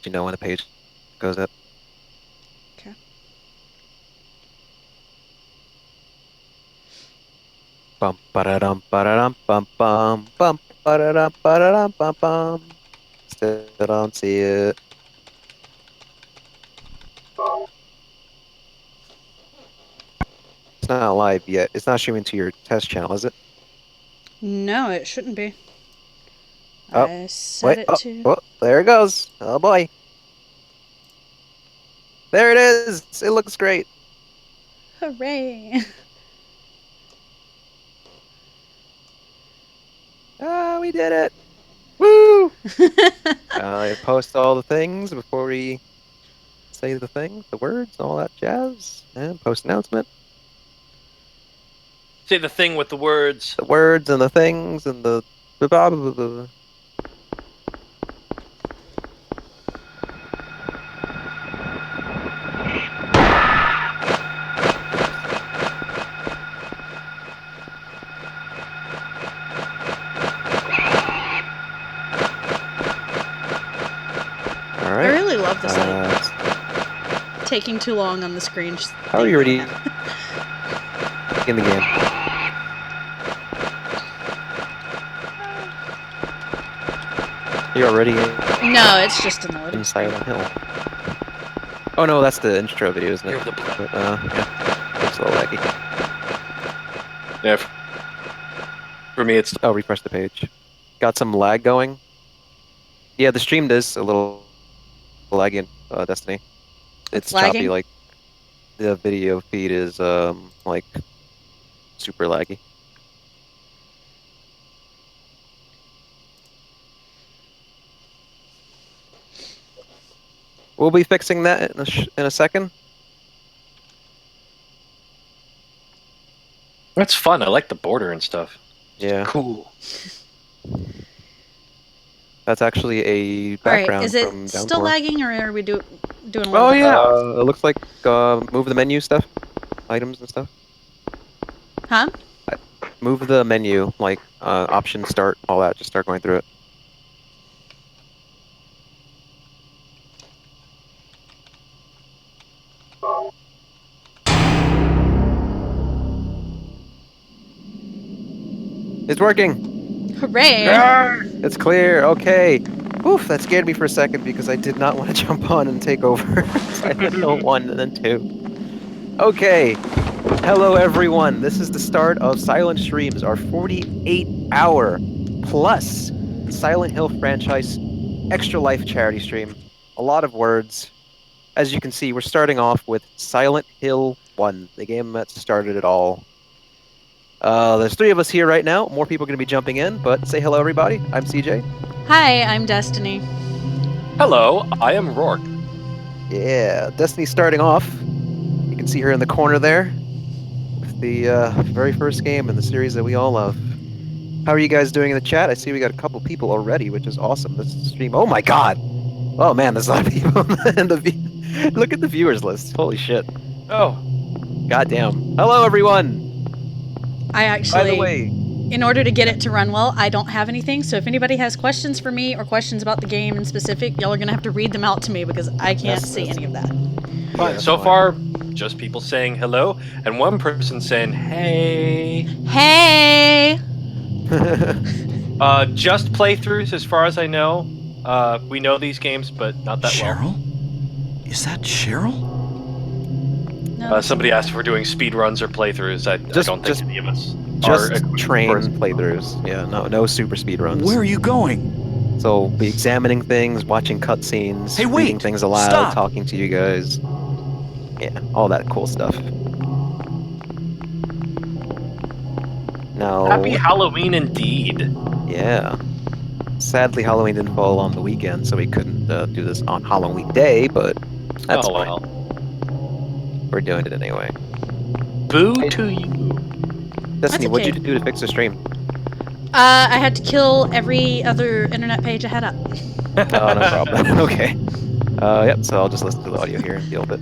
you know when the page goes up. Okay. Bum ba-da-dum ba-da-dum bum bum bum ba-da-dum ba-da-dum bum bum. Still don't see it. It's not live yet. It's not streaming to your test channel, is it? No, it shouldn't be. Oh, I set wait. it Oh, to. oh, there it goes. Oh boy. There it is. It looks great. Hooray! Ah, we did it. Woo! Post all the things before we say the things, the words, all that jazz, and post announcement. Say the thing with the words. The words and the things and the blah, blah, blah, blah. All I right. really love this, taking too long on the screen. How are you already in the game? You're already No, it's just in the loading in screen. Silent Hill. Oh no, that's the intro video, isn't it? But, yeah, looks a little laggy. Yeah. For me, it's. Oh, refresh the page. Got some lag going. Yeah, the stream is a little laggy in Destiny. It's It's choppy, lagging. like the video feed is like super laggy. We'll be fixing that in a second. That's fun. I like the border and stuff. Yeah, Cool. that's actually a All right, background is it from still Downpour. lagging, or are we doing a little Oh bit? yeah. It looks like move the menu stuff, items and stuff. Huh? Move the menu, like option start, all that. Just start going through it. It's working. Hooray! It's clear. Okay. Oof, that scared me for a second because I did not want to jump on and take over Silent Hill 1 and then 2. Okay. Hello, everyone. This is the start of Silent Streams, our 48-hour plus Silent Hill franchise extra life charity stream. A lot of words. As you can see, we're starting off with Silent Hill 1, the game that started it all. There's 3 of us here right now. More people are going to be jumping in, but say hello, everybody. I'm CJ. Hi, I'm Destiny. Hello, I am Rourke. Yeah, Destiny's starting off. You can see her in the corner there with the very first game in the series that we all love. How are you guys doing in the chat? I see we got a couple people already, which is awesome. This stream. Oh my god! Oh man, there's a lot of people in the look at the viewers list. Holy shit! Oh, Goddamn! Hello, everyone. I By the actually, way, in order to get it to run well, I don't have anything. So if anybody has questions for me or questions about the game in specific, y'all are gonna have to read them out to me because I can't see any of that. fine. Yeah, So fine. far, just people saying hello and one person saying hey. Hey! Just playthroughs, as far as I know. We know these games, but not that Cheryl? Is that Cheryl? No, well. that's Somebody not asked if we're doing speed runs or playthroughs. I don't think any of us just are equipped train for- playthroughs. Yeah, no super speed runs. Where are you going? So we'll be examining things, watching cutscenes, Hey, reading wait! things aloud, Stop! talking to you guys. Yeah, all that cool stuff. Now, Happy Halloween indeed. yeah. Sadly, Halloween didn't fall on the weekend, so we couldn't do this on Halloween Day, but that's fine. Well. We're doing it anyway. Boo to you. Destiny, what'd you okay. do to fix the stream? I had to kill every other internet page I had up. Oh, no problem. Okay. Yep, so I'll just listen to the audio here and deal with it.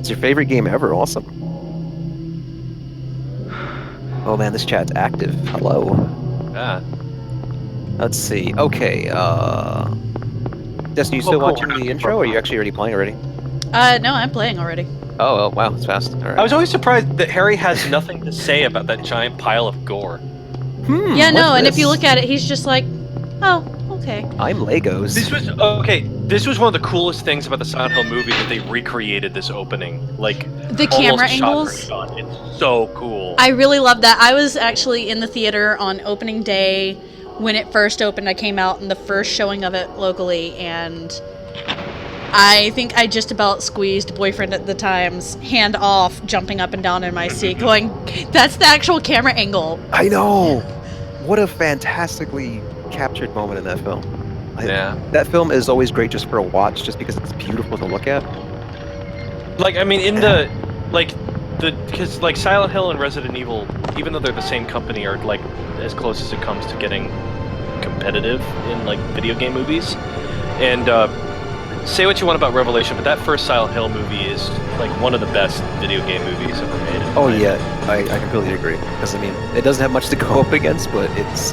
It's your favorite game ever. Awesome. Oh man, this chat's active. Hello. Yeah. Let's see. Okay. Justin, you still cool. watching the intro, or are you actually already playing already? No, I'm playing already. Oh, wow, it's fast. All right. I was always surprised that Harry has nothing to say about that giant pile of gore. Yeah, no, what's and if you this? look at it, he's just like, oh, okay. I'm Legos. This was okay. This was one of the coolest things about the Silent Hill movie that they recreated this opening, like The camera almost shot for angles. shot. It's so cool. I really love that. I was actually in the theater on opening day when it first opened. I came out in the first showing of it locally, and I think I just about squeezed boyfriend at the time's hand off, jumping up and down in my seat, going, that's the actual camera angle. I know. What a fantastically captured moment in that film. Yeah. That film is always great just for a watch, just because it's beautiful to look at. Like, I mean, because like Silent Hill and Resident Evil, even though they're the same company, are like as close as it comes to getting competitive in like video game movies. And say what you want about Revelation, but that first Silent Hill movie is like one of the best video game movies ever made. Oh yeah, I completely agree. Because I mean, it doesn't have much to go up against, but it's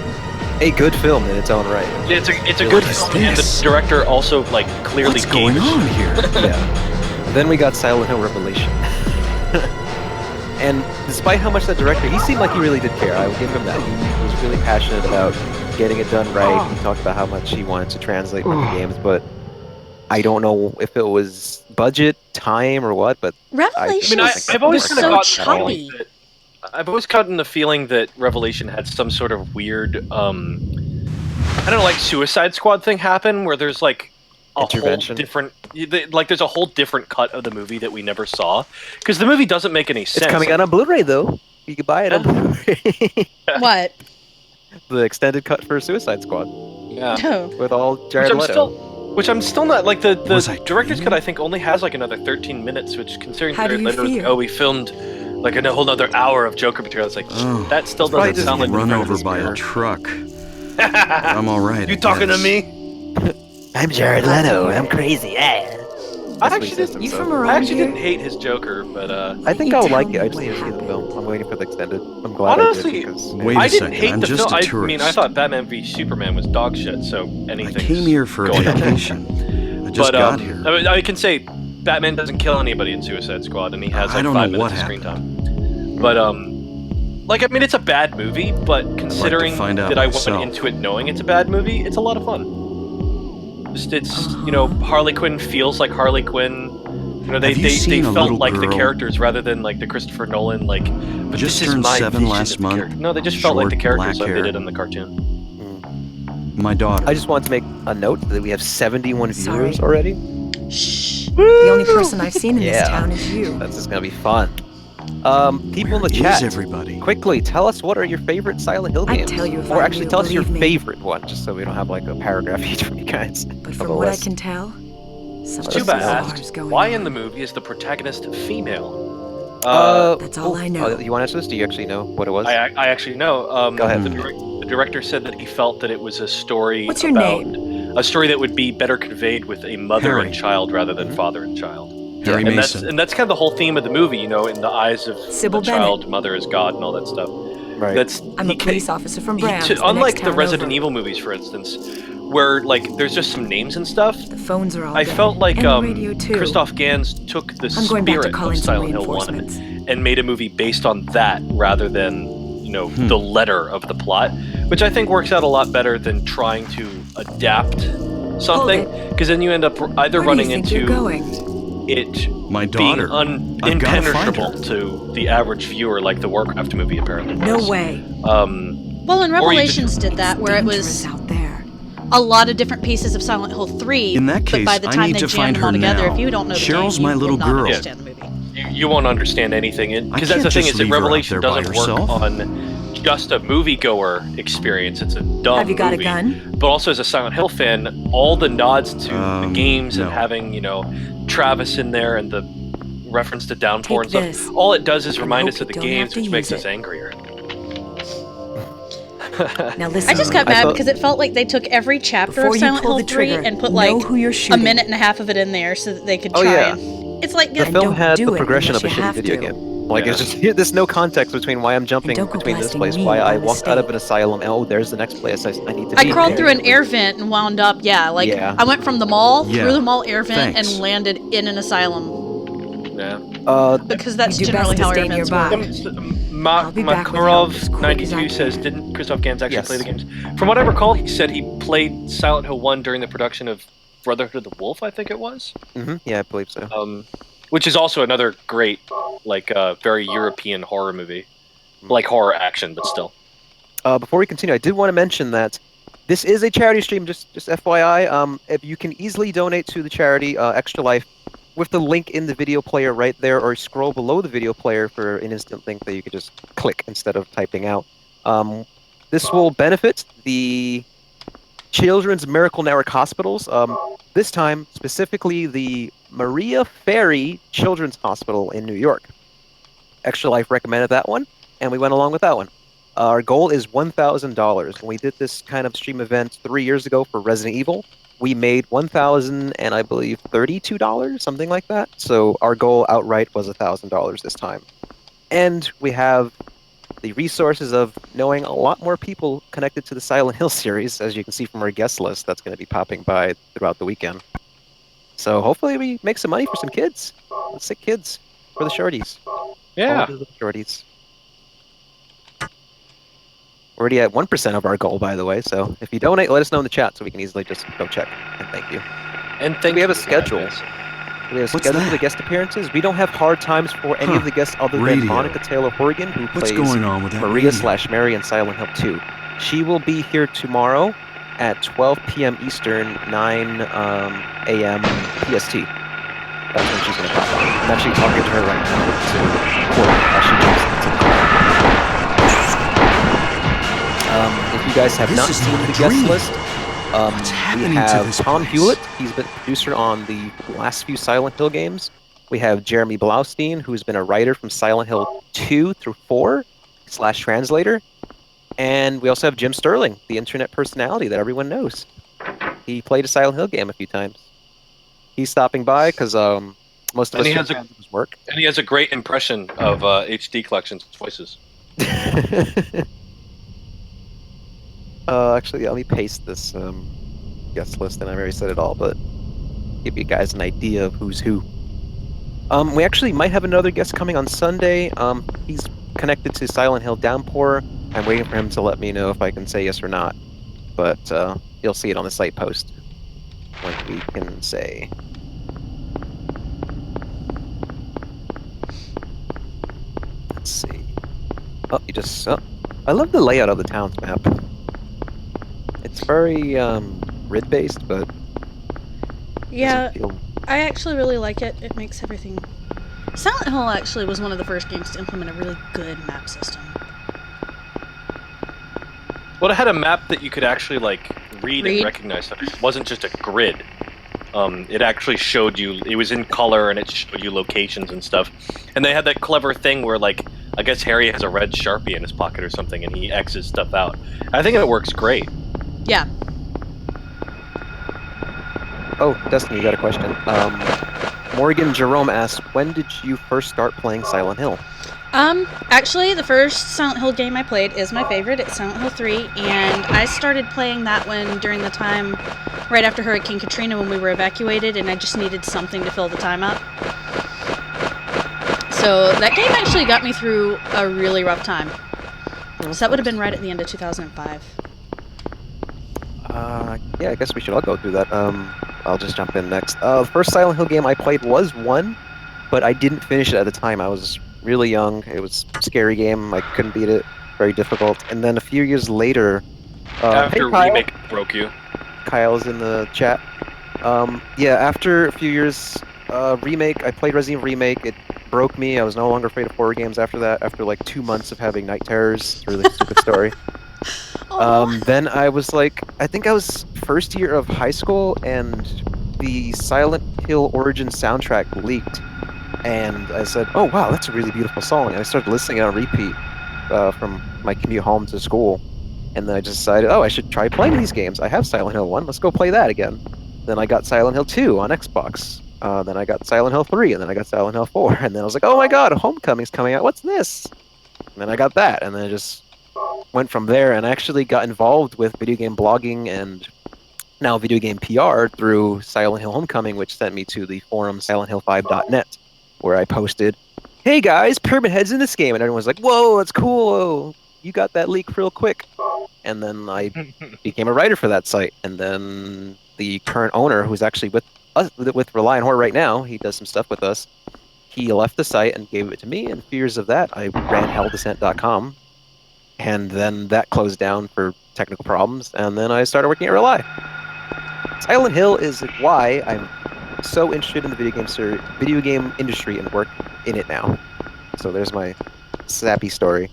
a good film in its own right. It's a What good is film, and the this? director also like clearly What's gave going a on shit. here? Yeah. Then we got Silent Hill Revelation. And despite how much that director, he seemed like he really did care. I would give him that. He was really passionate about getting it done right. He talked about how much he wanted to translate from the games, but I don't know if it was budget, time, or what. But Revelation I've always was kind of so gotten the choppy. feeling that I've always gotten the feeling that Revelation had some sort of weird, I don't know, like Suicide Squad thing happen where there's like a Intervention. whole different, like there's a whole different cut of the movie that we never saw because the movie doesn't make any sense. it's coming out on Blu-ray though. You can buy it on Blu-ray. What? The extended cut for Suicide Squad Yeah. Oh. with all Jared Leto. Which I'm still not like the Was I director's cut. dreaming? I think only has like another 13 minutes, which considering How do Jared you Leto was like, feel? oh, we filmed like a whole nother hour of Joker material. It's like Oh, that still probably doesn't just sound like run the over by a mirror. truck. I'm all right. You I talking to guess. me? I'm Jared Leto. I'm crazy. Yeah. I actually didn't. You from I around actually here? didn't hate his Joker, but I think You I'll tell like me it. I just what need to see the happened. film. I'm waiting for the extended. I'm glad Honestly, I did because Wait I a didn't second, hate I'm the just film. a I tourist. mean, I thought Batman v Superman was dog shit, so I anything. came here for a vacation. I just got here. I mean, I can say Batman doesn't kill anybody in Suicide Squad, and he has I like don't 5 know minutes what of screen time. But like I mean, it's a bad movie, but considering find out that I myself. went into it knowing it's a bad movie, it's a lot of fun. Just it's Harley Quinn feels like Harley Quinn. You know, they Have you seen a felt little like the girl characters rather than like the Christopher Nolan like. But Just this is turned my 7 vision last of the month. character. No, they just felt like the Short, characters black like they hair. did in the cartoon. My daughter. I just wanted to make a note that we have 71 viewers Sorry. already. Shh. The only person I've seen in Yeah. this town is you. That's just gonna be fun. People in the Where is chat, everybody? quickly tell us what are your favorite Silent Hill I'd games, tell you if or I actually knew, tell us your believe me. favorite one, just so we don't have like a paragraph each from you guys. But of from a what I list. can tell, something Tuba Let's bizarre's asked, going why on. in the movie is the protagonist female? That's all I know. You want to answer this? Do you actually know what it was? I actually know. Go ahead. The director said that he felt that it was a story What's your about name? a story that would be better conveyed with a mother Harry. and child rather than Mhm. father and child. Harry And that's Mason. and that's kind of the whole theme of the movie, you know, in the eyes of Sybil the child, mother is God, and all that stuff. Right. That's I'm he a ca- police officer from he- Brand. unlike the Resident Evil movies, for instance, where like there's just some names and stuff. The phones are all I dead. felt like and the radio too. Christoph Gans took the I'm going back to spirit call of in some Silent Hill 1 reinforcements. and made a movie based on that rather than, you know, the letter of the plot, which I think works out a lot better than trying to adapt something, because then you end up either Where running do you think you're into going? it My being daughter. I've gotta find impenetrable her. to the average viewer, like the Warcraft movie apparently No was. way. Well, and Or you Revelations did that, where it Dangerous was out there. a lot of different pieces of Silent Hill 3. In that but case, by the I time need they to jammed find them all her together, now. if you don't know the Cheryl's game, my you little will not girl. understand the movie. You won't understand anything, because that's can't the thing just is that leave her out Revelation there by doesn't work herself. on just a moviegoer experience. It's a dumb Have you got movie. a gun? But also as a Silent Hill fan, all the nods to the games and no. having, you know, Travis in there and the reference to Downpour Take and this. stuff, all it does is And remind hope us of the you don't have games, to which makes use us it. angrier. Now listen. I just got I mad thought- because it felt like they took every chapter Before of you Silent pull Hill the 3 trigger, and put know like who you're a shooting. minute and a half of it in there so that they could Oh, try yeah. and... It's like, The And film don't had do the it progression of a unless you shitty have video to. game. Like, it's just there's no context between why I'm jumping don't go between this blasting place, me why I by walked out of mistake. an asylum, and oh, there's the next place I need to I be. crawled through an immediately. air vent and wound up, I went from the mall, Yeah, through the mall air vent, thanks. and landed in an asylum. Yeah. Because that's You do generally best to how air stay vents nearby. work. I'll be back with help as quick as I Makarov92 says, can. didn't Christoph Gans actually Yes. play the games? From what I recall, he said he played Silent Hill 1 during the production of Brotherhood of the Wolf, I think it was. Yeah, I believe so. Which is also another great, very European horror movie. Like horror action, but still. Before we continue, I did want to mention that this is a charity stream, just FYI. If you can easily donate to the charity Extra Life with the link in the video player right there, or scroll below the video player for an instant link that you could just click instead of typing out. This will benefit the Children's Miracle Network hospitals. This time, specifically the Maria Ferry Children's Hospital in New York. Extra Life recommended that one, and we went along with that one. Our goal is $1,000. When we did this kind of stream event 3 years ago for Resident Evil, we made $1,000 and I believe $32, something like that. So our goal outright was $1,000 this time. And we have the resources of knowing a lot more people connected to the Silent Hill series, as you can see from our guest list that's going to be popping by throughout the weekend. So hopefully we make some money for some kids. Let's say kids for the shorties. Yeah. All the little shorties. We're already at 1% of our goal, by the way. So if you donate, let us know in the chat so we can easily just go check. And thank you. And thank we have you a schedule. guys. We have a What's schedule for that? the guest appearances. We don't have hard times for any of the guests other than Radio. Monica Taylor Horgan, who What's plays going on with that Maria radio? / Mary in Silent Hill 2. She will be here tomorrow at 12 p.m. Eastern, 9 a.m. PST. That's when she's going to pop on. I'm actually talking to her right now to record as she jumps into the car. If you guys have This not is seen not a the guest dream. list, What's we happening to have this Tom place? Hewlett. He's been a producer on the last few Silent Hill games. We have Jeremy Blaustein, who's been a writer from Silent Hill 2 through 4 / translator. And we also have Jim Sterling, the internet personality that everyone knows. He played a Silent Hill game a few times. He's stopping by because most of us And he has should his work. And he has a great impression of HD Collection's voices. Actually, yeah, let me paste this guest list, and I already said it all, but give you guys an idea of who's who. We actually might have another guest coming on Sunday. He's connected to Silent Hill Downpour. I'm waiting for him to let me know if I can say yes or not, but you'll see it on the site post when we can say. Let's see. Oh, you just... Oh, I love the layout of the town's map. It's very grid-based, but Yeah, doesn't feel... I actually really like it. It makes everything... Silent Hill actually was one of the first games to implement a really good map system. Well, it had a map that you could actually read and recognize stuff. It wasn't just a grid. It actually showed you. It was in color and it showed you locations and stuff. And they had that clever thing where, I guess Harry has a red Sharpie in his pocket or something, and he X's stuff out. I think it works great. Yeah. Oh, Destiny, you got a question. Morgan Jerome asks, when did you first start playing Silent Hill? Actually, the first Silent Hill game I played is my favorite. It's Silent Hill 3, and I started playing that one during the time right after Hurricane Katrina when we were evacuated, and I just needed something to fill the time up. So that game actually got me through a really rough time. So that would have been right at the end of 2005. Yeah, I guess we should all go through that. I'll just jump in next. The first Silent Hill game I played was 1, but I didn't finish it at the time. I was really young. It was a scary game. I couldn't beat it. Very difficult. And then a few years later... After hey, Remake broke you. Kyle's in the chat. Yeah, after a few years, Remake, I played Resident Evil Remake. It broke me. I was no longer afraid of horror games after that, after 2 months of having night terrors. It's a really stupid story. Then I was I think I was first year of high school, and the Silent Hill Origin soundtrack leaked. And I said, oh, wow, that's a really beautiful song. And I started listening on repeat from my commute home to school. And then I just decided, oh, I should try playing these games. I have Silent Hill 1. Let's go play that again. Then I got Silent Hill 2 on Xbox. Then I got Silent Hill 3, and then I got Silent Hill 4, and then I was like, oh my god, Homecoming's coming out. What's this? And then I got that, and then I just went from there and actually got involved with video game blogging and now video game PR through Silent Hill Homecoming, which sent me to the forum silenthill5.net, where I posted, hey guys, Pyramid Head's in this game. And everyone was like, whoa, that's cool. Oh, you got that leak real quick. And then I became a writer for that site. And then the current owner, who's actually with us, with Rely on Horror right now, he does some stuff with us. He left the site and gave it to me. And fears of that, I ran helldescent.com. And then that closed down for technical problems. And then I started working at Rely. Silent Hill is why I'm so interested in the video game industry and work in it now. So there's my sappy story.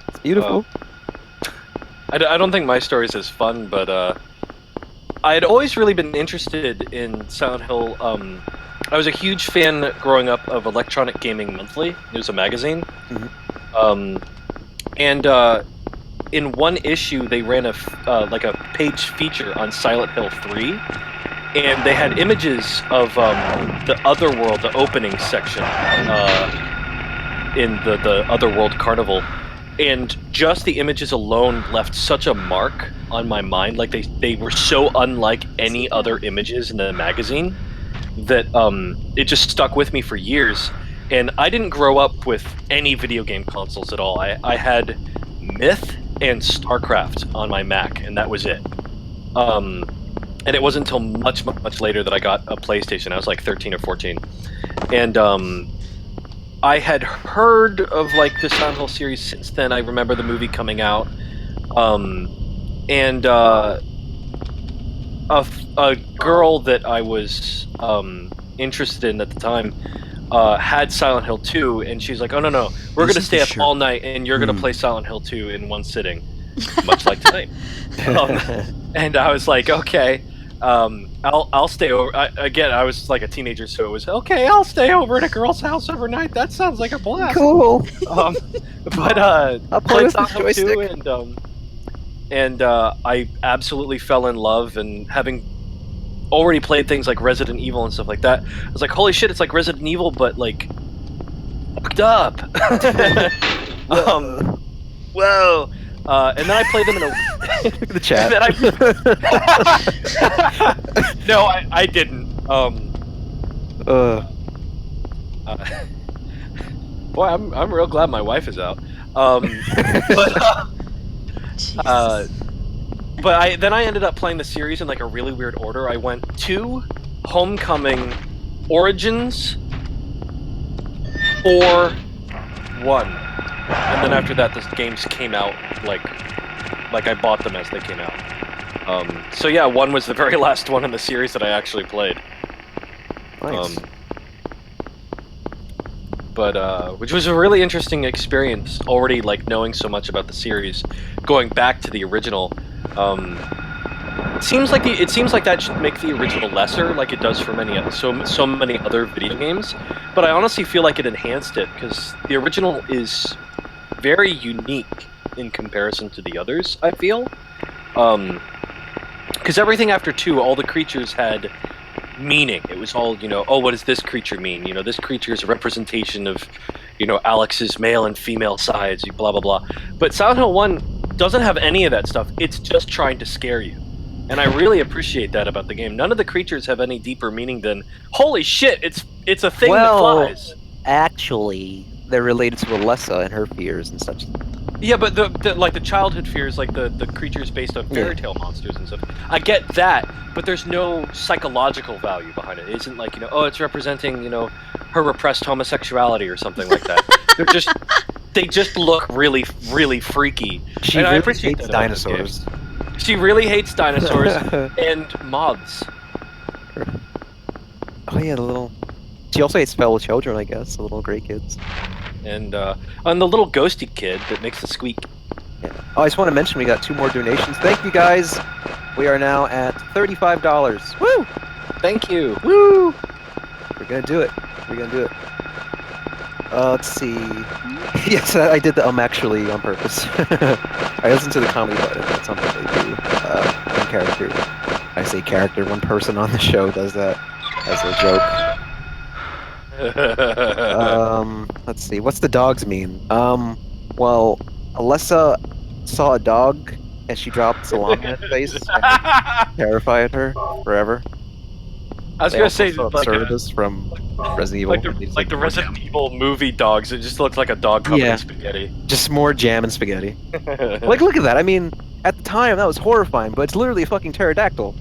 It's beautiful. I don't think my story is as fun, but I had always really been interested in Silent Hill. I was a huge fan growing up of Electronic Gaming Monthly. It was a magazine. Mm-hmm. In one issue, they ran a page feature on Silent Hill 3, and they had images of the Otherworld, the opening section in the Otherworld Carnival, and just the images alone left such a mark on my mind. Like they were so unlike any other images in the magazine that it just stuck with me for years. And I didn't grow up with any video game consoles at all. I had Myth and StarCraft on my Mac, and that was it. And it wasn't until much, much later that I got a PlayStation. I was like 13 or 14. And I had heard of like the Silent Hill series since then. I remember the movie coming out. And a girl that I was interested in at the time had Silent Hill 2, and she's like, oh no, we're gonna stay up all night and you're gonna play Silent Hill 2 in one sitting, much like tonight. And I was like, okay, I'll stay over. I was like a teenager, so it was okay, I'll stay over at a girl's house overnight. That sounds like a blast. Cool. But I'll play with the Silent Hill 2, joystick. and I absolutely fell in love, and having already played things like Resident Evil and stuff like that, I was like, holy shit, it's like Resident Evil, but like fucked up. Whoa. And then I played them in a the chat. No, I didn't. Boy, I'm real glad my wife is out. But then I ended up playing the series in like a really weird order. I went 2, Homecoming, Origins, 4, 1, and then after that, the games came out like I bought them as they came out. So yeah, 1 was the very last one in the series that I actually played. Nice. Which was a really interesting experience. Already like knowing so much about the series, going back to the original. It seems like that should make the original lesser, like it does for so many other video games. But I honestly feel like it enhanced it, because the original is very unique in comparison to the others, I feel. Because everything after 2, all the creatures had meaning. It was all, oh, what does this creature mean? This creature is a representation of, Alex's male and female sides, blah, blah, blah. But Silent Hill 1 doesn't have any of that stuff. It's just trying to scare you. And I really appreciate that about the game. None of the creatures have any deeper meaning than, holy shit, it's a thing that flies. Actually, they're related to Alessa and her fears and such. Yeah, but the childhood fears, like the creatures based on fairy tale monsters and stuff. I get that, but there's no psychological value behind it. It isn't like, it's representing, her repressed homosexuality or something like that. They just look really, really freaky. She and really I appreciate hates that dinosaurs. She really hates dinosaurs and moths. Oh yeah, she also hates fellow children, I guess, the little gray kids. And the little ghosty kid that makes the squeak. Yeah. Oh, I just want to mention we got 2 more donations. Thank you guys. We are now at $35. Woo! Thank you. Woo! We're gonna do it. Let's see. Yes, I did the actually on purpose. I listened to the comedy button. That's something they do in character. I say character. One person on the show does that as a joke. Let's see. What's the dogs mean? Well, Alessa saw a dog and she dropped salami in its face and it terrified her forever. I was They gonna also say saw like Absurdus from Resident Evil. like the Resident Evil movie dogs. It just looks like a dog covered in spaghetti. Just more jam and spaghetti. Like, look at that. I mean, at the time that was horrifying, but it's literally a fucking pterodactyl.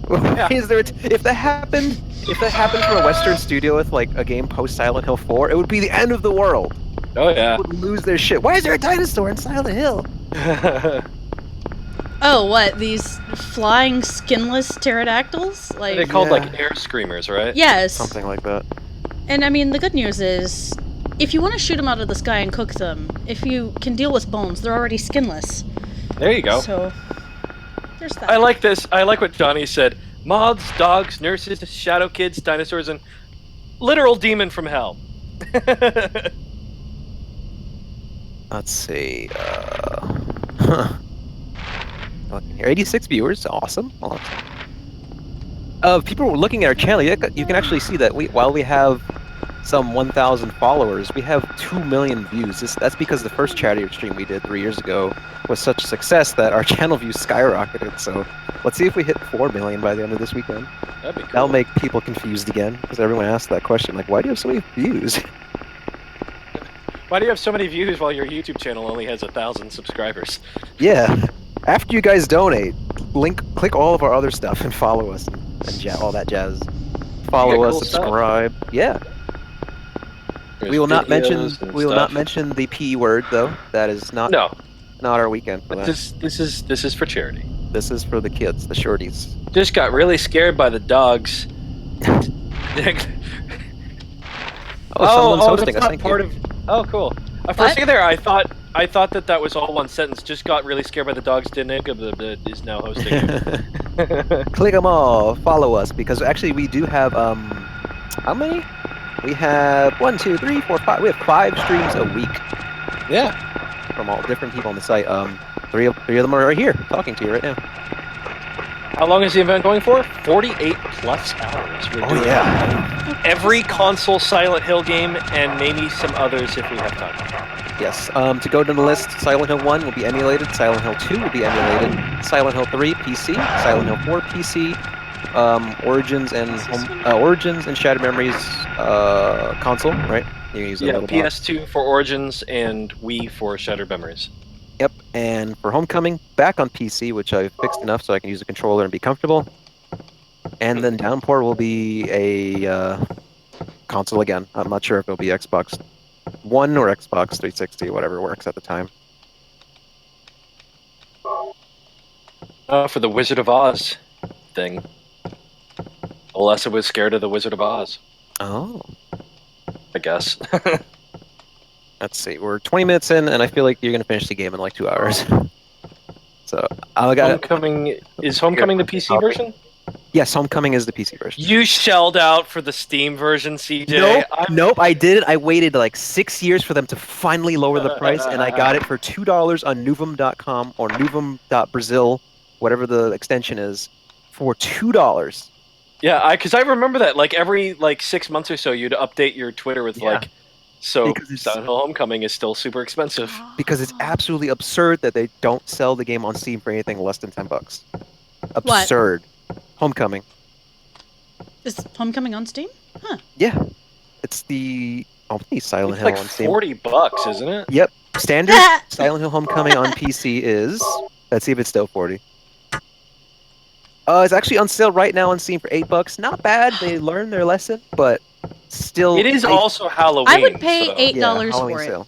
Yeah. If that happened from a Western studio with like a game post Silent Hill 4, it would be the end of the world. Oh yeah. People would lose their shit. Why is there a dinosaur in Silent Hill? Oh, what? These flying skinless pterodactyls? They're Like, called like air screamers, right? yes. Something like that. And I mean, the good news is, if you want to shoot them out of the sky and cook them, if you can deal with bones, they're already skinless. There you go. So, there's that. I like this. I like what Johnny said. Moths, dogs, nurses, shadow kids, dinosaurs, and literal demon from hell. Let's see. Looking here, 86 viewers. Awesome. People were looking at our channel. You can actually see that while we have some 1,000 followers, we have 2 million views. That's because the first charity stream we did 3 years ago was such a success that our channel views skyrocketed. So let's see if we hit 4 million by the end of this weekend. That'd be cool. That'll make people confused again, because everyone asks that question, like, why do you have so many views? Why do you have so many views while your YouTube channel only has 1,000 subscribers? Yeah. After you guys donate, click all of our other stuff and follow us and all that jazz. Follow us, cool subscribe. Yeah. There's We will not videos and stuff. mention the P word though. That is not our weekend for But that. this is for charity. This is for the kids, the shorties. Just got really scared by the dogs. Someone's hosting that's us. not Thank part you. of. Oh, cool. For a second there, I thought that was all one sentence. Just got really scared by the dogs. Didn't is now hosting. Click them all. Follow us because actually we do have how many? We have 1, 2, 3, 4, 5. We have 5 streams a week. Yeah. From all different people on the site. Three of them are right here talking to you right now. How long is the event going for? 48 plus hours. We're doing every console Silent Hill game and maybe some others if we have time. Yes. To go to the list, Silent Hill 1 will be emulated. Silent Hill 2 will be emulated. Silent Hill 3 PC. Silent Hill 4 PC. Origins and Shattered Memories console, right? You can use a little PS2 for Origins and Wii for Shattered Memories. Yep, and for Homecoming, back on PC, which I've fixed enough so I can use a controller and be comfortable. And then Downpour will be a console again. I'm not sure if it'll be Xbox One or Xbox 360, whatever works at the time. For the Wizard of Oz thing. Alessa was scared of the Wizard of Oz, Oh. I guess. Let's see, we're 20 minutes in, and I feel like you're going to finish the game in like 2 hours. So, I got Homecoming is Homecoming the PC version? Yes, Homecoming is the PC version. You shelled out for the Steam version, CJ. Nope, I did it. I waited like 6 years for them to finally lower the price, and I got it for $2 on Nuvum.com or Nuvum.Brazil, whatever the extension is, for $2. Yeah, because I remember that. Like every 6 months or so, you'd update your Twitter with Silent Hill Homecoming is still super expensive. Because it's absolutely absurd that they don't sell the game on Steam for anything less than $10. Absurd. Homecoming. Is Homecoming on Steam? Huh. Yeah. It's the only Silent Hill It's on Steam. $40, isn't it? Yep. Standard Silent Hill Homecoming on PC is... Let's see if it's still 40. It's actually on sale right now on Steam for $8. Not bad. They learned their lesson, but still... It is also Halloween. I would pay $8 Halloween for it. sale.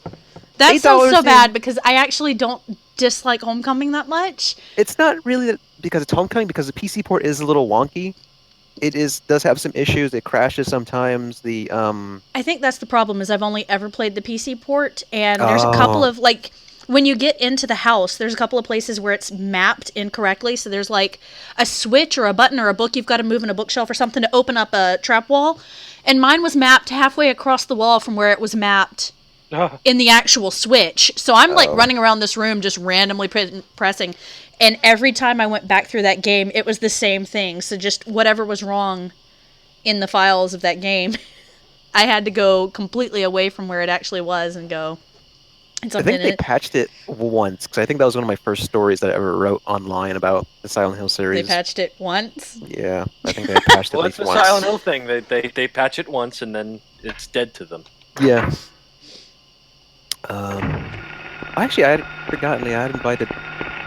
That sounds so $8 bad because I actually don't dislike Homecoming that much. It's not really because it's Homecoming, because the PC port is a little wonky. It does have some issues. It crashes sometimes. I think that's the problem. Is I've only ever played the PC port, and there's a couple of when you get into the house, there's a couple of places where it's mapped incorrectly. So there's like a switch or a button or a book you've got to move in a bookshelf or something to open up a trap wall, and mine was mapped halfway across the wall from where it was mapped in the actual Switch. So I'm like running around this room just randomly pressing, and every time I went back through that game, it was the same thing. So just whatever was wrong in the files of that game, I had to go completely away from where it actually was and go. And I think they patched it once, because I think that was one of my first stories that I ever wrote online about the Silent Hill series. They patched it once? Yeah, I think they patched it Well, at it's least the once. Silent Hill thing. They patch it once, and then it's dead to them. Yeah. Actually, I had forgotten. I had invited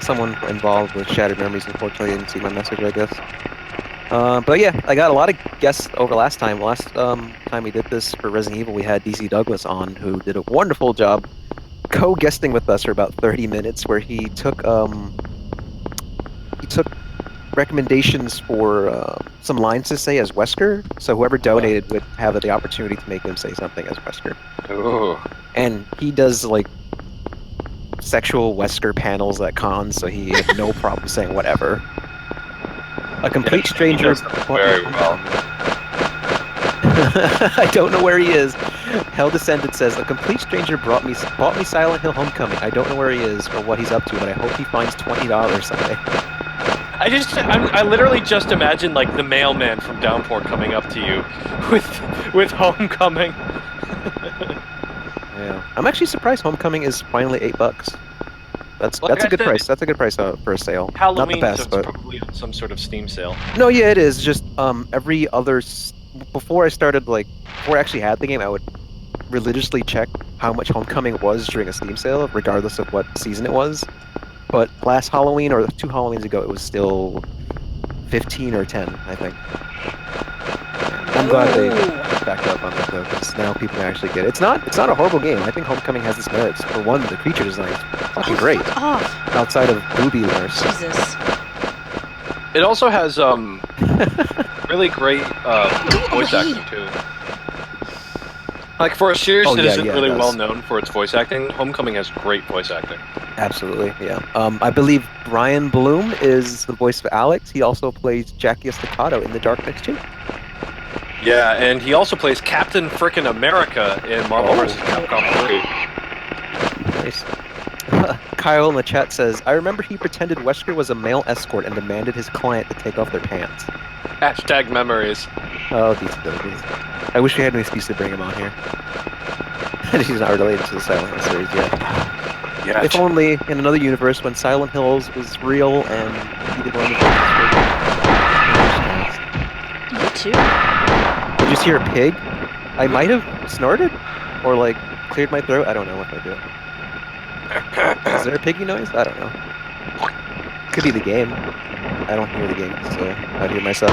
someone involved with Shattered Memories. Unfortunately, I didn't see my message, I guess. But yeah, I got a lot of guests over last time. Last time we did this for Resident Evil, we had DC Douglas on, who did a wonderful job co-guesting with us for about 30 minutes, where he took recommendations for some lines to say as Wesker. So whoever donated would have the opportunity to make him say something as Wesker. Ooh. And he does like sexual Wesker panels at cons, so he had no problem saying whatever. A complete stranger. Very well. I don't know where he is. Hell Descended says, a complete stranger bought me Silent Hill Homecoming. I don't know where he is or what he's up to, but I hope he finds $20 someday. I literally just imagine like the mailman from Downpour coming up to you with Homecoming. Yeah, I'm actually surprised Homecoming is finally $8. That's a good price. That's a good price for a sale. Halloween, Not the best, so it's but probably on some sort of Steam sale. no, yeah, it is. Just every other before I actually had the game, I would religiously check how much Homecoming was during a Steam sale, regardless of what season it was. But last Halloween or 2 Halloweens ago, it was still 15 or 10, I think. I'm glad they backed up on that though, because now people can actually get it. It's not a horrible game. I think Homecoming has its merits. For one, the creature design is fucking great. Fuck off. Outside of Booby Nurse. Jesus. It also has really great voice acting too. Like for a series that isn't really well known for its voice acting, Homecoming has great voice acting. Absolutely, yeah. I believe Brian Bloom is the voice of Alex. He also plays Jackie Estacado in The Dark Knight 2. Yeah, and he also plays Captain Frickin' America in Marvel vs. Capcom 3. Nice. Kyle in the chat says, I remember he pretended Wesker was a male escort and demanded his client to take off their pants. Hashtag memories. Oh, these abilities. I wish we had an excuse to bring him on here. He's not related to the Silent Hill series yet. Yeah. If only in another universe when Silent Hills was real and he did one of the You too. Did you just hear a pig? I might have snorted or like cleared my throat. I don't know what I did. Is there a piggy noise? I don't know. Could be the game. I don't hear the game, so I hear myself.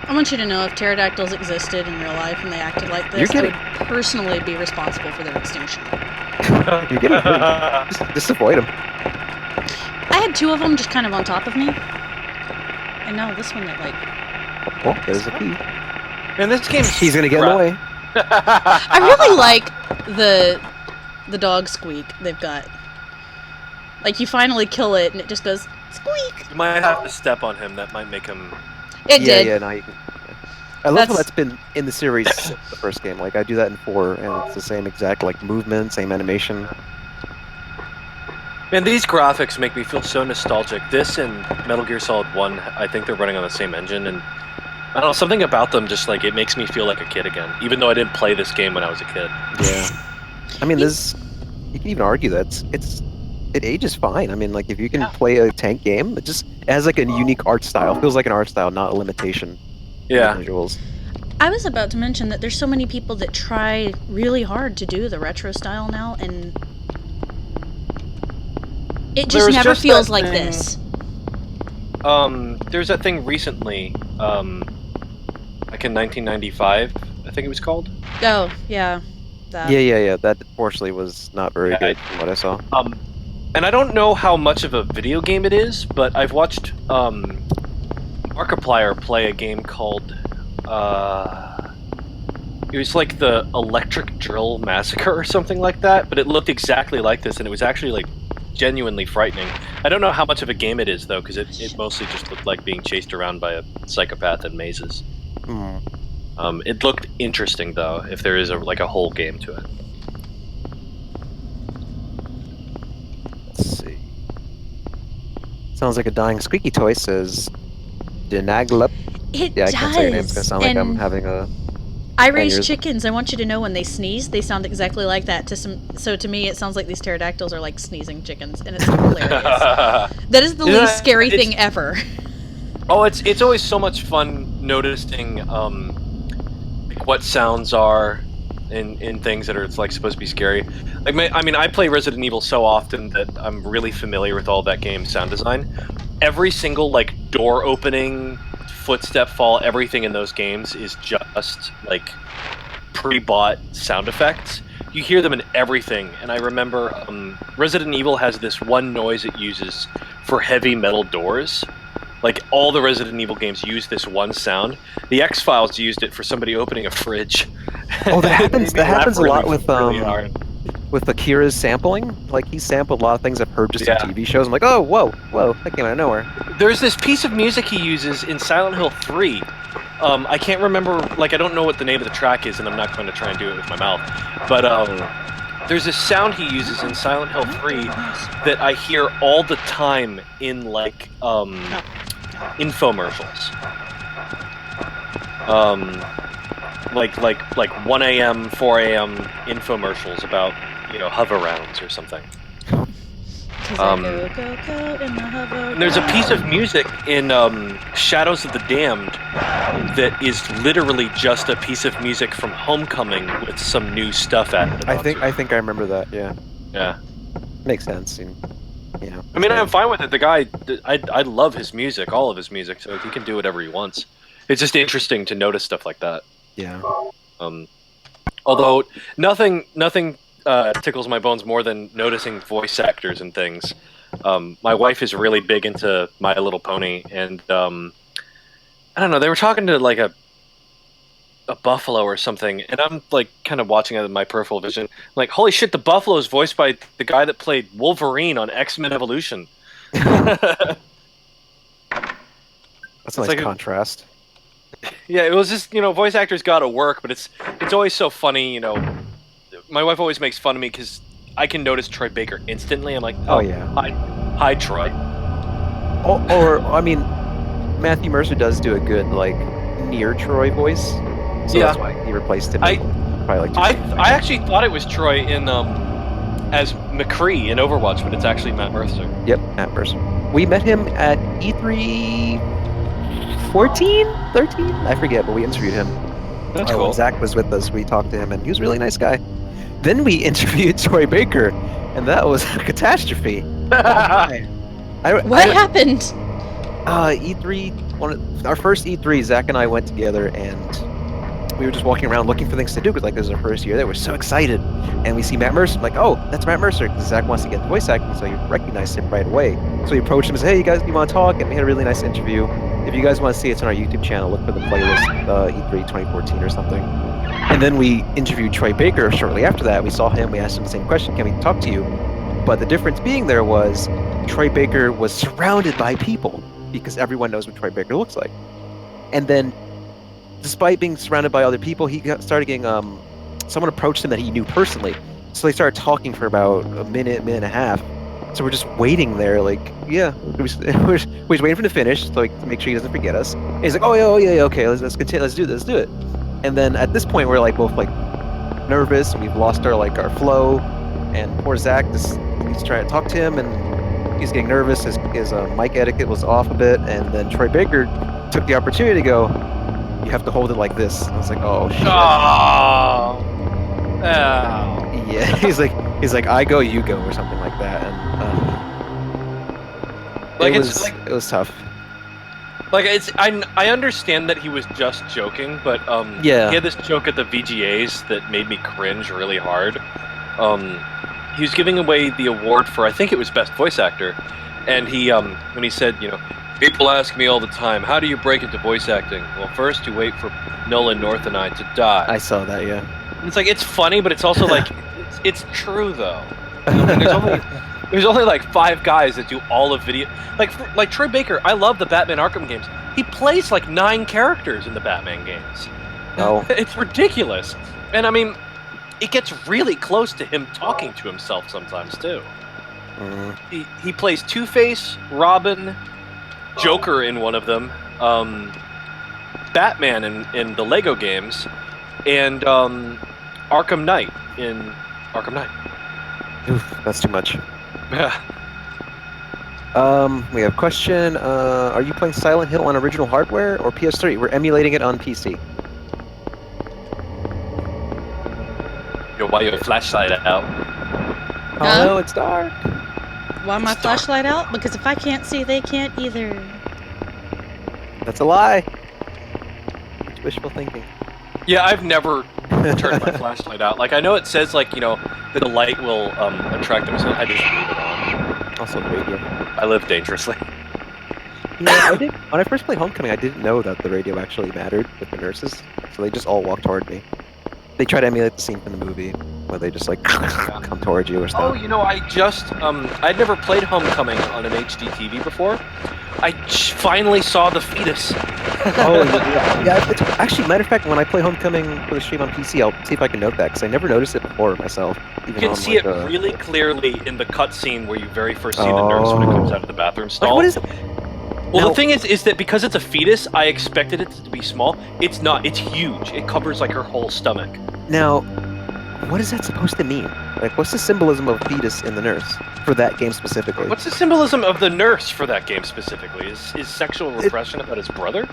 I want you to know if pterodactyls existed in real life and they acted like this, I would personally be responsible for their extinction. You're getting hurt. Just avoid them. I had 2 of them just kind of on top of me. And now this one that like... Oh, there's a pea. Man, this game... He's gonna get in the way. I really like the dog squeak they've got. Like, you finally kill it and it just goes, squeak! You might have to step on him, that might make him... It did. Yeah, no, you can... I love how that's been in the series since the first game. Like, I do that in 4, and it's the same exact, like, movement, same animation. Man, these graphics make me feel so nostalgic. This and Metal Gear Solid 1, I think they're running on the same engine, and I don't know, something about them just, like, it makes me feel like a kid again, even though I didn't play this game when I was a kid. Yeah. I mean, you can even argue that it ages fine. I mean, like, if you can play a tank game, it has, like, a unique art style. It feels like an art style, not a limitation. Yeah. Visuals. I was about to mention that there's so many people that try really hard to do the retro style now, and it just never feels like this. There's that thing recently, like in 1995, I think it was called. Oh, yeah. That. Yeah. That, fortunately, was not very good from what I saw. And I don't know how much of a video game it is, but I've watched Markiplier play a game called it was like the Electric Drill Massacre or something like that, but it looked exactly like this, and it was actually like genuinely frightening. I don't know how much of a game it is though, because it mostly just looked like being chased around by a psychopath in mazes. It looked interesting though, if there is a whole game to it. Let's see. Sounds like a dying squeaky toy says Denaglup. It Yeah, I does. can't say your name. It's gonna sound like I'm And having a. I raise aneurysm. chickens. I want you to know when they sneeze, they sound exactly like that. So to me, it sounds like these pterodactyls are like sneezing chickens, and it's hilarious. That is the Yeah, least scary it's- thing ever. Oh, it's always so much fun noticing what sounds are in things that are like supposed to be scary. I play Resident Evil so often that I'm really familiar with all that game's sound design. Every single like door opening, footstep fall, everything in those games is just like pre-bought sound effects. You hear them in everything, and I remember Resident Evil has this one noise it uses for heavy metal doors. Like all the Resident Evil games use this one sound. The X-Files used it for somebody opening a fridge. Oh, that happens. That happens a lot with really hard. with Akira's sampling. Like he sampled a lot of things I've heard just Yeah. in TV shows. I'm like, oh, whoa, that came out of nowhere. There's this piece of music he uses in Silent Hill 3. I can't remember, like, I don't know what the name of the track is, and I'm not going to try and do it with my mouth. But there's this sound he uses in Silent Hill 3 that I hear all the time in, like, infomercials. Like 1 a.m., 4 a.m. infomercials about, hover rounds or something. 'Cause I go, go, go in the hover. And there's a piece of music in Shadows of the Damned that is literally just a piece of music from Homecoming with some new stuff added. I think I remember that. Yeah, Yeah. makes sense. And, yeah. I mean, I'm fine with it. The guy, I love his music, all of his music, so he can do whatever he wants. It's just interesting to notice stuff like that. Yeah. Although nothing tickles my bones more than noticing voice actors and things. My wife is really big into My Little Pony, and I don't know. They were talking to like a buffalo or something, and I'm like kind of watching it in my peripheral vision. I'm like, holy shit! The buffalo is voiced by the guy that played Wolverine on X-Men Evolution. That's a nice like contrast. Yeah, it was just voice actors got to work, but it's always so funny. My wife always makes fun of me because I can notice Troy Baker instantly. I'm like, Oh, yeah. hi Troy. Or I mean, Matthew Mercer does do a good like near Troy voice. So Yeah. that's why he replaced him. I- probably like I actually thought it was Troy in as McCree in Overwatch, but it's actually Matt Mercer. Yep, Matt Mercer. We met him at E3 13? I forget, but we interviewed him. That's When cool. Zach was with us, we talked to him, and he was a really nice guy. Then we interviewed Troy Baker, and that was a catastrophe. What happened? E3, our first E3, Zach and I went together, and we were just walking around looking for things to do, because like this was our first year there. We're so excited. And we see Matt Mercer. I'm like, oh, that's Matt Mercer, because Zach wants to get voice acting, so you recognize him right away. So we approached him and said, hey, you guys, you want to talk? And we had a really nice interview. If you guys want to see it, it's on our YouTube channel. Look for the playlist, E3 2014 or something. And then we interviewed Troy Baker shortly after that. We saw him. We asked him the same question, can we talk to you? But the difference being there was Troy Baker was surrounded by people because everyone knows what Troy Baker looks like. And then, despite being surrounded by other people, he started getting, someone approached him that he knew personally. So they started talking for about a minute and a half. So we're just waiting there, like, yeah, we're just waiting for him to finish, so like, to make sure he doesn't forget us. And he's like, oh yeah, okay, let's continue, let's do it. And then at this point, we're like both like nervous, and we've lost our flow. And poor Zach, he's trying to talk to him, and he's getting nervous. His mic etiquette was off a bit, and then Troy Baker took the opportunity to go, you have to hold it like this. And I was like, oh shit. Oh. Yeah, he's like, I go, you go, or something like that, and it was tough. Like I understand that he was just joking, but Yeah. he had this joke at the VGAs that made me cringe really hard. He was giving away the award for, I think it was Best Voice Actor, and he when he said, people ask me all the time, how do you break into voice acting? Well, first you wait for Nolan North and I to die. I saw that, yeah. And it's like, it's funny, but it's also like it's true though. And there's only like 5 guys that do all of video. Like Troy Baker, I love the Batman Arkham games. He plays like 9 characters in the Batman games. Oh, It's ridiculous. And I mean, it gets really close to him talking to himself sometimes too. He plays Two-Face, Robin, Joker in one of them, Batman in the Lego games, and Arkham Knight in Arkham Knight. oof, that's too much. Yeah. We have a question. Are you playing Silent Hill on original hardware or PS3? We're emulating it on PC. Yo, why your flashlight out? Oh no, it's dark. Why my flashlight out? Because if I can't see, they can't either. That's a lie. It's wishful thinking. Yeah, I've never turned my flashlight out. Like, I know it says, like, that the light will attract them, so I just leave it on. Also the radio. I live dangerously. Yeah, when I first played Homecoming, I didn't know that the radio actually mattered with the nurses, so they just all walked toward me. They try to emulate the scene from the movie, where they just, like, come towards you or Oh, stuff. I just, I'd never played Homecoming on an HD TV before. I finally saw the fetus. Oh, yeah. It's, actually, matter of fact, when I play Homecoming for the stream on PC, I'll see if I can note that, because I never noticed it before myself. You can on, see like, it really clearly in the cutscene where you very first see the nurse when it comes out of the bathroom stall. What is it? Well, Now- the thing is that because it's a fetus, I expected it to be small. It's not. It's huge. It covers, like, her whole stomach. Now, what is that supposed to mean? Like, what's the symbolism of fetus in the nurse for that game specifically? What's the symbolism of the nurse for that game specifically? Is sexual repression about his brother?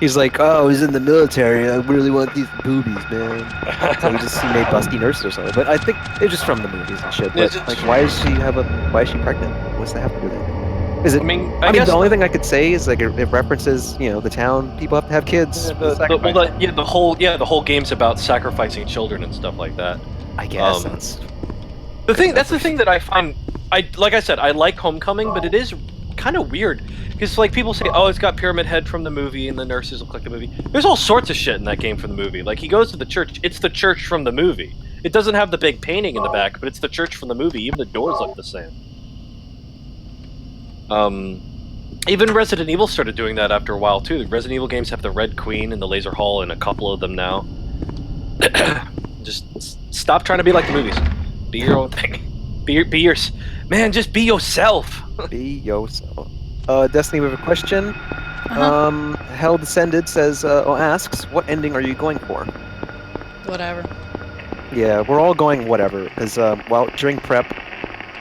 He's like, oh, he's in the military. I really want these boobies, man. So he made busty nurses or something. But I think it's just from the movies and shit. But like, why is she pregnant? What's that have to do with anything? Is it? I mean, I mean, guess the only thing I could say is like it references, the town. People have to have kids. the whole game's about sacrificing children and stuff like that. I guess that's That's the thing that I find. Like I said, I like Homecoming, but it is kind of weird because like people say, oh, it's got Pyramid Head from the movie, and the nurses look like the movie. There's all sorts of shit in that game from the movie. Like he goes to the church. It's the church from the movie. It doesn't have the big painting in the back, but it's the church from the movie. Even the doors look the same. Even Resident Evil started doing that after a while too. The Resident Evil games have the Red Queen and the Laser Hall in a couple of them now. Just stop trying to be like the movies. Be your own thing. Just be yourself. be yourself. Destiny, we have a question. Hell Descended asks, what ending are you going for? Whatever. Yeah, we're all going whatever, because during prep,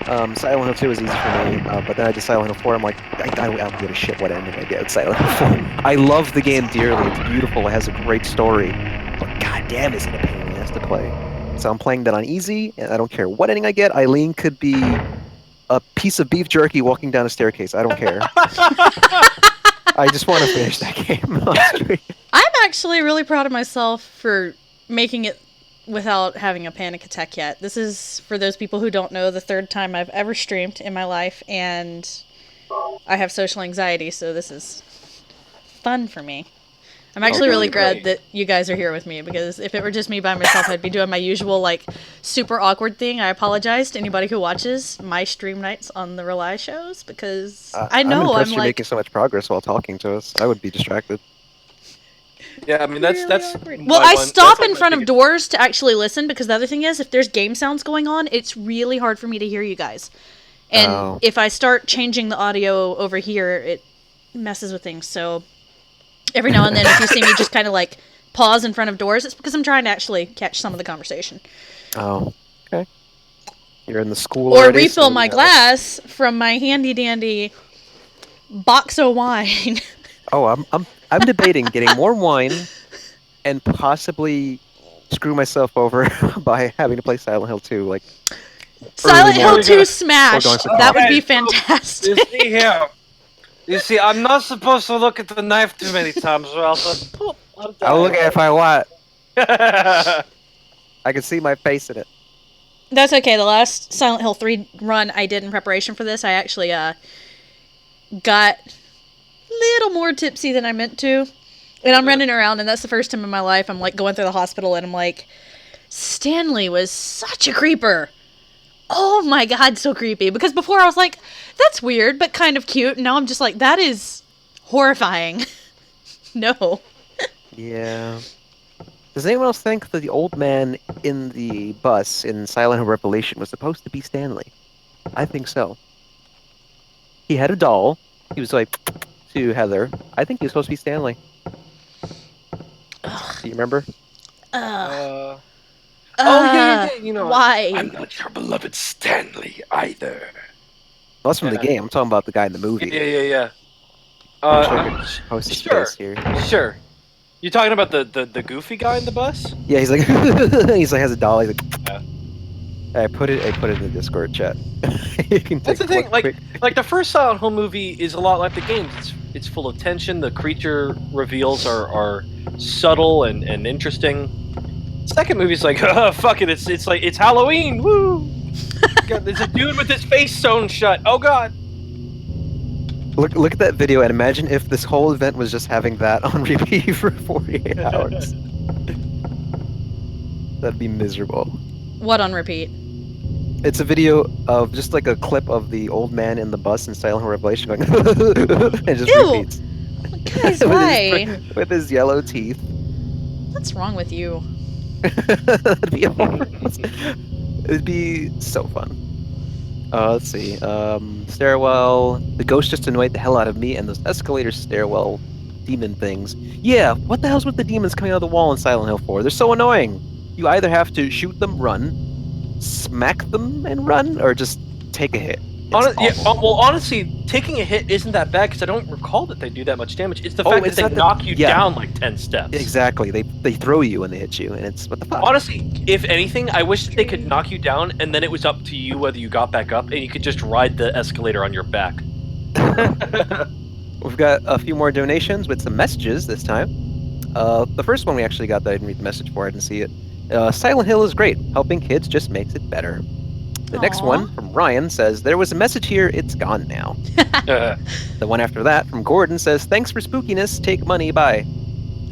Silent Hill 2 was easy for me, but then I did Silent Hill 4, I'm like, I don't give a shit what ending I get with Silent Hill 4. I love the game dearly, it's beautiful, it has a great story, but goddamn is it a pain in the ass to play. So I'm playing that on easy, and I don't care what ending I get. Eileen could be a piece of beef jerky walking down a staircase, I don't care. I just want to finish that game on stream. I'm actually really proud of myself for making it without having a panic attack yet. This is, for those people who don't know, the third time I've ever streamed in my life, and I have social anxiety, so this is fun for me. I'm actually really glad that you guys are here with me, because if it were just me by myself, I'd be doing my usual, like, super awkward thing. I apologize to anybody who watches my stream nights on the Rely shows, because I know I'm impressed I'm you're like... making so much progress while talking to us. I would be distracted. Yeah, I mean that's. Well, I stop in front of doors to actually listen, because the other thing is, if there's game sounds going on, it's really hard for me to hear you guys. And if I start changing the audio over here, it messes with things. So every now and then, if you see me just kind of like pause in front of doors, it's because I'm trying to actually catch some of the conversation. Oh, okay. You're in the school Or already, refill so my glass from my handy dandy box of wine. Oh, I'm debating getting more wine and possibly screw myself over by having to play Silent Hill 2. Like Silent Hill morning. 2 Smash. Or going That would be You fantastic. see here. You see, I'm not supposed to look at the knife too many times, or else I'll look at it if I want. I can see my face in it. That's okay. The last Silent Hill 3 run I did in preparation for this, I actually got a little more tipsy than I meant to. And I'm running around, and that's the first time in my life I'm like going through the hospital, and I'm like, Stanley was such a creeper. Oh my god, so creepy. Because before I was like, that's weird, but kind of cute. And now I'm just like, that is horrifying. No. Yeah. Does anyone else think that the old man in the bus in Silent Hill Revelation was supposed to be Stanley? I think so. He had a doll. He was like to Heather. I think he was supposed to be Stanley. Do you remember? Ugh. Oh yeah. You know, Why? not your beloved Stanley either. Well, that's from the Yeah. game. I'm talking about the guy in the movie. Yeah. I wish I could post his Sure. face here. Sure. You're talking about the goofy guy in the bus? Yeah, he's like he's like has a doll. He's like Yeah. I put it in the Discord chat. You can That's the take a thing. look Like, quick. like the first Silent Hill movie is a lot like the games. It's full of tension. The creature reveals are subtle and interesting. Second movie's like, fuck it. It's like it's Halloween. Woo! God, there's a dude with his face sewn shut. Oh god. Look at that video and imagine if this whole event was just having that on repeat for 48 hours. That'd be miserable. What on repeat? It's a video of just like a clip of the old man in the bus in Silent Hill Revelation going and just Ew! repeats. Guys, With why? with his yellow teeth. What's wrong with you? That'd be horrible. It'd be so fun. Let's see. Stairwell. The ghost just annoyed the hell out of me, and those escalator stairwell demon things. Yeah, what the hell's with the demons coming out of the wall in Silent Hill 4? They're so annoying. You either have to shoot them, run, smack them, and run, or just take a hit. It's awful. Well, honestly, taking a hit isn't that bad because I don't recall that they do that much damage. It's the fact that it's they not the- knock you yeah. down like 10 steps. Exactly. They throw you when they hit you, and it's what the fuck. Honestly, if anything, I wish that they could knock you down and then it was up to you whether you got back up and you could just ride the escalator on your back. We've got a few more donations with some messages this time. The first one we actually got that I didn't read the message for, I didn't see it. Silent Hill is great. Helping kids just makes it better. The next Aw. one from Ryan says, there was a message here, it's gone now. The one after that from Gordon says, thanks for spookiness, take money, bye.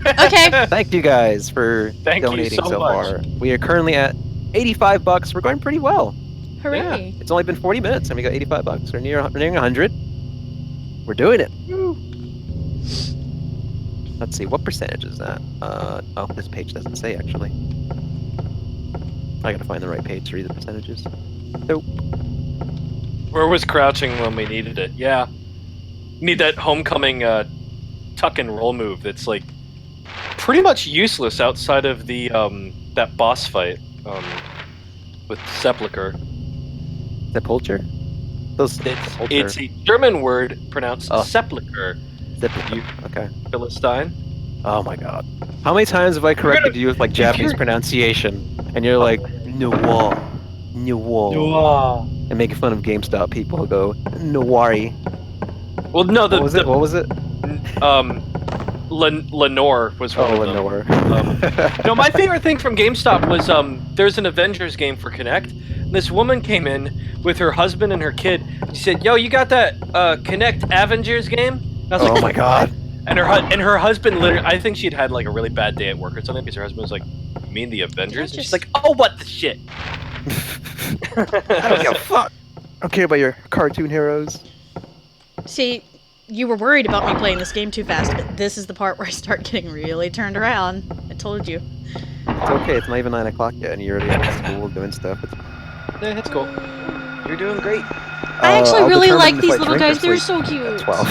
Okay. Thank you guys for Thank you donating so far. much. We are currently at $85. We're going pretty well. Hooray. It's only been 40 minutes and we got $85. We're nearing 100. We're doing it. Let's see, what percentage is that? Oh, this page doesn't say actually. I gotta find the right page to read the percentages. Nope. Where was crouching when we needed it? Yeah. Need that homecoming tuck and roll move that's like pretty much useless outside of the that boss fight with Sepulcher. Sepulcher? Those It's a German word pronounced Oh. Sepulcher. You Okay. Philistine. Oh my god. How many times have I corrected you with like Japanese pronunciation and you're like Noir. And making fun of GameStop people who go Nawari. Well, no, What was it? Lenore was one Oh, of them. Lenore. No, my favorite thing from GameStop was there's an Avengers game for Kinect. And this woman came in with her husband and her kid. She said, "Yo, you got that Kinect Avengers game?" And I was Oh like, my god. And her husband literally, I think she'd had like a really bad day at work or something because her husband was like, "You mean the Avengers?" And she's like, "Oh, what the shit." I don't give a fuck. I don't care about your cartoon heroes. See, you were worried about me playing this game too fast, but this is the part where I start getting really turned around. I told you. It's okay, it's not even 9 o'clock yet and you're already at school doing stuff. Yeah, that's cool. You're doing great. I actually I'll really determine like if these I little drink or guys. They're sleep so at cute. 12.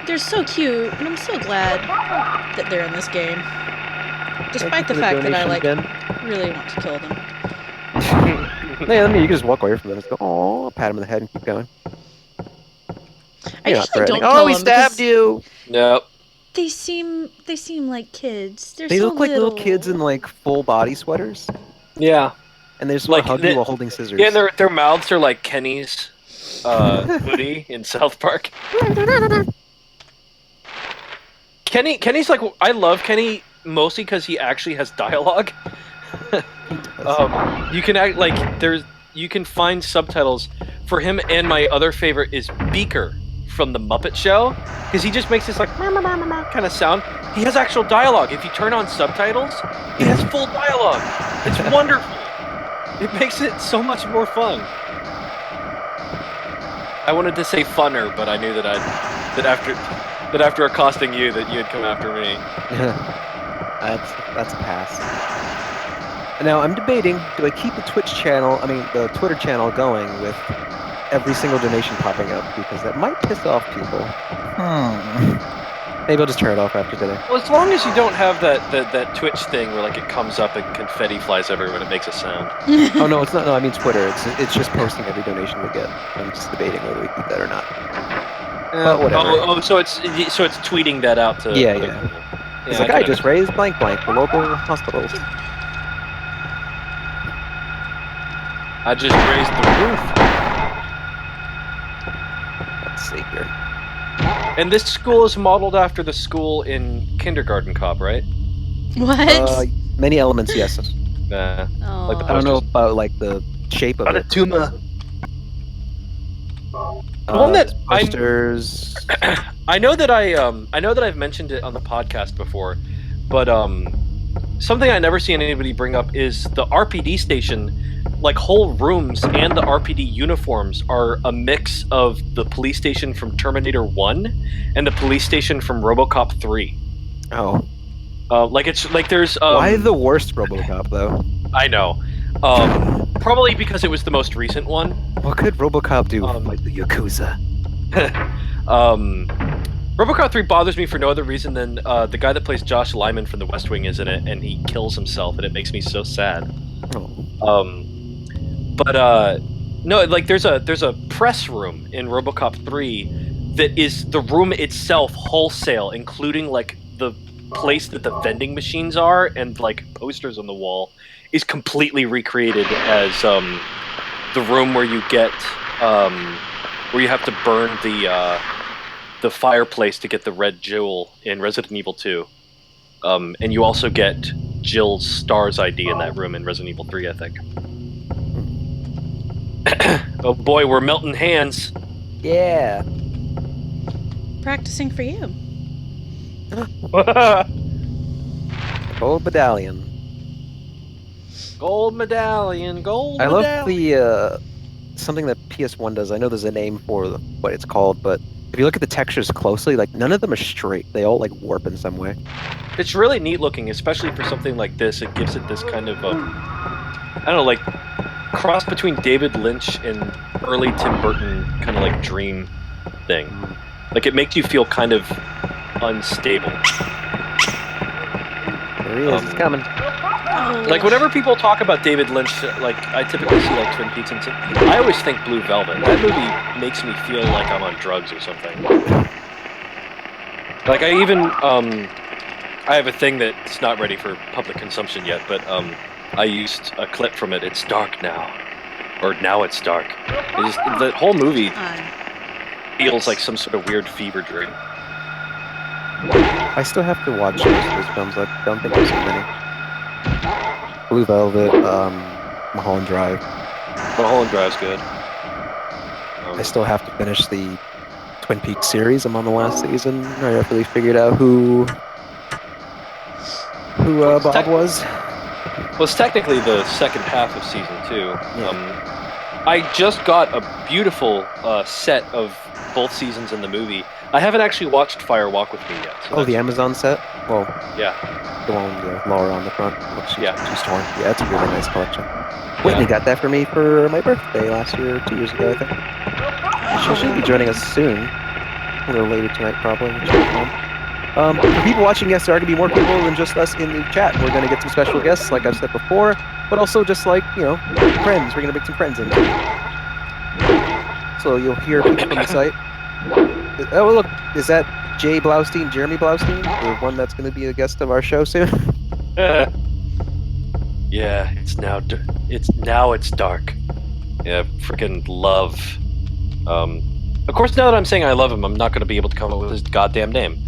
They're so cute, and I'm so glad that they're in this game. Despite the for the fact that I donation, really want to kill them. Yeah, I mean, you can just walk away from them and just go, oh, pat him in the head and keep going. I You're not usually don't threatening. kill Oh, he them stabbed because you! Nope. they seem like kids. They're They so look like little little kids in like full body sweaters, Yeah. and they just want Like, to hug they- you while holding scissors. Yeah, and their mouths are like Kenny's hoodie in South Park. Kenny's like, I love Kenny mostly because he actually has dialogue. You can act like you can find subtitles for him, and my other favorite is Beaker from the Muppet Show because he just makes this like kind of sound. He has actual dialogue. If you turn on subtitles, he has full dialogue. It's wonderful. It makes it so much more fun. I wanted to say funner, but I knew that that after accosting you, that you'd come after me. That's a pass. Now I'm debating: do I keep the the Twitter channel going with every single donation popping up, because that might piss off people. Maybe I'll just turn it off after today. Well, as long as you don't have that Twitch thing where like it comes up and confetti flies everywhere and it makes a sound. Oh no, it's not. No, I mean Twitter. It's just posting every donation we get. I'm just debating whether we keep that or not. But whatever. So it's tweeting that out to Yeah, other yeah. people. It's like I just raised blank blank for local hospitals. I just raised the roof. Let's see here. And this school is modeled after the school in Kindergarten Cop, right? What? Many elements, yes. Like the I don't know posters. about like the shape of it. tumor. The one that posters. I know that I've mentioned it on the podcast before, but something I never see anybody bring up is the RPD station. Like whole rooms and the RPD uniforms are a mix of the police station from Terminator 1 and the police station from RoboCop 3. Oh. Like it's like there's Why the worst RoboCop though? I know. Probably because it was the most recent one. What could RoboCop do? Like the Yakuza. RoboCop 3 bothers me for no other reason than the guy that plays Josh Lyman from The West Wing is in it, and he kills himself, and it makes me so sad. Oh. No, like there's a press room in RoboCop 3 that is the room itself wholesale, including like the place that the vending machines are and like posters on the wall, is completely recreated as the room where you get where you have to burn the fireplace to get the red jewel in Resident Evil 2. And you also get Jill's Stars ID in that room in Resident Evil 3, I think. Oh boy, we're melting hands. Yeah. Practicing for you. Gold medallion. Gold medallion, gold I medallion. love the something that PS1 does. I know there's a name for what it's called, but if you look at the textures closely, like none of them are straight. They all like warp in some way. It's really neat looking, especially for something like this. It gives it this kind of I don't know, like cross between David Lynch and early Tim Burton kind of like dream thing. Like it makes you feel kind of unstable. There he is. He's coming. Like whenever people talk about David Lynch, like I typically see like Twin Peaks and stuff, I always think Blue Velvet. That movie makes me feel like I'm on drugs or something. Like I even I have a thing that's not ready for public consumption yet, but I used a clip from it. It's dark now, or now it's dark. The whole movie feels like some sort of weird fever dream. I still have to watch most of his films. I don't think there's so many. Blue Velvet, Mulholland Drive. Mulholland Drive's good. I still have to finish the Twin Peaks series. I'm on the last season. I haven't really figured out who Bob was. Well, it's technically the second half of season 2. Yeah. I just got a beautiful set of both seasons in the movie. I haven't actually watched Fire Walk with Me yet. So The Amazon set? Well, yeah. the one with Laura on the front. She's torn. Yeah, it's a really nice collection. Yeah. Whitney got that for me for my birthday last year, or 2 years ago, I think. She should be joining us soon. A little later tonight, probably. When she's home. For people watching, yes, there are going to be more people than just us in the chat. We're going to get some special guests, like I've said before, but also just like, friends. We're going to bring some friends in. So you'll hear people from the site. Oh, look, is that Jeremy Blaustein, the one that's going to be a guest of our show soon? Yeah, it's now dark. Yeah, freaking love. Of course, now that I'm saying I love him, I'm not going to be able to come up with his goddamn name.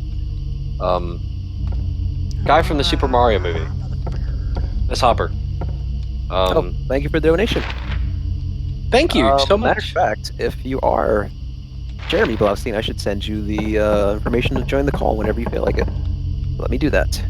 Guy from the Super Mario movie. Miss Hopper. Thank you for the donation. Thank you so much. Matter of fact, if you are Jeremy Blaustein, I should send you the information to join the call whenever you feel like it. Let me do that.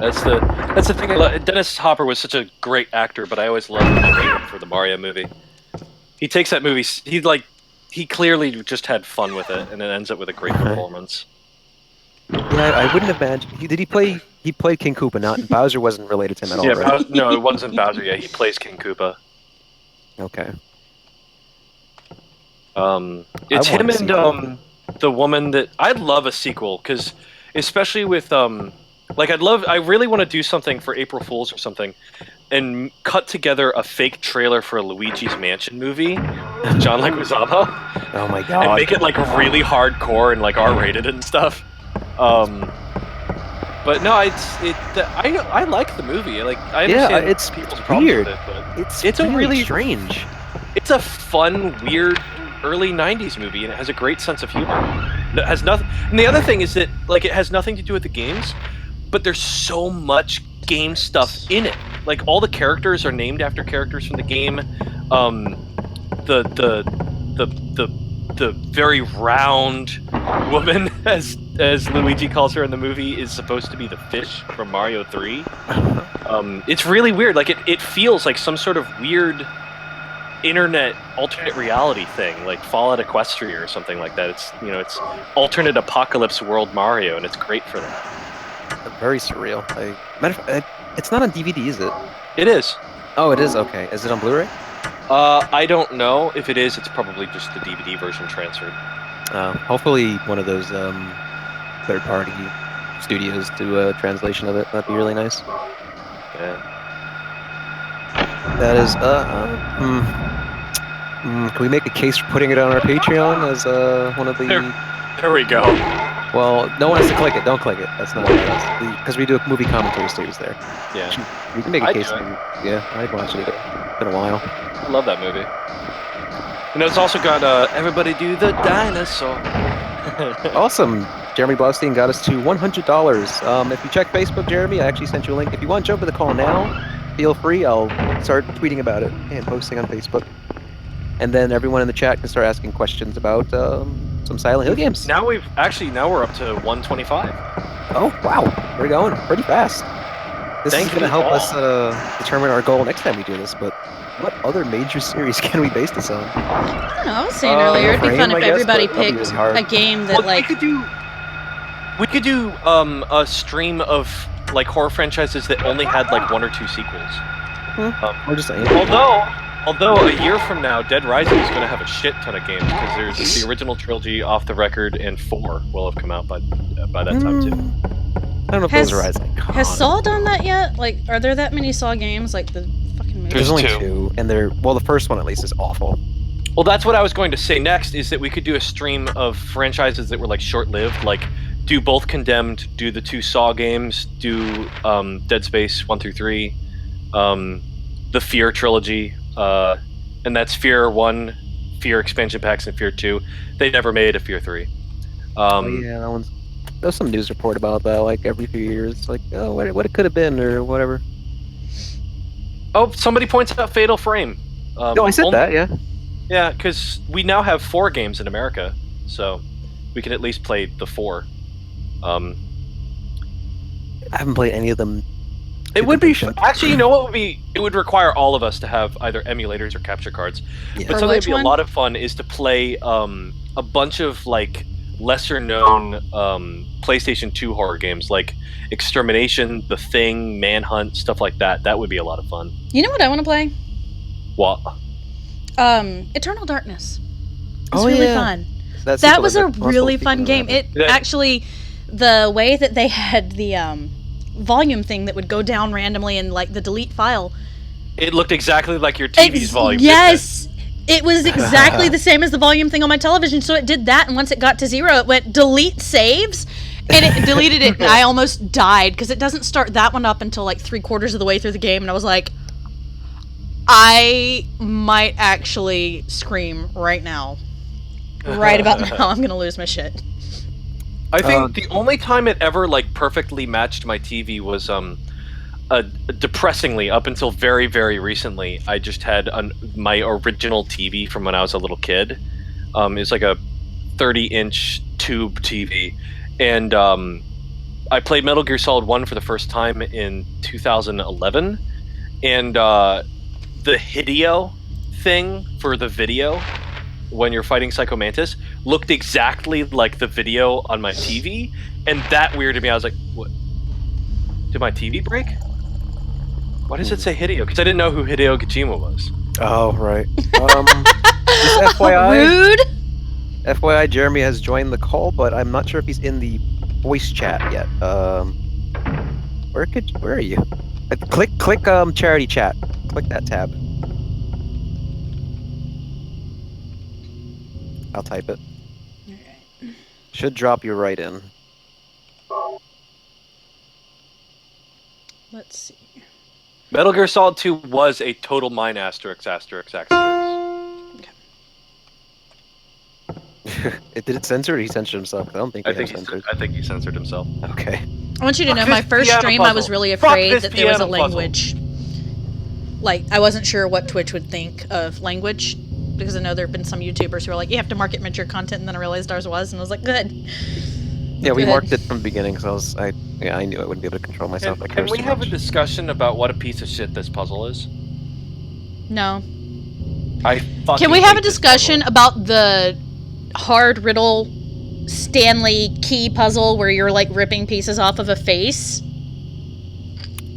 That's the thing. Dennis Hopper was such a great actor, but I always loved him for the Mario movie. He takes that movie. He clearly just had fun with it, and it ends up with a great performance. Yeah, I wouldn't imagine. He play? He played King Koopa, not Bowser. Wasn't related to him at all, Yeah, right? no, it wasn't Bowser. Yeah, he plays King Koopa. Okay. It's I him want a and the woman that I'd love a sequel because, especially with I really want to do something for April Fools or something, and cut together a fake trailer for a Luigi's Mansion movie, John Leguizamo, Oh my and god. make it like really hardcore and like R-rated and stuff. But no, I like the movie. Like I understand it's people's problems weird. with it, but It's a really really strange. it's a fun, weird early '90s movie, and it has a great sense of humor. It has nothing. And the other thing is that like it has nothing to do with the games, but there's so much game stuff in it. Like all the characters are named after characters from the game. The very round woman, as Luigi calls her in the movie, is supposed to be the fish from Mario 3. It's really weird. Like it feels like some sort of weird internet alternate reality thing, like Fallout Equestria or something like that. It's alternate apocalypse world Mario, and it's great for that. Very surreal. It's not on DVD, is it? It is. Oh, it is. Okay. Is it on Blu-ray? I don't know if it is. It's probably just the DVD version transferred. Hopefully, one of those third-party studios do a translation of it. That'd be really nice. Yeah. That is. Can we make a case for putting it on our Patreon as one of the? There we go. Well, no one has to click it. Don't click it. That's not because we do a movie commentary series there. Yeah. We can make a I'd case. do it. Yeah, I'd watch it. It's been a while. I love that movie. It's also got Everybody Do the Dinosaur. Awesome. Jeremy Blaustein got us to $100. If you check Facebook, Jeremy, I actually sent you a link. If you want to jump to the call now, feel free. I'll start tweeting about it and posting on Facebook. And then everyone in the chat can start asking questions about some Silent Hill games. Now we're up to 125. Oh, wow. We're going pretty fast. This is going to help us determine our goal next time we do this, but what other major series can we base this on? I don't know. I was saying earlier, it'd be Frame, fun I if guess, everybody but that'll be picked really hard. a game that We could do a stream of like horror franchises that only had like 1 or 2 sequels. Or just Although a year from now, Dead Rising is going to have a shit ton of games because there's the original trilogy, Off the Record, and 4 will have come out by that time too. I don't know if those are iconic. Has Saw done that yet? Like, are there that many Saw games? Like the fucking movie? There's only 2. 2, and the first one at least is awful. Well, that's what I was going to say next, is that we could do a stream of franchises that were like short-lived, like do both Condemned, do the 2 Saw games, do Dead Space 1 through 3, the Fear trilogy, and that's Fear 1, Fear expansion packs, and Fear 2. They never made a Fear 3. Yeah, that one's. There's some news report about that, like every few years, like what it could have been or whatever. Oh, somebody points out Fatal Frame. No, I said that, yeah. Yeah, because we now have 4 games in America, so we can at least play the 4. I haven't played any of them. It would be actually, you know what would be? It would require all of us to have either emulators or capture cards. Yeah. But For something which that'd be one? a lot of fun is to play a bunch of like lesser-known PlayStation 2 horror games like Extermination, The Thing, Manhunt, stuff like that. That would be a lot of fun. You know what I want to play? What? Eternal Darkness. It's Oh, really yeah. fun. That That was a sequel, really speaking fun of game. that. It actually, the way that they had the volume thing that would go down randomly in like the delete file. It looked exactly like your TV's volume. didn't it? Yes. It was exactly the same as the volume thing on my television, so it did that, and once it got to 0, it went delete saves, and it deleted it, and I almost died, because it doesn't start that one up until like 3/4 of the way through the game, and I was like, I might actually scream right now. Right about now, I'm gonna lose my shit. I think the only time it ever like perfectly matched my TV was depressingly up until very, very recently. I just had my original TV from when I was a little kid. It was like a 30-inch tube TV, and I played Metal Gear Solid 1 for the first time in 2011, and the Hideo thing for the video when you're fighting Psycho Mantis looked exactly like the video on my TV, and that weirded me. I was like, what? Did my TV break? Why does it say Hideo? Because I didn't know who Hideo Kojima was. Oh, right. Just FYI, Rude. FYI, Jeremy has joined the call, but I'm not sure if he's in the voice chat yet. Where are you? Click charity chat. Click that tab. I'll type it. Alright. Should drop you right in. Let's see. Metal Gear Solid 2 was a total mine asterisk. Did it censor or he censored himself? I don't think I he censored. think he censored himself. Okay. I want you to know, Fuck my this first piano stream, I puzzle. was really Fuck afraid this that there was a piano puzzle. language. Like, I wasn't sure what Twitch would think of language, because I know there have been some YouTubers who are like, you have to mark it mature content, and then I realized ours was, and I was like, good. Yeah, we Good. marked it from the beginning, because I knew I wouldn't be able to control myself. Can we have a discussion about what a piece of shit this puzzle is? No. I fucking Can we have a hate this discussion about the hard riddle Stanley key puzzle where you're like ripping pieces off of a face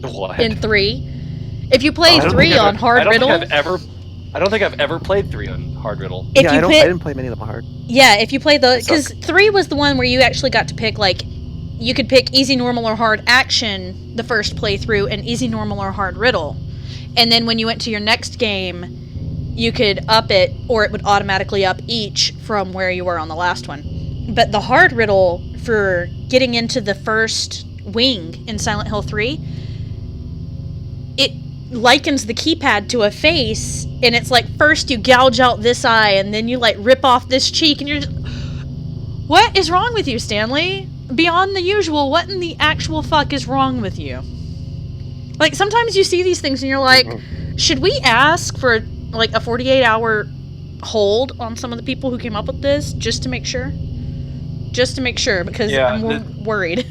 puzzle. What? in 3? If you play I don't 3 think on hard riddle, I don't think I've ever played 3 on hard riddle. if Yeah, you I play, didn't play many of them hard. yeah, if you play the, because suck. 3 was the one where you actually got to pick like, you could pick easy, normal, or hard action the first playthrough, and easy, normal, or hard riddle, and then when you went to your next game, you could up it, or it would automatically up each from where you were on the last one. But the hard riddle for getting into the first wing in Silent Hill 3, it likens the keypad to a face, and it's like first you gouge out this eye, and then you like rip off this cheek, and you're just, what is wrong with you, Stanley? Beyond the usual, what in the actual fuck is wrong with you? Like, sometimes you see these things and you're like, should we ask for like a 48-hour hold on some of the people who came up with this just to make sure? Just to make sure, because Yeah, I'm worried.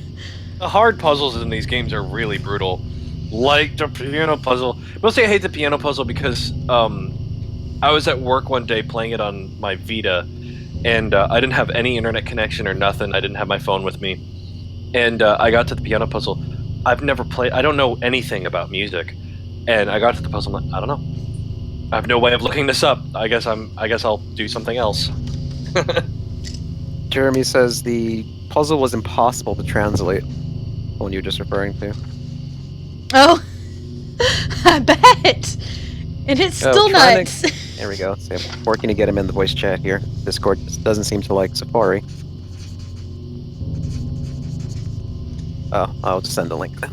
The hard puzzles in these games are really brutal. Like the piano puzzle. Mostly I hate the piano puzzle because I was at work one day playing it on my Vita, and I didn't have any internet connection or nothing. I didn't have my phone with me. And I got to the piano puzzle. I don't know anything about music. And I got to the puzzle, I'm like, I don't know. I have no way of looking this up. I guess I'll do something else. Jeremy says the puzzle was impossible to translate. The one you were just referring to. Oh, I bet. And it's still trying nuts. There we go. So I'm working to get him in the voice chat here. Discord doesn't seem to like Safari. Oh, I'll just send a link then.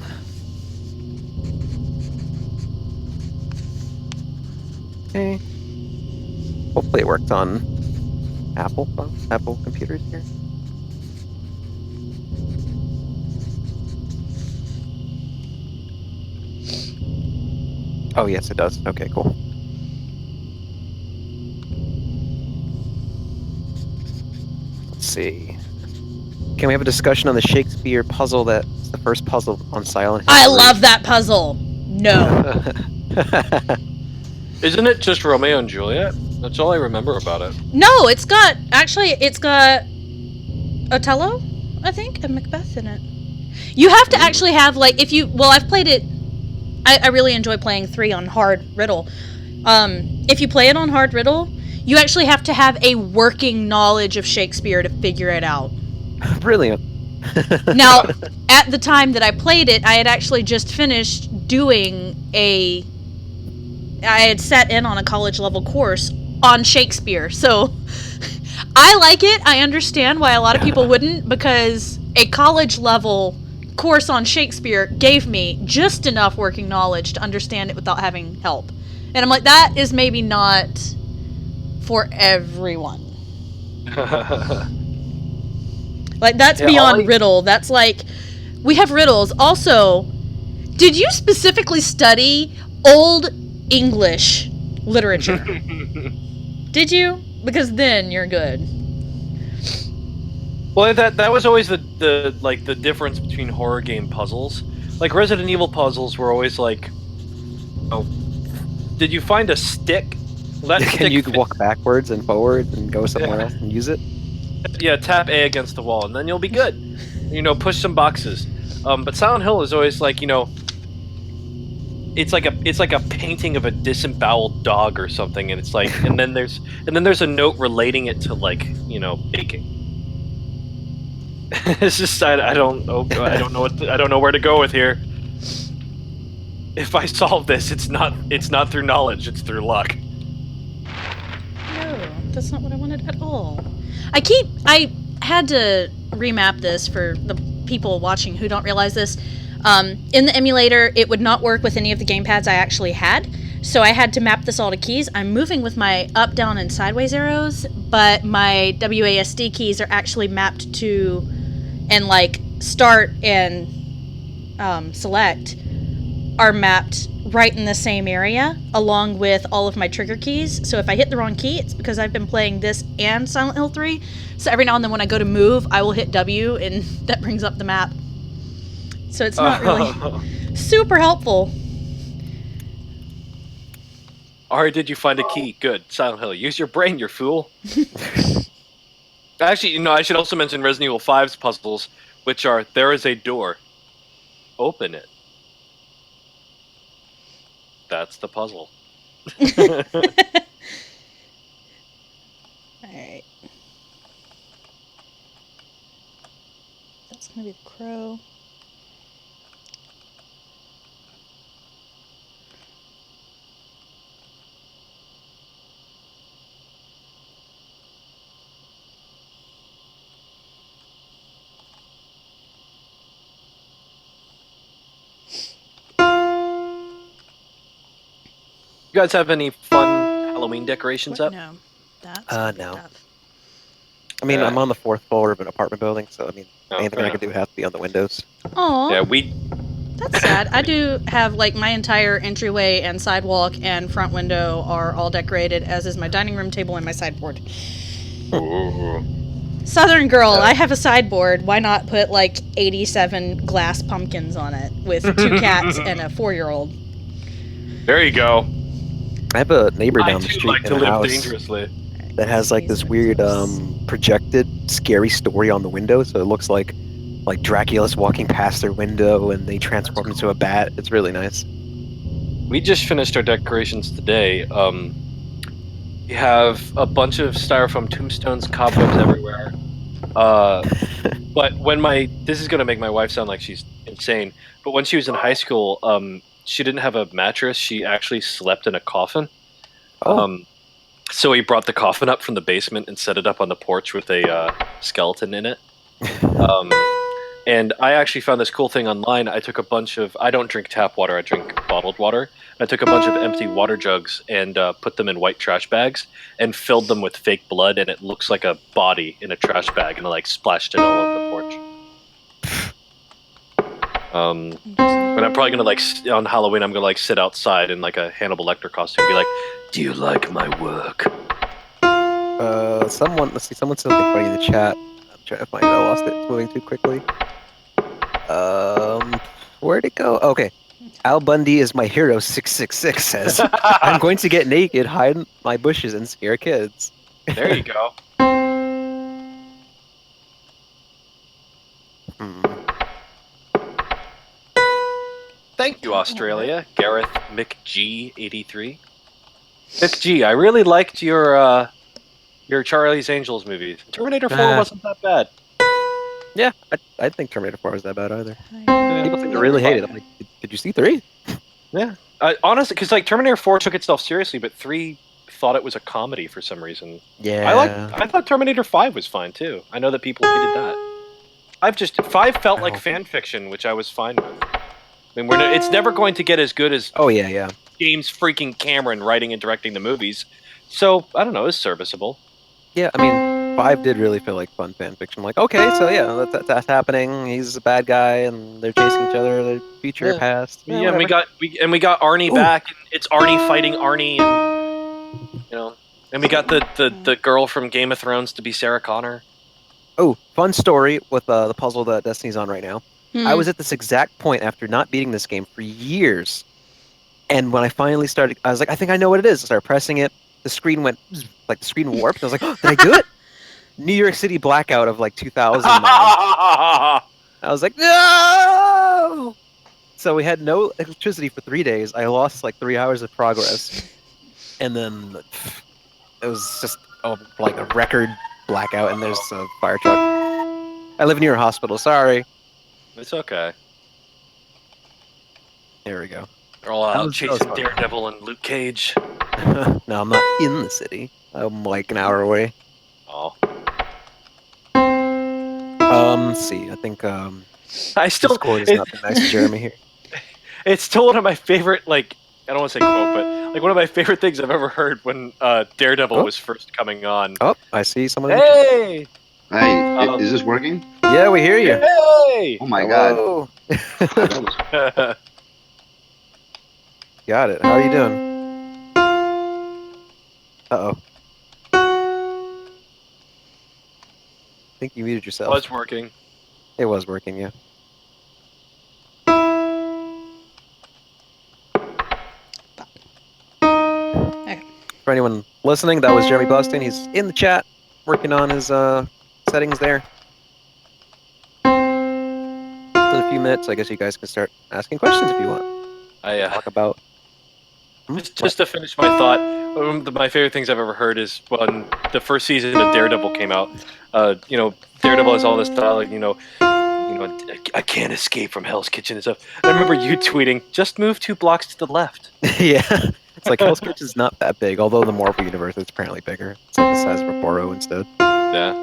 Okay. Hopefully it worked on Apple computers here. Oh yes, it does. Okay, cool. Let's see. Can we have a discussion on the Shakespeare puzzle that's the first puzzle on Silent Hill? I love that puzzle. No. Isn't it just Romeo and Juliet? That's all I remember about it. No, it's got Othello, I think, and Macbeth in it. You have to actually have, like, I've played it, I really enjoy playing 3 on hard riddle. If you play it on hard riddle, you actually have to have a working knowledge of Shakespeare to figure it out. Brilliant. Now, at the time that I played it, I had actually just finished doing I had sat in on a college level course on Shakespeare, so I like it. I understand why a lot of people wouldn't, because a college level course on Shakespeare gave me just enough working knowledge to understand it without having help. And I'm like, that is maybe not for everyone. Like, that's beyond riddle. That's like, we have riddles. Also, did you specifically study Old English literature? Did you? Because then you're good. Well, that was always the difference between horror game puzzles. Like Resident Evil puzzles were always like, oh, did you find a stick? Well, that Can stick you fit. walk backwards and forward and go somewhere Yeah. else and use it? Yeah, tap A against the wall, and then you'll be good. Push some boxes. But Silent Hill is always like, it's like a painting of a disemboweled dog or something, and it's like, and then there's a note relating it to like, baking. It's just I don't know I don't know where to go with here. If I solve this, it's not through knowledge, it's through luck. No, that's not what I wanted at all. I had to remap this for the people watching who don't realize this. In the emulator, it would not work with any of the gamepads I actually had, so I had to map this all to keys. I'm moving with my up, down, and sideways arrows, but my WASD keys are actually mapped to, and like start and select are mapped right in the same area, along with all of my trigger keys. So if I hit the wrong key, it's because I've been playing this and Silent Hill 3. So every now and then when I go to move, I will hit W, and that brings up the map. So it's not really super helpful. Ari, did you find a key? Good. Silent Hill. Use your brain, you fool. Actually, I should also mention Resident Evil 5's puzzles, which are, there is a door. Open it. That's the puzzle. Alright. That's gonna be the crow. You guys have any fun Halloween decorations up? No. That's No. tough. I mean, I'm on the 4th floor of an apartment building, so I mean, anything fair I can do has to be on the windows. Aw. Yeah, That's sad. I do have, like, my entire entryway and sidewalk and front window are all decorated, as is my dining room table and my sideboard. Southern girl, I have a sideboard. Why not put, like, 87 glass pumpkins on it with 2 cats and a 4-year-old? There you go. I have a neighbor down the too street like to in a live house dangerously. that has like this weird projected scary story on the window, so it looks like Dracula's walking past their window and they transform into a bat. It's really nice. We just finished our decorations today. We have a bunch of styrofoam tombstones, cobwebs everywhere. But this is gonna make my wife sound like she's insane. But when she was in high school, she didn't have a mattress. She actually slept in a coffin. Oh. So we brought the coffin up from the basement and set it up on the porch with a skeleton in it. And I actually found this cool thing online. I took a bunch of, I don't drink tap water, I drink bottled water. I took a bunch of empty water jugs and put them in white trash bags and filled them with fake blood, and it looks like a body in a trash bag, and I like splashed it all over the porch. But I'm probably gonna on Halloween, I'm gonna sit outside in like a Hannibal Lecter costume and be like, "Do you like my work?" Someone said something funny in the chat. I'm trying to find it. I lost it. It's moving too quickly. Where'd it go? Okay. Al Bundy is my hero. 666 says, "I'm going to get naked, hide in my bushes, and scare kids." There you go. Thank you, Australia. Gareth McG83. McG, I really liked your Charlie's Angels movie. Terminator 4 wasn't that bad. Yeah, I think Terminator 4 was that bad either. Hi. People seem to really hate it. I'm like, did you see 3? Yeah. Honestly, because Terminator 4 took itself seriously, but 3 thought it was a comedy for some reason. Yeah. I thought Terminator 5 was fine too. I know that people hated that. 5 felt like fan fiction, which I was fine with. I mean, it's never going to get as good as James freaking Cameron writing and directing the movies. So, I don't know, it's serviceable. Yeah, I mean, 5 did really feel like fun fan fiction. Like, okay, so yeah, that's happening. He's a bad guy, and they're chasing each other, their future, past. Yeah, and we got Arnie back, and it's Arnie fighting Arnie, and and we got the girl from Game of Thrones to be Sarah Connor. Oh, fun story with the puzzle that Destiny's on right now. I Hmm. was at this exact point after not beating this game for years. And when I finally started, I was like, I think I know what it is. I started pressing it. The screen went, like, the screen warped. I was like, oh, did I do it? New York City blackout of like 2009. I was like, no! So we had no electricity for 3 days. I lost like 3 hours of progress. And then it was just like a record blackout, and there's a fire truck. I live near a hospital. Sorry. It's okay. There we go. They're all That out was chasing fun. Daredevil and Luke Cage. No, I'm not in the city. I'm like an hour away. Oh. Let's see. I think I still Discord is not the nice to Jeremy here. It's still one of my favorite, like, I don't want to say quote, but like one of my favorite things I've ever heard when Daredevil was first coming on. Oh, I see someone. Hey! Hey, is this working? Yeah, we hear you. Hey! Oh my god. Hello. That was- Got it. How are you doing? Uh-oh. I think you muted yourself. Was working. It was working, yeah. Okay. For anyone listening, that was Jeremy Blaustein. He's in the chat, working on his settings there. In a few minutes, I guess you guys can start asking questions if you want. I Talk about. just to finish my thought, one of my favorite things I've ever heard is when the first season of Daredevil came out. Daredevil has all this dialogue, I can't escape from Hell's Kitchen and stuff. And I remember you tweeting, just move 2 blocks to the left. Yeah, it's like Hell's Kitchen's not that big, although the Marvel universe is apparently bigger. It's like the size of a borough instead. Yeah.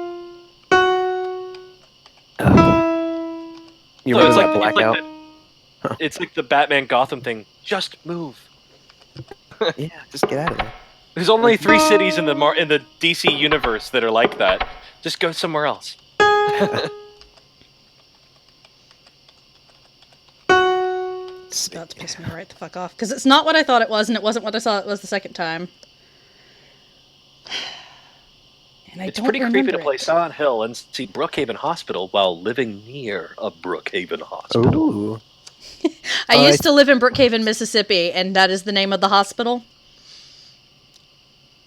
You So remember it's that like, blackout? it's like the Batman Gotham thing. Just move. Yeah, just get out of there. There's only 3 cities in the DC universe that are like that. Just go somewhere else. It's about to piss me right the fuck off because it's not what I thought it was, and it wasn't what I thought it was the second time. And It's pretty creepy to play Silent Hill and see Brookhaven Hospital while living near a Brookhaven Hospital. Ooh. I used to live in Brookhaven, Mississippi, and that is the name of the hospital.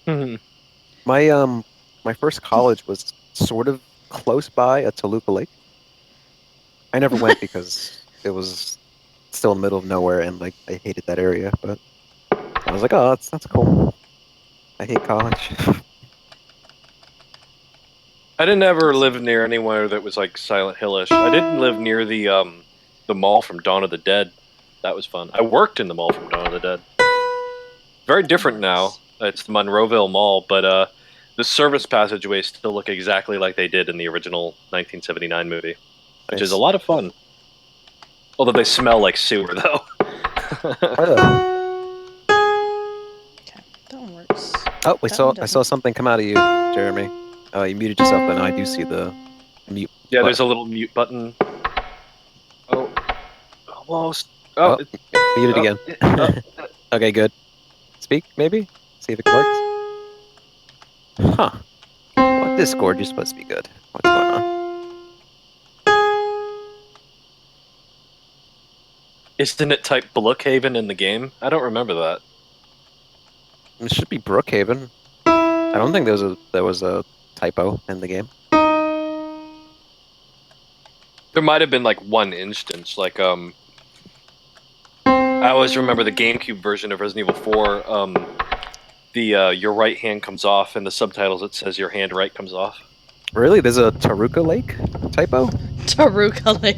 My first college was sort of close by a Toluca Lake. I never went because it was still in the middle of nowhere, and like I hated that area. But I was like, oh, that's cool. I hate college. I didn't ever live near anywhere that was like Silent Hillish. I didn't live near the mall from Dawn of the Dead. That was fun. I worked in the mall from Dawn of the Dead. Very different now. It's the Monroeville Mall, but the service passageways still look exactly like they did in the original 1979 movie, which is a lot of fun. Although they smell like sewer, though. Okay, that one works. Oh, That one I saw something come out of you, Jeremy. You muted yourself, but now I do see the mute. Yeah, button. there's a little mute button. Oh, almost. Oh, Mute it again. Okay, good. Speak, maybe? See if it works. Huh. What Discord? You're supposed to be good. What's going on? Isn't it type Brookhaven in the game? I don't remember that. It should be Brookhaven. I don't think there was a typo in the game. There might have been like one instance, like I always remember the GameCube version of Resident Evil 4. Your right hand comes off, and the subtitles it says your hand right comes off. Really? There's a Taruka Lake typo? Taruka Lake.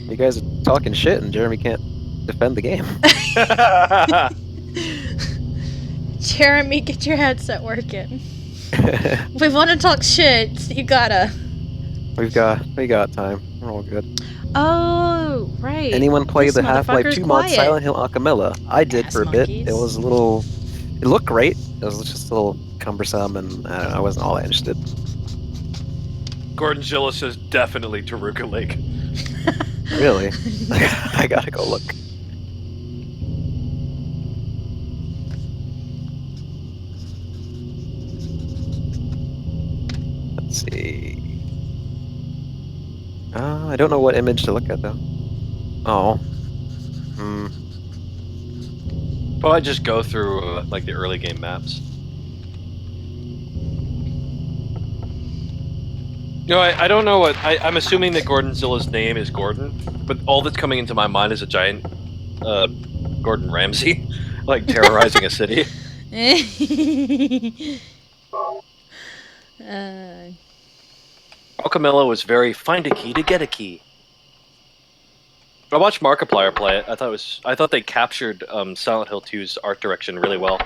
You guys are talking shit, and Jeremy can't defend the game. Jeremy, get your headset working. We want to talk shit. You gotta. We got time. We're all good. Oh, right. Anyone play This the Half-Life motherfucker's 2 mod quiet. Silent Hill Acapella? I did Ass for a bit. monkeys. It was a little. It looked great. It was just a little cumbersome, and I don't know, I wasn't all that interested. Gordon Gillis says definitely Taruka Lake. Really? I gotta go look. I don't know what image to look at though. Oh. Hmm. Probably just go through like the early game maps. No, I don't know what I'm assuming that Gordonzilla's name is Gordon, but all that's coming into my mind is a giant Gordon Ramsay, like terrorizing a city. Alchemilla was very find a key to get a key. I watched Markiplier play it. I thought they captured Silent Hill 2's art direction really well.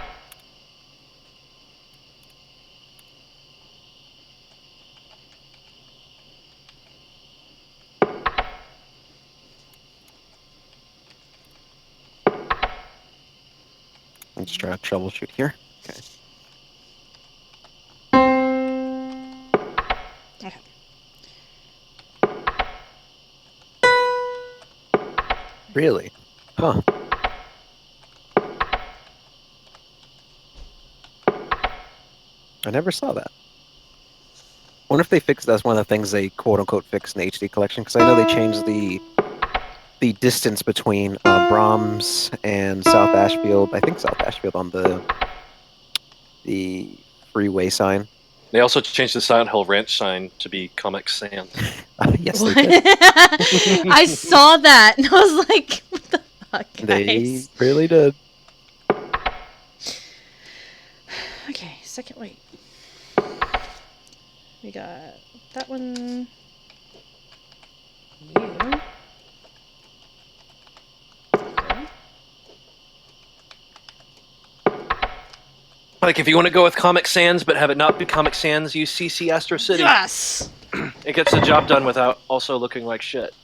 I'm just trying to troubleshoot here. Okay. Okay. Really? Huh. I never saw that. Wonder if they fixed that's one of the things they quote unquote fixed in the HD collection, because I know they changed the distance between Brahms and South Ashfield. I think South Ashfield on the freeway sign. They also changed the Silent Hill Ranch sign to be Comic Sans. Yes, What? they did. I saw that and I was like, what the fuck, guys? They really did. Okay, second wait. We got that one. You. Okay. Like, if you want to go with Comic Sans, but have it not be Comic Sans, use CC Astro City. Yes! It gets the job done without also looking like shit.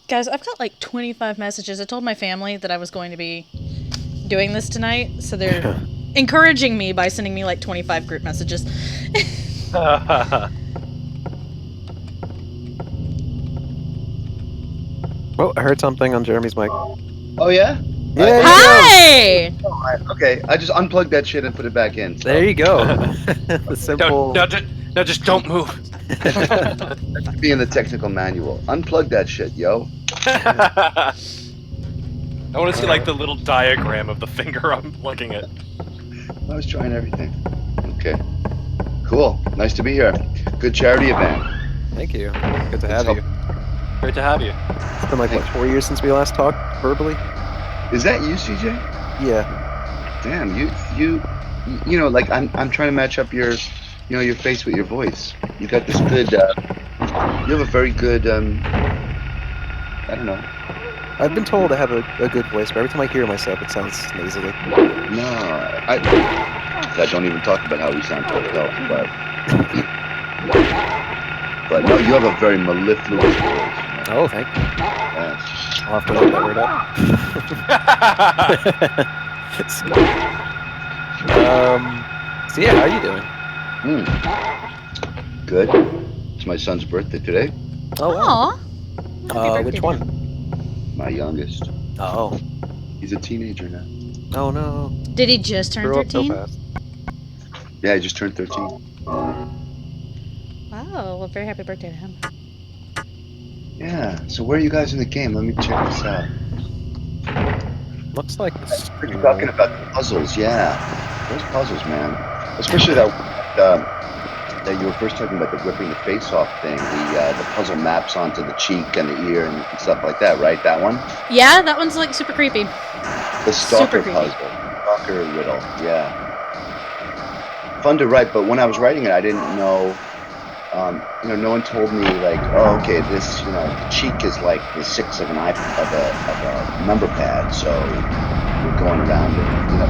Guys, I've got like 25 messages. I told my family that I was going to be doing this tonight, so they're encouraging me by sending me like 25 group messages. Oh, I heard something on Jeremy's mic. Oh yeah? Yeah, Hi! Okay, I just unplugged that shit and put it back in. So. there you go. The simple. No, just don't move. Be in the technical manual. Unplug that shit, yo. I want to see like the little diagram of the finger I'm looking at. I was trying everything. Okay. Cool. Nice to be here. Good charity event. Thank you. Good to have you. Great to have you. It's been like what, 4 years since we last talked verbally. Is that you, CJ? Yeah. Damn, you know, like I'm trying to match up your, your face with your voice. You got this good. You have a very good. I don't know. I've been told I have a good voice, but every time I hear myself, it sounds nasally. No, I don't even talk about how we sound to ourselves, but no, you have a very mellifluous voice. Oh, thank you. Yes. I'll have to look that word up. So yeah, how are you doing? Good. It's my son's birthday today. Oh, wow. Aw. Which one? My youngest. Oh. He's a teenager now. Oh no. Did he just turn Grew up so 13? fast. Yeah, he just turned 13. Wow, well, very happy birthday to him. Yeah. So where are you guys in the game? Let me check this out. Looks like it's You're talking about the puzzles, yeah. Those puzzles, man. Especially that you were first talking about, the ripping the face off thing. The puzzle maps onto the cheek and the ear and stuff like that, right? That one? Yeah, that one's like super creepy. The stalker Super creepy. puzzle. Stalker riddle, yeah. Fun to write, but when I was writing it, I didn't know. No one told me like, oh, okay, this, the cheek is like the 6 of a number pad, so we're going around it.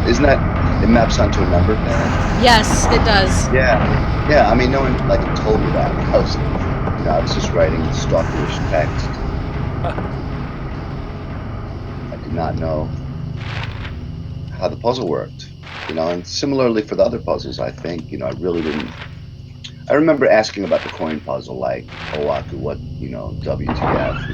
Isn't that it maps onto a number pad? Yes, it does. Yeah. I mean, no one like told me that. I was just writing stalkerish text. I did not know how the puzzle worked. And similarly for the other puzzles, I think, I really didn't. I remember asking about the coin puzzle, like, Oaku, what, WTF,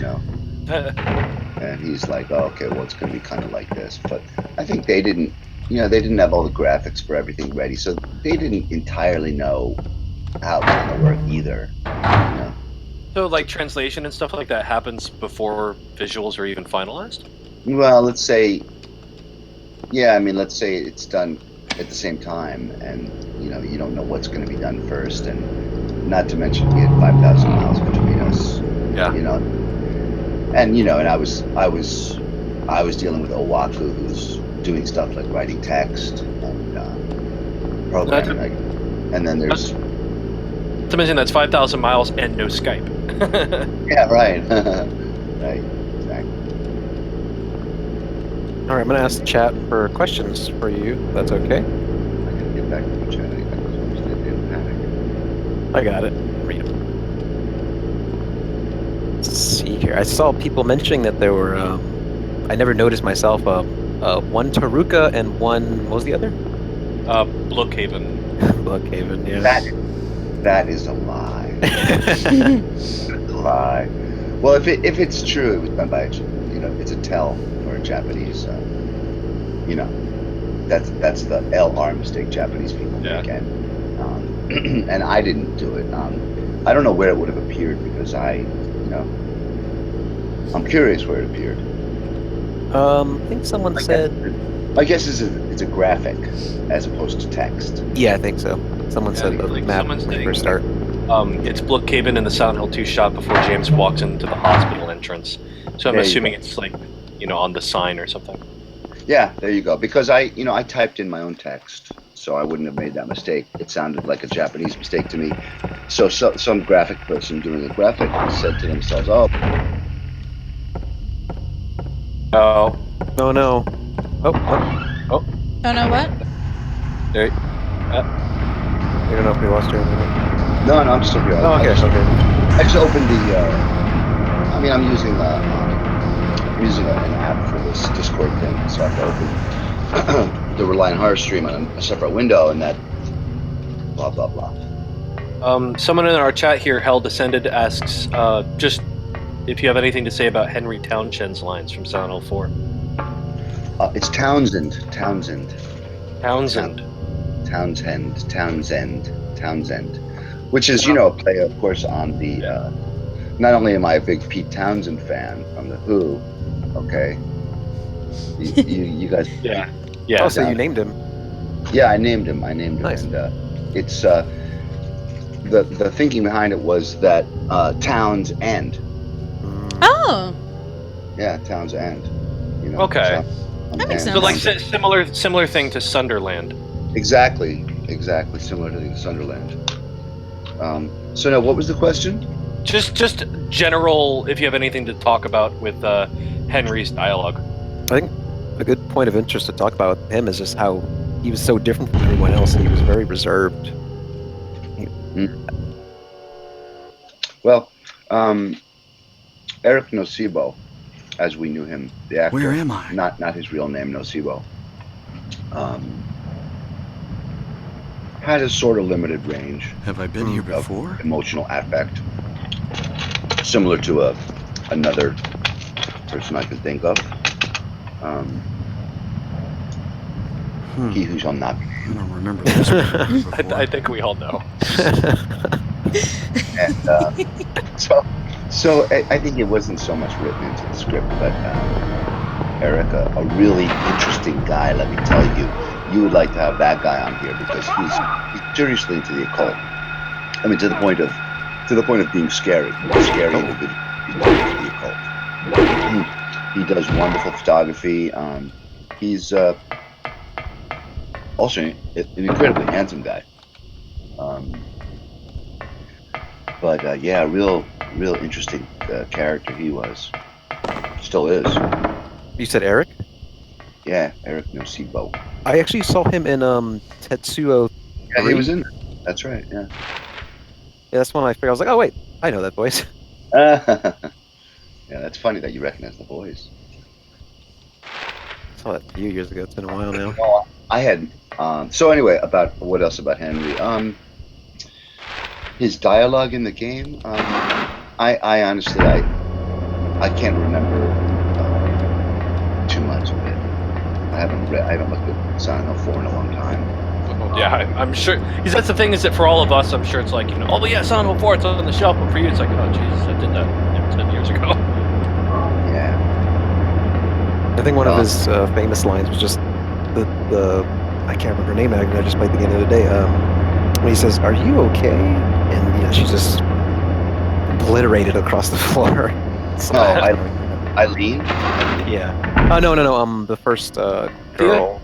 And he's like, oh, okay, well, it's going to be kind of like this. But I think they didn't have all the graphics for everything ready, so they didn't entirely know how it was going to work either. So, like, translation and stuff like that happens before visuals are even finalized? Well, let's say, yeah, I mean, let's say it's done at the same time, and you don't know what's going to be done first, and not to mention we had 5,000 miles between us, Yeah. and I was dealing with Owaku, who's doing stuff like writing text and programming, and then there's To mention that's 5,000 miles and no Skype. yeah, right, right, exactly. All right, I'm gonna ask the chat for questions for you. If that's okay. I gotta get back to the chat. I closed it in panic. I got it. Read them. Let's see here. I saw people mentioning that there were. I never noticed myself. One Taruka and one. What was the other? Blookhaven. Blookhaven. Yeah. That is a lie. That's a lie. Well, if it's true, it was done by it's a tell for a Japanese. That's the LR mistake Japanese people make, and I didn't do it. I don't know where it would have appeared because I'm curious where it appeared. I think someone said. My guess is it's a graphic as opposed to text. Yeah, I think so. Someone said the like map someone's when they saying, first start. It's Blookhaven in the Silent Hill 2 shot before James walks into the hospital entrance. So I'm There you assuming go. it's like, on the sign or something. Yeah, there you go. Because I typed in my own text, so I wouldn't have made that mistake. It sounded like a Japanese mistake to me. So some graphic person doing a graphic said to themselves, "Oh, Oh. Oh no. Oh. Oh no, what? There. I don't know if we lost her. no, I'm still here." Oh, okay. I just opened the. I'm using an app for this Discord thing, so I have to open the Reliant Horror stream on a separate window, and that blah blah blah. Someone in our chat here, Hell Descended, asks just if you have anything to say about Henry Townshend's lines from Silent Hill 4. It's Townsend, which is a play, of course, on the. Not only am I a big Pete Townsend fan from the Who, okay. You guys. Yeah. Oh, so you named him? Yeah, I named him. Nice. And it's the thinking behind it was that Towns End. Oh. Yeah, Towns End. Okay. That makes sense. So like similar thing to Sunderland. Exactly, similar to Sunderland. So now, what was the question? Just general, if you have anything to talk about with Henry's dialogue. I think a good point of interest to talk about with him is just how he was so different from everyone else, and he was very reserved. Well, Eric Nocibo, as we knew him, the actor. Where am I? Not his real name, Nocibo. Had a sort of limited range. Have I been here before? Emotional affect, similar to another person I can think of. He who shall not be. I don't remember this before. I think we all know. And so I think it wasn't so much written into the script, but Eric, a really interesting guy. Let me tell you, you would like to have that guy on here because he's seriously into the occult. I mean, to the point of being scary. Scary individual into the occult. He does wonderful photography. He's also an incredibly handsome guy. But yeah, real interesting character he was. Still is. You said Eric? Yeah, Eric Nocibo. I actually saw him in Tetsuo. Yeah, he was in there. That's right, yeah. Yeah, that's when I figured. I was like, oh wait, I know that voice. Yeah, that's funny that you recognize the voice. I saw that a few years ago. It's been a while now. No, I had. So anyway, about what else about Henry? His dialogue in the game. I honestly, I can't remember too much of it. I haven't looked at Silent Hill 4 in a long time. Yeah, I'm sure. Because that's the thing is that for all of us, I'm sure it's like, oh, but yeah, Silent Hill 4, it's on the shelf. But for you, it's like, oh, Jesus, I did that 10 years ago. Yeah. I think one of his famous lines was just the I can't remember her name. I just played the game the other day. When he says, "Are you okay?" and she's just obliterated across the floor. So, Oh, I don't know if you remember. Eileen? Yeah. Oh no. The first Thea? girl.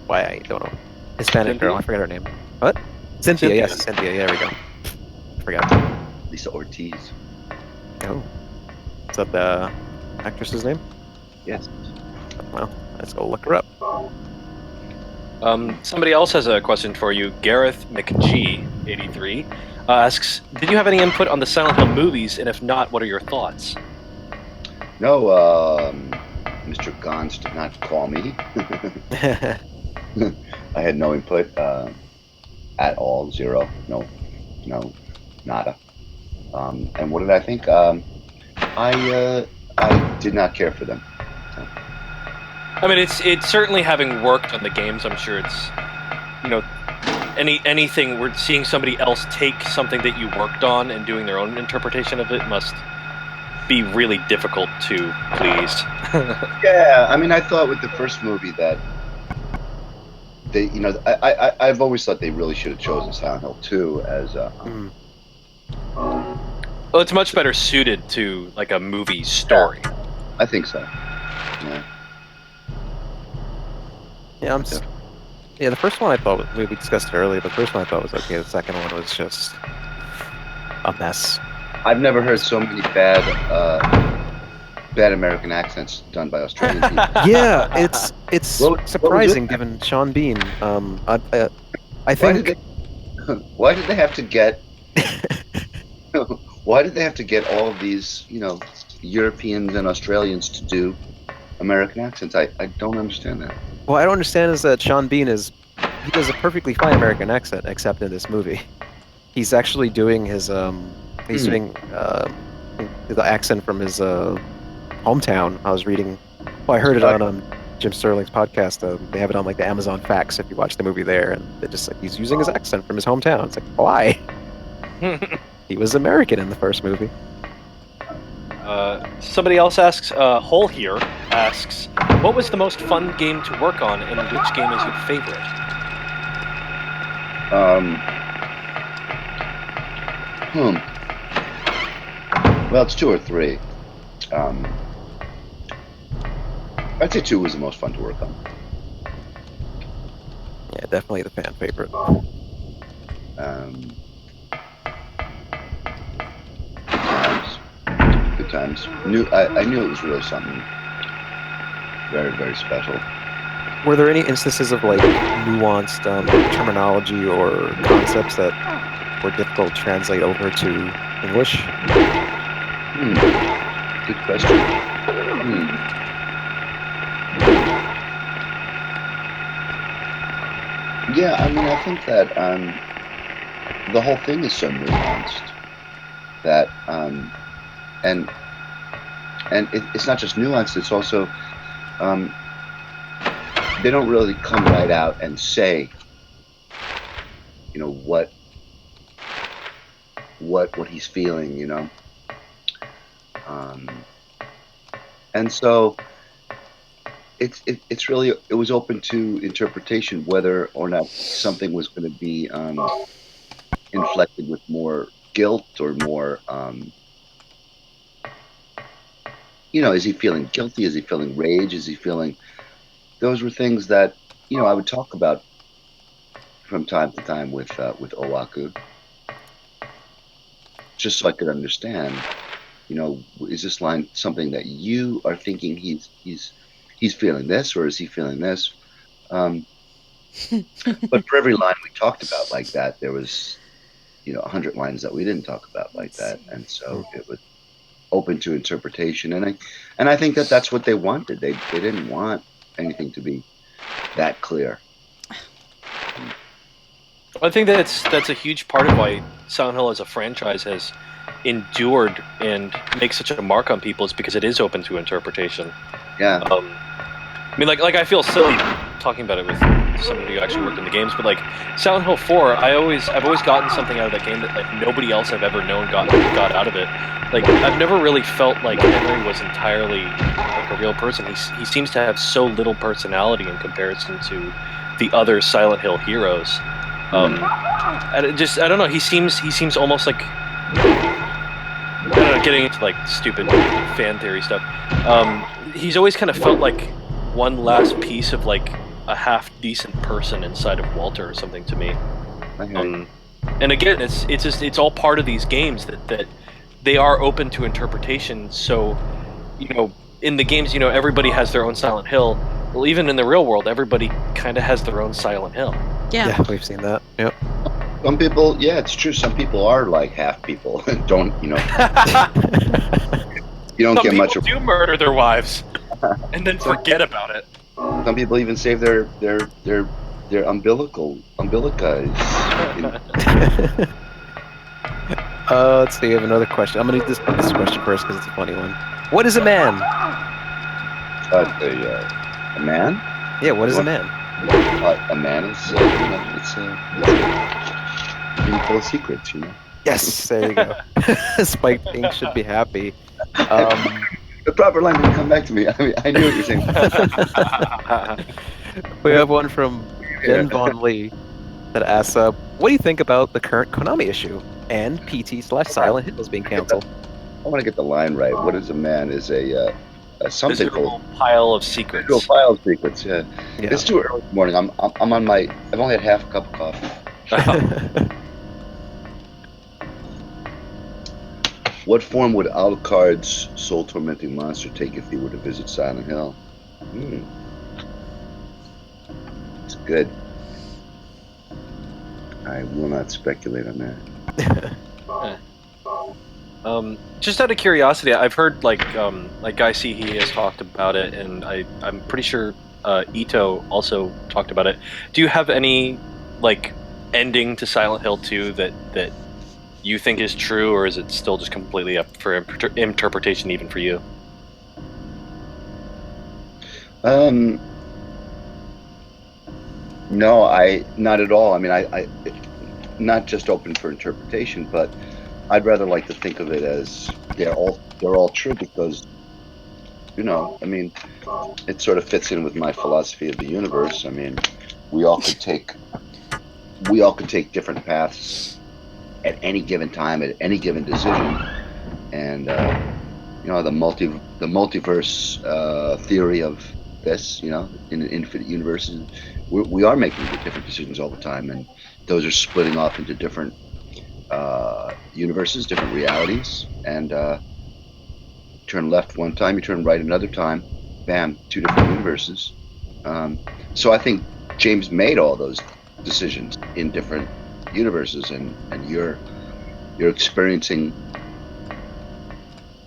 Why I don't know. Hispanic Cynthia? girl. I forgot her name. What? Cynthia. Cynthia. Yes, Cynthia. There we go. I forgot. Lisa Ortiz. Oh, is that the actress's name? Yes. Well, let's go look her up. Somebody else has a question for you. Gareth McG83 asks, did you have any input on the Silent Hill movies? And if not, what are your thoughts? No, Mr. Gons did not call me. I had no input at all. Zero. No, nada. And what did I think? I did not care for them. So. I mean, it's certainly having worked on the games. I'm sure it's anything. We're seeing somebody else take something that you worked on and doing their own interpretation of it must be really difficult to please. Yeah, I mean, I thought with the first movie that they, I've always thought they really should have chosen Silent Hill 2 as a. Well, it's much better suited to like a movie story. Yeah, I think so. Yeah. Yeah, the first one I thought we discussed it earlier. The first one I thought was okay. The second one was just a mess. I've never heard so many bad American accents done by Australian people. Yeah, it's surprising given Sean Bean. I think. Why did they have to get? Why did they have to get all of these, Europeans and Australians to do American accents? I don't understand that. What I don't understand is that Sean Bean he does a perfectly fine American accent, except in this movie. He's actually doing his doing the accent from his hometown. I was reading. Well, I heard it on Jim Sterling's podcast. They have it on like the Amazon Facts if you watch the movie there, and they're just like he's using his accent from his hometown. It's like why? He was American in the first movie. Somebody else asks, Hole here asks, what was the most fun game to work on, and which game is your favorite? Well, it's 2 or 3. I'd say 2 was the most fun to work on. Yeah, definitely the fan favorite. Good times. I knew it was really something very, very special. Were there any instances of like nuanced terminology or concepts that were difficult to translate over to English? Good question. Yeah, I mean, I think that the whole thing is so nuanced that, and it's not just nuanced; it's also they don't really come right out and say, what he's feeling, and so it's really it was open to interpretation whether or not something was going to be inflected with more guilt or more is he feeling guilty, is he feeling rage, is he feeling those were things that I would talk about from time to time with Owaku, just so I could understand is this line something that you are thinking he's feeling this, or is he feeling this? But for every line we talked about like that, there was 100 lines that we didn't talk about like that, and so it was open to interpretation. And I think that's what they wanted. They didn't want anything to be that clear. I think that's a huge part of why Silent Hill as a franchise has endured and makes such a mark on people, is because it is open to interpretation. Yeah. I mean, like I feel silly talking about it with somebody who actually worked in the games, but like Silent Hill 4, I've always gotten something out of that game that like nobody else I've ever known got out of it. Like I've never really felt like Henry was entirely like a real person. He seems to have so little personality in comparison to the other Silent Hill heroes. I don't know. He seems almost like, I don't know, getting into like stupid fan theory stuff. He's always kind of felt like one last piece of like a half decent person inside of Walter or something to me. And again, it's all part of these games that they are open to interpretation. So, in the games, everybody has their own Silent Hill. Well, even in the real world, everybody kind of has their own Silent Hill. Yeah, we've seen that. Yep. Some people, yeah, it's true. Some people are like half people. Don't you don't Some get much. people do murder their wives and then forget about it. Some people even save their umbilicas. Let's see. I have another question. I'm gonna do this question first because it's a funny one. What is a man? A man? Yeah. What is a man? A man is it's full of secrets, Yes. There you go. Spike Pink should be happy. The proper line didn't come back to me. I mean, I knew what you're saying. We have one from Jen Von Lee that asks, "What do you think about the current Konami issue and PT/Silent Hill is being canceled?" I want to get the line right. What is a man? Is a something called pile of secrets. A pile of secrets. Yeah. It's too early in the morning. I'm on my. I've only had half a cup of coffee. What form would Alucard's soul-tormenting monster take if he were to visit Silent Hill? It's good. I will not speculate on that. Just out of curiosity, I've heard like Guy C, he has talked about it, and I'm pretty sure Ito also talked about it. Do you have any like ending to Silent Hill 2 that you think is true, or is it still just completely up for interpretation even for you? No, not at all. I mean, I not just open for interpretation, but I'd rather like to think of it as they're all true because, I mean, it sort of fits in with my philosophy of the universe. I mean, we all could take different paths at any given time, at any given decision, and the multiverse theory of this, in an infinite universe, we are making different decisions all the time, and those are splitting off into different universes, different realities, and turn left one time, you turn right another time, bam, two different universes. So I think James made all those decisions in different universes, and you're experiencing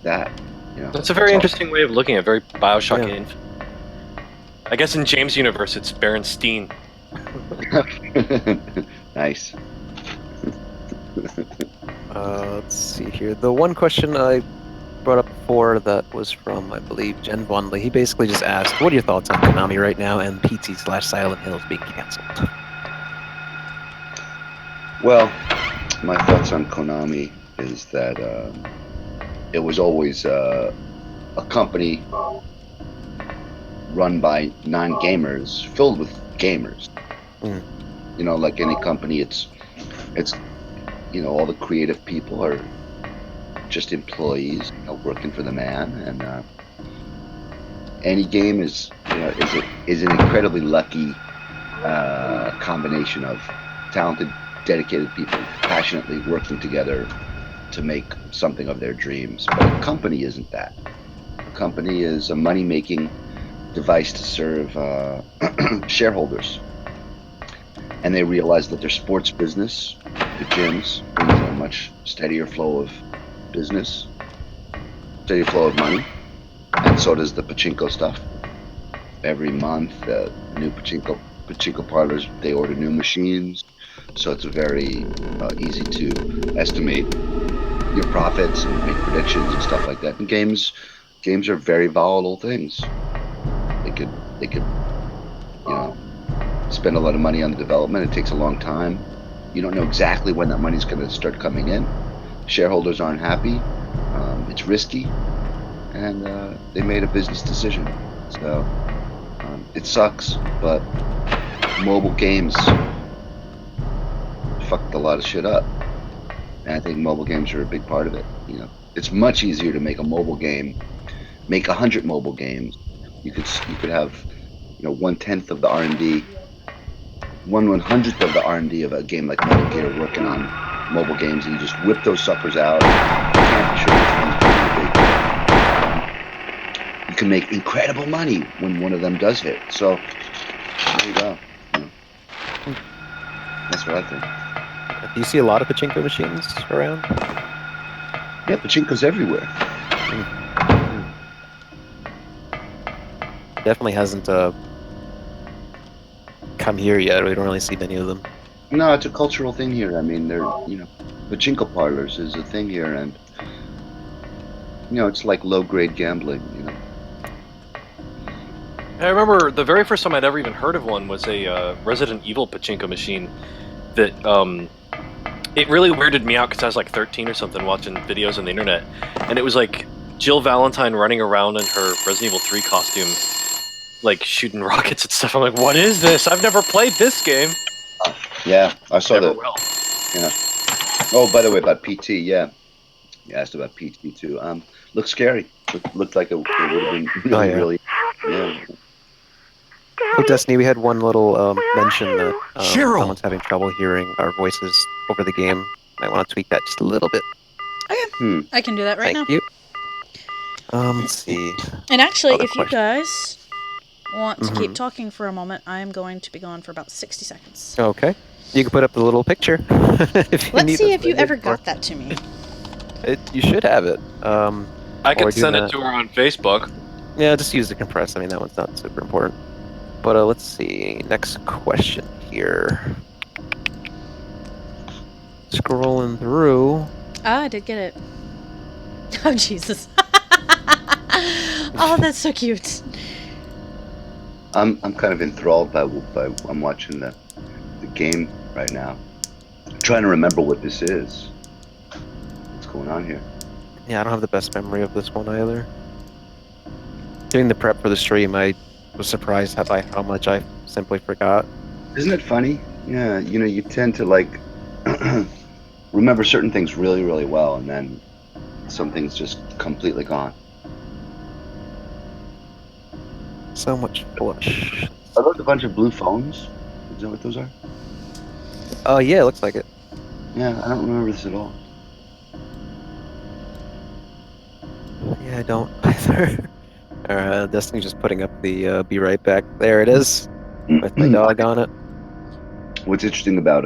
that. That's a very interesting way of looking at it, very Bioshock Infinite. I guess in James' universe, it's Berenstein. Nice. Let's see here. The one question I brought up before that was from, I believe, Jen Von Lee. He basically just asked, "What are your thoughts on Konami right now and PT/Silent Hill being canceled?" Well, my thoughts on Konami is that it was always a company run by non-gamers, filled with gamers. Like any company, it's all the creative people are just employees, working for the man, and any game is an incredibly lucky combination of talented, dedicated people passionately working together to make something of their dreams. But a company isn't that. A company is a money-making device to serve shareholders. And they realize that their sports business, the gyms, brings in a much steadier flow of business, steadier flow of money, and so does the pachinko stuff. Every month, new pachinko parlors, they order new machines, so it's very easy to estimate your profits and make predictions and stuff like that. And games are very volatile things. They could spend a lot of money on the development. It takes a long time. You don't know exactly when that money's going to start coming in. Shareholders aren't happy. It's risky, and they made a business decision. So it sucks, but mobile games fucked a lot of shit up, and I think mobile games are a big part of it. It's much easier to make a mobile game, make 100 mobile games. You could have 1/10 of the R&D, 1/100th of the R&D of a game like Metal Gear working on mobile games, and you just whip those suckers out. You can't be sure which one's going to be a big hit. You can make incredible money when one of them does hit. So there you go. That's what I think. Do you see a lot of pachinko machines around? Yeah, pachinko's everywhere. Definitely hasn't come here yet. We don't really see many of them. No, it's a cultural thing here. I mean, pachinko parlors is a thing here, and it's like low-grade gambling. I remember the very first time I'd ever even heard of one was a Resident Evil pachinko machine that it really weirded me out because I was like 13 or something watching videos on the internet, and it was like Jill Valentine running around in her Resident Evil 3 costume, like shooting rockets and stuff. I'm like, what is this? I've never played this game. Yeah, I saw Never that. will. Yeah. Oh, by the way, about PT, yeah. You asked about PT too. Looked scary. Looked like it would have been really, yeah. really. Yeah. Hey, Destiny, we had one little mention that Cheryl! someone's having trouble hearing our voices over the game. Might want to tweak that just a little bit. Okay, I can do that right now. Thank you. Let's see. And actually, Other if you question. guys want to keep talking for a moment, I am going to be gone for about 60 seconds. Okay. You can put up the little picture. if you Let's need see this if you later. ever got that to me. You should have it. I could Or do send that. it to her on Facebook. Yeah, just use the compress. I mean, that one's not super important. But let's see. Next question here. Scrolling through. Ah, I did get it. Oh, Jesus. Oh, that's so cute. I'm kind of enthralled by I'm watching the game right now. I'm trying to remember what this is. What's going on here? Yeah, I don't have the best memory of this one either. Doing the prep for the stream, I was surprised by how much I simply forgot. Isn't it funny? Yeah, you tend to like remember certain things really, really well, and then some things just completely gone. So much flush. Are those a bunch of blue phones? Is that what those are? Oh, yeah, it looks like it. Yeah, I don't remember this at all. Yeah, I don't either. Destiny's just putting up the be right back. There it is, with my dog on it. What's interesting about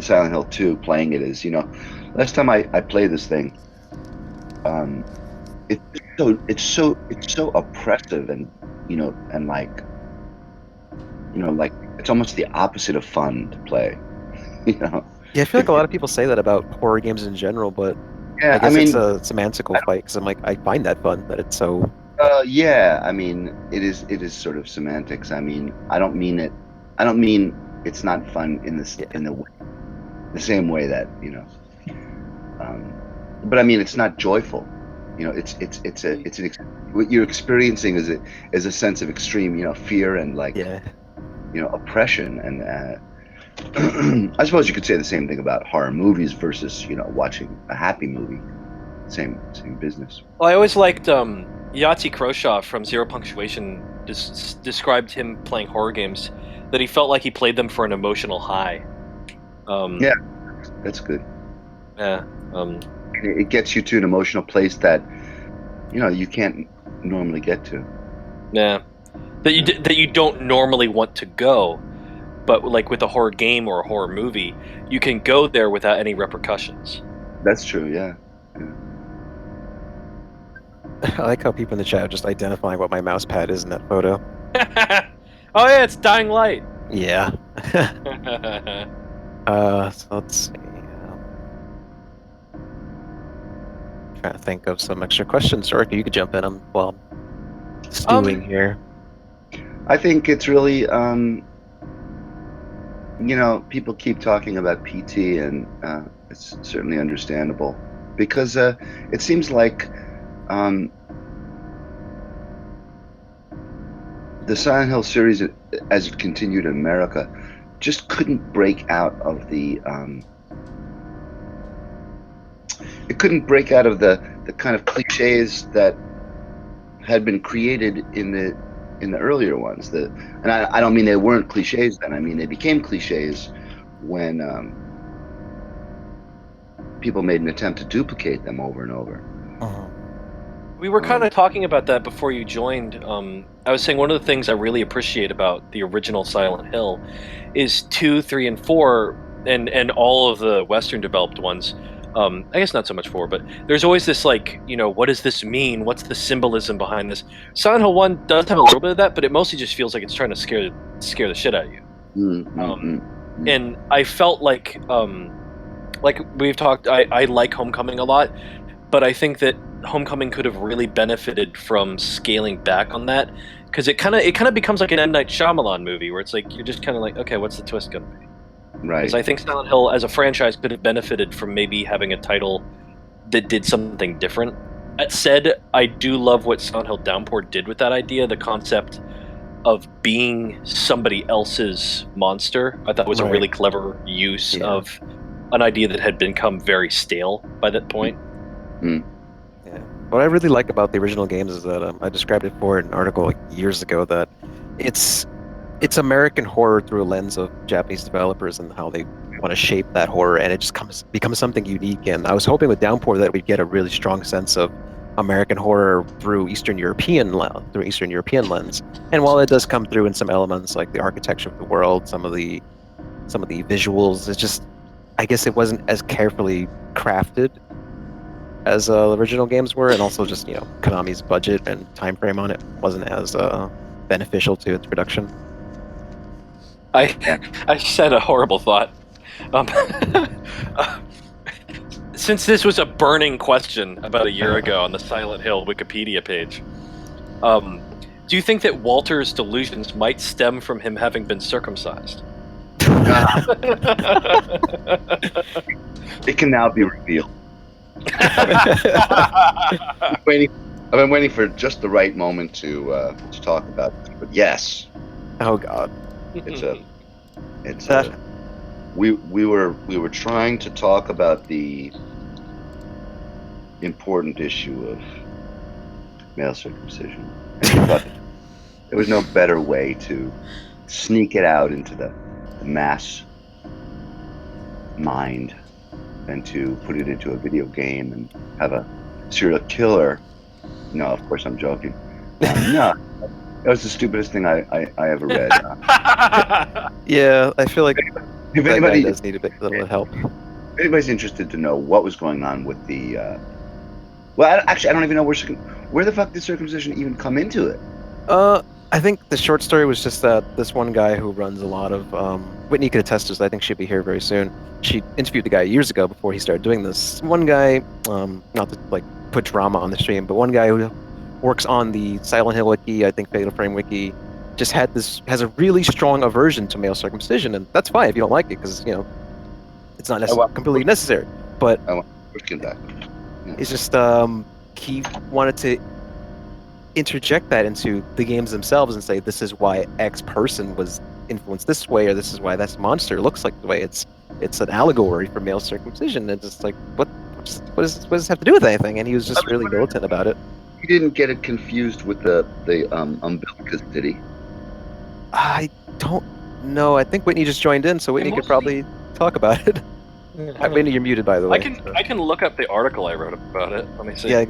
Silent Hill 2 playing it is, last time I played this thing, it's so oppressive and and like it's almost the opposite of fun to play. Yeah, I feel like a lot of people say that about horror games in general, but Yeah, I guess I mean, it's a semantical fight because I'm like, I find that fun that it's so. yeah, I mean, it is sort of semantics. I mean, I don't mean it's not fun in this Yeah. in the same way that but I mean, it's not joyful. What you're experiencing is a sense of extreme, fear and like Yeah. oppression, and I suppose you could say the same thing about horror movies versus watching a happy movie. Same business. Well, I always liked Yahtzee Croshaw from Zero Punctuation described him playing horror games that he felt like he played them for an emotional high. Yeah, that's good. Yeah. It gets you to an emotional place that you can't normally get to. Yeah. That you don't normally want to go, but like with a horror game or a horror movie, you can go there without any repercussions. That's true. Yeah. I like how people in the chat are just identifying what my mouse pad is in that photo. Oh yeah, it's Dying Light. Yeah. So let's see. Trying to think of some extra questions. Or you could jump in. I'm stewing here. I think it's really people keep talking about PT, and it's certainly understandable because it seems like the Silent Hill series, as it continued in America, just couldn't break out of the kind of cliches that had been created in the earlier ones. And I don't mean they weren't cliches then. I mean they became cliches when people made an attempt to duplicate them over and over. We were kind of talking about that before you joined. I was saying one of the things I really appreciate about the original Silent Hill is 2, 3, and 4, and all of the Western developed ones. I guess not so much 4, but there's always this what does this mean? What's the symbolism behind this? Silent Hill 1 does have a little bit of that, but it mostly just feels like it's trying to scare the shit out of you. And I felt like we've talked, I like Homecoming a lot, but I think that Homecoming could have really benefited from scaling back on that, because it kind of becomes like an M. Night Shyamalan movie where it's like you're just kind of like, okay, what's the twist going to be? Right. Because I think Silent Hill as a franchise could have benefited from maybe having a title that did something different. That said, I do love what Silent Hill Downpour did with that idea, the concept of being somebody else's monster. I thought was a really clever use of an idea that had become very stale by that point. Yeah. What I really like about the original games is that I described it for an article like years ago, that it's American horror through a lens of Japanese developers and how they want to shape that horror, and it just becomes something unique. And I was hoping with Downpour that we'd get a really strong sense of American horror through Eastern European lens. And while it does come through in some elements like the architecture of the world, some of the visuals, it's just, I guess it wasn't as carefully crafted as the original games were, and also just Konami's budget and time frame on it wasn't as beneficial to its production. I said a horrible thought. Since this was a burning question about a year ago on the Silent Hill Wikipedia page, do you think that Walter's delusions might stem from him having been circumcised? It can now be revealed. I've been waiting for just the right moment to talk about this, but yes. Oh God. We were trying to talk about the important issue of male circumcision. And we thought there was no better way to sneak it out into the mass mind than to put it into a video game and have a serial killer. No, of course I'm joking. No, that was the stupidest thing I ever read. Yeah, I feel like if that anybody guy does need a little help. If anybody's interested to know what was going on with the, well, I don't even know where the fuck did circumcision even come into it. I think the short story was just that this one guy who runs a lot of Whitney could attest to this. I think she'll be here very soon. She interviewed the guy years ago before he started doing this. One guy, not to like put drama on the stream, but one guy who works on the Silent Hill wiki, I think Fatal Frame wiki, just has a really strong aversion to male circumcision, and that's fine if you don't like it, because it's not completely necessary. But it's just he wanted to interject that into the games themselves and say this is why X person was influenced this way, or this is why that monster looks like the way it's an allegory for male circumcision. And just like what does this have to do with anything? And he was just really militant about it. He didn't get it confused with the umbilicus, did he? I don't know. I think Whitney just joined in, so Whitney could probably talk about it. Whitney, you're muted, by the way. I can look up the article I wrote about it. Let me see. Yeah,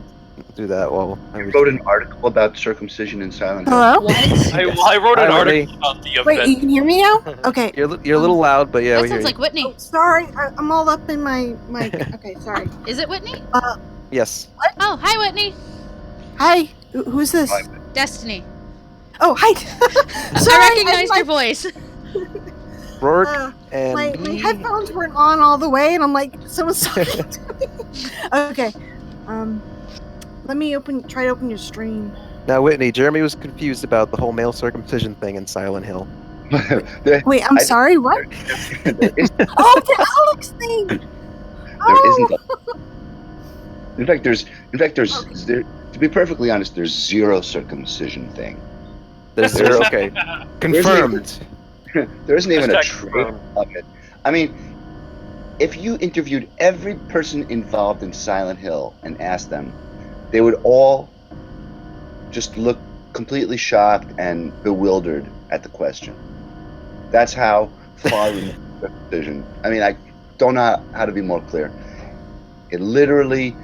do that. Well, I wrote an article about circumcision in Silent Hill. Hello? I wrote an article about the event. Wait, you can hear me now? Okay. You're a little loud, but yeah, That we hear sounds you. like Whitney. Oh, sorry, I'm all up in my okay, sorry. Is it Whitney? Yes. Oh, hi, Whitney. Hi, who's this? Destiny. Oh, hi. Sorry, I recognized your voice. Rourke and my headphones weren't on all the way, and I'm like, someone's talking to me. Okay, let me try to open your stream. Now, Whitney, Jeremy was confused about the whole male circumcision thing in Silent Hill. Wait, I'm I- sorry. What? there is Oh, the Alex thing. there isn't. Oh. In fact, there. To be perfectly honest, there's zero circumcision thing. There's There zero. isn't, Okay, there isn't even, confirmed. there isn't even a Hashtag trailer confirmed. of it. I mean, if you interviewed every person involved in Silent Hill and asked them, they would all just look completely shocked and bewildered at the question. That's how far removed circumcision. I mean, I don't know how to be more clear. It literally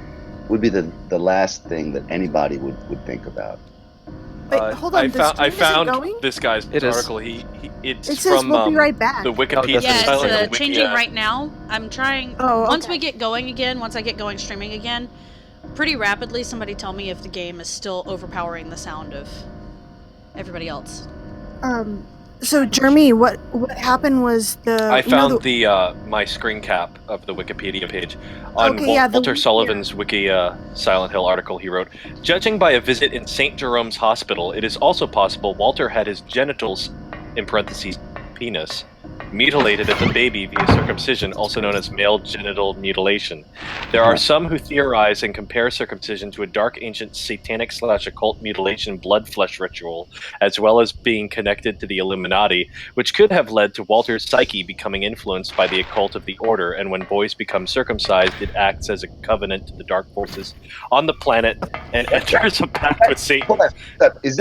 would be the last thing that anybody would think about. Wait, hold on. The I stream isn't found going? this guy's It is. article. It's It says from we'll be right back. the Wikipedia. that's Yeah, Silent it's Hill Wiki, changing right now. I'm trying. Oh, Once okay. we get going again, once I get going streaming again, pretty rapidly, somebody tell me if the game is still overpowering the sound of everybody else. So Jeremy, what happened was I found my screen cap of the Wikipedia page on Okay, yeah, Walter Sullivan's Wiki Silent Hill article. He wrote, "Judging by a visit in St. Jerome's Hospital, it is also possible Walter had his genitals, in parentheses, penis, mutilated as a baby via circumcision, also known as male genital mutilation. There are some who theorize and compare circumcision to a dark ancient satanic/occult mutilation blood flesh ritual, as well as being connected to the Illuminati, which could have led to Walter's psyche becoming influenced by the occult of the order, and when boys become circumcised, it acts as a covenant to the dark forces on the planet and enters a pact with Satan." Hold on. Stop. Is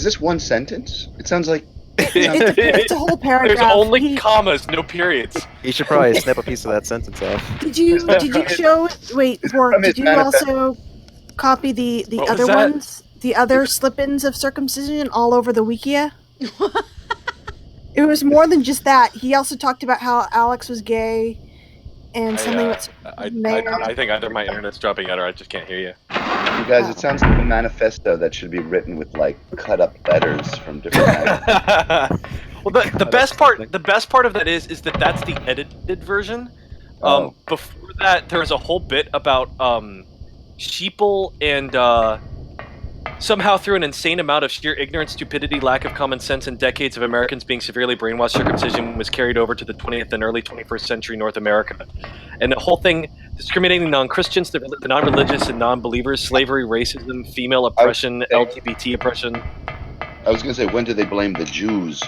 this one sentence? It sounds like It's a whole paragraph. There's only commas, no periods. You should probably snip a piece of that sentence off. Did you show? Wait, Rourke, from his did you manifest. also copy the What other was that? ones, the other slip-ins of circumcision all over the Wikia? It was more than just that. He also talked about how Alex was gay and something that's I think either my internet's dropping out or I just can't hear you. You guys, it sounds like a manifesto that should be written with like cut up letters from different. Well, the best part of that is that that's the edited version. Oh. Before that, there was a whole bit about sheeple and somehow through an insane amount of sheer ignorance, stupidity, lack of common sense, and decades of Americans being severely brainwashed, circumcision was carried over to the 20th and early 21st century North America. And the whole thing, discriminating non-Christians, the non-religious and non-believers, slavery, racism, female oppression, LGBT oppression. I was going to say, when do they blame the Jews?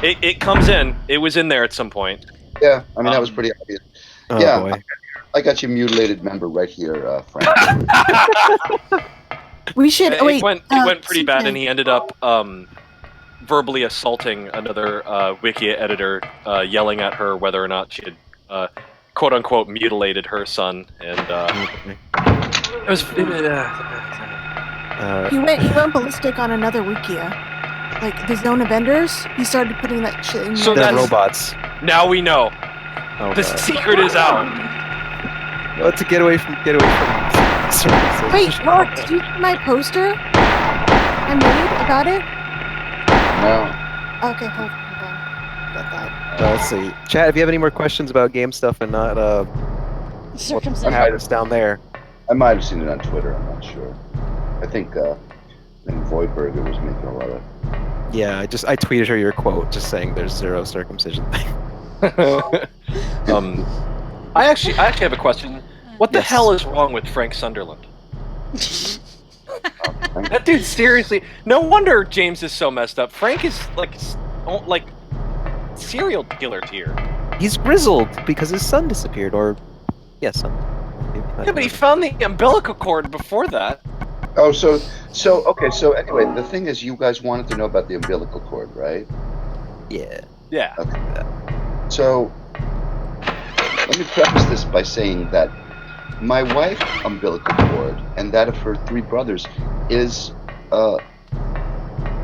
It comes in. It was in there at some point. Yeah, I mean, that was pretty obvious. Oh, yeah, boy. I got your mutilated member right here, Frank. We should wait. It went pretty bad, and he ended up verbally assaulting another Wikia editor, yelling at her whether or not she had quote unquote mutilated her son, and it was. He went ballistic on another Wikia, like the Zone of Enders. He started putting that shit in. So The that's- robots. Now we know. Oh, The God. secret is out. Oh, to get away from circumcision. Wait, Rourke, did you see my poster I made about it? No. Okay, hold on. Got that. Let's see. Chad, if you have any more questions about game stuff and not what Circumcision. happens down there. I might have seen it on Twitter, I'm not sure. I think Voidberger was making a lot of... Yeah, I tweeted her your quote, just saying there's zero circumcision thing. I actually have a question. What the Yes. hell is wrong with Frank Sunderland? That dude, seriously. No wonder James is so messed up. Frank is like serial killer tier. He's grizzled because his son disappeared, or yes, son. Yeah, but he found the umbilical cord before that. Oh, so anyway, the thing is, you guys wanted to know about the umbilical cord, right? Yeah. Yeah. Okay. So, let me preface this by saying that my wife's umbilical cord and that of her three brothers is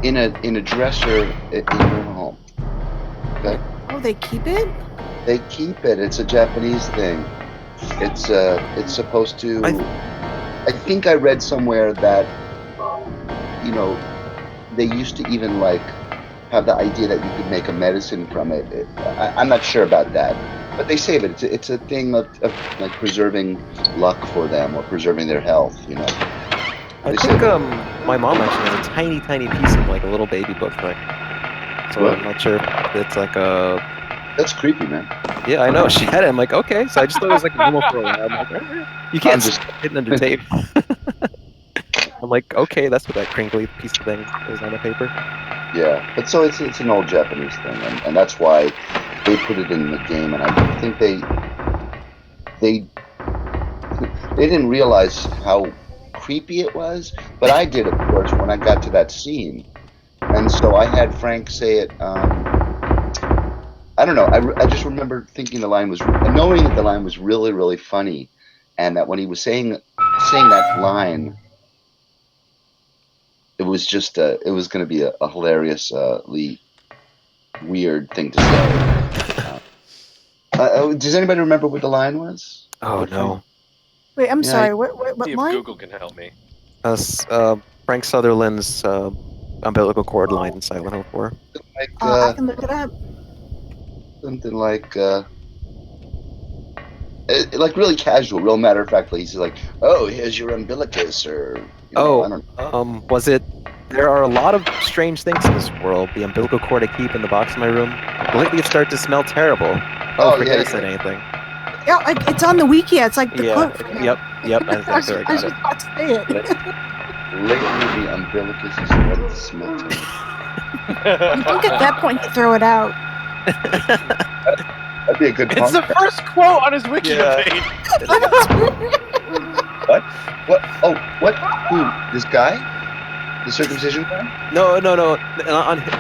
in a dresser in her home. Okay? Oh, they keep it? They keep it. It's a Japanese thing. It's supposed to. I think I read somewhere that they used to even like have the idea that you could make a medicine from it. I'm not sure about that, but they save it. It's a thing of like preserving luck for them or preserving their health. I think my mom actually has a tiny, tiny piece in like a little baby book thing. So What? I'm not sure if it's like a. That's creepy, man. Yeah, I know she had it. I'm like, okay. So I just thought it was like normal for a while. I'm like, all right. You can't I'm just- just hidden under tape. I'm like, okay, that's what that crinkly piece of thing is on the paper. Yeah, but so it's an old Japanese thing, and that's why they put it in the game, and I think they didn't realize how creepy it was, but I did, of course, when I got to that scene, and so I had Frank say it. I don't know. I just remember thinking the line was, knowing that the line was really, really funny, and that when he was saying that line, it was just it was going to be a hilariously weird thing to say. Does anybody remember what the line was? Oh no. Wait, I'm Yeah, sorry. What See if line? Google can help me. Frank Sutherland's umbilical cord line in Silent Hill 4. Like I can look it up. something like really casual, real matter of factly. He's like, "Oh, here's your umbilicus," or I don't know. Was it? There are a lot of strange things in this world. The umbilical cord I keep in the box in my room. Lately, it started to smell terrible. Oh, forget yeah, I said anything. Yeah, it's on the wiki. It's like the Yeah. quote. From him. Yep. That's I was exactly where I got just it. about to say it. Lately, the umbilicus is starting to smell terrible. You think at that point you throw it out. That'd be a good. It's the first quote on his wiki page. What? Oh, what? Who? This guy? The circumcision guy? No. I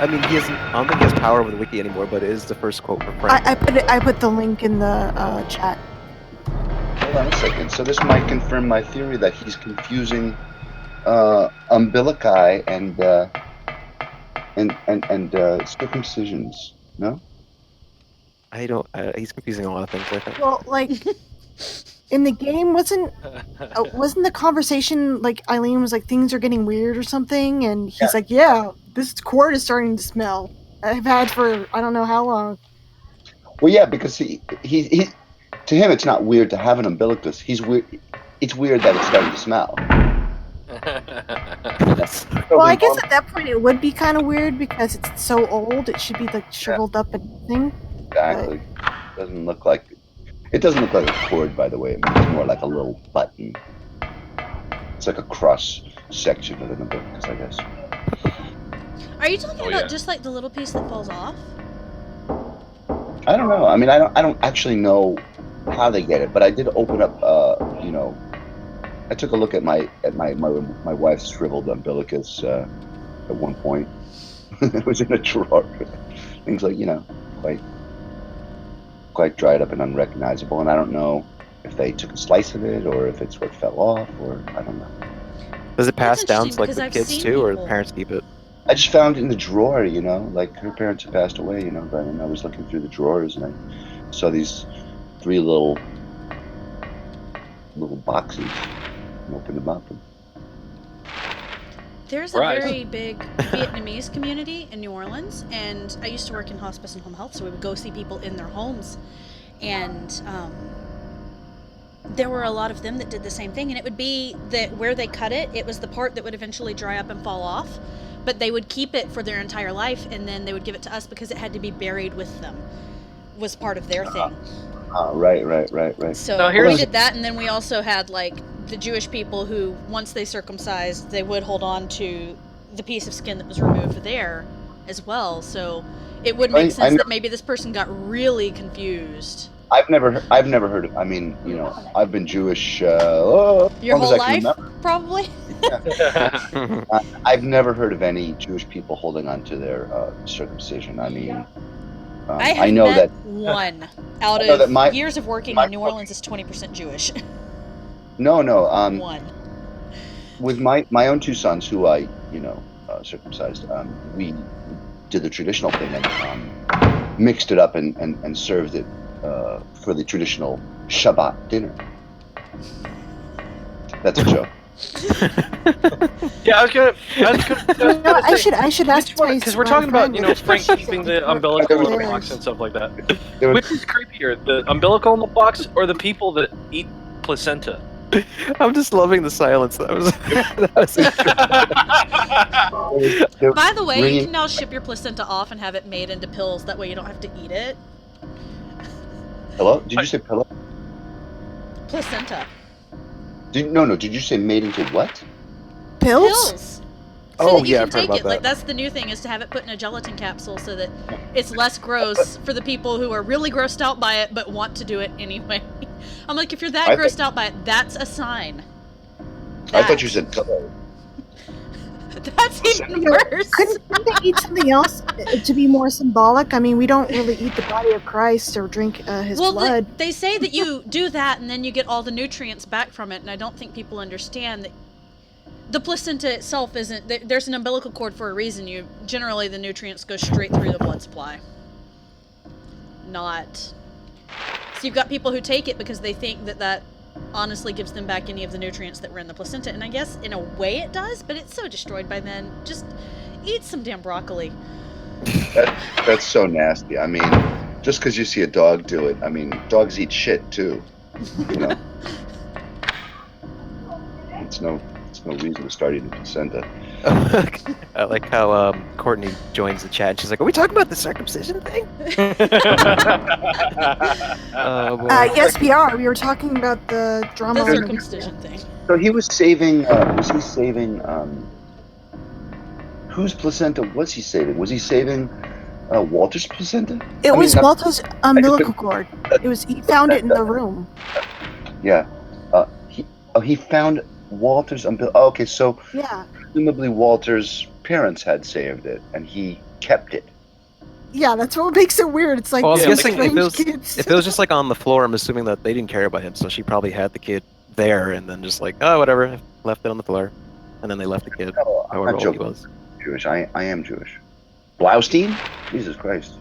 mean, he isn't. I don't think he has power over the wiki anymore. But it is the first quote from Frank. I put the link in the chat. Hold on a second. So this might confirm my theory that he's confusing umbilici and circumcisions. No? I don't. He's confusing a lot of things. I think. Well, like in the game, wasn't the conversation like Eileen was like things are getting weird or something, and he's like, yeah, this cord is starting to smell. I've had for I don't know how long. Well, yeah, because he to him it's not weird to have an umbilicus. He's weird. It's weird that it's starting to smell. Well, I guess at that point it would be kind of weird because it's so old. It should be like shriveled up and thing. Exactly. Doesn't look like it doesn't look like a cord, by the way. It looks more like a little button. It's like a cross section of an umbilicus, I guess. Are you talking about just like the little piece that falls off? I don't know. I mean, I don't actually know how they get it, but I did open up. I took a look at my wife's shriveled umbilicus at one point. It was in a drawer. Things like quite dried up and unrecognizable, and I don't know if they took a slice of it or if it's what fell off, or I don't know. Does it pass That's down to like interesting, the because I've kids seen too, or people- the parents keep it? I just found it in the drawer, like her parents had passed away, but and I was looking through the drawers and I saw these 3 little boxes and opened them up. There's a very big Vietnamese community in New Orleans, and I used to work in hospice and home health, so we would go see people in their homes, and there were a lot of them that did the same thing, and it would be that where they cut it, it was the part that would eventually dry up and fall off, but they would keep it for their entire life, and then they would give it to us because it had to be buried with them, was part of their thing. Right. So we did that, and then we also had like the Jewish people who, once they circumcised, they would hold on to the piece of skin that was removed there as well. So it would make sense that maybe this person got really confused. I've never heard of. I mean, I've been Jewish your whole life, probably. I've never heard of any Jewish people holding on to their circumcision. I mean, I know that one out of years of working in New Orleans is 20% Jewish. No. One. With my own 2 sons, who I circumcised, we did the traditional thing and mixed it up and served it for the traditional Shabbat dinner. That's a joke. Yeah, I was gonna I should ask because we're talking about Frank keeping the umbilical in the box and stuff like that. Which is creepier, the umbilical in the box or the people that eat placenta? I'm just loving the silence. That was They were By the way, you bringing- can now ship your placenta off and have it made into pills. That way you don't have to eat it. Hello? Did you say pillow? Placenta. No. Did you say made into what? Pills? Pills. Oh, that you yeah, can I've heard take about it. Like that. that's the new thing is to have it put in a gelatin capsule so that it's less gross for the people who are really grossed out by it but want to do it anyway. I'm like, if you're that grossed out by it, that's a sign. I thought you said pillow. That's even worse. Couldn't they eat something else to be more symbolic? I mean, we don't really eat the body of Christ or drink his Well, blood. they say that you do that and then you get all the nutrients back from it, and I don't think people understand that the placenta itself isn't. There's an umbilical cord for a reason. Generally the nutrients go straight through the blood supply. Not. So you've got people who take it because they think that honestly gives them back any of the nutrients that were in the placenta, and I guess in a way it does, but it's so destroyed by then. Just eat some damn broccoli. That's so nasty. I mean, just because you see a dog do it, I mean, dogs eat shit too. You know, it's no reason to start eating placenta. I like how Courtney joins the chat. She's like, "Are we talking about the circumcision thing?" Oh, boy. Yes, we are. We were talking about the drama. The circumcision thing. So he was saving. Was he saving? Whose placenta was he saving? Was he saving Walter's placenta? It was not- Walter's umbilical cord. He found it in the room. Yeah. He found Walter's umbilical. Okay, so Yeah. presumably Walter's parents had saved it, and he kept it. Yeah, that's what makes it weird. It's like Well, I was two guessing strange if kids. it was just like on the floor, I'm assuming that they didn't care about him, so she probably had the kid there and then just like, oh, whatever, left it on the floor, and then they left the kid, No, I'm however not old he joking. was. Jewish. I am Jewish. Blaustein? Jesus Christ.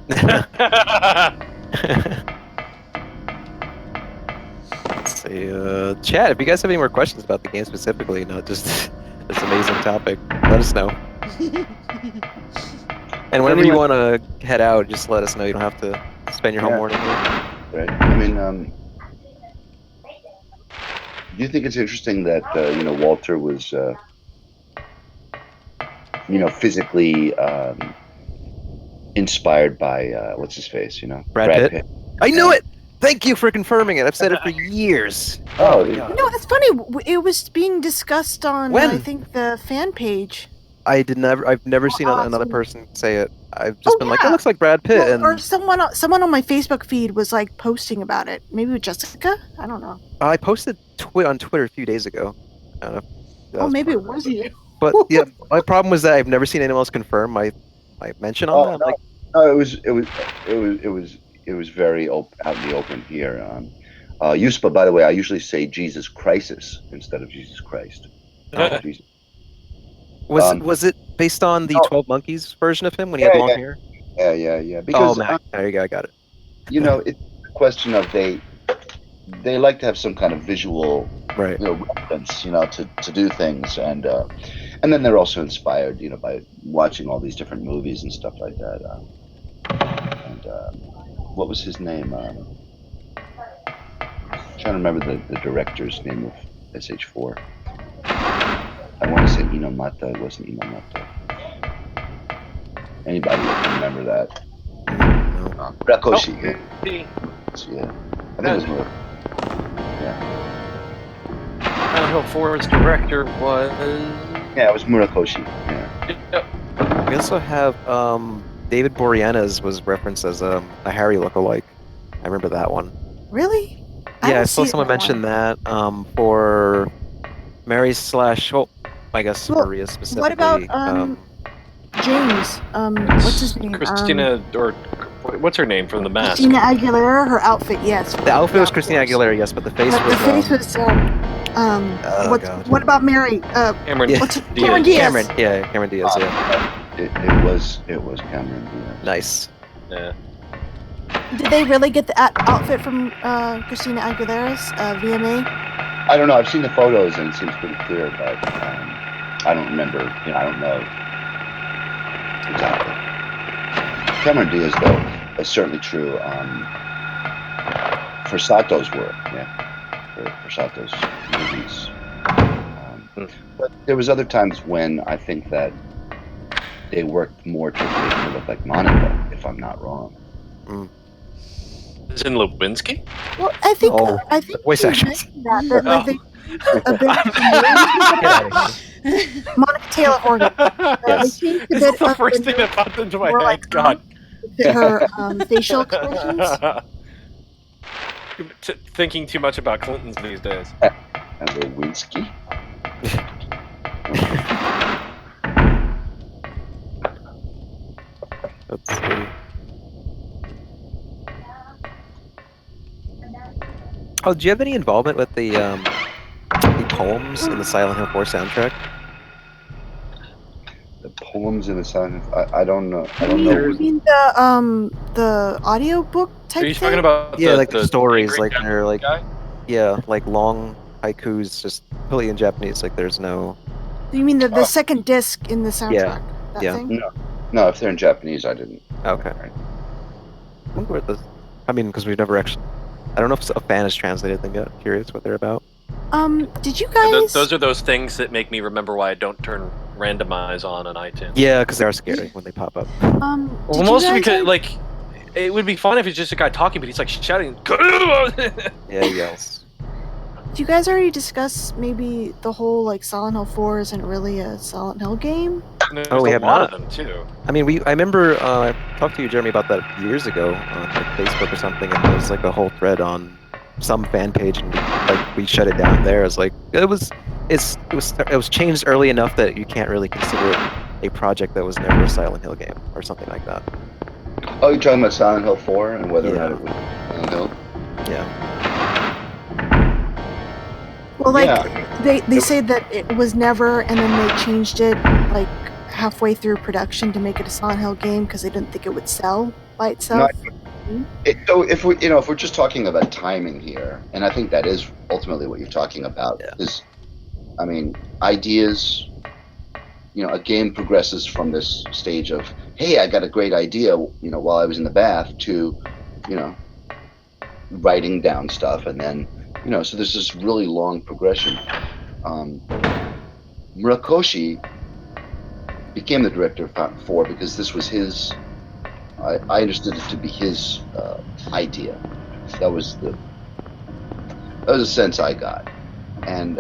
Let's see, chat. If you guys have any more questions about the game specifically, not just this amazing topic, let us know. And whenever you want to head out, just let us know. You don't have to spend your whole morning here. Right. I mean, do you think it's interesting that Walter was physically inspired by what's his face? Brad Pitt. I knew it. Thank you for confirming it. I've said it for years. Oh, my God. No, it's funny. It was being discussed on, When? I think, the fan page. I've never seen another person say it. I've just been like, yeah. it looks like Brad Pitt. Well, and or someone on my Facebook feed was like posting about it. Maybe with Jessica? I don't know. I posted on Twitter a few days ago. I don't know. Oh, maybe it was you. But yeah, my problem was that I've never seen anyone else confirm my mention on that. No, it was very out in the open here. But by the way, I usually say Jesus Crisis instead of Jesus Christ. Jesus. Was it based on the 12 Monkeys version of him when he had long hair? Yeah. Because there you go, I got it. It's a question of they like to have some kind of visual reference, to do things, and then they're also inspired, by watching all these different movies and stuff like that. What was his name? I'm trying to remember the director's name of SH4. I want to say Inomata. It wasn't Inomata. Anybody can remember that? Murakoshi. Yeah. I think it was Murakoshi. Yeah. Downhill 4's director was... Yeah, it was Murakoshi. Yeah. Yep. We also have David Boreanaz was referenced as a Harry lookalike. I remember that one. Really? Yeah, I saw someone mention that for Mary / Maria specifically. What about James? What's his name? Christina, or what's her name from The Mask? Christina Aguilera. Her outfit, yes. The outfit was Christina Aguilera, yes, but the face was. The face was. What about Mary? Cameron Diaz. Cameron Diaz. Cameron Diaz. Yeah. It was Cameron Diaz. Nice. Yeah. Did they really get the outfit from Christina Aguilera's VMA? I don't know. I've seen the photos and it seems pretty clear, but I don't remember. I don't know exactly. Cameron Diaz, though, is certainly true for Sato's work. Yeah, for Sato's movies. But there was other times when I think that they worked more to make her look like Monica, if I'm not wrong. Is in Lewinsky? Well, I think Oh, voice you actions. mentioned that like they changed a bit of the Get out of name. Monica Taylor Horgan. They Yes. changed a This bit is the of first the thing name that popped into my more like head. God. her facial expressions. Thinking too much about Clintons these days. And Lewinsky? Let's see. Oh, do you have any involvement with the poems in the Silent Hill 4 soundtrack? The poems in the Silent Hill. I don't know. I You don't mean, know. you mean the audiobook type Are you thing? talking about Yeah, like the the stories, angry like they're like guy? yeah, like long haikus, just completely in Japanese. Like there's no You mean the second disc in the soundtrack? That yeah. thing? No, if they're in Japanese, I didn't. Okay. I wonder what the. I mean, because we've never actually. I don't know if a fan has translated them yet. Curious what they're about. Did you guys? Those are those things that make me remember why I don't turn randomize on iTunes. Yeah, because they are scary when they pop up. Well, did you mostly guys because already- like it would be fun if it's just a guy talking, but he's like shouting. Yeah, he yells. Did you guys already discuss maybe the whole like Silent Hill 4 isn't really a Silent Hill game? There's Oh, we a have lot not. of them too. I mean, I remember I talked to you, Jeremy, about that years ago on like Facebook or something, and there was like a whole thread on some fan page, and we shut it down there. It's like it was changed early enough that you can't really consider it a project that was never a Silent Hill game or something like that. Oh, you're talking about Silent Hill 4 and whether Yeah. or not it was Silent Hill? Yeah. Well, like Yeah. they say that it was never, and then they changed it like halfway through production to make it a Silent Hill game because they didn't think it would sell by itself. So if we're just talking about timing here, and I think that is ultimately what you're talking about, Yeah. is, I mean, ideas. A game progresses from this stage of, hey, I got a great idea, while I was in the bath, to, writing down stuff, and then, so there's this really long progression. Murakoshi became the director for because this was his. I understood it to be his idea. That was the sense I got, and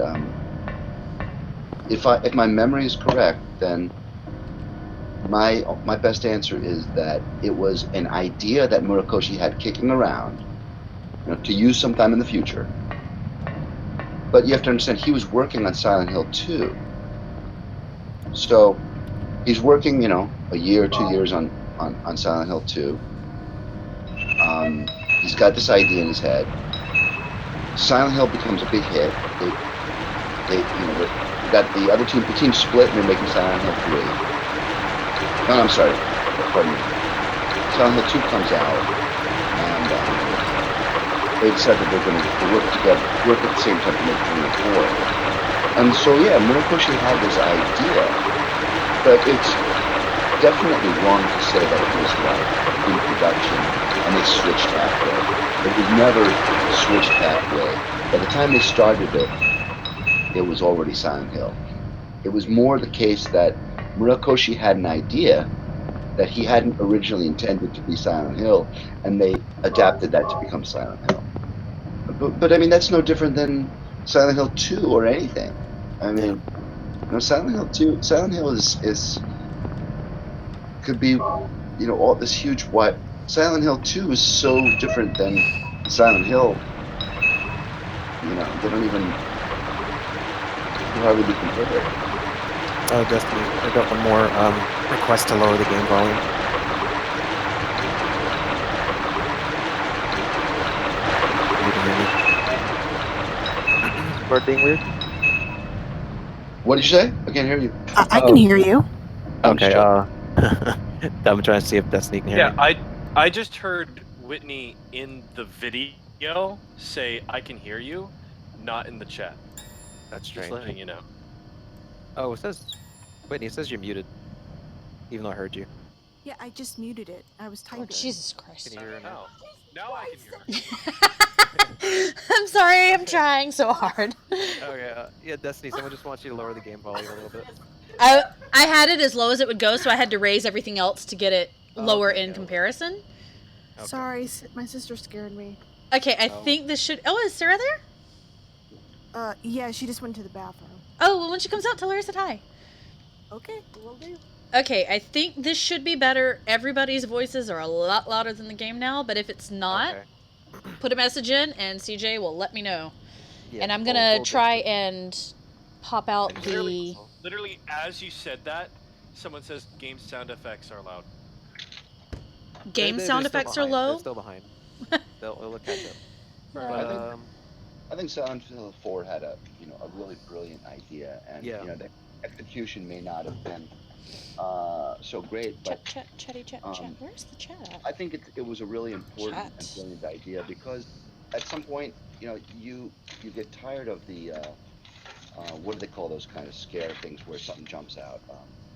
if my memory is correct, then my best answer is that it was an idea that Murakoshi had kicking around, to use sometime in the future. But you have to understand, he was working on Silent Hill 2. So he's working, a year or 2 years on Silent Hill 2. He's got this idea in his head. Silent Hill becomes a big hit. The other team, the team split, and they're making Silent Hill 3. No, I'm sorry. Pardon me. Silent Hill 2 comes out, and they decide that they're going to work at the same time to make 3 and 4. And so, yeah, Murakoshi had this idea, but it's definitely wrong to say that it was like in production and they switched halfway. It was never switched halfway. By the time they started it, it was already Silent Hill. It was more the case that Murakoshi had an idea that he hadn't originally intended to be Silent Hill, and they adapted that to become Silent Hill. But I mean, that's no different than Silent Hill 2 or anything. I mean, Silent Hill 2, Silent Hill is could be, all this huge what. Silent Hill 2 is so different than Silent Hill. They don't even hardly be compared. Oh, Destiny, I got one more request to lower the game volume. You can hear me. Word being weird? What did you say? I can't hear you. I can hear you. Okay, I'm trying to see if Destiny can hear me. Yeah, I just heard Whitney in the video say I can hear you, not in the chat. That's Just strange. letting you know. Oh, Whitney, it says you're muted. Even though I heard you. Yeah, I just muted it. I was Oh, typing. Jesus Christ. Can you hear her now? Now I can hear her. I'm sorry, I'm trying so hard. Okay, yeah, Destiny, someone just wants you to lower the game volume a little bit. I had it as low as it would go, so I had to raise everything else to get it lower Okay, in yeah. comparison. Okay. Sorry, my sister scared me. Okay, I think this should... Oh, is Sarah there? Yeah, she just went to the bathroom. Oh, well, when she comes out, tell her I said hi. Okay, will do. Okay, I think this should be better. Everybody's voices are a lot louder than the game now, but if it's not, put a message in and CJ will let me know. Yeah, and I'm gonna try and pop out the... Literally, as you said that, someone says game sound effects are loud. Game sound effects are low? They're still behind. They'll catch up. I think Silent Hill 4 had a really brilliant idea, and the execution may not have been so great, but chat. Where's the chat? I think it was a really important and brilliant idea, because at some point, you get tired of the what do they call those kind of scare things where something jumps out?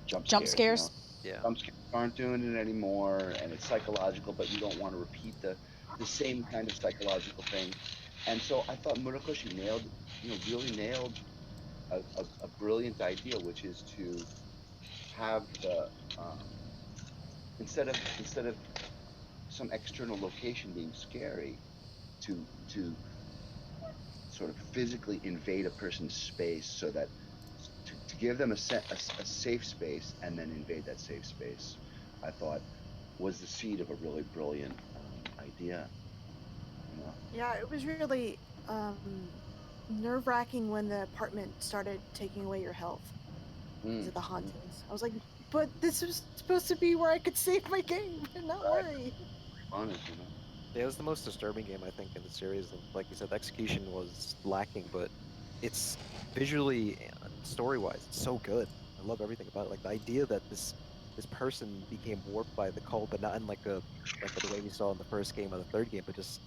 Jump scares. Yeah. Jump scares aren't doing it anymore, and it's psychological, but you don't want to repeat the same kind of psychological thing. And so I thought Murakoshi really nailed a brilliant idea, which is to have the instead of some external location being scary, to sort of physically invade a person's space, so that to give them a safe space and then invade that safe space, I thought was the seed of a really brilliant idea. Yeah, it was really nerve-wracking when the apartment started taking away your health because of the hauntings. I was like, but this was supposed to be where I could save my game and not worry. Honest, Yeah, it was the most disturbing game, I think, in the series. And like you said, the execution was lacking, but it's visually and story-wise, it's so good. I love everything about it. Like the idea that this person became warped by the cult, but not in like the way we saw in the first game or the third game, but just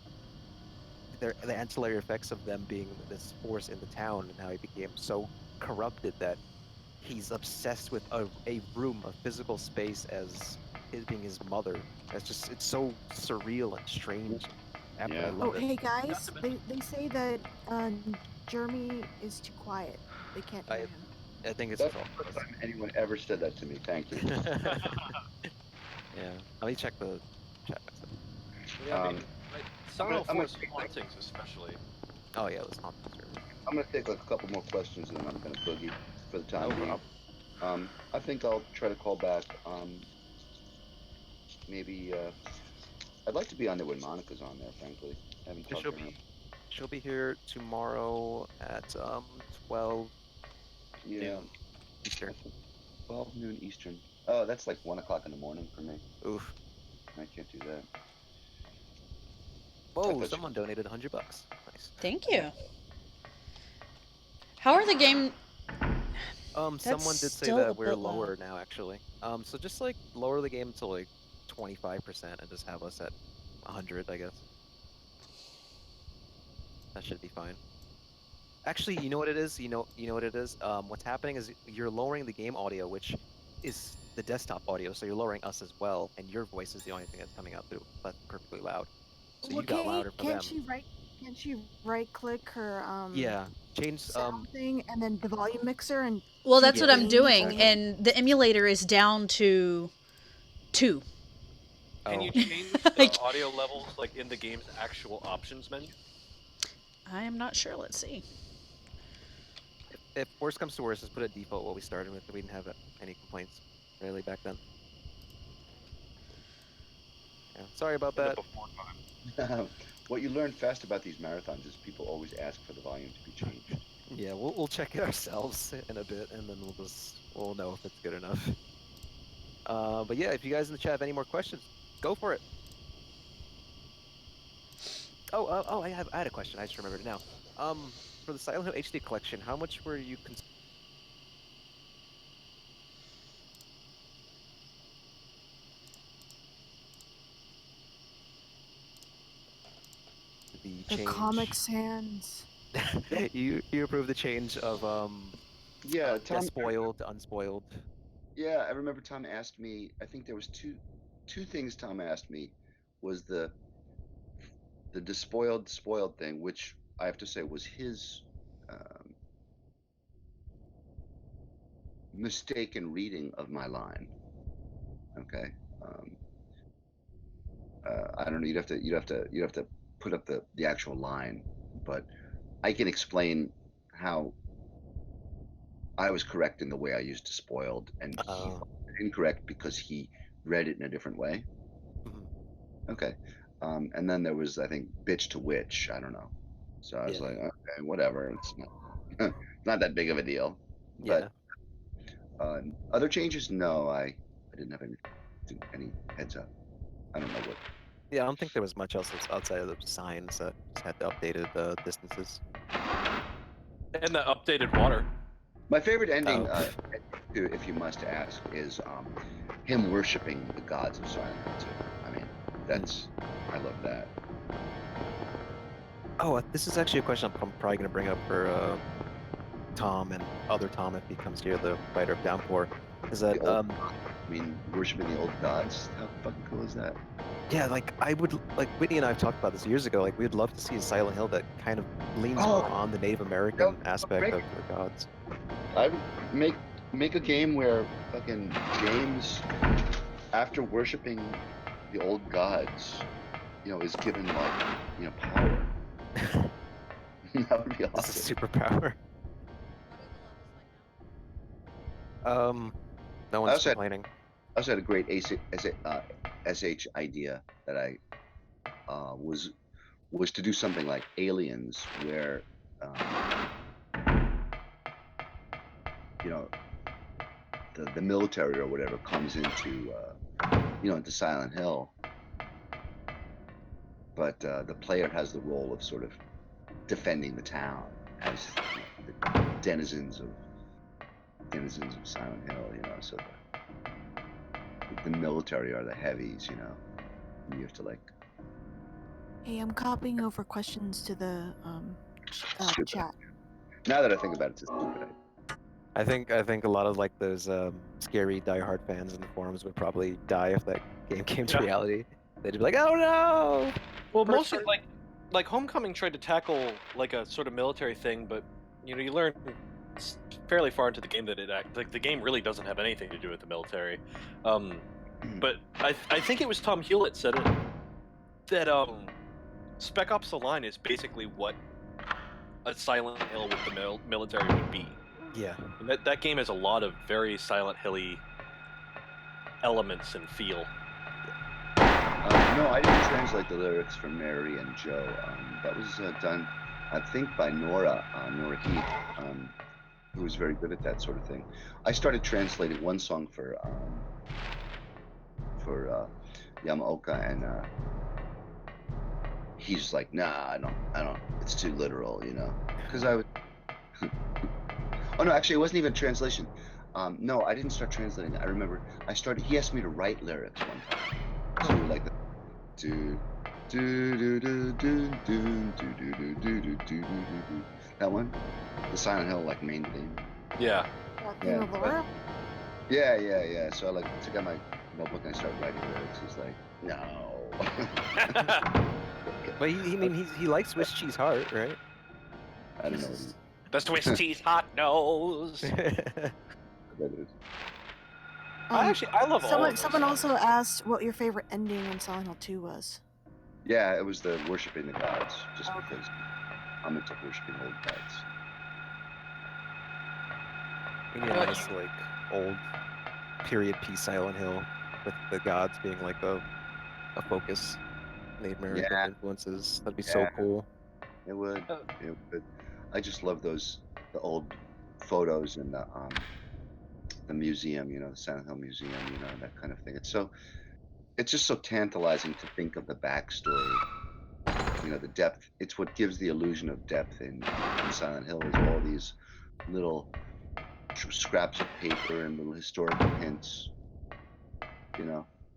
the ancillary effects of them being this force in the town, and how he became so corrupted that he's obsessed with a room, a physical space, as being his mother. It's so surreal and strange. I love it. Hey guys, they say that Jeremy is too quiet. They can't hear him. I think it's the first time anyone ever said that to me. Thank you. Yeah, let me check the chat. Silent Hill 4's hauntings, especially. Oh yeah, those hauntings. I'm gonna take a couple more questions, and then I'm gonna boogie for the time being. I think I'll try to call back. Maybe I'd like to be on there when Monica's on there. Frankly, I haven't talked to her. She'll be here tomorrow at 12. Noon Eastern. 12 noon Eastern. Oh, that's like 1 o'clock in the morning for me. Oof. I can't do that. Whoa! Someone donated $100. Nice. Thank you. How are the game? Someone did say that we're lower now, actually. So just like lower the game to like 25% and just have us at 100, I guess. That should be fine. Actually, you know what it is? You know what it is? What's happening is you're lowering the game audio, which is the desktop audio, so you're lowering us as well, and your voice is the only thing that's coming out through. That's perfectly loud. So you got louder for them. Can't she right-click her yeah, change sound thing and then the volume mixer and... Well, that's what I'm doing, and the emulator is down to 2. Can you change the audio levels like in the game's actual options menu? I am not sure. Let's see. If worst comes to worst, just put it default what we started with. We didn't have any complaints really back then. Yeah, sorry about that. What you learn fast about these marathons is people always ask for the volume to be changed. Yeah, we'll check it ourselves in a bit, and then we'll know if it's good enough. But yeah, if you guys in the chat have any more questions, go for it. Oh, I had a question. I just remembered it now. For the Silent Hill HD collection, how much were you the Comic Sans? you approved the change of spoiled to unspoiled. Yeah, I remember Tom asked me. I think there was two things Tom asked me. Was the the despoiled spoiled thing, which I have to say was his mistaken reading of my line. Okay. I don't know. You'd have to put up the actual line, but I can explain how I was correct in the way I used despoiled, and he thought incorrect because he read it in a different way. Mhm. Okay. And then there was, I think, bitch to witch. I don't know. So I was Yeah. like, okay, whatever. It's not, it's not that big of a deal. Yeah. But other changes, no, I didn't have any heads up. I don't know what. Yeah, I don't think there was much else outside of the signs that just had the updated distances. And the updated water. My favorite ending, Oh. if you must ask, is him worshiping the gods of Silent Hill 2. I mean, I love that. Oh, this is actually a question I'm probably going to bring up for Tom and other Tom if he comes here, the writer of Downpour. Is that I mean, worshiping the old gods. How fucking cool is that? yeah, like I would like Whitney and I have talked about this years ago. Like we'd love to see a Silent Hill that kind of leans more on the Native American aspect of the gods. I would make a game where fucking James, after worshiping the old gods, is given power. That would be This is awesome. superpower. What are the levels like now? No I one's also had, complaining. I also had a great SH idea that I was to do something like Aliens, where you know the military or whatever comes into Silent Hill, but the player has the role of sort of defending the town as the denizens of Silent Hill. So the military are the heavies. And you have to Hey, I'm copying over questions to the stupid. chat. Now that I think about it, it's a stupid idea. I think a lot of like those scary diehard fans in the forums would probably die if that game came to reality. They'd be like, "Oh no!" Well, First mostly like Homecoming tried to tackle like a sort of military thing, but you learn fairly far into the game that the game really doesn't have anything to do with the military. But I think it was Tom Hewlett said it that Spec Ops: The Line is basically what a Silent Hill with the military would be. Yeah. And that game has a lot of very Silent Hilly elements and feel. No, I didn't translate the lyrics for Mary and Joe. That was done, I think, by Nora Heath, who was very good at that sort of thing. I started translating one song for Yamaoka, and he's like, "Nah, I don't. It's too literal, Because I would. Oh no, actually, it wasn't even a translation. No, I didn't start translating. I remember He asked me to write lyrics one time to like do do do do do do do do do do do do do. That one, the Silent Hill main theme. Yeah. Theme of Laura? Yeah. So I took out my notebook and I started writing lyrics. He's like, no. But he likes Swiss cheese heart, right? I don't know what The Swiss cheese hot nose. that is. I love all of those Someone songs. also asked what your favorite ending in Silent Hill 2 was. Yeah, it was the worshiping the gods, just because I'm into worshiping old gods. We need a nice old period piece Silent Hill with the gods being like a focus, Native American Yeah, influences. That'd be so yeah, cool. it would. It would. I just love the old photos in the museum, the Silent Hill Museum, that kind of thing. It's just so tantalizing to think of the backstory, the depth. It's what gives the illusion of depth in Silent Hill is all these little scraps of paper and little historical hints,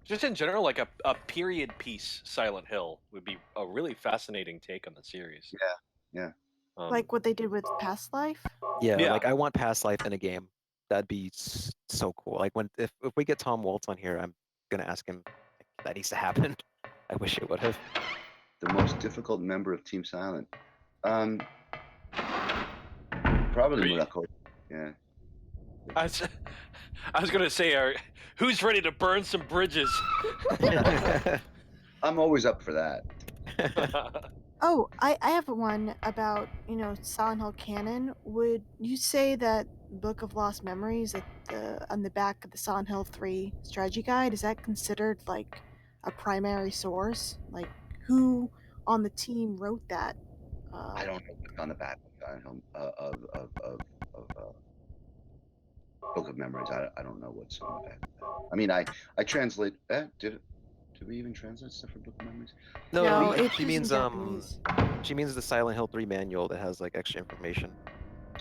Just in general, like a period piece Silent Hill would be a really fascinating take on the series. Yeah. Like what they did with Past Life? Yeah, Yeah. like I want past life in a game. That'd be so cool. Like if we get Tom Waltz on here, I'm gonna ask him that needs to happen. I wish it would have. The most difficult member of Team Silent. Probably Morocco. Yeah. I was gonna say, who's ready to burn some bridges? I'm always up for that. Oh, I have one about, Silent Hill canon. Would you say that Book of Lost Memories on the back of the Silent Hill 3 strategy guide, is that considered like a primary source? Like, who on the team wrote that? I don't know what's on the back of Book of Memories. I don't know what's on the back of that. I mean, I translate. Did we even translate stuff for Book of Memories? No, she it's means in Japanese. she means the Silent Hill 3 manual that has like extra information.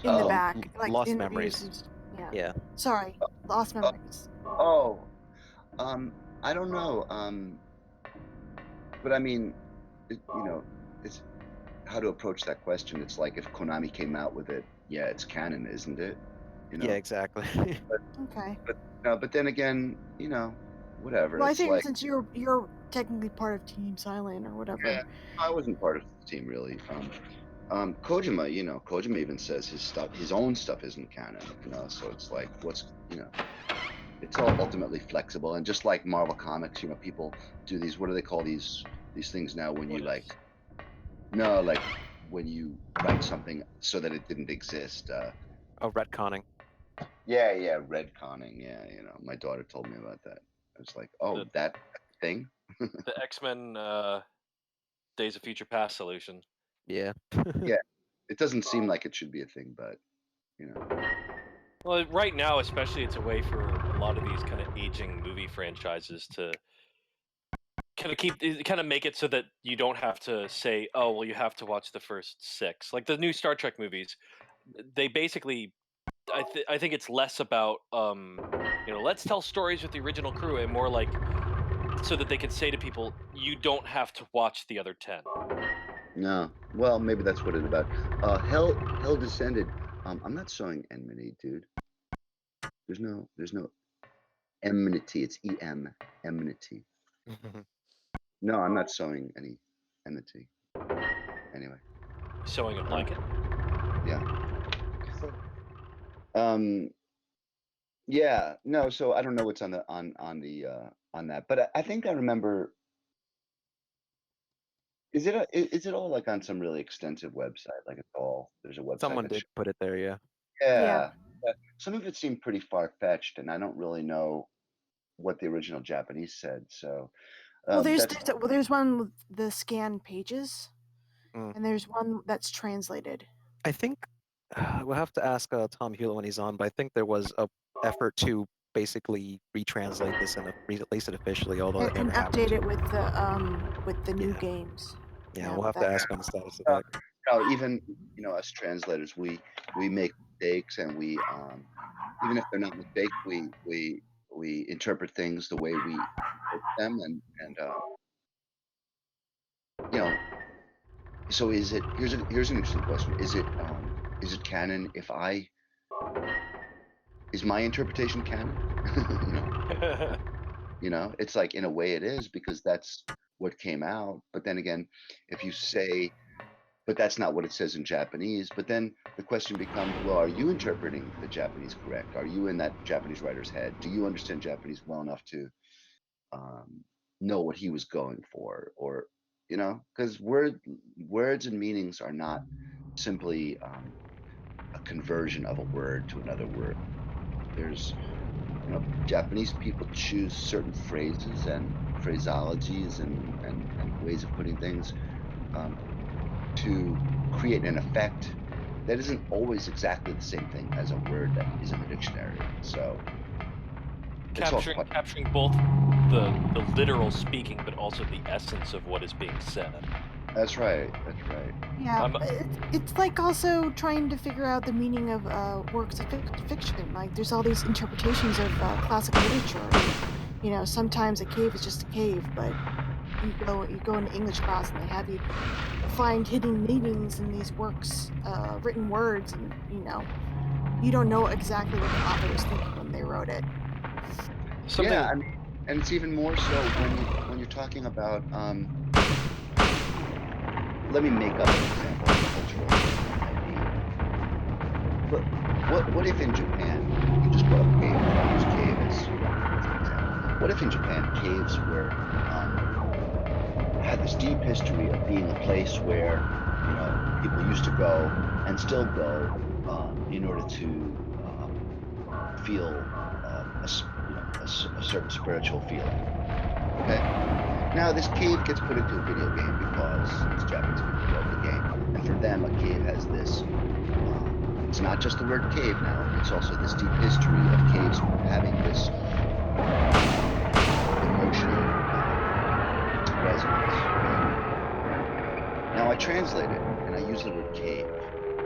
In the Oh. back, like Lost interviews Memories. and- Yeah. Sorry, Lost Memories. Oh, I don't know. But I mean, it's how to approach that question. It's like if Konami came out with it, yeah, it's canon, isn't it? Yeah, exactly. Okay. But then again, whatever. Well, I It's figured like, since you're technically part of Team Silent or whatever. yeah, I wasn't part of the team really. Kojima, Kojima even says his own stuff isn't canon. So it's like, it's all ultimately flexible, and just like Marvel Comics, people do these. What do they call these things now? When you like when you write something so that it didn't exist. Oh, retconning. Yeah, redconning. Yeah, my daughter told me about that. I was like, oh, that thing. The X-Men Days of Future Past solution. Yeah. Yeah, it doesn't seem like it should be a thing, but Well, right now, especially, it's a way for a lot of these kind of aging movie franchises to kind of make it so that you don't have to say, oh, well, you have to watch the first 6. Like the new Star Trek movies, they basically, I think it's less about, let's tell stories with the original crew, and more like so that they can say to people, you don't have to watch the other 10. No. Well, maybe that's what it's about. Hell Descended. I'm not showing enmity, dude. There's no enmity. It's enmity. No, I'm not showing any enmity. Anyway. Sewing a blanket. Yeah. Yeah. No. So I don't know what's on that, but I think I remember. Is it all like on some really extensive website? Like there's a website. Someone did put it there, yeah. Yeah. But some of it seemed pretty far-fetched, and I don't really know what the original Japanese said. So, there's one with the scanned pages, Mm. and there's one that's translated. I think we'll have to ask Tom Hewlett when he's on, but I think there was a effort to basically retranslate this and release it officially, although it And never happened. update it with the new games. Yeah, we'll have to ask on the status of that. Even us translators, we make mistakes, and we even if they're not mistakes, we interpret things the way we interpret them, and So is it? Here's an interesting question. Is it canon if is my interpretation canon? It's like in a way it is, because that's what came out. But then again, if you say, but that's not what it says in Japanese, but then the question becomes, well, are you interpreting the Japanese correct? Are you in that Japanese writer's head? Do you understand Japanese well enough to know what he was going for? Or, because words and meanings are not simply a conversion of a word to another word. There's Japanese people choose certain phrases and phraseologies and ways of putting things to create an effect that isn't always exactly the same thing as a word that is in the dictionary. So capturing both the literal speaking, but also the essence of what is being said. That's right. Yeah, it's like also trying to figure out the meaning of works of fiction. Like, there's all these interpretations of classic literature. Sometimes a cave is just a cave, but you go into English class and they have you find hidden meanings in these works, written words, and you don't know exactly what the author was thinking when they wrote it. Yeah, and it's even more so when you're talking about let me make up an example of cultural ID. But what if in Japan, you just brought up cave, I'll use cave as an example. What if in Japan caves were had this deep history of being a place where people used to go and still go in order to feel a certain spiritual feeling. Okay. Now this cave gets put into a video game because it's Japanese people who wrote the game, and for them a cave has this. It's not just the word cave now; it's also this deep history of caves having this emotional resonance. Now I translate it and I use the word cave,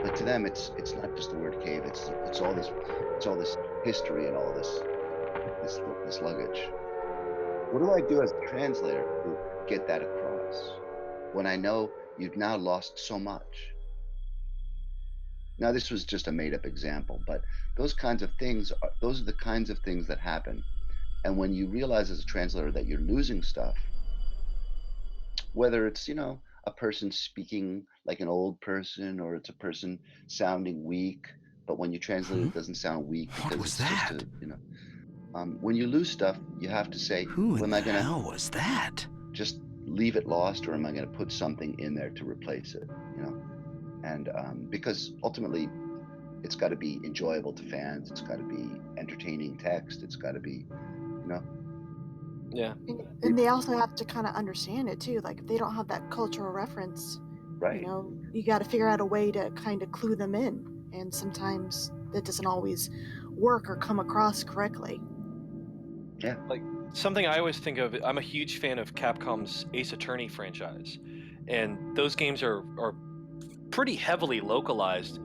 but to them it's not just the word cave. It's all this history and all this luggage. What do I do as a translator to get that across when I know you've now lost so much? Now this was just a made-up example, but those kinds of things those are the kinds of things that happen. And when you realize as a translator that you're losing stuff, whether it's a person speaking like an old person or it's a person sounding weak, but when you translate it doesn't sound weak What because was it's that? just when you lose stuff, you have to say, Who in am the I gonna hell was that? just leave it lost, or am I gonna put something in there to replace it? And because ultimately it's got to be enjoyable to fans, it's got to be entertaining text, it's got to be Yeah. And they also have to kind of understand it too. Like if they don't have that cultural reference, right. You got to figure out a way to kind of clue them in. And sometimes that doesn't always work or come across correctly. Yeah. Like something I always think of, I'm a huge fan of Capcom's Ace Attorney franchise, and those games are pretty heavily localized.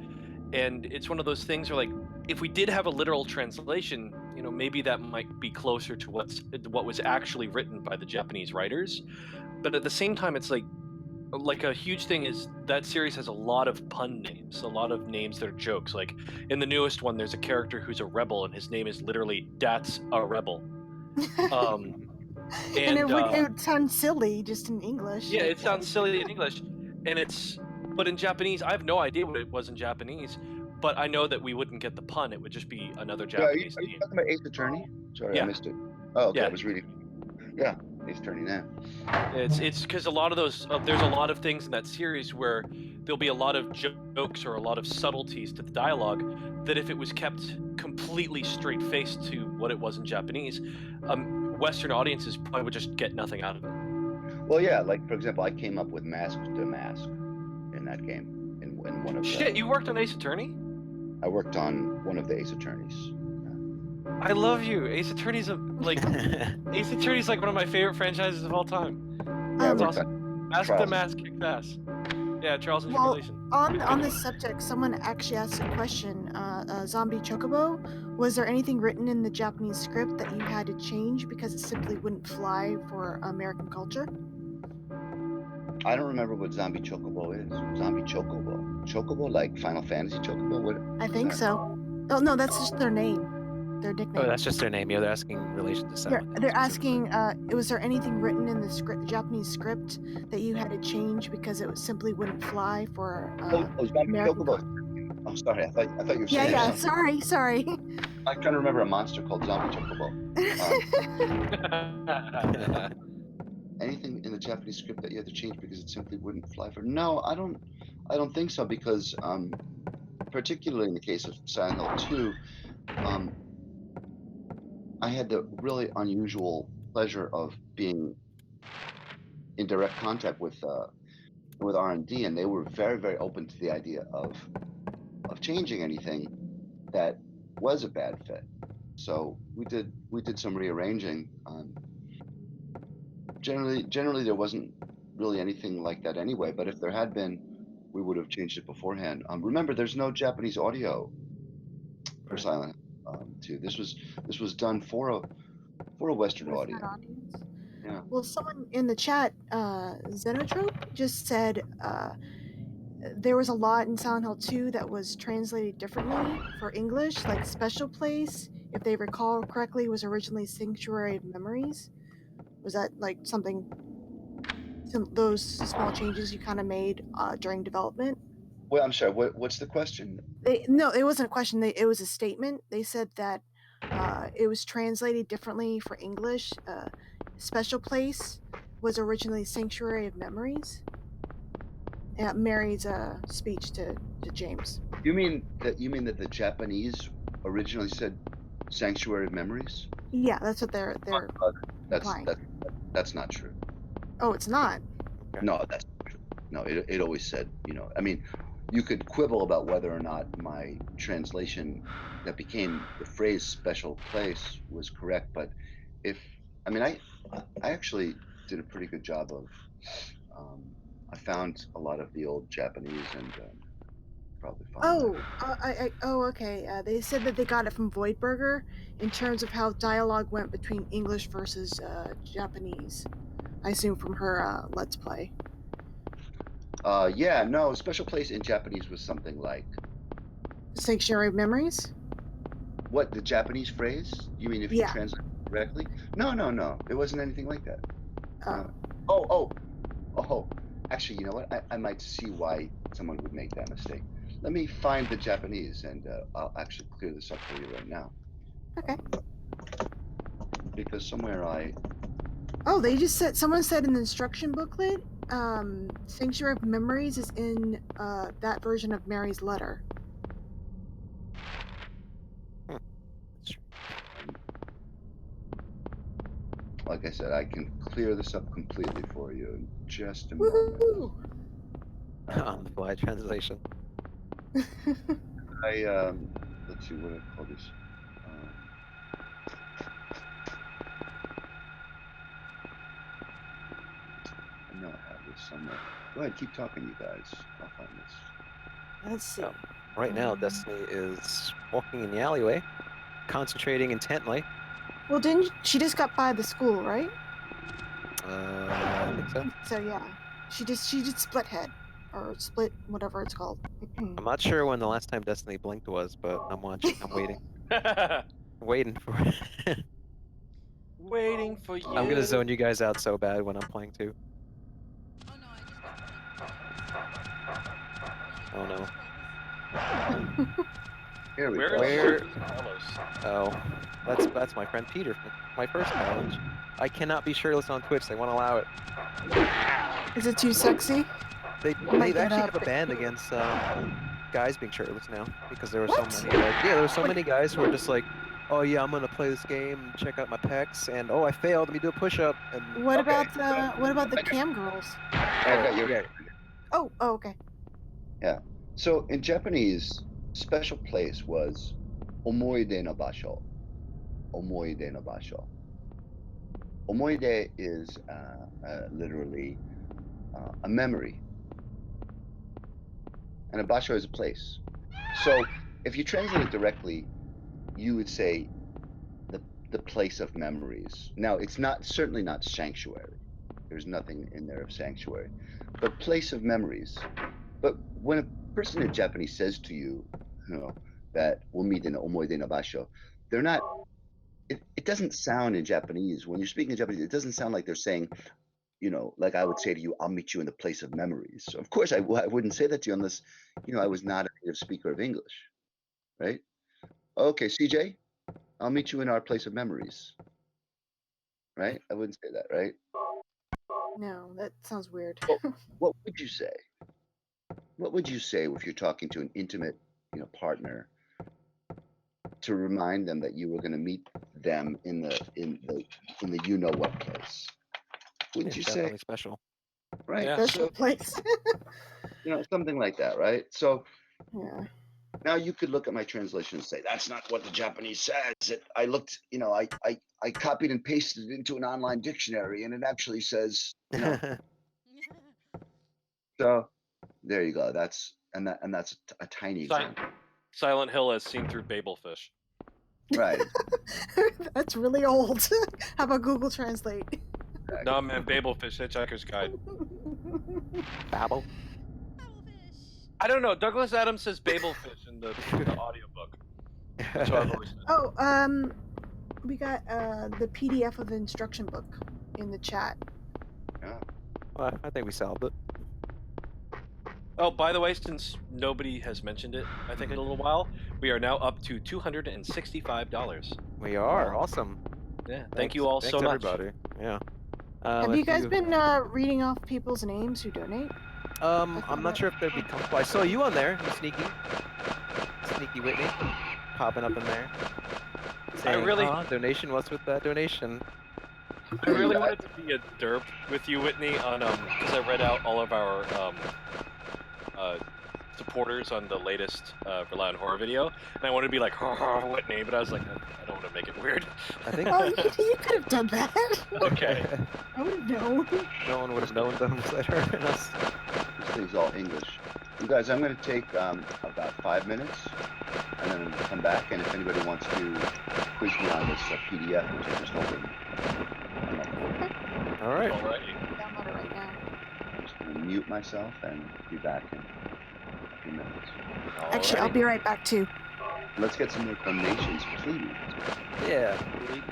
And it's one of those things where, like, if we did have a literal translation, maybe that might be closer to what was actually written by the Japanese writers. But at the same time, it's like a huge thing is that series has a lot of pun names, a lot of names that are jokes. Like in the newest one, there's a character who's a rebel, and his name is literally "That's a Rebel." Um, And and it would sound silly just in English. Yeah, it sounds silly in English, but in Japanese, I have no idea what it was in Japanese. But I know that we wouldn't get the pun; it would just be another Yeah, Japanese are you name. talking about Ace Attorney? Sorry, I Yeah, missed it. Oh, okay, I yeah. was reading. Yeah, Ace Attorney now. It's because a lot of those there's a lot of things in that series where there'll be a lot of jokes or a lot of subtleties to the dialogue that if it was kept completely straight faced to what it was in Japanese, Western audiences probably would just get nothing out of it. Well, yeah, like for example, I came up with Mask to Mask in that game. In one of Shit, you worked on Ace Attorney? I worked on one of the Ace Attorneys. I love you. Ace Attorney's Ace Attorney's like one of my favorite franchises of all time. Yeah, I It's worked awesome. on Mask the Trials. Mask kicks ass. Yeah, Trials and Well, Tribulation. on this subject, someone actually asked a question. Zombie Chocobo, was there anything written in the Japanese script that you had to change because it simply wouldn't fly for American culture? I don't remember what Zombie Chocobo is. Zombie Chocobo. Chocobo, like Final Fantasy Chocobo? What I is think that? so. Oh no, that's just their name, their Oh, nickname. that's just their name. Yeah, they're asking in relation to Silent Hill They're specifically. asking, was there anything written in the Japanese script that you had to change because it simply wouldn't fly for Zombie American Chocobo. culture? Oh, sorry. I thought you were Yeah, saying there's yeah. something. Sorry. I'm trying to remember a monster called Zombie Chocobo. Anything in the Japanese script that you had to change because it simply wouldn't fly for? No, I don't think so, because particularly in the case of Silent Hill 2, I had the really unusual pleasure of being in direct contact with R&D, and they were very, very open to the idea of changing anything that was a bad fit. So we did some rearranging. Generally there wasn't really anything like that anyway. But if there had been, we would have changed it beforehand. Remember, there's no Japanese audio for Right. Silent 2. This was done for a Western Western audience. audience. Yeah. Well, someone in the chat, Xenotrope, just said there was a lot in Silent Hill 2 that was translated differently for English, like Special Place, if they recall correctly, was originally Sanctuary of Memories. Was that like something those small changes you kind of made during development. Well, I'm sorry. What's the question? No, it wasn't a question. It was a statement. They said that it was translated differently for English. Special Place was originally Sanctuary of Memories. Mary's speech to James. You mean that the Japanese originally said "Sanctuary of Memories"? Yeah, that's what they're That's implying. that's not true. Oh, it's not. Okay. No, that's not true. No, it always said, I mean, you could quibble about whether or not my translation that became the phrase "special place" was correct, but I actually did a pretty good job of. I found a lot of the old Japanese and probably find that. Okay. They said that they got it from Voidburger in terms of how dialogue went between English versus Japanese. I assume from her Let's Play. Yeah, no, special place in Japanese was something like Sanctuary of Memories? what the Japanese phrase? You mean if you Yeah. translate it correctly? No. It wasn't anything like that. Oh. Oh. Actually, you know what? I might see why someone would make that mistake. Let me find the Japanese, and I'll actually clear this up for you right now. Okay. Because somewhere Oh, they just said someone said in the instruction booklet, Sanctuary of Memories is in that version of Mary's letter. That's true. like I said, I can clear this up completely for you in just a moment. Woo! On the fly translation. Let's see what I call this. I know I have this somewhere. Go ahead, keep talking, you guys. I'll find this. Let's see. Oh. Right now, Destiny is walking in the alleyway, concentrating intently. Well, she just got by the school, right? I think so. So yeah, she did split head or split whatever it's called. I'm not sure when the last time Destiny blinked was, but I'm watching. I'm waiting. Waiting for it. Waiting for you. I'm gonna zone you guys out so bad when I'm playing too. Oh no, I just got Oh no. Here we Where go. Where- is Carlos? Oh, that's my friend Peter from my first college. I cannot be shirtless on Twitch. They won't allow it. Is it too sexy? They Might get actually up. have a ban against guys being shirtless now because there were What? so many. There were so many guys who were just like, "Oh yeah, I'm gonna play this game, check out my pecs, and oh I failed. Let me do a push-up." And What Okay. about the cam girls? I got your. yeah, Oh, okay. Yeah. So in Japanese, special place was omoide no basho. Omoide no basho. Omoide is literally a memory, and a basho is a place. So if you translate it directly, you would say the place of memories. Now, it's certainly not sanctuary. There's nothing in there of sanctuary, but place of memories. But when a person in Japanese says to you, that we'll meet in omoide no basho, they're not. It doesn't sound in Japanese when you're speaking in Japanese. It doesn't sound like they're saying, like I would say to you, I'll meet you in the place of memories. So of course, I wouldn't say that to you unless, I was not a native speaker of English, right? Okay, CJ, I'll meet you in our place of memories, right? I wouldn't say that, right? No, that sounds weird. Well, what would you say? What would you say if you're talking to an intimate, partner, to remind them that you were going to meet them in the you know what place? Wouldn't it's you definitely say, special. right? Yeah. Special So, place. something like that, right? So Yeah. now you could look at my translation and say that's not what the Japanese says. I looked, I copied and pasted it into an online dictionary, and it actually says, So there you go. That's a tiny example, Silent Hill as seen through Babelfish. right? That's really old. How about Google Translate? No, man, Babelfish, Hitchhiker's Guide. Babel. I don't know. Douglas Adams says Babelfish in the audiobook. That's what I've always said. Oh, we got the PDF of the instruction book in the chat. Yeah. Well, I think we solved it. Oh, by the way, since nobody has mentioned it, I think in a little while, we are now up to $265. We are Wow. awesome. Yeah, thank you all Thanks so much. everybody. Yeah. Have If you guys been reading off people's names who donate? I'm not sure if they'd be comfortable. I saw you on there, you sneaky Whitney, popping up in there. Saying, really- donation. What's with that donation? I really wanted to be a derp with you, Whitney, on because I read out all of our supporters on the latest Rely on Horror video, and I wanted to be like, Whitney, but I was like, I don't want to make it weird. I think. Oh, you could have done that. Okay. I would have known. No one would have known them said her and us. This thing's all English. You guys, I'm going to take about 5 minutes, and then come back. And if anybody wants to quiz me on this PDF, which I just opened, All right. Alrighty. Download it right now. I'm just going to mute myself and be back in a few minutes. Actually, I'll be right back too. Let's get some more donations, please. Yeah.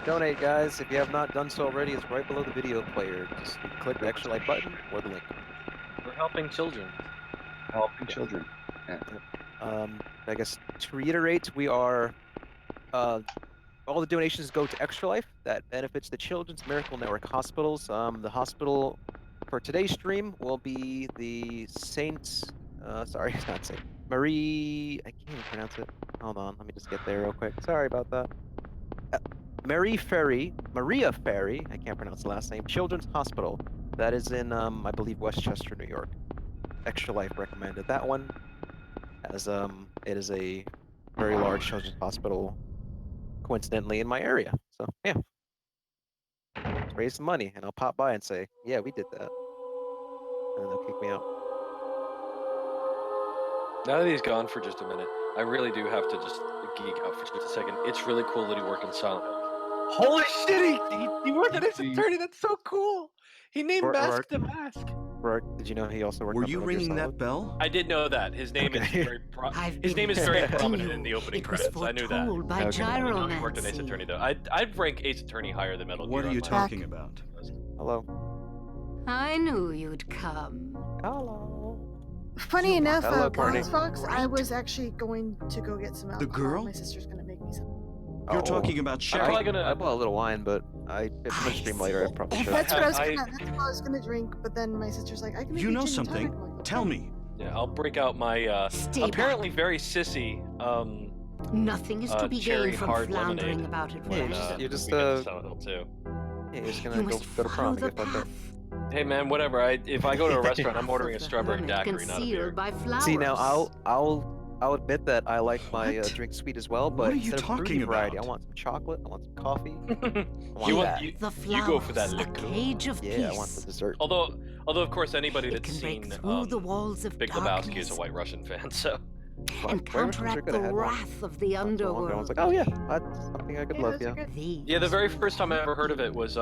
Donate, guys. If you have not done so already, it's right below the video player. Just click the extra like button or the link. We're helping children. Helping children. I guess to reiterate, we are all the donations go to Extra Life. That benefits the Children's Miracle Network hospitals. The hospital for today's stream will be the Saint. Sorry, it's not Saint Marie. I can't even pronounce it. Hold on, let me just get there real quick. Sorry about that. Maria Ferry. I can't pronounce the last name. Children's Hospital. That is in, I believe, Westchester, New York. Extra Life recommended that one, as it is a very large children's hospital, coincidentally in my area. So yeah, let's raise some money, and I'll pop by and say, yeah, we did that, and they'll kick me out. Now that he's gone for just a minute, I really do have to just geek out for just a second. It's really cool that he worked in Silent Hill. Holy shit, he worked at Ace Attorney. That's so cool. He named Mask to Mask. Rourke, did you know he also worked? Were on you Metal Gear ringing that Solid? bell? I did know that. His name is very prominent in the opening credits. I knew that. By Okay. I didn't know he worked on Ace Attorney though. I'd rank Ace Attorney higher than Metal Gear. What are you on my talking list. about? Hello. I knew you'd come. Hello. Funny enough, Hello, Courtney. Fox, I was actually going to go get some alcohol. girl? My sister's going to make me some. You're talking about I'm Sherry. probably gonna. I bought a little wine, but if I'm gonna stream later, I probably should. That's what I was I- gonna. That's what I was gonna drink, but then my sister's like, "I can." Make You know gin and something? tonic. I'm like, Tell "Okay." me. Yeah, I'll break out my Stay apparently very sissy Nothing is to be cherry gained from hard floundering lemonade. about it, Yeah, Flash. you're just, we get to Silent Hill too. Yeah, you're just You gonna go must to prom follow and the get fucked up. path. Hey man, whatever. If I go to a restaurant, I'm ordering a strawberry daiquiri, not a beer. Concealed by flowers. See, now I'll admit that I like my What? drink sweet as well, What but are you instead of fruity talking variety, about? I want some chocolate, I want some coffee. You that. The you go for that flowers, a liquor. cage of Yeah, I want the peace. dessert. Although of course anybody It that's can break seen through the walls of Big Lebowski is darkness a White Russian fan, so and White Russians are counteract good. I the had one wrath of the not so long ago. I was underworld. like, oh yeah, that's something I could love. those are Yeah. good. These yeah, the very first time I ever heard of it was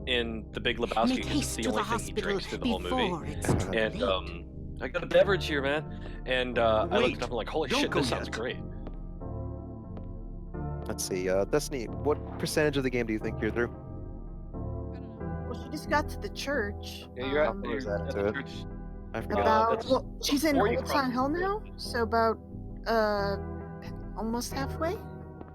in the Big Lebowski make because it's haste the to the only thing he hospital drinks through the whole before movie. it's too And late. I got a beverage here, man. And I looked Wait, it up and like, holy don't shit, go this sounds yet. great. Let's see, Destiny, what percentage of the game do you think you're through? Well, she just got to the church. Yeah, you're at, Where's you're that at to the it? church. I forgot. About that's well, she's in before you Old cross Silent Hill the now, bridge. so about almost halfway.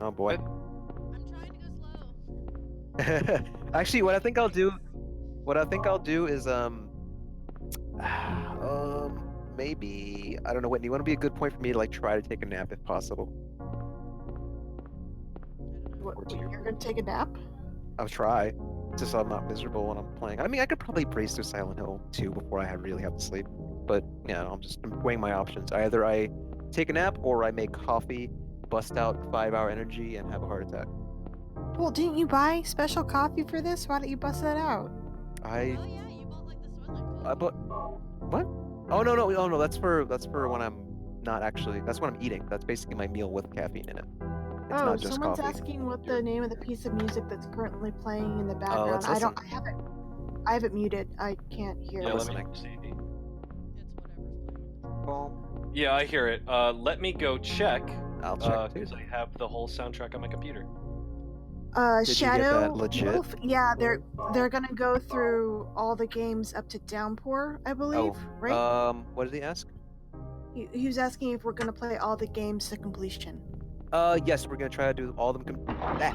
Oh boy. I'm trying to go slow. Actually, what I think I'll do is maybe I don't know. Whitney, you want to be a good point for me to like try to take a nap if possible. What, you're gonna take a nap? I'll try, just so I'm not miserable when I'm playing. I mean, I could probably breeze through Silent Hill 2 before I really have to sleep. But yeah, I'm just weighing my options. Either I take a nap or I make coffee, bust out 5-hour energy, and have a heart attack. Well, didn't you buy special coffee for this? Why don't you bust that out? Oh yeah, you bought like the Swilling. I bought what? Oh no! That's for when I'm not actually. That's when I'm eating. That's basically my meal with caffeine in it. It's Oh, not just someone's coffee. asking what the name of the piece of music that's currently playing in the background. let's listen. I have it muted. I can't hear Yeah, it. let me see. It's whatever's playing. Boom. Yeah, I hear it. Let me go check. I'll check too. Because I have the whole soundtrack on my computer. Did you get that Shadow legit? Wolf. Yeah, they're gonna go through all the games up to Downpour, I believe. Right? What did he ask? He was asking if we're gonna play all the games to completion. Yes, we're gonna try to do all of them.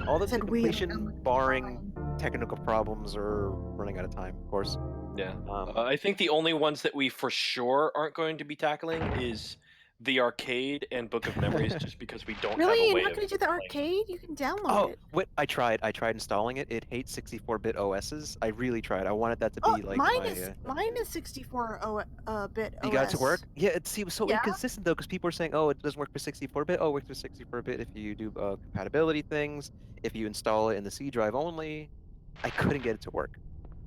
All of them to Said we. completion, barring technical problems or running out of time, of course. Yeah. I think the only ones that we for sure aren't going to be tackling is the arcade and Book of Memories, just because we don't Really, have a you're way not of gonna do the playing. arcade? You can download Oh, it. wait! I tried installing it. It hates 64-bit OSs. I really tried. I wanted that to be like mine my. is 64-bit OS. You got it to work? Yeah, it was so Yeah. inconsistent though, because people were saying, "Oh, it doesn't work for 64-bit." Oh, it works for 64-bit if you do compatibility things. If you install it in the C drive only, I couldn't get it to work.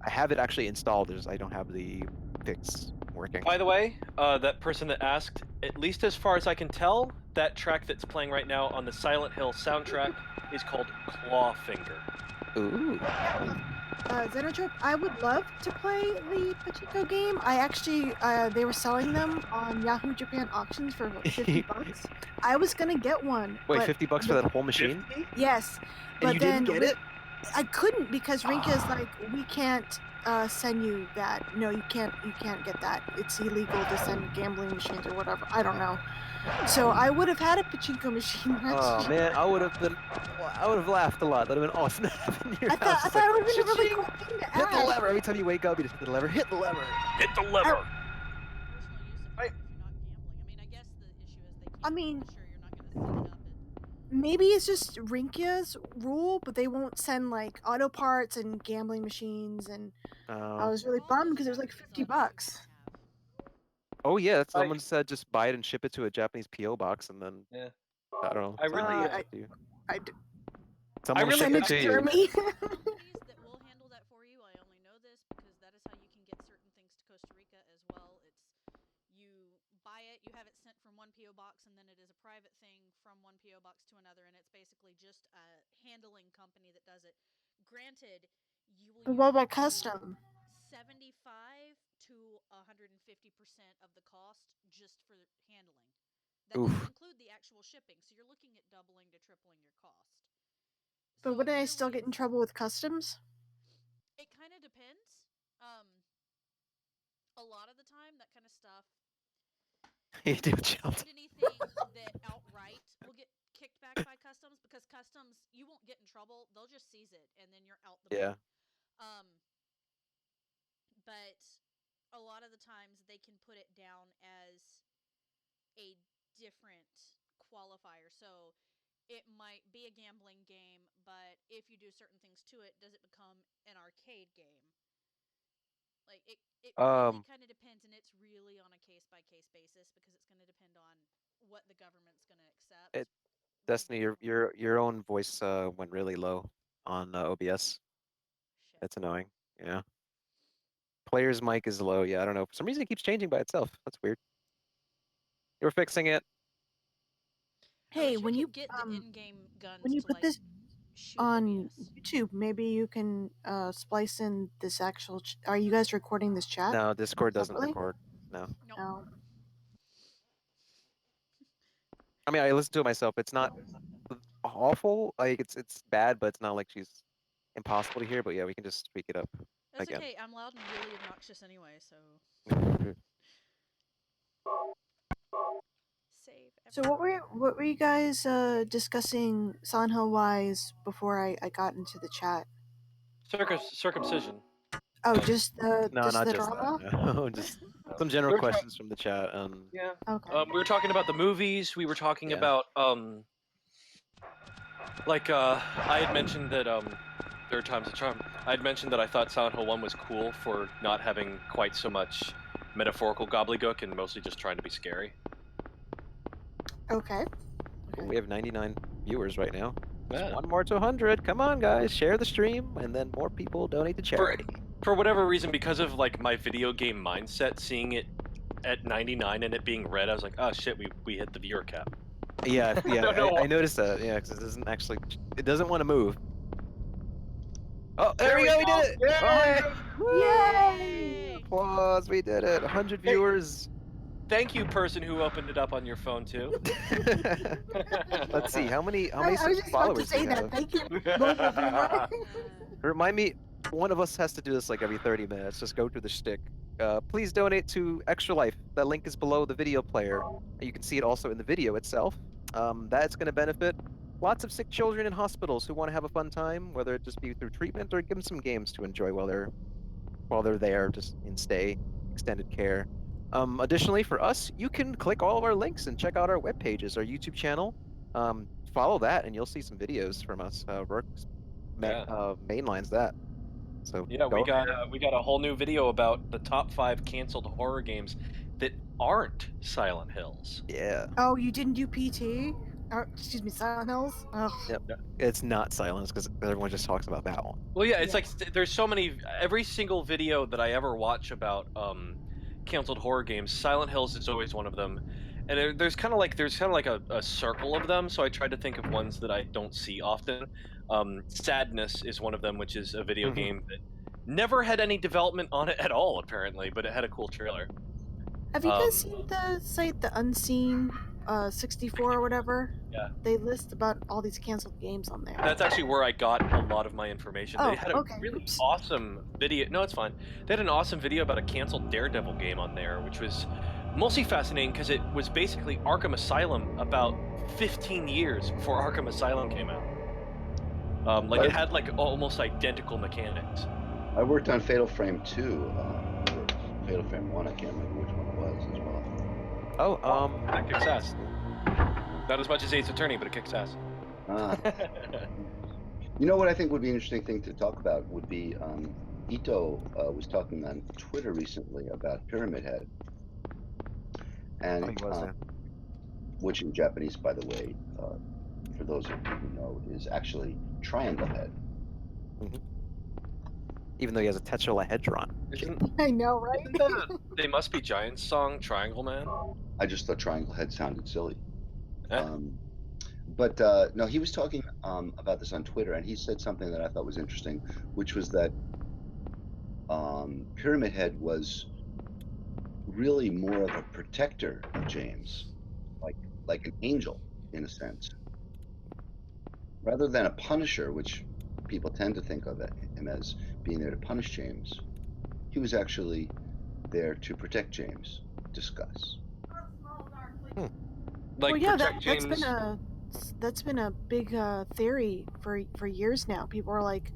I have it actually installed. I don't have the fix working. By the way, that person that asked, at least as far as I can tell, that track that's playing right now on the Silent Hill soundtrack is called Clawfinger. Ooh. Xenotrope, I would love to play the Pachinko game. I actually, they were selling them on Yahoo Japan auctions for $50. I was gonna get one. Wait, but $50 for that whole machine? Yes, And but you then didn't get it? I couldn't because Rinka is like, we can't send you that. No, you can't get that. It's illegal to send gambling machines or whatever. I don't know. So I would have had a pachinko machine. Oh man, I would have laughed a lot. That'd have been awesome to have in your I house. thought It's it would have like, been a really "Cha-ching! cool thing to Hit the add. lever every time you wake up. You just hit the lever. Hit the lever. Hit the lever! Personal use of it if you're not gambling. I mean, I guess the issue is they can't I mean, be sure you're not going to set it up. Maybe it's just Rinkia's rule, but they won't send like auto parts and gambling machines. And I was really bummed because it was like $50. Oh yeah, someone said just buy it and ship it to a Japanese PO box, and then Yeah. I don't know. I really, Someone will really ship it to you. That will handle that for you. I only know this because that is how you can get certain things to Costa Rica as well. It's you buy it, you have it sent from one PO box, and then it is a private thing from one PO box to another, and it's basically just a handling company that does it. Granted, you will. But what about custom? 75 to 150% of the cost just for handling. That doesn't include the actual shipping, so you're looking at doubling to tripling your cost. But wouldn't I still get in trouble with customs? It kind of depends. A lot of the time, that kind of stuff. You do anything that outright will get kicked back by customs, because customs, you won't get in trouble. They'll just seize it, and then you're out the door. But a lot of the times they can put it down as a different qualifier. So it might be a gambling game, but if you do certain things to it, does it become an arcade game? Like it really kind of depends, and it's really on a case-by-case basis because it's going to depend on what the government's going to accept. Destiny, your own voice went really low on OBS. Shit. That's annoying. Yeah. Player's mic is low. Yeah, I don't know. For some reason, it keeps changing by itself. That's weird. You're fixing it. Hey, when you get the in-game guns, when you to, put like, this on OBS. YouTube, maybe you can splice in this actual. Are you guys recording this chat? No, Discord doesn't separately? record. No. No. I mean, I listen to it myself. It's not awful. Like it's bad, but it's not like she's impossible to hear. But yeah, we can just tweak it up. That's again. okay. I'm loud and really obnoxious anyway, so. Save. So what were you guys discussing Silent Hill wise before I got into the chat? Circumcision. Oh, just the no, just not the just drama? that. No, just some general questions from the chat. Yeah. Okay. We were talking about the movies. We were talking about I had mentioned that Third Time's a Charm. I had mentioned that I thought Silent Hill 1 was cool for not having quite so much metaphorical gobbledygook and mostly just trying to be scary. Okay. We have 99 viewers right now. Yeah. One more to 100. Come on, guys, share the stream, and then more people donate to charity. For whatever reason, because of like my video game mindset, seeing it at 99 and it being red, I was like, oh shit, we hit the viewer cap. Yeah, I noticed that. Yeah, because it doesn't want to move. Oh, there we go, we did it! Yay! Applause, we did it. 100 viewers. Thank you, person who opened it up on your phone too. Let's see, how many I was just about to followers do say you that. have? Thank you, mobile boomer. Remind me, one of us has to do this like every 30 minutes. Just go through the shtick. Please donate to Extra Life. That link is below the video player. You can see it also in the video itself. That's going to benefit lots of sick children in hospitals who want to have a fun time, whether it just be through treatment or give them some games to enjoy while they're there, just in stay, extended care. Additionally, for us, you can click all of our links and check out our web pages, our YouTube channel. Follow that, and you'll see some videos from us. Rourke mainlines that. So Yeah, go ahead. we got a whole new video about the top 5 canceled horror games that aren't Silent Hills. Yeah. Oh, you didn't do PT? Or, excuse me, Silent Hills? Ugh. Yep. It's not Silence because everyone just talks about that one. Well, yeah, it's Yeah. like there's so many. Every single video that I ever watch about canceled horror games, Silent Hills is always one of them. And there's kind of like a circle of them. So I tried to think of ones that I don't see often. Sadness is one of them, which is a video game that never had any development on it at all, apparently, but it had a cool trailer. Have you guys seen the site, the Unseen 64 or whatever? Yeah. They list about all these canceled games on there. That's actually where I got a lot of my information. Oh, They had a okay. really Oops. awesome video. No, it's fine. They had an awesome video about a canceled Daredevil game on there, which was mostly fascinating because it was basically Arkham Asylum about 15 years before Arkham Asylum came out. It had like almost identical mechanics. I worked on Fatal Frame 2, or Fatal Frame 1, I can't remember which one it was as well. That kicks ass. Not as much as Ace Attorney, but it kicks ass. You know what I think would be an interesting thing to talk about would be Ito was talking on Twitter recently about Pyramid Head. And he was, yeah. which in Japanese, by the way, for those of you who know, is actually Triangle Head. Even though he has a tetrahedron. I know, right? They Must Be Giants song, Triangle Man? I just thought Triangle Head sounded silly. Eh? But no, he was talking about this on Twitter, and he said something that I thought was interesting, which was that Pyramid Head was really more of a protector of James, like an angel in a sense, rather than a punisher, which people tend to think of him as being there to punish James. He was actually there to protect James. Discuss. Like, well, yeah, protect James. that's been a big theory for years now. People are like,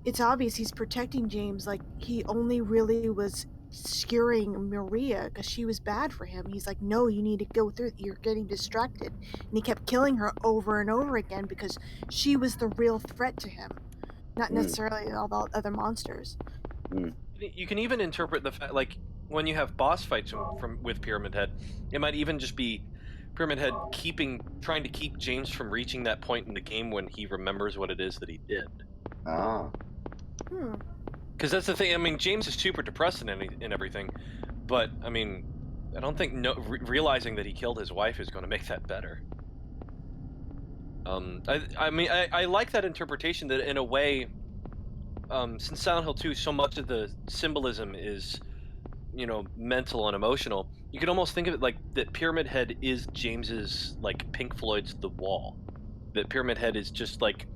it's obvious he's protecting James. Like, he only really was skewering Maria because she was bad for him. He's like, no, you need to go through. You're getting distracted, and he kept killing her over and over again because she was the real threat to him, not necessarily all the other monsters. You can even interpret the fact, like, when you have boss fights with Pyramid Head, it might even just be Pyramid Head trying to keep James from reaching that point in the game when he remembers what it is that he did. Because that's the thing. I mean, James is super depressed and everything, but I mean, I don't think realizing that he killed his wife is going to make that better. I like that interpretation that in a way, since Silent Hill 2, so much of the symbolism is, mental and emotional. You could almost think of it like that Pyramid Head is James's, like, Pink Floyd's The Wall. That Pyramid Head is just like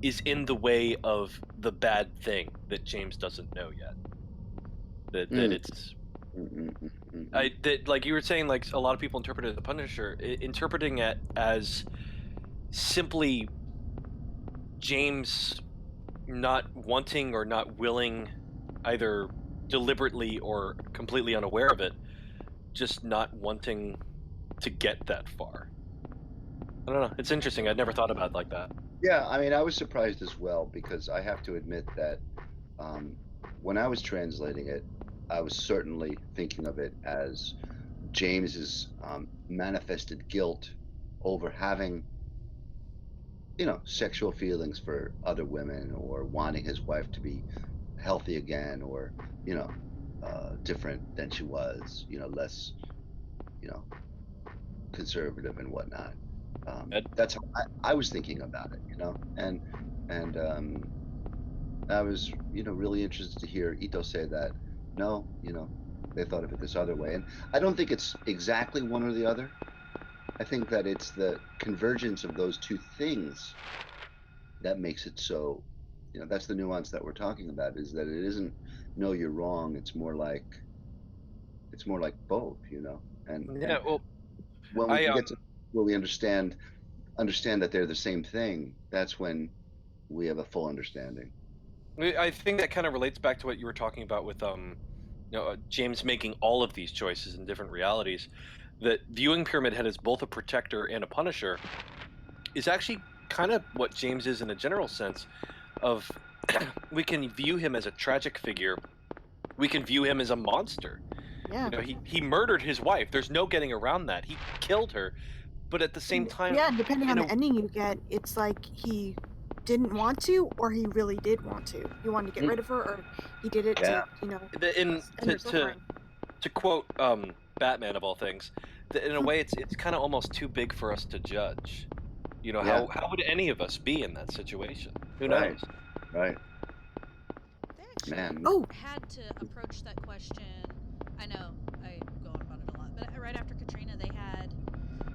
is in the way of the bad thing that James doesn't know yet. That it's that, like you were saying, like a lot of people interpret it as a Punisher, interpreting it as simply James not wanting or not willing, either deliberately or completely unaware of it, just not wanting to get that far. I don't know. It's interesting. I'd never thought about it like that. Yeah, I mean, I was surprised as well because I have to admit that when I was translating it, I was certainly thinking of it as James's manifested guilt over having, sexual feelings for other women or wanting his wife to be healthy again or, different than she was, less, conservative and whatnot. That's how I was thinking about it, and I was, really interested to hear Ito say that, no, thought of it this other way. And I don't think it's exactly one or the other. I think that it's the convergence of those two things that makes it so, that's the nuance that we're talking about, is that it isn't, no, you're wrong. It's more like both, and Well, when we I can get to where we understand that they're the same thing, that's when we have a full understanding. I think that kind of relates back to what you were talking about with James making all of these choices in different realities. That viewing Pyramid Head as both a protector and a punisher is actually kind of what James is in a general sense. Of we can view him as a tragic figure. We can view him as a monster. Yeah. He murdered his wife. There's no getting around that. He killed her, but at the same time, yeah, depending on the ending you get, it's like he didn't want to, or he really did want to. He wanted to get rid of her, or he did it to, to quote Batman of all things, in a way, it's kind of almost too big for us to judge. How would any of us be in that situation? Who knows? Right. They actually had to approach that question. I know I go on about it a lot, but right after Katrina, they had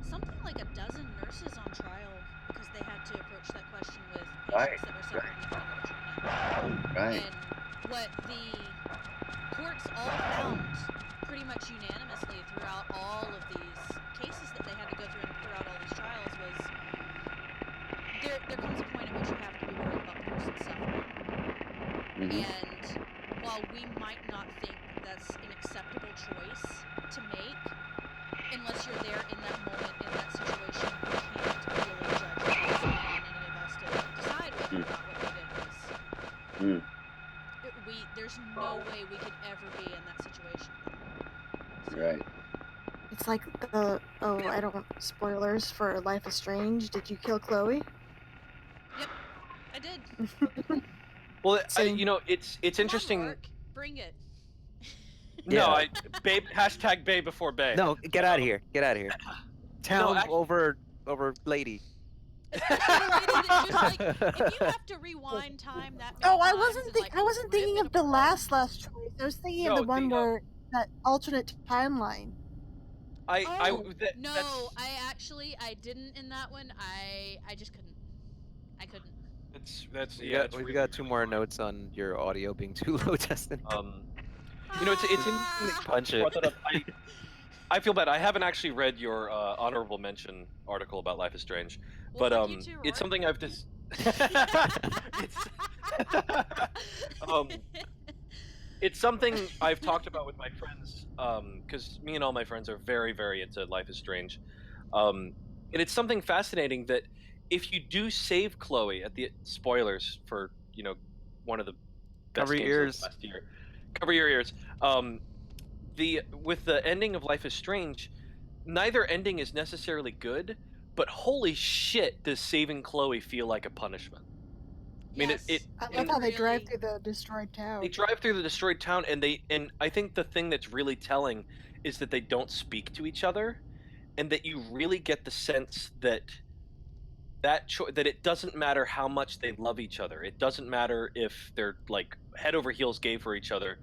something like a dozen nurses on trial because they had to approach that question with patients that were suffering from Katrina. Right. And what the courts all found pretty much unanimously throughout all of these cases that they had to go through and throughout all these trials was there comes a point at which you have to be worried about the person suffering. And while we might not think that's an acceptable choice to make, unless you're there in that moment, in that situation, you can't really judge what's going on any of us to decide whether or not what we did was. There's no way we could ever be in that situation. So. Right. It's like spoilers for Life is Strange. Did you kill Chloe? Yep, I did. Well, it's interesting. Rourke, bring it. No, babe. Hashtag babe before babe. No, get out of here. Get out of here. Town over lady. Just like, if you have to rewind time that many I wasn't thinking of the last choice. I was thinking of the one where that alternate timeline. I didn't in that one. I just couldn't. I couldn't. We got 2 more notes on your audio being too low, Justin. It's interesting. Punch it. I feel bad. I haven't actually read your honorable mention article about Life is Strange, but it's something I've just. It's something I've talked about with my friends, because me and all my friends are very, very into Life is Strange, and it's something fascinating that if you do save Chloe at the spoilers for one of the best games of last year. Cover your ears. With the ending of Life is Strange, neither ending is necessarily good, but holy shit, does saving Chloe feel like a punishment? Yes. I love how they drive through the destroyed town. They drive through the destroyed town, and I think the thing that's really telling is that they don't speak to each other, and that you really get the sense that that it doesn't matter how much they love each other. It doesn't matter if they're like head over heels gay for each other.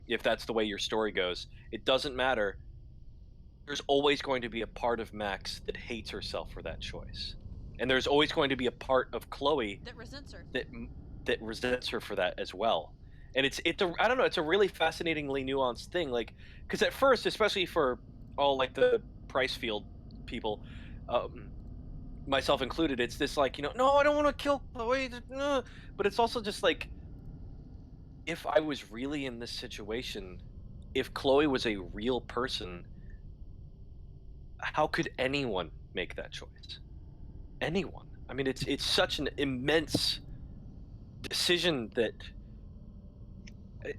If that's the way your story goes, it doesn't matter. There's always going to be a part of Max that hates herself for that choice, and there's always going to be a part of Chloe that resents her. That resents her for that as well. And it's I don't know. It's a really fascinatingly nuanced thing. Like, because at first, especially for all like the Pricefield people, myself included, it's this like no, I don't want to kill Chloe, but it's also just like, if I was really in this situation, if Chloe was a real person, how could anyone make that choice? Anyone. I mean, it's such an immense decision that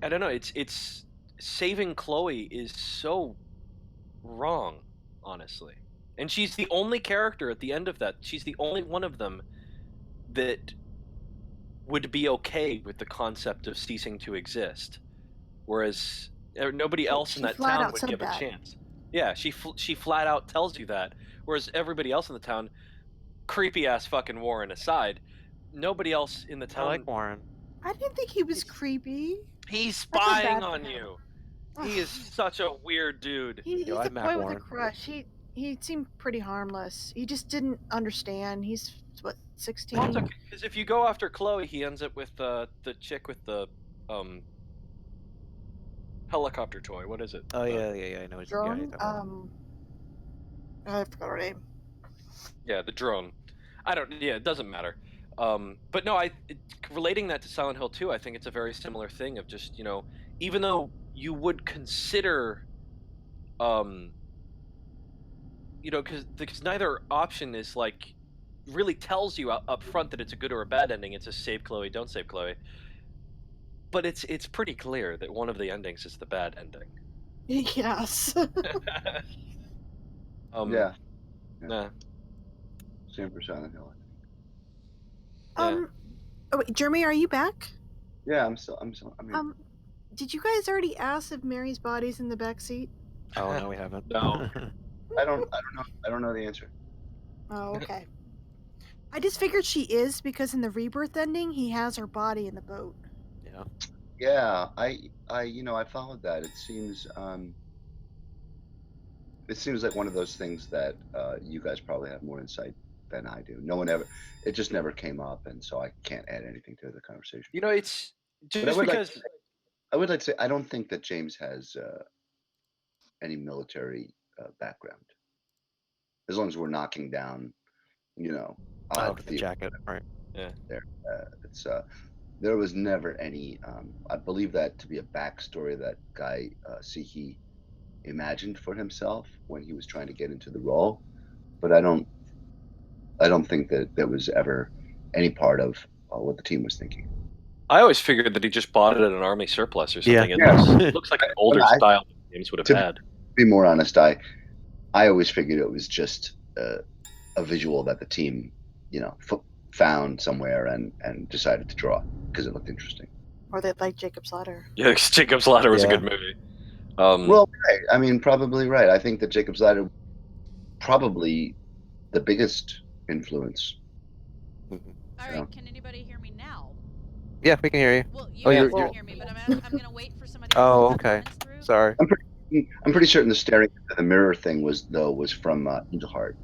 I don't know. It's saving Chloe is so wrong, honestly. And she's the only character at the end of that. She's the only one of them that would be okay with the concept of ceasing to exist, whereas nobody else in that town would give a chance. Yeah, she flat out tells you that, whereas everybody else in the town, creepy ass fucking Warren aside, nobody else in the town. I like Warren. I didn't think he was creepy. He's spying on you. He is such a weird dude. He's Yo, a I'm Mac boy with a Warren. crush. He seemed pretty harmless. He just didn't understand. He's what, 16? Well, it's okay, because if you go after Chloe, he ends up with the chick with the helicopter toy. What is it? Oh yeah, I know. Drone? I forgot her name. Yeah, the drone. Yeah, it doesn't matter. But no, relating that to Silent Hill 2, I think it's a very similar thing of just, even though you would consider, because neither option is like really tells you up front that it's a good or a bad ending. It's a save Chloe, don't save Chloe. But it's pretty clear that one of the endings is the bad ending. Yes. Yeah. Nah. Same for Silent Hill. Yeah. Oh wait, Jeremy, are you back? Yeah, I'm here. Did you guys already ask if Mary's body's in the back seat? Oh no, we haven't. No. I don't know. I don't know the answer. Oh, okay. I just figured she is because in the Rebirth ending, he has her body in the boat. Yeah. Yeah, I followed that. It seems like one of those things that you guys probably have more insight than I do. It just never came up, and so I can't add anything to the conversation. It's But just because I would like to say I don't think that James has any military background. As long as we're knocking down, Oh, odd the jacket, right? Yeah. It's there was never any. I believe that to be a backstory that guy Sihi imagined for himself when he was trying to get into the role, but I don't think that there was ever any part of what the team was thinking. I always figured that he just bought it at an army surplus or something. Yeah. It looks like an older style that James would have had. To be more honest, I always figured it was just a visual that the team, found somewhere and decided to draw because it looked interesting. Or they like Jacob's Ladder. Yeah, Jacob's Ladder was a good movie. Well, right. I mean, probably right. I think that Jacob's Ladder probably the biggest influence. All right, can anybody hear me now? Yeah, we can hear you. Well, you guys can hear me, but I'm gonna wait for somebody else Oh, to okay. comments through. Sorry. I'm pretty certain the staring into the mirror thing was from Angel Heart.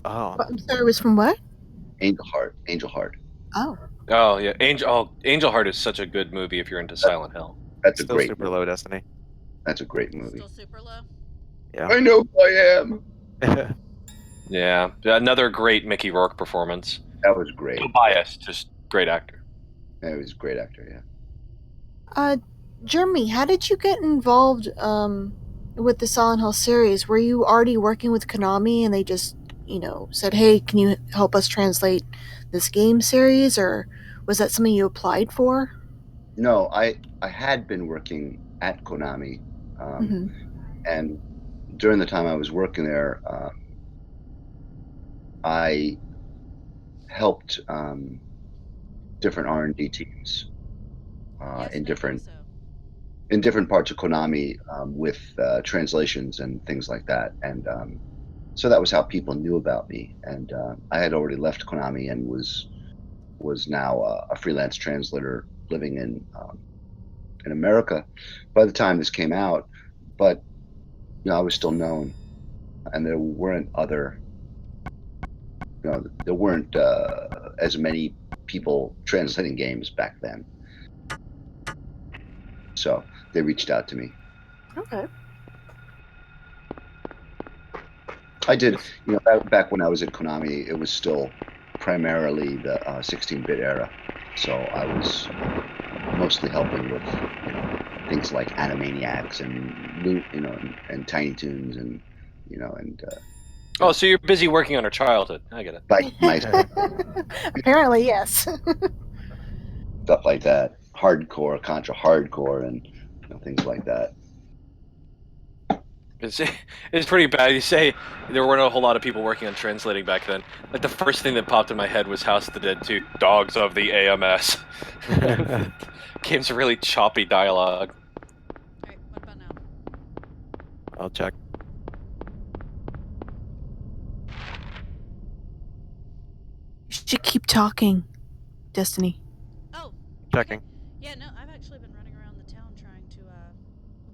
Oh. I'm sorry, it was from what? Angel Heart. Oh. Oh yeah, Angel Heart is such a good movie if you're into Silent Hill. That's Still super movie. low, Destiny. That's a great movie. Still super low. Yeah. I know who I am. Yeah, another great Mickey Rourke performance. That was great. No bias, just great actor. Yeah, he was a great actor. Yeah. Jeremy, how did you get involved with the Silent Hill series? Were you already working with Konami and they just, said, "Hey, can you help us translate this game series?" Or was that something you applied for? No, I had been working at Konami, and during the time I was working there, I helped different R&D teams in different parts of Konami with translations and things like that, and so that was how people knew about me. And I had already left Konami and was now a freelance translator living in America by the time this came out, but I was still known, and there weren't as many people translating games back then, so they reached out to me. Okay. I did, back when I was at Konami, it was still primarily the 16-bit era, so I was mostly helping with things like Animaniacs and Tiny Toons and Oh, so you're busy working on her childhood. I get it. Apparently, yes. Stuff like that, hardcore, Contra hardcore, and things like that. It's pretty bad. You say there weren't a whole lot of people working on translating back then. Like the first thing that popped in my head was House of the Dead 2, Dogs of the AMS. Game's really choppy dialogue. Alright, what about now? I'll check. You should keep talking, Destiny. Oh. Checking. Okay. Yeah, no, I've actually been running around the town trying to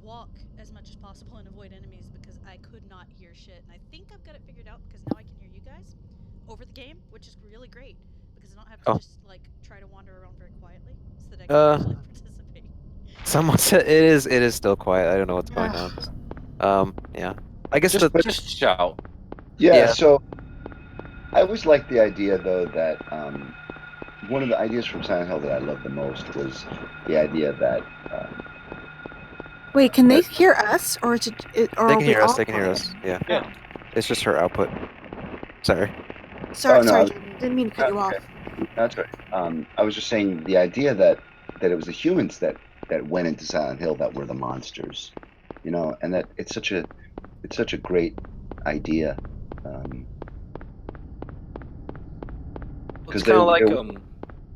walk as much as possible and avoid enemies because I could not hear shit. And I think I've got it figured out because now I can hear you guys over the game, which is really great because I don't have to Oh. just like try to wander around very quietly so that I can Uh, actually participate. someone said it is still quiet. I don't know what's going Ugh. on. Yeah. I guess Just shout. Yeah, Yeah. so I always liked the idea, though, that one of the ideas from Silent Hill that I loved the most was the idea that Wait, can they that hear us, or or They are can we hear us. all They can hear quiet? us. Yeah. Yeah. It's just her output. Sorry. oh Sorry, no, sorry, Jordan. Didn't mean to cut you off. that's right. I was just saying the idea that it was the humans that went into Silent Hill that were the monsters, and that it's such a great idea, It's because kind of like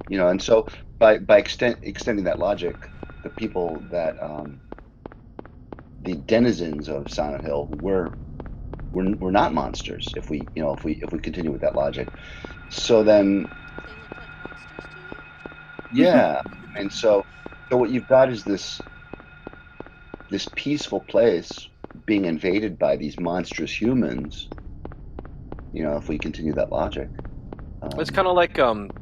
and so by extending that logic, the people that the denizens of Silent Hill were not monsters if we continue with that logic. So then, They look like monsters to you? yeah, and so what you've got is this peaceful place being invaded by these monstrous humans. If we continue that logic, it's kind of like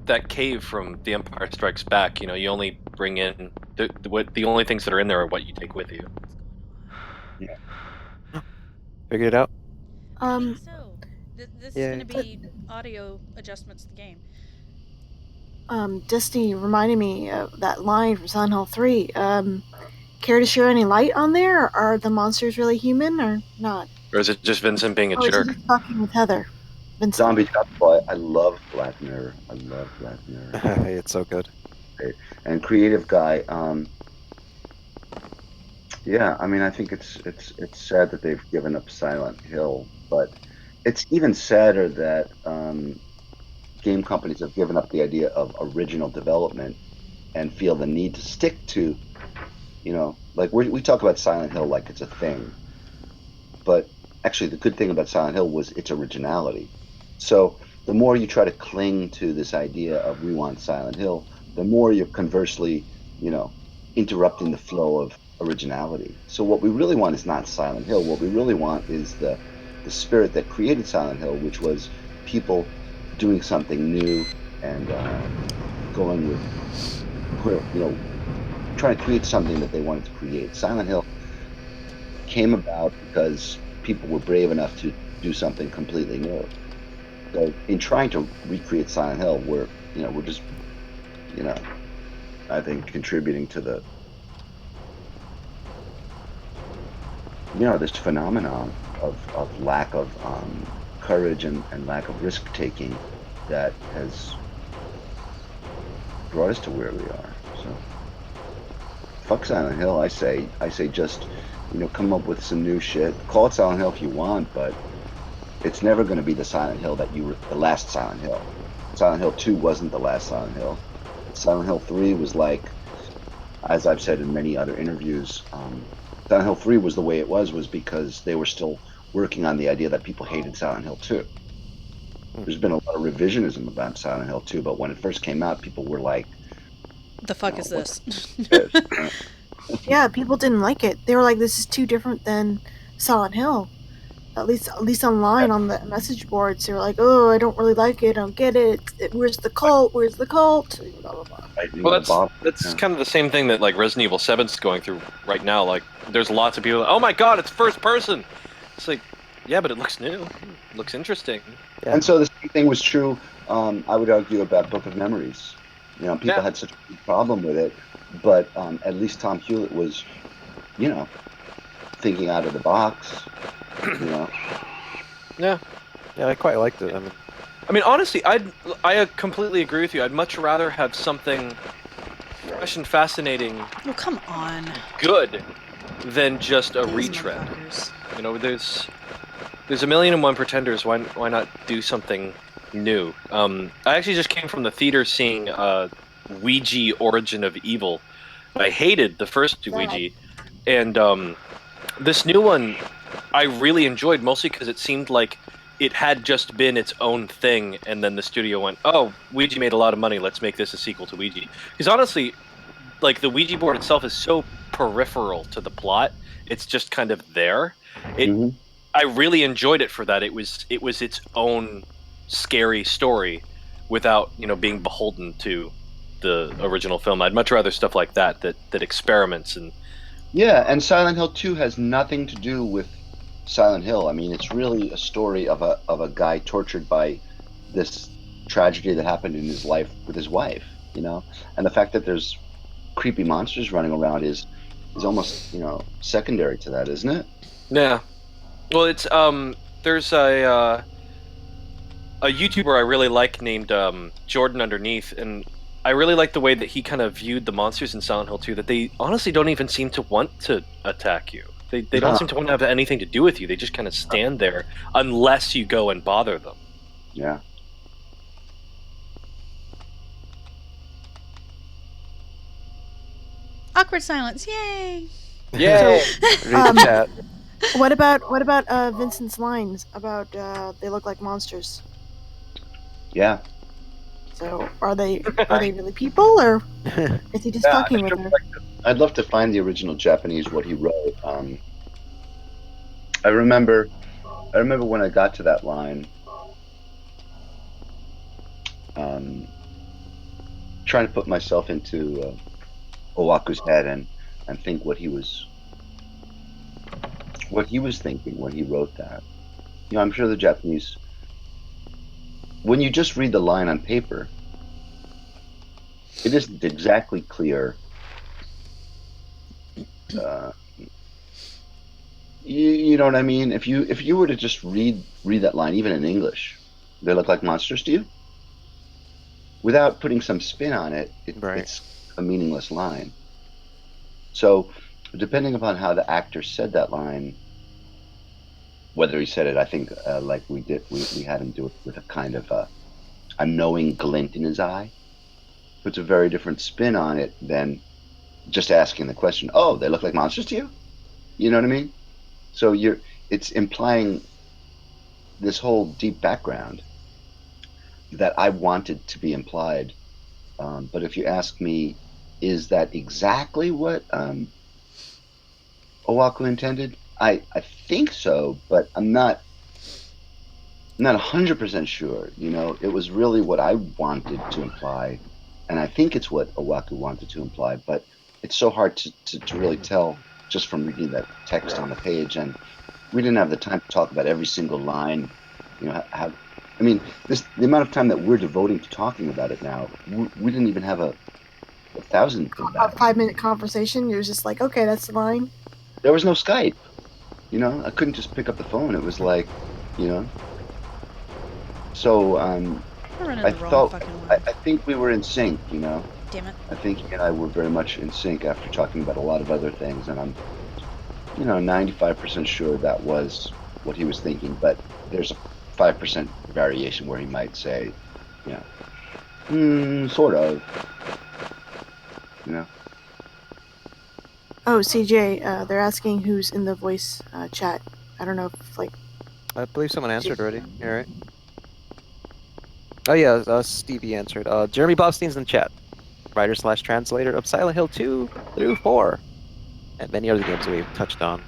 that cave from The Empire Strikes Back. You only bring in the only things that are in there are what you take with you. yeah. Figured it out. I think Um, so. This is going Yay. to be audio adjustments to the game. Disney reminded me of that line from Silent Hill 3. Care to share any light on there? Are the monsters really human or not? Or is it just Vincent being a Oh, is he jerk? just talking with Heather? Vincent. Zombie Top Boy. I love Black Mirror. I love Black Mirror. It's so good. And creative guy. Yeah, I mean, I think it's sad that they've given up Silent Hill, but it's even sadder that game companies have given up the idea of original development and feel the need to stick to, like we talk about Silent Hill like it's a thing, but actually the good thing about Silent Hill was its originality. So the more you try to cling to this idea of we want Silent Hill, the more you're conversely, interrupting the flow of originality. So what we really want is not Silent Hill. What we really want is the spirit that created Silent Hill, which was people doing something new and going with, trying to create something that they wanted to create. Silent Hill came about because people were brave enough to do something completely new. So in trying to recreate Silent Hill, we're just, I think contributing to this phenomenon of lack of courage and lack of risk taking that has brought us to where we are. So fuck Silent Hill, I say just, come up with some new shit. Call it Silent Hill if you want, but it's never going to be the Silent Hill the last Silent Hill. Silent Hill 2 wasn't the last Silent Hill. Silent Hill 3 was like, as I've said in many other interviews, Silent Hill 3 was the way it was because they were still working on the idea that people hated Silent Hill 2. There's been a lot of revisionism about Silent Hill 2, but when it first came out, people were like, The fuck is this? Yeah, people didn't like it. They were like, "This is too different than Silent Hill." At least online on the message boards, they were like, "Oh, I don't really like it. I don't get it. Where's the cult? Where's the cult?" Blah blah blah. Well, that's kind of the same thing that like Resident Evil 7's going through right now. Like, there's lots of people. Oh my god, it's first person. It's like, yeah, but it looks new. It looks interesting. Yeah. And so the same thing was true. I would argue about Book of Memories. People had such a big problem with it, but at least Tom Hewlett was, thinking out of the box. Yeah. Yeah, I quite liked it. I mean, honestly, I completely agree with you. I'd much rather have something fresh and fascinating, Oh, come on. good, than just a These retread. motherfuckers. There's a million and one pretenders. Why not do something new? I actually just came from the theater seeing Ouija: Origin of Evil. I hated the first Ouija, and this new one I really enjoyed, mostly because it seemed like it had just been its own thing, and then the studio went, "Oh, Ouija made a lot of money. Let's make this a sequel to Ouija." Because honestly, like the Ouija board itself is so peripheral to the plot. It's just kind of there. I really enjoyed it for that. It was its own scary story without, being beholden to the original film. I'd much rather stuff like that experiments and Yeah, and Silent Hill 2 has nothing to do with Silent Hill. I mean, it's really a story of a guy tortured by this tragedy that happened in his life with his wife, And the fact that there's creepy monsters running around is almost, secondary to that, isn't it? Yeah. Well, it's there's a YouTuber I really like named Jordan Underneath, and I really like the way that he kind of viewed the monsters in Silent Hill 2, that they honestly don't even seem to want to attack you. They don't seem to want to have anything to do with you. They just kind of stand there unless you go and bother them. Yeah. Awkward silence. Yay! Yay! Read the chat. What about Vincent's lines about they look like monsters? Yeah. So are they really people, or is he just fucking with her? I'd love to find the original Japanese, what he wrote. I remember when I got to that line, trying to put myself into Owaku's head and think what he was thinking when he wrote that. I'm sure the Japanese, when you just read the line on paper, it isn't exactly clear. You know what I mean? If you were to just read that line, even in English, they look like monsters to you, without putting some spin on it, it's a meaningless line. So, depending upon how the actor said that line, whether he said it, I think, like we had him do it with a kind of a knowing glint in his eye, puts a very different spin on it than just asking the question, oh, they look like monsters to you? You know what I mean? So it's implying this whole deep background that I wanted to be implied. But if you ask me, is that exactly what Owaku intended? I think so, but I'm not 100% sure. It was really what I wanted to imply, and I think it's what Owaku wanted to imply, but it's so hard to really tell just from reading that text on the page, and we didn't have the time to talk about every single line. The amount of time that we're devoting to talking about it now, we didn't even have a 1,000th of that. A 5-minute conversation. You're just like, okay, that's the line. There was no Skype. I couldn't just pick up the phone. It was like, So I think we were in sync. Damn it. I think he and I were very much in sync after talking about a lot of other things, and I'm 95% sure that was what he was thinking, but there's a 5% variation where he might say, sort of, Oh, CJ, they're asking who's in the voice chat. I don't know if, I believe someone answered already. You all right? Oh yeah, Stevie answered. Jeremy Blaustein's in the chat. Writer/translator of Silent Hill 2 through 4. And many other games that we've touched on.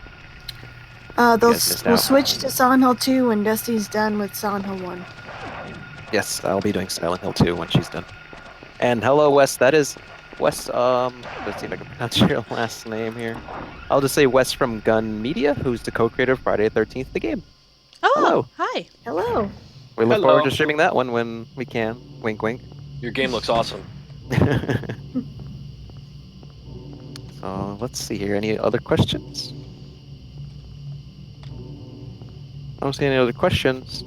We'll switch to Silent Hill 2 when Destiny's done with Silent Hill 1. Yes, I'll be doing Silent Hill 2 when she's done. And hello, Wes. That is Wes. Let's see if I can pronounce your last name here. I'll just say Wes from Gun Media, who's the co-creator of Friday the 13th, the game. Oh, hello. Hi. Hello. We look forward to streaming that one when we can. Wink, wink. Your game looks awesome. So let's see here. Any other questions? I don't see any other questions.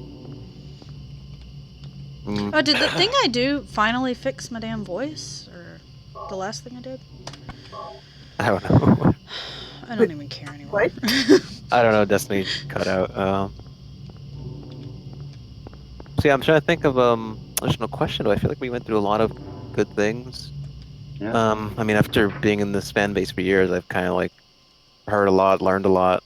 Oh, did the thing I do finally fix my damn voice? Or the last thing I did? I don't know. I don't even care anymore. What? I don't know. Destiny cut out. See, I'm trying to think of additional question. I feel like we went through a lot of good things. Yeah. After being in this fan base for years, I've kind of heard a lot, learned a lot.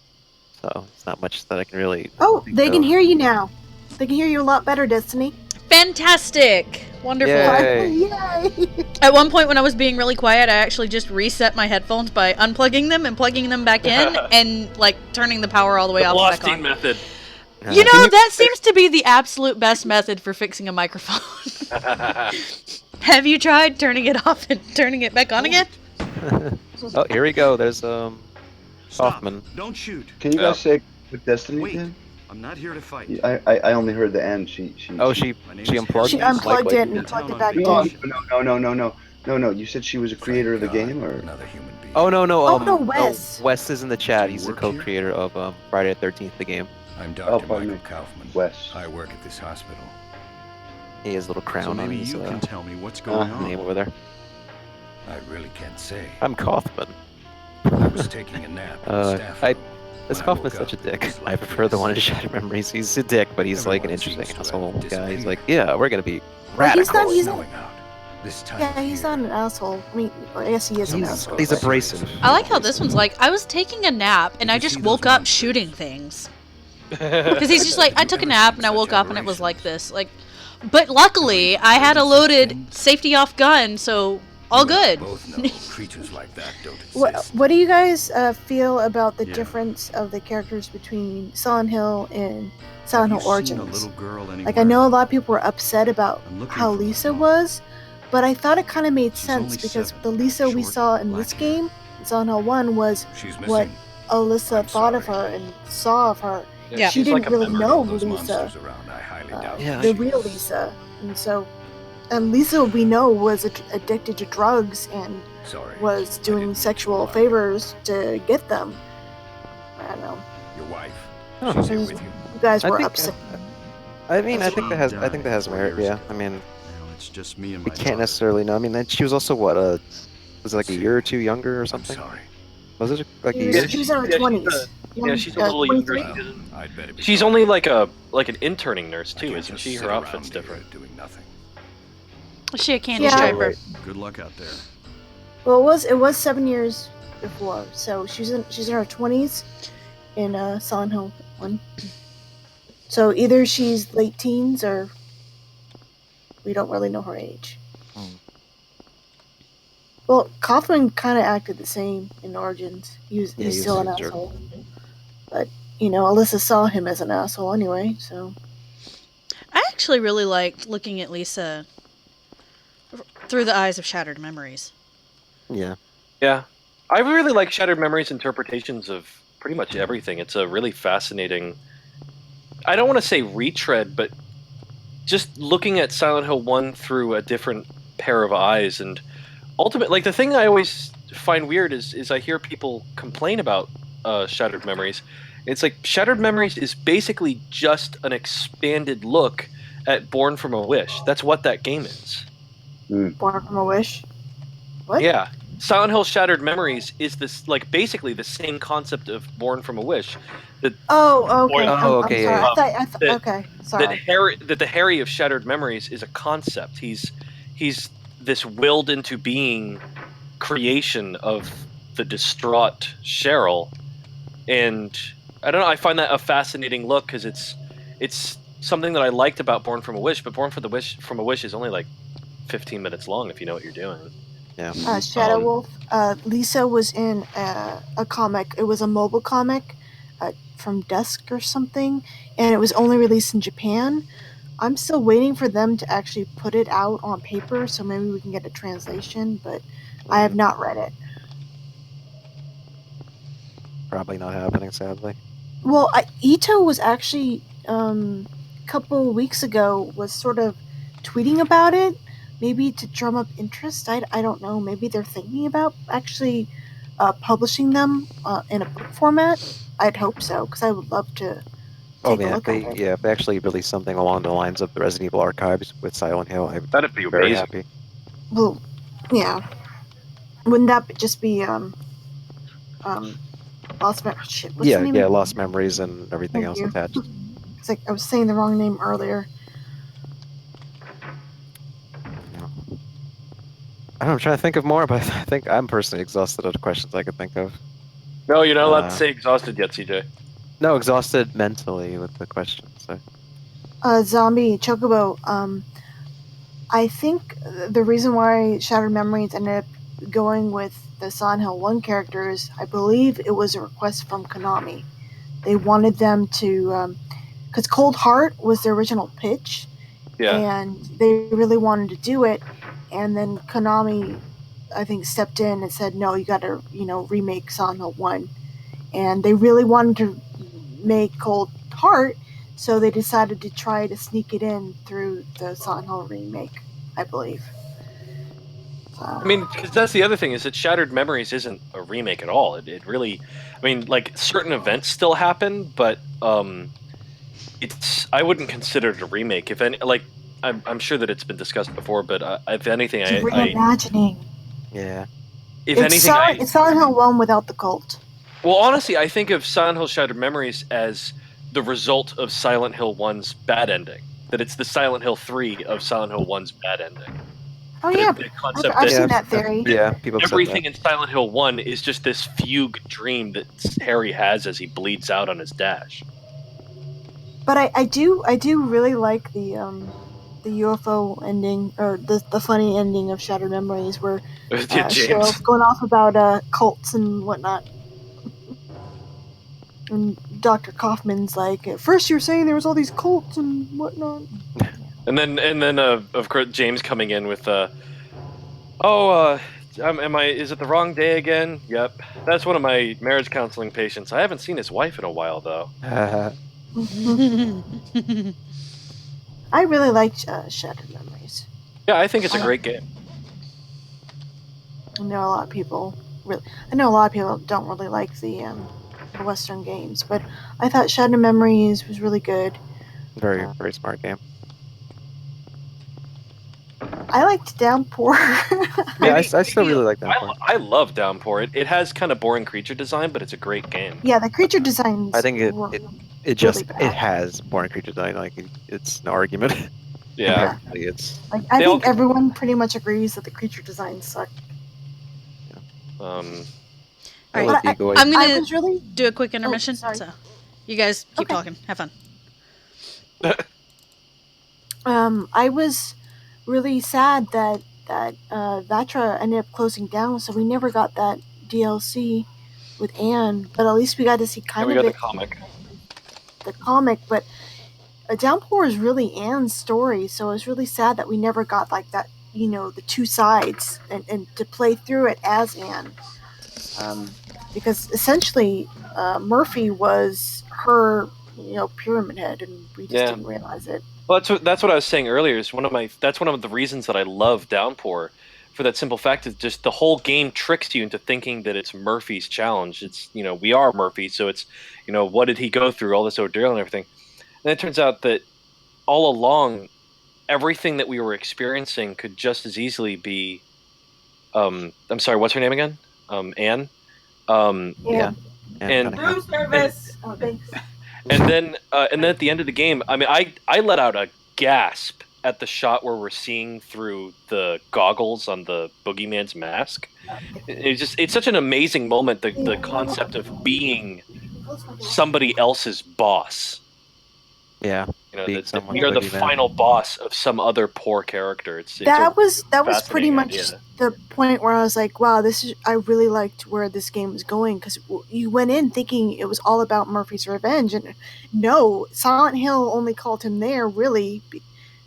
So it's not much that I can really. Oh, they can hear you now. They can hear you a lot better, Destiny. Fantastic! Wonderful. Yay. Yay! At one point when I was being really quiet, I actually just reset my headphones by unplugging them and plugging them back in and like turning the power all the way The off and back Blaustein on. method. You know, that seems to be the absolute best method for fixing a microphone. Have you tried turning it off and turning it back on again? Oh, here we go. There's Stop. Hoffman. Don't shoot. Can you guys say what Destiny Wait. did? I'm not here to fight. I only heard the end. Oh, she My name is unplugged. She Jeremy unplugged Like, it and plugged it back No, in. no. You said she was a creator of the game, or Another human being. Oh no. Oh, no, Wes. Wes is in the chat. He's the Work here? co-creator of Friday the 13th, the game. I'm Oh, Dr. pardon Michael me. Kaufman. Wes? I work at this hospital. He has a little So crown on maybe his you can tell me what's going name on. over there. I really can't say. I'm Kaufman. I was taking a nap in the staff room. This When I Kaufman's woke such a up, it dick. was I like prefer the one in this. Shattered Memories. He's a dick, but he's like an Everyone interesting seems to asshole have guy. He's disappeared. like, yeah, we're gonna be Well, he's radical. not- he's Snowing out. This time Yeah, of he's year. not an asshole. I mean, I guess he is an asshole. He's but- abrasive. I like how this one's like, I was taking a nap and I Did you just see woke those up monsters? shooting things. Because he's just like, I took a nap and I woke up and it was like this. Like, but luckily, I had a loaded safety off gun, so all good. Both know creatures like that don't exist. What do you guys feel about the Yeah. difference of the characters between Silent Hill and Silent Have Hill you seen a Origins? little girl Like, I anywhere? know a lot of people were upset about I'm looking how for my Lisa dog. was, but I thought it kind of made She's sense only because 7, the Lisa we short, saw in black this hair. game, Silent Hill 1, was She's what missing. Alyssa I'm thought of sorry. her and saw of her. Yeah. She she's didn't like a really memory. know Those Lisa, monsters around, I highly doubt Yeah, the she real is. Lisa, and Lisa we know was addicted to drugs and Sorry. was I doing didn't sexual mean to favors to get them. I don't know. Your wife. Huh. She's here with you. You guys I were think- upset. I mean, I That's think what that has, he I think that died has 4 merit. years Yeah, ago. I mean, Now it's just me and we my can't dog. necessarily know. I mean, she was also what was it like a year or two younger or I'm something? sorry. Was it like a She year? was, she was in her Yeah, she's 20s. Yeah, she's a little younger. 23. Well, I'd better be She's going. only like an interning nurse I too, can't isn't just she? sit Her around outfit's here different. doing nothing. Was she a candy Yeah. striper? Good luck out there. Well, it was 7 years before, so she's in her 20s in Silent Hill 1. So either she's late teens or we don't really know her age. Hmm. Well, Kaufman kind of acted the same in Origins. He's Yeah, he still was an a jerk. asshole. But, Alyssa saw him as an asshole anyway, so. I actually really liked looking at Lisa through the eyes of shattered memories. Yeah. Yeah, I really like Shattered Memories' interpretations of pretty much everything. It's a really fascinating. I don't want to say retread, but just looking at Silent Hill 1 through a different pair of eyes, and ultimately, like the thing I always find weird is I hear people complain about Shattered Memories. It's like Shattered Memories is basically just an expanded look at Born from a Wish. That's what that game is. Born from a Wish. What? Yeah. Silent Hill Shattered Memories is this like basically the same concept of Born from a Wish. Oh, okay. Oh, I'm okay, sorry. yeah. I thought, That- okay, sorry. That the Harry of Shattered Memories is a concept. He's this willed into being creation of the distraught Cheryl, and I don't know. I find that a fascinating look because it's something that I liked about Born from a Wish. But Born from a Wish is only like 15 minutes long if you know what you're doing. Yeah. Shadow Wolf. Lisa was in a comic. It was a mobile comic from Dusk or something, and it was only released in Japan. I'm still waiting for them to actually put it out on paper, so maybe we can get a translation, but I have not read it. Probably not happening, sadly. Well, Ito was actually a couple weeks ago was sort of tweeting about it, maybe to drum up interest. I don't know. Maybe they're thinking about actually publishing them in a book format. I'd hope so, because I would love to take a look at it. If they actually release something along the lines of the Resident Evil archives with Silent Hill, I'd That'd be be very amazing. happy. Well, yeah. Wouldn't that just be Lost Memories? Shit, what's the name? Lost Memories and everything Thank else you. attached. It's like I was saying the wrong name earlier. I don't know, I'm trying to think of more, but I think I'm personally exhausted of the questions I could think of. No, you're not allowed Uh, to say exhausted yet, CJ. No, exhausted mentally with the questions. So. Zombie Chocobo. I think the reason why Shattered Memories ended up going with the Silent Hill 1 characters, I believe it was a request from Konami. They wanted them to, because Cold Heart was the original pitch, and they really wanted to do it, and then Konami, I think, stepped in and said, no, you gotta, remake Silent Hill 1. And they really wanted to make Cold Heart, so they decided to try to sneak it in through the Silent Hill remake, I believe. I mean, because that's the other thing, is that Shattered Memories isn't a remake at all. It really, I mean, like, certain events still happen, but I wouldn't consider it a remake. If any, like, I'm sure that it's been discussed before, but if anything, it's reimagining. Yeah. It's Silent Hill 1 without the cult. Well, honestly, I think of Silent Hill Shattered Memories as the result of Silent Hill 1's bad ending. That it's the Silent Hill 3 of Silent Hill 1's bad ending. Oh, yeah. I've seen that theory. Yeah, people have everything said in Silent Hill 1 is just this fugue dream that Harry has as he bleeds out on his dash. But I do really like the UFO ending, or the funny ending of Shattered Memories, where Cheryl's going off about cults and whatnot. And Dr. Kaufman's like, at first you were saying there was all these cults and whatnot. And then of course James coming in with is it the wrong day again? Yep. That's one of my marriage counseling patients. I haven't seen his wife in a while though. I really liked Shattered Memories. Yeah, I think it's a great game. I know a lot of people don't really like the Western games, but I thought Shattered Memories was really good. Very, very smart game. I liked Downpour. I still really like Downpour. I love Downpour. It has kind of boring creature design, but it's a great game. Yeah, the creature designs. I think it has boring creature design. Like it's an argument. Yeah, I think everyone pretty much agrees that the creature designs suck. All right, I'm gonna do a quick intermission. So, you guys keep talking. Have fun. I was really sad that Vatra ended up closing down, so we never got that DLC with Anne. But at least we got to see we got the comic. The comic, but Downpour is really Anne's story, so it was really sad that we never got like that. The two sides and to play through it as Anne. Because essentially Murphy was her, pyramid head, and we just didn't realize it. Well, that's what I was saying earlier. Is that's one of the reasons that I love Downpour, for that simple fact is just the whole game tricks you into thinking that it's Murphy's challenge. It's we are Murphy, so it's what did he go through, all this ordeal and everything. And it turns out that all along, everything that we were experiencing could just as easily be. I'm sorry, what's her name again? Anne. Yeah. And room service. Oh, thanks. And then at the end of the game, I mean, I let out a gasp at the shot where we're seeing through the goggles on the boogeyman's mask. It's such an amazing moment. The concept of being somebody else's boss. Yeah. We are the final boss of some other poor character. That was pretty much the point where I was like, wow, I really liked where this game was going, because you went in thinking it was all about Murphy's revenge, and no, Silent Hill only called him there really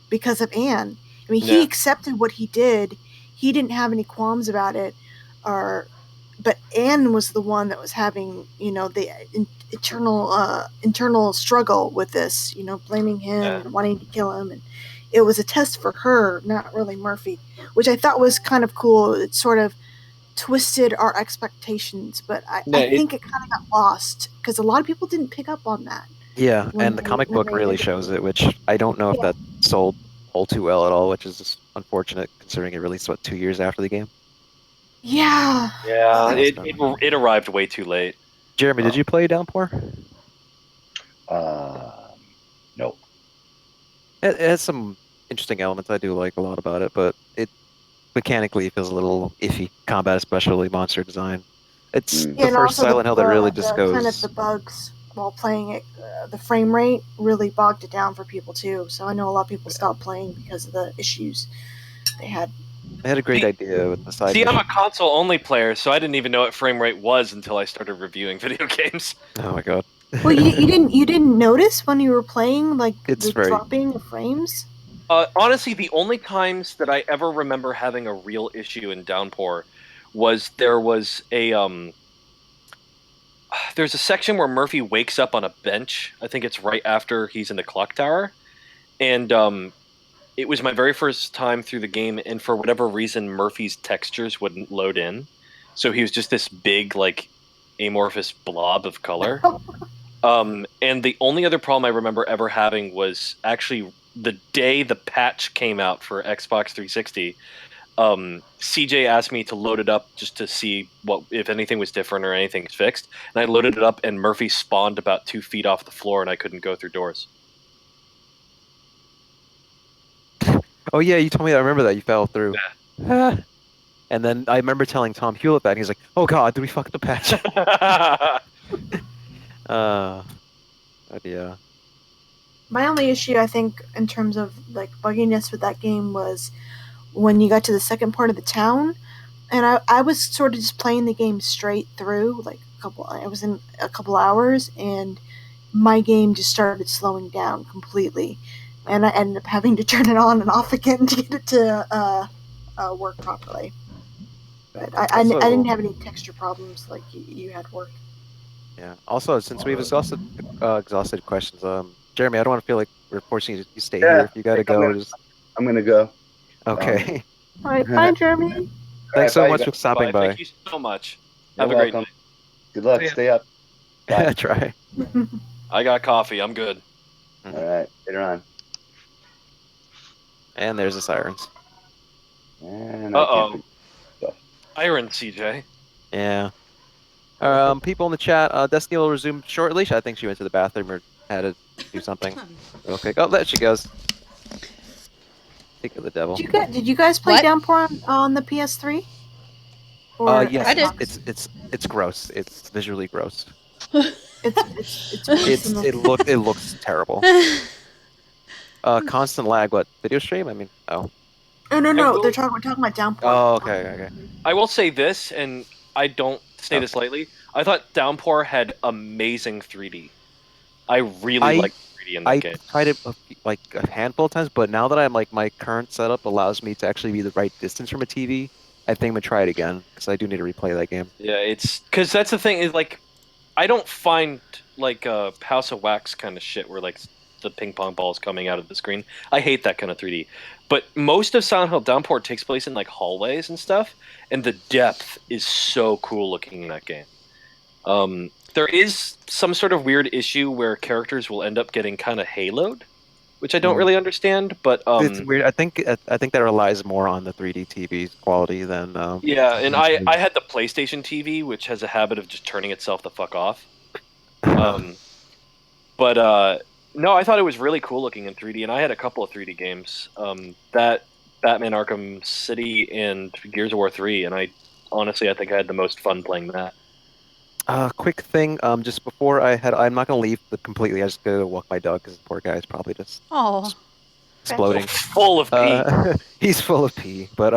because of Anne. I mean, he accepted what he did. He didn't have any qualms about it, but Anne was the one that was having, the internal struggle with this, blaming him and wanting to kill him, and it was a test for her, not really Murphy, which I thought was kind of cool. It sort of twisted our expectations, but I think it kind of got lost because a lot of people didn't pick up on that. Yeah, and the comic book really shows it, which I don't know if that sold all too well at all, which is just unfortunate considering it released 2 years after the game. Yeah. Yeah, it arrived way too late. Jeremy, did you play Downpour? No. It has some interesting elements. I do like a lot about it, but it mechanically feels a little iffy. Combat, especially monster design. It's the first Silent Hill that really just goes. Kind of the bugs while playing it, the frame rate really bogged it down for people too. So I know a lot of people stopped playing because of the issues they had. I had a great idea with the side See, I'm a mission. console-only player, so I didn't even know what frame rate was until I started reviewing video games. Oh my god. Well, you didn't notice when you were playing like It's the very- dropping of frames? Honestly, the only times that I ever remember having a real issue in Downpour was there's a section where Murphy wakes up on a bench. I think it's right after he's in the clock tower, and it was my very first time through the game, and for whatever reason, Murphy's textures wouldn't load in, so he was just this big, like, amorphous blob of color. And the only other problem I remember ever having was actually the day the patch came out for Xbox 360. CJ asked me to load it up just to see what if anything was different or anything was fixed, and I loaded it up, and Murphy spawned about 2 feet off the floor, and I couldn't go through doors. Oh yeah, you told me that. I remember that you fell through. Yeah. And then I remember telling Tom Hewlett that, and he's like, "Oh god, did we fuck the patch?" But yeah. My only issue, I think, in terms of like bugginess with that game was when you got to the second part of the town, and I was sort of just playing the game straight through, like I was in a couple hours, and my game just started slowing down completely, and I ended up having to turn it on and off again to get it to work properly. But I didn't have any texture problems like you had work. Yeah. Also, since we've exhausted questions, Jeremy, I don't want to feel like we're forcing you to stay here. If you gotta go, I'm gonna go. Okay. All right, bye, Jeremy. Thanks so bye, much guys. for stopping by. Thank you so much. You're Have a great welcome. night. Good luck. See ya. Stay up. Bye. Try. I got coffee. I'm good. All right. Later on. And there's the sirens. And I can't think of stuff. Iron CJ. Yeah. People in the chat, Destiny will resume shortly. I think she went to the bathroom or had to do something. Okay. Oh, there she goes. Think of the devil. Did you guys play What? Downpour on the PS3? Or Yes. I did. It's gross. It's visually gross. it's worse than the- It looks terrible. Constant lag. What video stream? I mean, oh. Oh no, will- we're talking about Downpour. Oh, okay. I will say this, and I don't say this lightly. I thought Downpour had amazing 3D. I really like 3D in that I game. tried it like a handful of times, but now that I'm like my current setup allows me to actually be the right distance from a TV, I think I'm gonna try it again because I do need to replay that game. Yeah, it's because that's the thing is like, I don't find like House of Wax kind of shit where like the ping pong balls coming out of the screen. I hate that kind of 3D. But most of Silent Hill Downpour takes place in like hallways and stuff, and the depth is so cool looking in that game. There is some sort of weird issue where characters will end up getting kind of haloed, which I don't really understand. But It's weird. I think that relies more on the 3D TV quality than. Yeah, and I had the PlayStation TV, which has a habit of just turning itself the fuck off. No, I thought it was really cool looking in 3D, and I had a couple of 3D games. That Batman Arkham City and Gears of War 3, and I think I had the most fun playing that. Quick thing, just before I'm not gonna leave completely. I just gotta walk my dog because the poor guy is probably just Oh. exploding. Full of pee. He's full of pee. But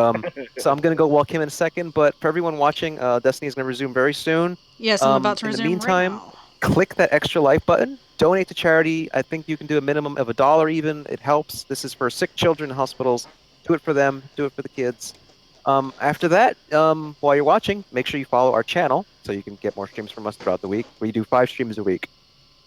so I'm gonna go walk him in a second. But for everyone watching, Destiny is gonna resume very soon. Yes, I'm about to in the resume meantime, right now. click that extra life button. Donate to charity. I think you can do a minimum of $1 even. It helps. This is for sick children in hospitals. Do it for them. Do it for the kids. After that, while you're watching, make sure you follow our channel so you can get more streams from us throughout the week. We do 5 streams a week.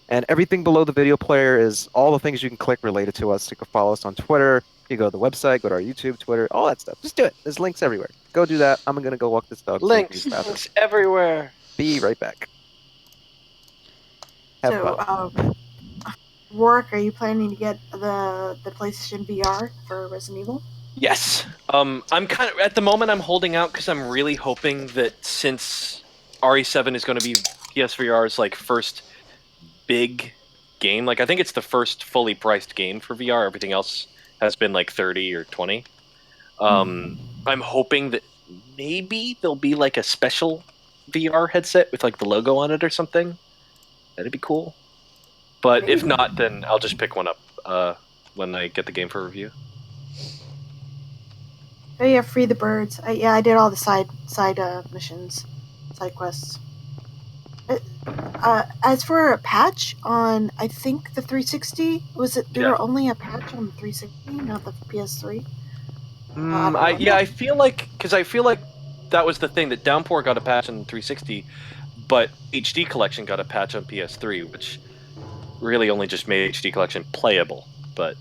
And everything below the video player is all the things you can click related to us. You can follow us on Twitter. You go to the website, go to our YouTube, Twitter, all that stuff. Just do it. There's links everywhere. Go do that. I'm going to go walk this dog. Links everywhere. Be right back. Have fun. Rourke, are you planning to get the PlayStation VR for Resident Evil? Yes. I'm kind of at the moment. I'm holding out because I'm really hoping that since RE7 is going to be PSVR's like first big game, like I think it's the first fully priced game for VR. Everything else has been like 30 or 20. I'm hoping that maybe there'll be like a special VR headset with like the logo on it or something. That'd be cool. But if not, then I'll just pick one up when I get the game for review. Oh yeah, free the birds. I did all the side missions, side quests. As for a patch on, I think the 360, was it? There were only a patch on the 360, not the PS3. I feel like that was the thing, that Downpour got a patch on 360, but HD Collection got a patch on PS3, which really only just made HD Collection playable. But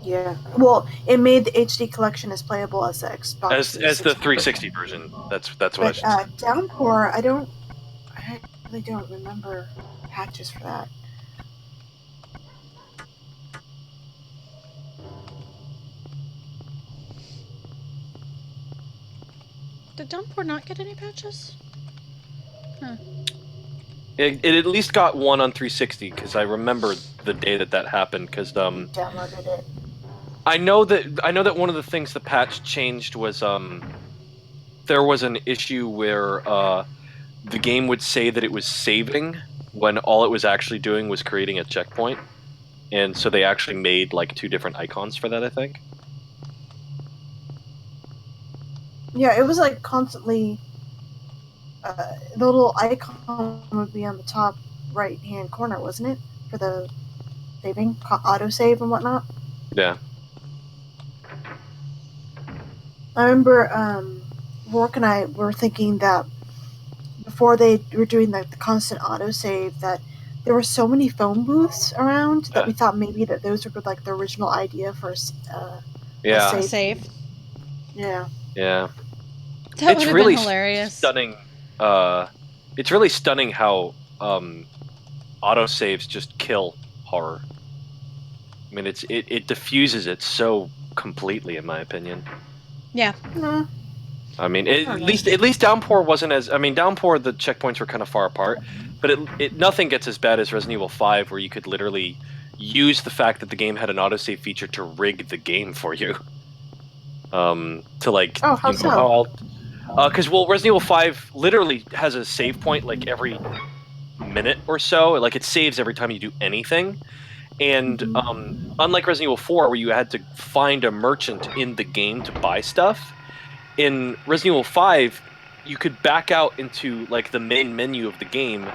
yeah, well, it made the HD Collection as playable as the Xbox as the 360 version. That's what I should say. Downpour, I really don't remember patches for that. Did Downpour not get any patches? Huh. It at least got one on 360, because I remember the day that happened. Because downloaded it. I know that one of the things the patch changed was there was an issue where the game would say that it was saving when all it was actually doing was creating a checkpoint, and so they actually made like 2 different icons for that, I think. Yeah, it was like constantly. The little icon would be on the top right-hand corner, wasn't it, for the saving, autosave and whatnot? Yeah. I remember Rourke and I were thinking that before they were doing the constant autosave, that there were so many phone booths around that we thought maybe that those were like the original idea for a save. Yeah. Yeah. That would have been hilarious. Stunning. It's really stunning how autosaves just kill horror. I mean, it diffuses it so completely, in my opinion. Yeah. I mean, at least Downpour wasn't as. I mean, Downpour, the checkpoints were kind of far apart, but nothing gets as bad as Resident Evil 5, where you could literally use the fact that the game had an autosave feature to rig the game for you. To like. Oh, how so? Because Resident Evil 5 literally has a save point like every minute or so. Like, it saves every time you do anything. And unlike Resident Evil 4, where you had to find a merchant in the game to buy stuff, in Resident Evil 5, you could back out into like the main menu of the game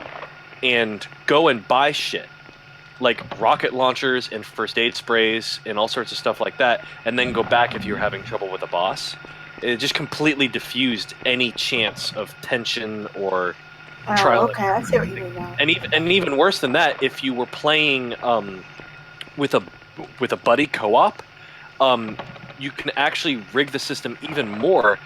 and go and buy shit, like rocket launchers and first aid sprays and all sorts of stuff like that, and then go back if you're having trouble with a boss. It just completely diffused any chance of tension or trial. Okay, I see what you mean now. And even worse than that, if you were playing with a buddy co-op, you can actually rig the system even more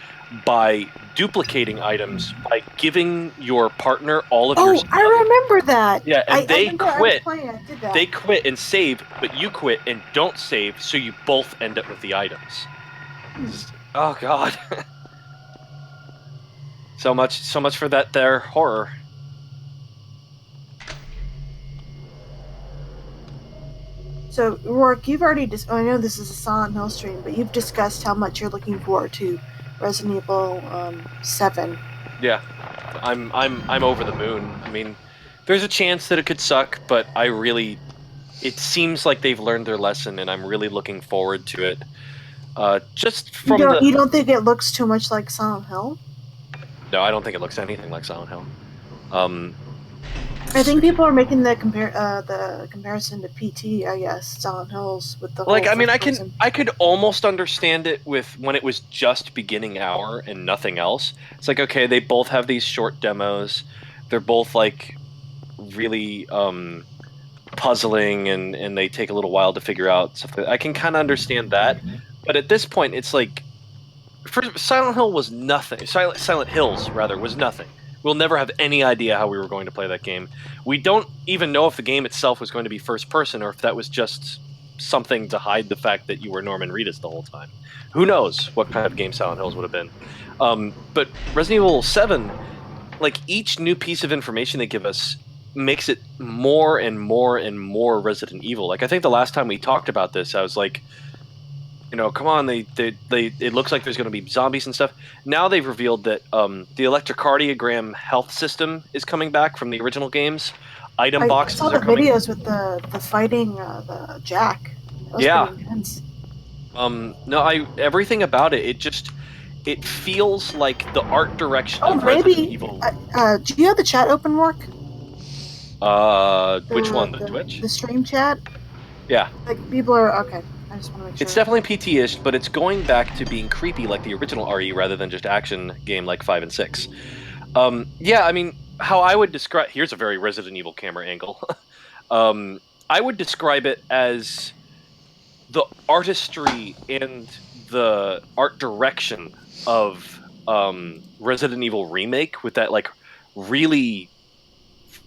by duplicating items, by giving your partner all of your stuff. I remember that. Yeah, and they quit. I did that. They quit and save, but you quit and don't save, so you both end up with the items. Oh god. So much for that there horror. So, Rourke, you've already I know this is a Silent Hill stream, but you've discussed how much you're looking forward to Resident Evil 7. Yeah, I'm over the moon. I mean, there's a chance that it could suck, but it seems like they've learned their lesson, and I'm really looking forward to it. Just from you don't think it looks too much like Silent Hill? No, I don't think it looks anything like Silent Hill. I think people are making the comparison to PT, I guess, Silent Hills with the whole I mean, I could almost understand it with when it was just beginning hour and nothing else. It's like, okay, they both have these short demos. They're both like really puzzling, and they take a little while to figure out stuff. I can kind of understand that, but at this point, it's like, Silent Hills was nothing. We'll never have any idea how we were going to play that game. We don't even know if the game itself was going to be first person, or if that was just something to hide the fact that you were Norman Reedus the whole time. Who knows what kind of game Silent Hills would have been. But Resident Evil 7, like, each new piece of information they give us makes it more and more and more Resident Evil. Like, I think the last time we talked about this, I was like, come on, it looks like there's going to be zombies and stuff. Now they've revealed that the electrocardiogram health system is coming back from the original games. Item boxes I saw the are coming. videos with the fighting the Jack. That was pretty intense. No, everything about it feels like the art direction of Resident Evil. Do you have the chat open, Rourke? Which one? The Twitch? The stream chat? Yeah. Like, people are... Okay. I just want to make sure. It's definitely PT-ish, but it's going back to being creepy like the original RE rather than just action game like 5 and 6. Yeah, I mean, how I would describe... Here's a very Resident Evil camera angle. I would describe it as the artistry and the art direction of Resident Evil Remake with that, like, really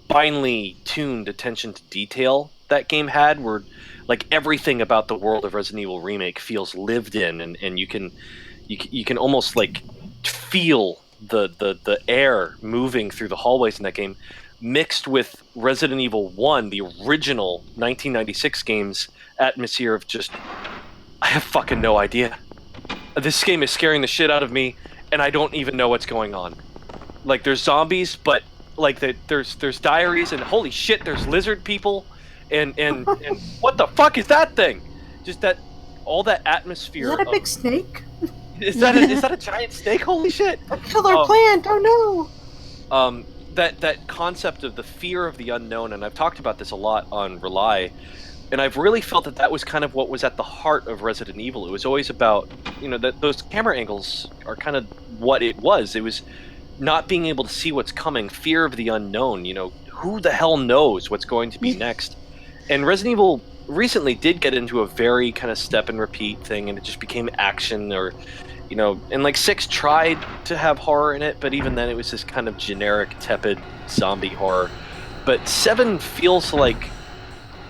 finely tuned attention to detail that game had, where like everything about the world of Resident Evil Remake feels lived in, and you can almost like feel the air moving through the hallways in that game, mixed with Resident Evil 1, the original 1996 game's atmosphere of just, I have fucking no idea. This game is scaring the shit out of me, and I don't even know what's going on. Like, there's zombies, but like there's diaries, and holy shit, there's lizard people, and what the fuck is that thing? Just that, all that atmosphere. Is that a big snake? Is that a giant snake? Holy shit! A killer plant! Oh no! That concept of the fear of the unknown, and I've talked about this a lot on Rely, and I've really felt that was kind of what was at the heart of Resident Evil. It was always about, that those camera angles are kind of what it was. It was not being able to see what's coming, fear of the unknown, who the hell knows what's going to be next. And Resident Evil recently did get into a very kind of step and repeat thing, and it just became action, or, and like 6 tried to have horror in it, but even then it was this kind of generic, tepid zombie horror. But 7 feels like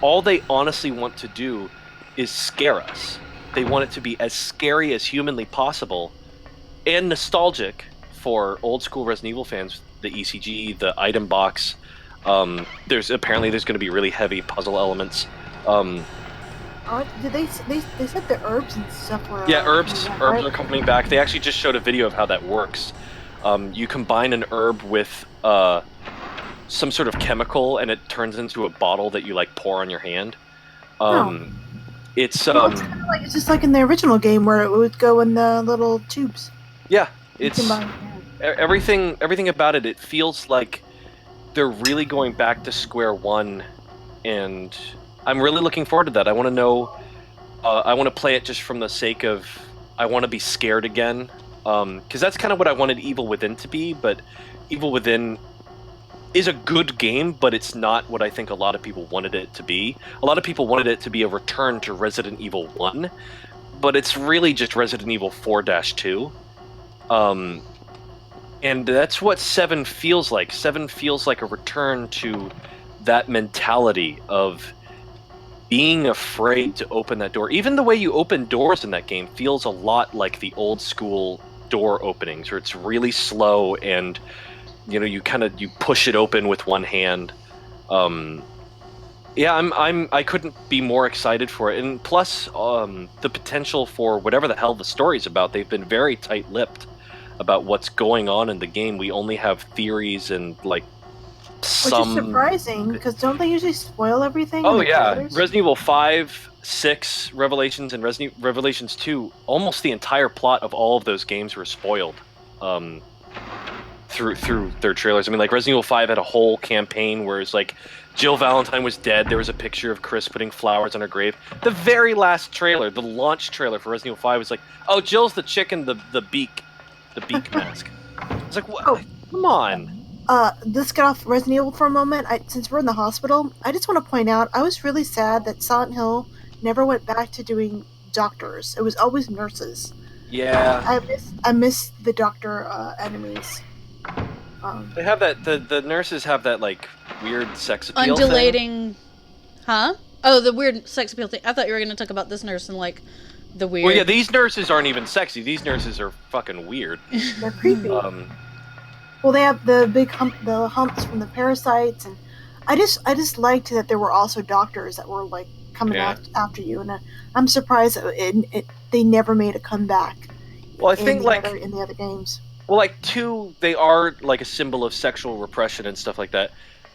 all they honestly want to do is scare us. They want it to be as scary as humanly possible, and nostalgic for old school Resident Evil fans. The ECG, the item box. There's going to be really heavy puzzle elements. Did they said the herbs and stuff were... Yeah, herbs are coming back. They actually just showed a video of how that works. You combine an herb with some sort of chemical, and it turns into a bottle that you like pour on your hand. It's it's kind of like, it's just like in the original game where it would go in the little tubes. Yeah, it's everything about it. It feels like they're really going back to square one, and I'm really looking forward to that. I want to know. I want to play it just from the sake of I want to be scared again, because that's kind of what I wanted Evil Within to be. But Evil Within is a good game, but it's not what I think a lot of people wanted it to be. A lot of people wanted it to be a return to Resident Evil 1, but it's really just Resident Evil 4-2. And that's what 7 feels like. 7 feels like a return to that mentality of being afraid to open that door. Even the way you open doors in that game feels a lot like the old school door openings, where it's really slow and you push it open with one hand. Yeah, I couldn't be more excited for it. And plus, the potential for whatever the hell the story's about. They've been very tight-lipped about what's going on in the game. We only have theories and like some... Which is surprising, because don't they usually spoil everything? Oh yeah, Resident Evil 5, 6, Revelations, and Revelations 2, almost the entire plot of all of those games were spoiled through their trailers. I mean, like Resident Evil 5 had a whole campaign where it's like Jill Valentine was dead. There was a picture of Chris putting flowers on her grave. The very last trailer, the launch trailer for Resident Evil 5 was like, oh, Jill's the chick in the beak mask. It's like, what? Oh, come on. Let's get off Resident Evil for a moment. Since we're in the hospital, I just want to point out, I was really sad that Silent Hill never went back to doing doctors. It was always nurses. Yeah. I miss the doctor enemies. They have that, the nurses have that, like, weird sex appeal undulating thing. Huh? Oh, the weird sex appeal thing. I thought you were going to talk about this nurse and, like, the weird... Well, yeah, these nurses aren't even sexy. These nurses are fucking weird. They're creepy. Well, they have the big humps from the parasites, and I just liked that there were also doctors that were, like, coming after you, and I'm surprised they never made a comeback. Well, I think in the other games. Well, like 2, they are like a symbol of sexual repression and stuff like that.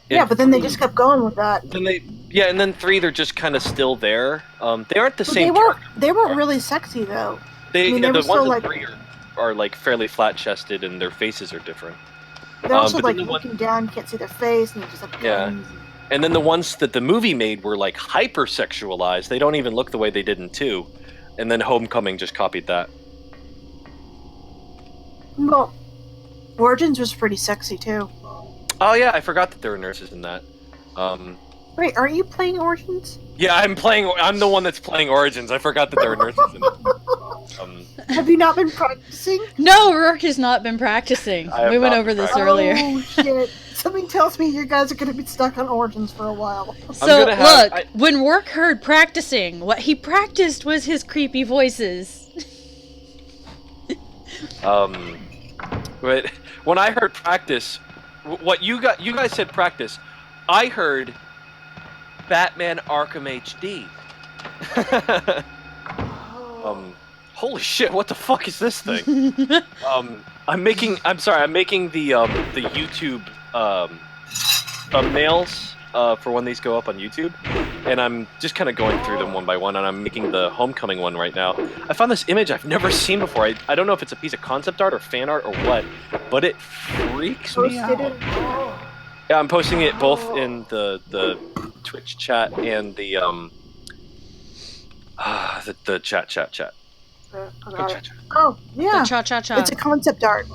Yeah, but then they just kept going with that. And then 3, they're just kind of still there. They aren't the same. They weren't really sexy though. The ones in 3 are like fairly flat chested, and their faces are different. They're also like looking down, you can't see their face, and they just have guns. And then the ones that the movie made were like hyper sexualized. They don't even look the way they did in 2. And then Homecoming just copied that. Well, Origins was pretty sexy too. Oh yeah, I forgot that there were nurses in that. Wait, aren't you playing Origins? Yeah, I'm the one that's playing Origins. I forgot that there were nurses in it. Have you not been practicing? No, Rourke has not been practicing. We went over this earlier. Oh shit! Something tells me you guys are going to be stuck on Origins for a while. So look, when Rourke heard practicing, what he practiced was his creepy voices. But when I heard practice, what you guys said practice, I heard Batman Arkham HD. Holy shit! What the fuck is this thing? I'm making the YouTube thumbnails for when these go up on YouTube, and I'm just kind of going through them one by one, and I'm making the Homecoming one right now. I found this image I've never seen before. I don't know if it's a piece of concept art or fan art or what, but it freaks me out. Yeah, I'm posting it both in the Twitch chat and the chat. Oh, yeah. The cha-cha-cha. It's a concept art.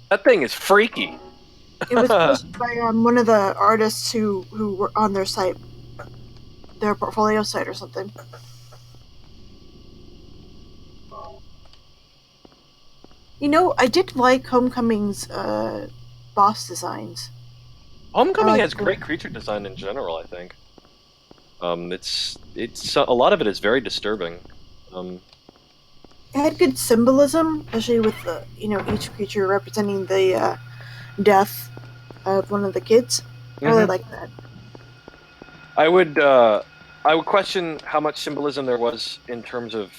That thing is freaky. It was posted by one of the artists who were on their site, their portfolio site or something. You know, I did like Homecoming's boss designs. Homecoming has great creature design in general, I think. It's a lot of it is very disturbing. It had good symbolism, especially with the each creature representing the death of one of the kids. I really like that. I would question how much symbolism there was in terms of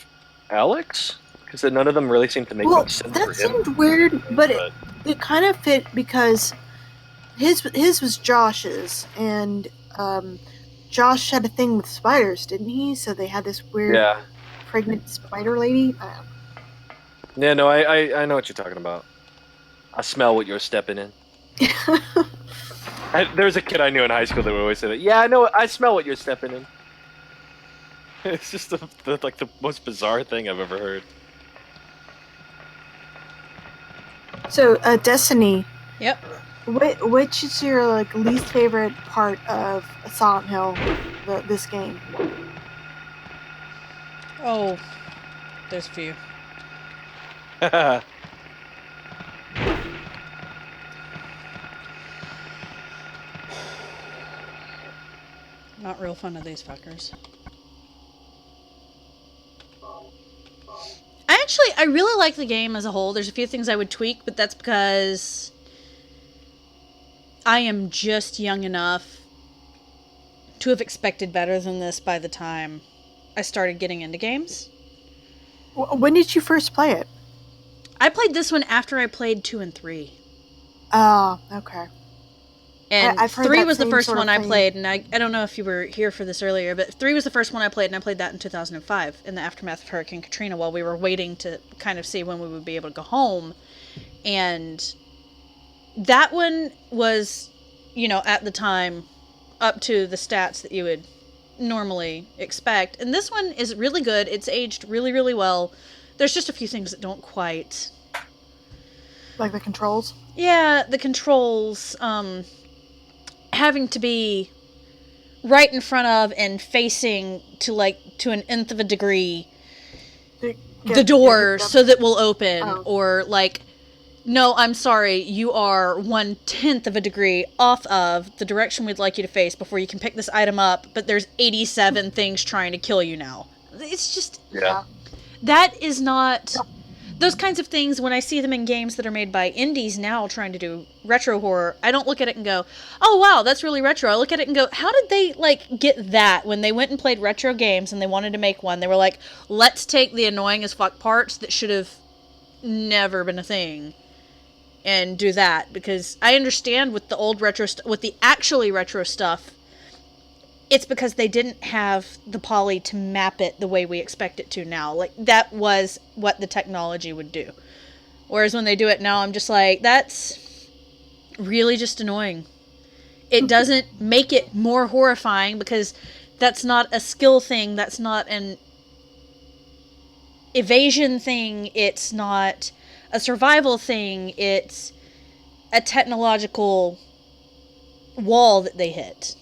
Alex, because none of them really seemed to make much sense for him. That seemed weird, but it kind of fit because his was Josh's, and Josh had a thing with spiders, didn't he? So they had this weird pregnant spider lady. Yeah, no, I know what you're talking about. I smell what you're stepping in. There's a kid I knew in high school that would always say that. Yeah, I know. I smell what you're stepping in. It's just the most bizarre thing I've ever heard. So, Destiny. Yep. Which is your least favorite part of Silent Hill, this game? Oh, there's a few. Not real fun of these fuckers. I really like the game as a whole. There's a few things I would tweak, but that's because I am just young enough to have expected better than this by the time I started getting into games. When did you first play it? I played this one after I played 2 and 3. Oh, okay. And I've heard 3 that was the same first sort of one I thing. played, and I don't know if you were here for this earlier, but 3 was the first one I played, and I played that in 2005, in the aftermath of Hurricane Katrina, while we were waiting to kind of see when we would be able to go home. And that one was, at the time, up to the stats that you would normally expect. And this one is really good. It's aged really, really well. There's just a few things that don't quite... Like the controls? Yeah, the controls, having to be right in front of and facing to an nth of a degree the door so that will open, or no, I'm sorry, you are 1/10 of a degree off of the direction we'd like you to face before you can pick this item up, but there's 87 things trying to kill you now. It's just... Yeah. That is not those kinds of things, when I see them in games that are made by indies now trying to do retro horror, I don't look at it and go, oh wow, that's really retro. I look at it and go, how did they like get that when they went and played retro games and they wanted to make one? They were like, let's take the annoying as fuck parts that should have never been a thing and do that. Because I understand with the old retro with the actually retro stuff, it's because they didn't have the poly to map it the way we expect it to now. Like, that was what the technology would do. Whereas when they do it now, I'm just like, that's really just annoying. It doesn't make it more horrifying because that's not a skill thing. That's not an evasion thing. It's not a survival thing. It's a technological wall that they hit.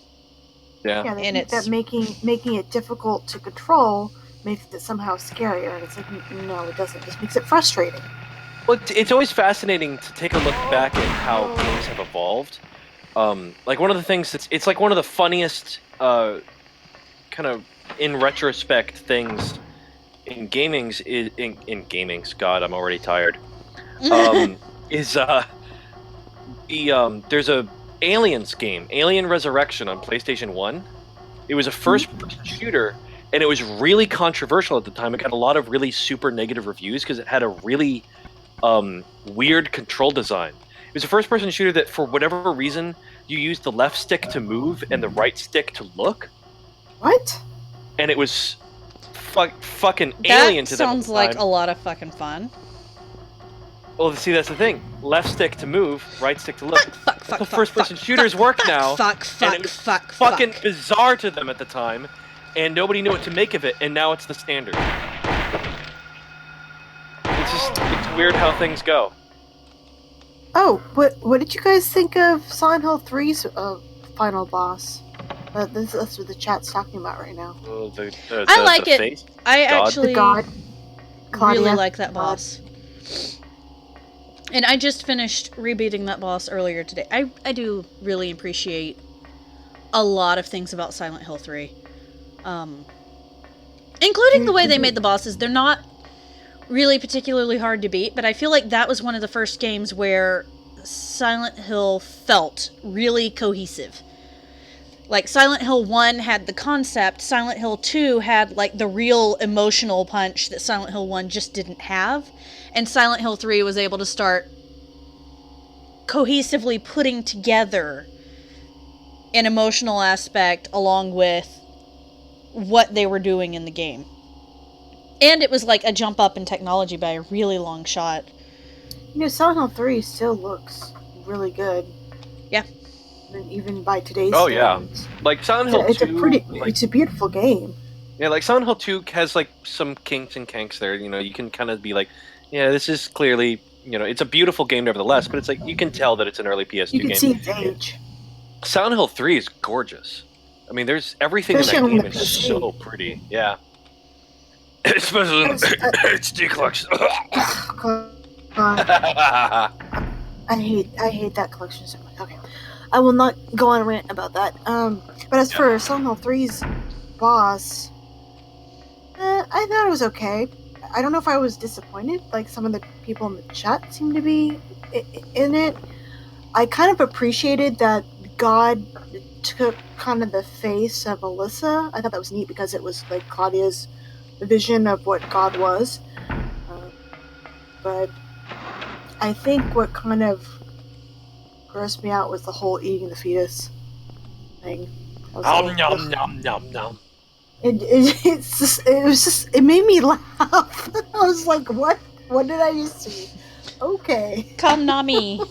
Yeah, they and think that making it difficult to control makes it somehow scarier, and it's like, no, it doesn't. It just makes it frustrating. Well, it's always fascinating to take a look back at how games have evolved. Like one of the things it's like one of the funniest kind of in retrospect things in gaming's is in gaming's. God, I'm already tired. Is there's a Aliens game, Alien Resurrection on PlayStation 1. It was a first-person shooter, and it was really controversial at the time. It got a lot of really super negative reviews because it had a really weird control design. It was a first-person shooter that, for whatever reason, you used the left stick to move and the right stick to look. What? And it was fucking alien to them. That sounds like a lot of fucking fun. Well, see, that's the thing. Left stick to move, right stick to look. That's how first-person shooters work now. Fucking bizarre to them at the time, and nobody knew what to make of it, and now it's the standard. It's weird how things go. Oh, what did you guys think of Silent Hill 3's final boss? That's what the chat's talking about right now. I like it. Face? I God? actually The God. Claudia. really like that boss. And I just finished rebeating that boss earlier today. I do really appreciate a lot of things about Silent Hill 3. Including the way they made the bosses. They're not really particularly hard to beat, but I feel like that was one of the first games where Silent Hill felt really cohesive. Like, Silent Hill 1 had the concept, Silent Hill 2 had, like, the real emotional punch that Silent Hill 1 just didn't have. And Silent Hill 3 was able to start cohesively putting together an emotional aspect along with what they were doing in the game. And it was like a jump up in technology by a really long shot. You know, Silent Hill 3 still looks really good. Yeah. Even by today's standards. Yeah. Like Silent Hill 2... It's a beautiful game. Yeah, like Silent Hill 2 has like some kinks and kanks there. You know, you can kind of be like, yeah, this is clearly, you know, it's a beautiful game nevertheless, but it's like, you can tell that it's an early PS2 game. You can see its age. Silent Hill 3 is gorgeous. I mean, there's everything in that game is so pretty. Yeah. Especially in HD collection. I hate that collection so much. Okay. I will not go on a rant about that. But as for Silent Hill 3's boss, I thought it was okay. I don't know if I was disappointed, like some of the people in the chat seemed to be in it. I kind of appreciated that God took kind of the face of Alyssa. I thought that was neat because it was like Claudia's vision of what God was. But I think what kind of grossed me out was the whole eating the fetus thing. Nom nom nom nom nom. It made me laugh. I was like, what did I just see? Okay. Come Nami.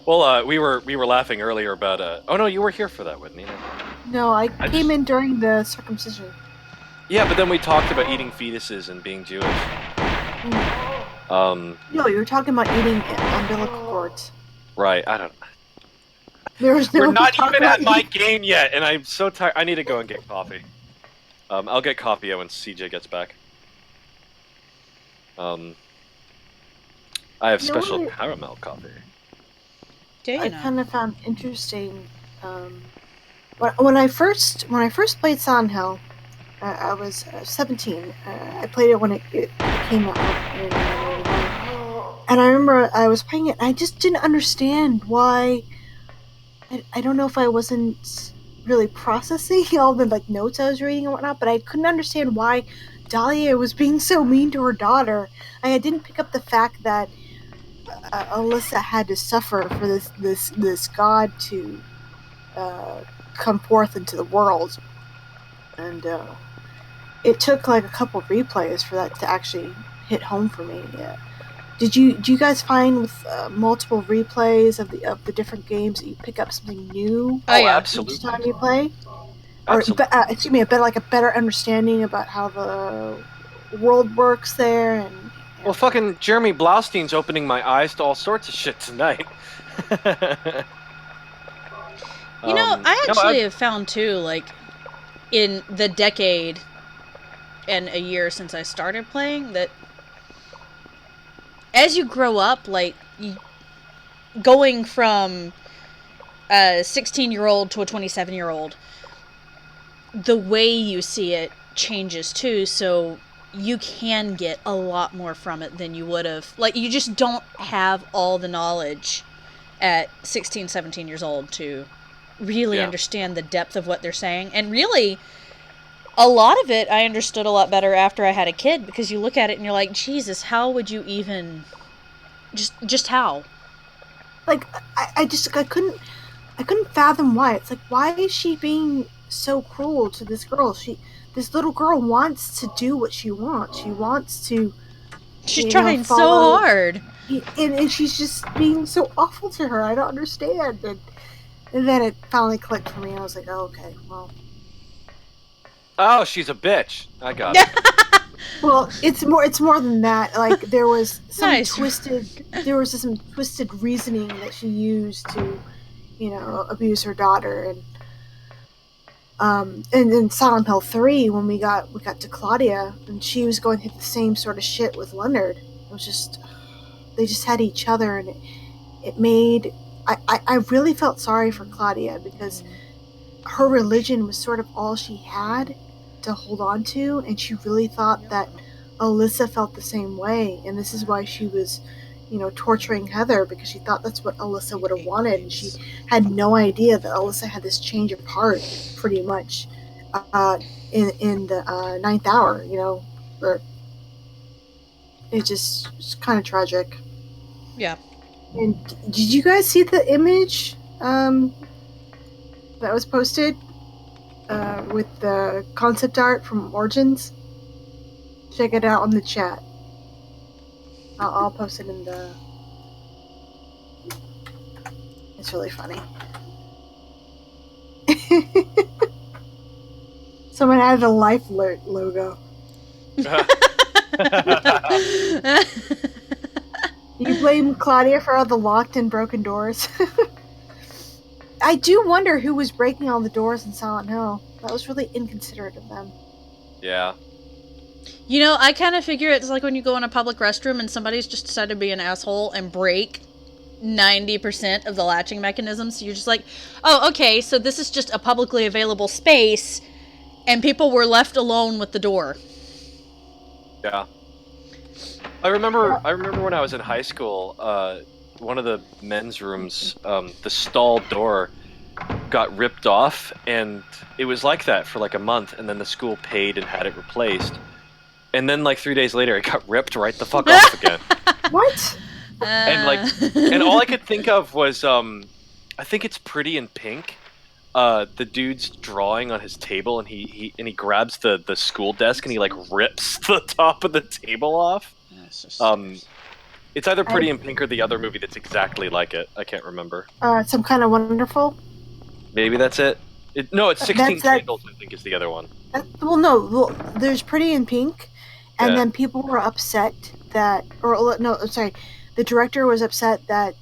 Well, we were laughing earlier about oh no, you were here for that, Whitney. No, I came in during the circumcision. Yeah, but then we talked about eating fetuses and being Jewish. No, you were talking about eating umbilical cords. Right, I don't. We're not even at my game yet, and I'm so tired. I need to go and get coffee. I'll get coffee when CJ gets back. I have special caramel coffee. I kind of found interesting. When I first played Silent Hill, I was 17. I played it when it came out in 1999. And I remember I was playing it, and I just didn't understand why. I don't know if I wasn't really processing all the like notes I was reading and whatnot, but I couldn't understand why Dahlia was being so mean to her daughter. I didn't pick up the fact that Alyssa had to suffer for this god to come forth into the world, and it took like a couple replays for that to actually hit home for me. Yeah. Do you guys find with multiple replays of the different games that you pick up something new? Oh, yeah. Absolutely. Each time you play, Absolutely. excuse me, a better understanding about how the world works there, and Well, fucking Jeremy Blaustein's opening my eyes to all sorts of shit tonight. You know, I actually have found too, like, in the decade and a year since I started playing, that as you grow up, like, going from a 16-year-old to a 27-year-old, the way you see it changes too, so you can get a lot more from it than you would have. Like, you just don't have all the knowledge at 16, 17 years old to really understand the depth of what they're saying. And really, a lot of it I understood a lot better after I had a kid, because you look at it and you're like, Jesus, how would you even... Just how? Like, I couldn't fathom why. It's like, why is she being so cruel to this girl? This little girl wants to do what she wants. She wants to. She's trying so hard, and she's just being so awful to her. I don't understand. And then it finally clicked for me. I was like, oh, okay, well. Oh, she's a bitch. I got it. Well, it's more than that. Like, there was some Nice. some twisted reasoning that she used to, abuse her daughter. And in Silent Hill 3, when we got to Claudia, and she was going through the same sort of shit with Leonard. It was just, they just had each other, and it made, I really felt sorry for Claudia, because her religion was sort of all she had to hold on to, and she really thought that Alyssa felt the same way, and this is why she was, torturing Heather, because she thought that's what Alyssa would have wanted, and she had no idea that Alyssa had this change of heart, pretty much, in the ninth hour, or it's kind of tragic. Yeah. And did you guys see the image that was posted with the concept art from Origins? Check it out on the chat. I'll post it in the... It's really funny. Someone added a Life Alert logo. You blame Claudia for all the locked and broken doors? I do wonder who was breaking all the doors in Silent Hill. That was really inconsiderate of them. Yeah. I kind of figure it's like when you go in a public restroom and somebody's just decided to be an asshole and break 90% of the latching mechanisms. So you're just like, oh, okay, so this is just a publicly available space, and people were left alone with the door. Yeah. I remember when I was in high school, one of the men's rooms, the stall door got ripped off, and it was like that for like a month, and then the school paid and had it replaced. And then like 3 days later, it got ripped right the fuck off again. What? And all I could think of was, I think it's Pretty in Pink. The dude's drawing on his table, and he grabs the school desk, and he like rips the top of the table off. It's either Pretty in Pink or the other movie that's exactly like it. I can't remember. Some Kind of Wonderful? Maybe that's it. No, it's 16 Candles, I think, is the other one. There's Pretty in Pink, and then people were upset that, the director was upset that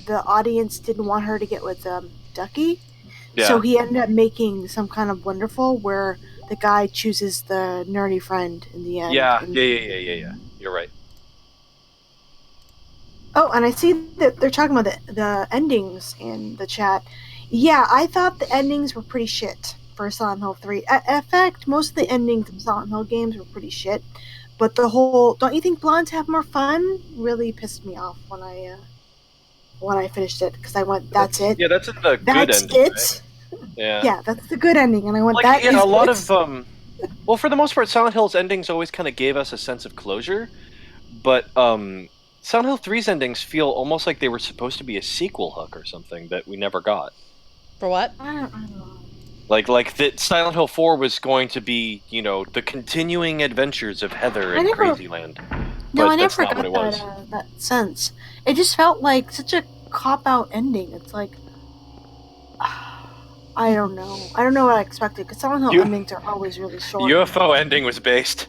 the audience didn't want her to get with Ducky. Yeah. So he ended up making Some Kind of Wonderful, where the guy chooses the nerdy friend in the end. Yeah. You're right. Oh, and I see that they're talking about the endings in the chat. Yeah, I thought the endings were pretty shit. for Silent Hill 3. In fact, most of the endings of Silent Hill games were pretty shit. But the whole "don't you think blondes have more fun" really pissed me off when I finished it, because I went, "That's it." Yeah, that's in the good That's ending. it. Right? Yeah. Yeah, that's the good ending, and I went, Like, "That yeah, is a lot it." of well, for the most part, Silent Hill's endings always kind of gave us a sense of closure, but Silent Hill 3's endings feel almost like they were supposed to be a sequel hook or something that we never got. For what? I don't know. Like that Silent Hill 4 was going to be, the continuing adventures of Heather in Crazyland. No, But I that's never not what it got was. that sense. It just felt like such a cop-out ending. It's like, I don't know. I don't know what I expected, because Silent Hill endings are always really short. UFO ending was based.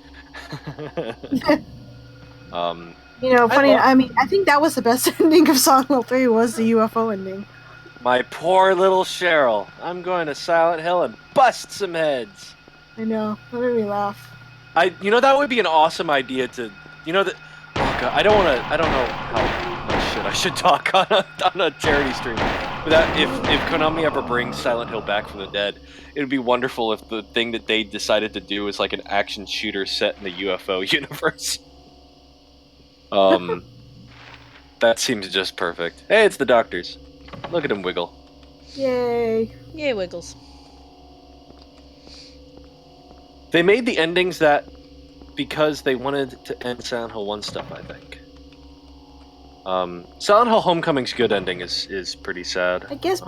Funny. I think that was the best ending of Silent Hill 3 was the UFO ending. My poor little Cheryl. I'm going to Silent Hill and bust some heads. I know. That made me laugh. That would be an awesome idea to, that. Oh God, I don't know how much shit I should talk on a charity stream. But that if Konami ever brings Silent Hill back from the dead, it would be wonderful if the thing that they decided to do is like an action shooter set in the UFO universe. That seems just perfect. Hey, it's the doctors. Look at him wiggle. Yay. Yay, Wiggles. They made the endings that because they wanted to end Silent Hill 1 stuff, I think. Silent Hill Homecoming's good ending is pretty sad. I guess.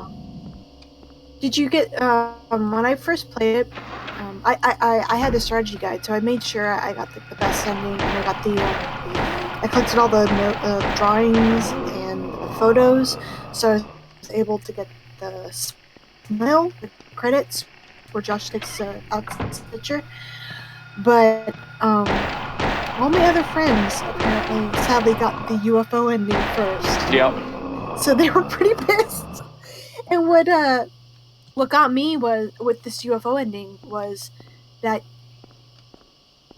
Did you get when I first played it? I had the strategy guide, so I made sure I got the best ending, and I got I collected all the drawings and the photos, so I was able to get the smile, the credits for Josh Dick's Alex's picture. But all my other friends apparently sadly got the UFO ending first. Yep. So they were pretty pissed. And what got me was with this UFO ending was that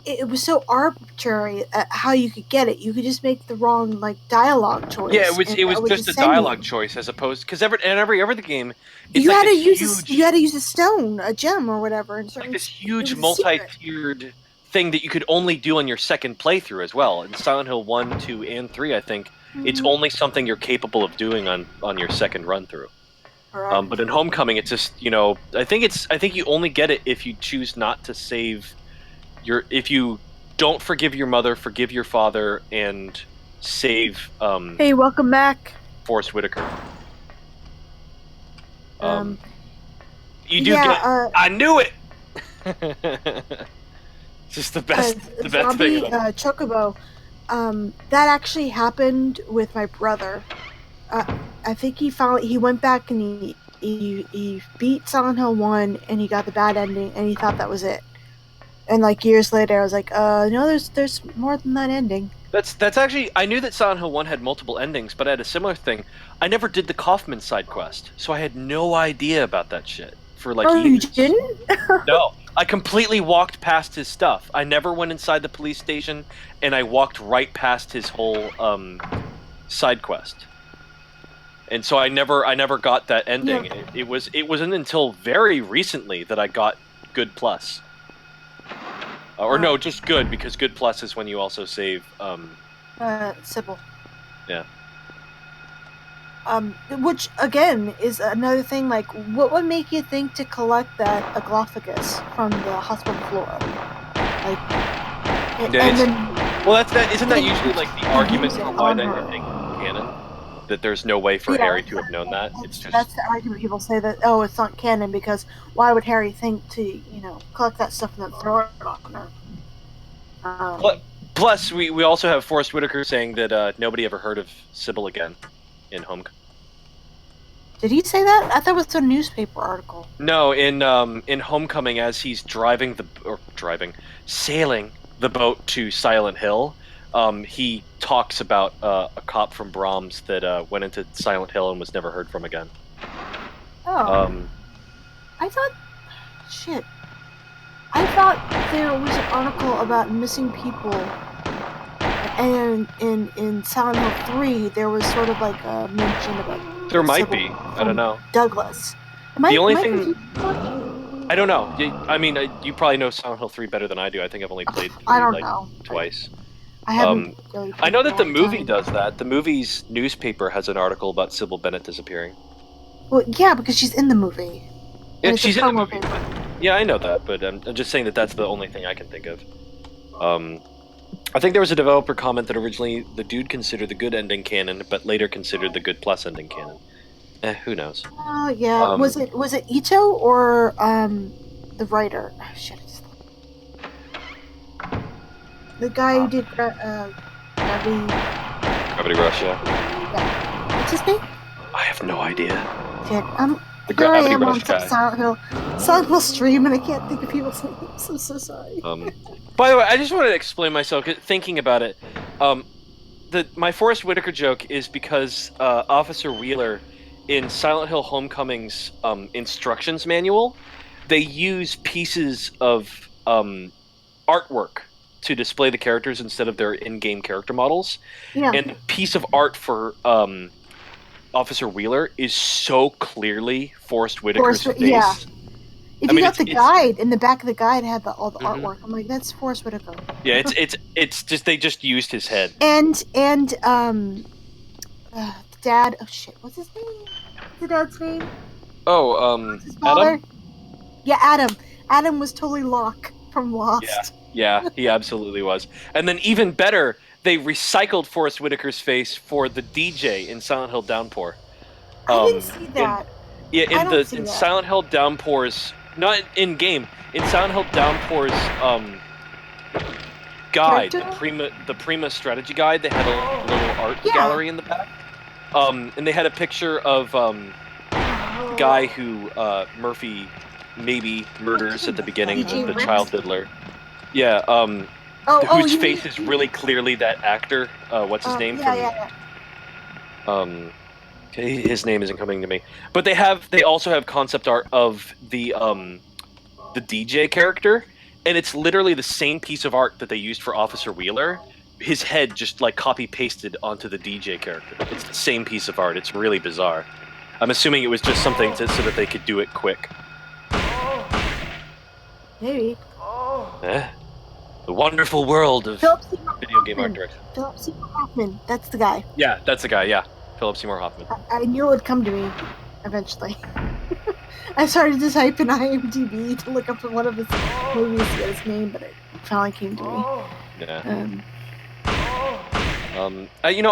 it was so arbitrary how you could get it. You could just make the wrong dialogue choice. Yeah, it was just a dialogue choice as opposed because every other game, it's you like had to use a stone, a gem, or whatever. And like this huge multi-tiered thing that you could only do on your second playthrough as well. In Silent Hill 1, 2, and 3, I think it's only something you're capable of doing on your second run through. Right. But in Homecoming, it's just I think you only get it if you choose not to save if you don't forgive your mother, forgive your father, and save. Hey, welcome back, Forrest Whitaker. You do get. I knew it. Just the best zombie, thing. Chocobo. That actually happened with my brother. I think he went back and he beat Silent Hill 1 and he got the bad ending and he thought that was it. And years later, I was like, no, there's more than that ending. That's actually, I knew that Silent Hill 1 had multiple endings, but I had a similar thing. I never did the Kaufman side quest, so I had no idea about that shit for years. You didn't? No, I completely walked past his stuff. I never went inside the police station, and I walked right past his whole side quest. And so I never got that ending. Yeah. It wasn't until very recently that I got Good Plus. No, just Good, because Good Plus is when you also save Sybil. Yeah. Which again is another thing. What would make you think to collect that agglophagus from the hospital floor? Isn't that usually the argument for why that ending canon? That there's no way for Harry to have known that. That's the argument people say that it's not canon because why would Harry think to collect that stuff and then throw it on her? Plus, we also have Forrest Whitaker saying that nobody ever heard of Sybil again in Homecoming. Did he say that? I thought it was a newspaper article. No, in Homecoming, as he's sailing the boat to Silent Hill, he talks about a cop from Brahms that went into Silent Hill and was never heard from again. Oh. I thought there was an article about missing people, and in Silent Hill 3 there was sort of a mention about. There might be. I don't know. Douglas. The only thing I don't know. I mean, you probably know Silent Hill 3 better than I do. I think I've only played 3 I don't know. twice. I haven't really I know that the played movie time. does that. The movie's newspaper has an article about Sybil Bennett disappearing. Well, yeah, because she's in the movie. Yeah, And it's she's a in the promo movie. paper. Yeah, I know that, but I'm just saying that that's the only thing I can think of. I think there was a developer comment that originally the dude considered the good ending canon, but later considered the good plus ending canon. Who knows? Oh yeah, was it Ito or the writer? Oh shit! The guy who did Gravity. Gravity Rush, yeah. Yeah. What's his name? I have no idea. Shit. The Here I Gravity am on Rush guy. Silent Hill stream, and I can't think of people's names. I'm so sorry. By the way, I just wanted to explain myself. Thinking about it, my Forrest Whitaker joke is because Officer Wheeler in Silent Hill Homecoming's instructions manual, they use pieces of artwork to display the characters instead of their in-game character models. Yeah. And the piece of art for Officer Wheeler is so clearly Forrest Whitaker's face. Yeah. If you got the guide, in the back of the guide had all the artwork. I'm like, that's Forrest Whitaker. Yeah, it's just they just used his head. And the dad. Oh shit! What's his name? What's the dad's name? Oh, His father? Adam? Yeah, Adam. Adam was totally Locke from Lost. Yeah, he absolutely was. And then even better, they recycled Forrest Whitaker's face for the DJ in Silent Hill Downpour. I didn't see that. In Silent Hill Downpour's, not in game, in Silent Hill Downpour's guide, the Prima strategy guide, they had a little art gallery in the back. And they had a picture of the guy who Murphy maybe murders at the beginning, the child diddler. Yeah, whose face is really clearly that actor. What's his name? His name isn't coming to me. But they also have concept art of the DJ character, and it's literally the same piece of art that they used for Officer Wheeler. His head just like copy pasted onto the DJ character. It's the same piece of art. It's really bizarre. I'm assuming it was just something so that they could do it quick. Maybe. The wonderful world of video game art direction. Philip Seymour Hoffman. That's the guy. Yeah, that's the guy. Yeah, Philip Seymour Hoffman. I knew it would come to me eventually. I started to type in IMDb to look up one of his movies to get his name, but it finally came to me. Yeah.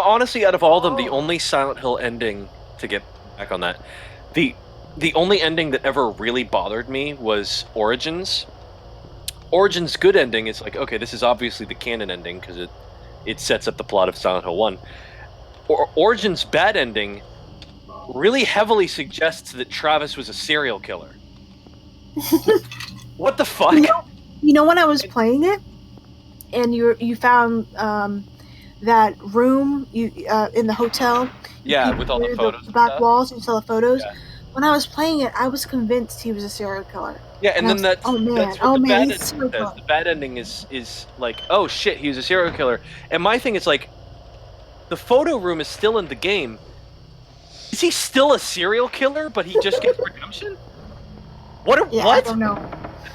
Honestly, out of all of them, the only Silent Hill ending, to get back on that, the only ending that ever really bothered me was Origins. Origins' good ending is like, okay, this is obviously the canon ending because it sets up the plot of Silent Hill 1. Origins' bad ending really heavily suggests that Travis was a serial killer. What the fuck? You know when I was playing it, and you found that room in the hotel. Yeah, with all the photos. The back walls, you saw the photos. Yeah. When I was playing it, I was convinced he was a serial killer. Yeah, and then that's what the bad ending is like, oh shit, he was a serial killer. And my thing is like, the photo room is still in the game. Is he still a serial killer, but he just gets redemption? What? I don't know.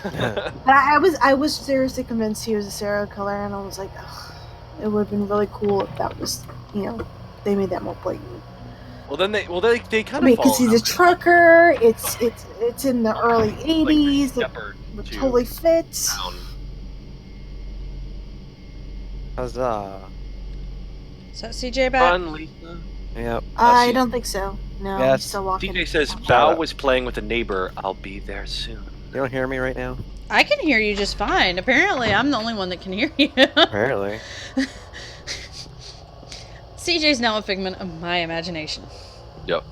But I was seriously convinced he was a serial killer, and I was like, ugh, it would have been really cool if that was, they made that more blatant. Well, then they kind of. I mean, because he's a trucker. It's in the early '80s. It totally fits. Huzzah! Is that CJ back? Fun, Lisa. Yep. I don't think so. No, yes. I'm still walking. CJ says Bao was playing with a neighbor. I'll be there soon. You don't hear me right now? I can hear you just fine. Apparently, I'm the only one that can hear you. Apparently. CJ's now a figment of my imagination. Yep.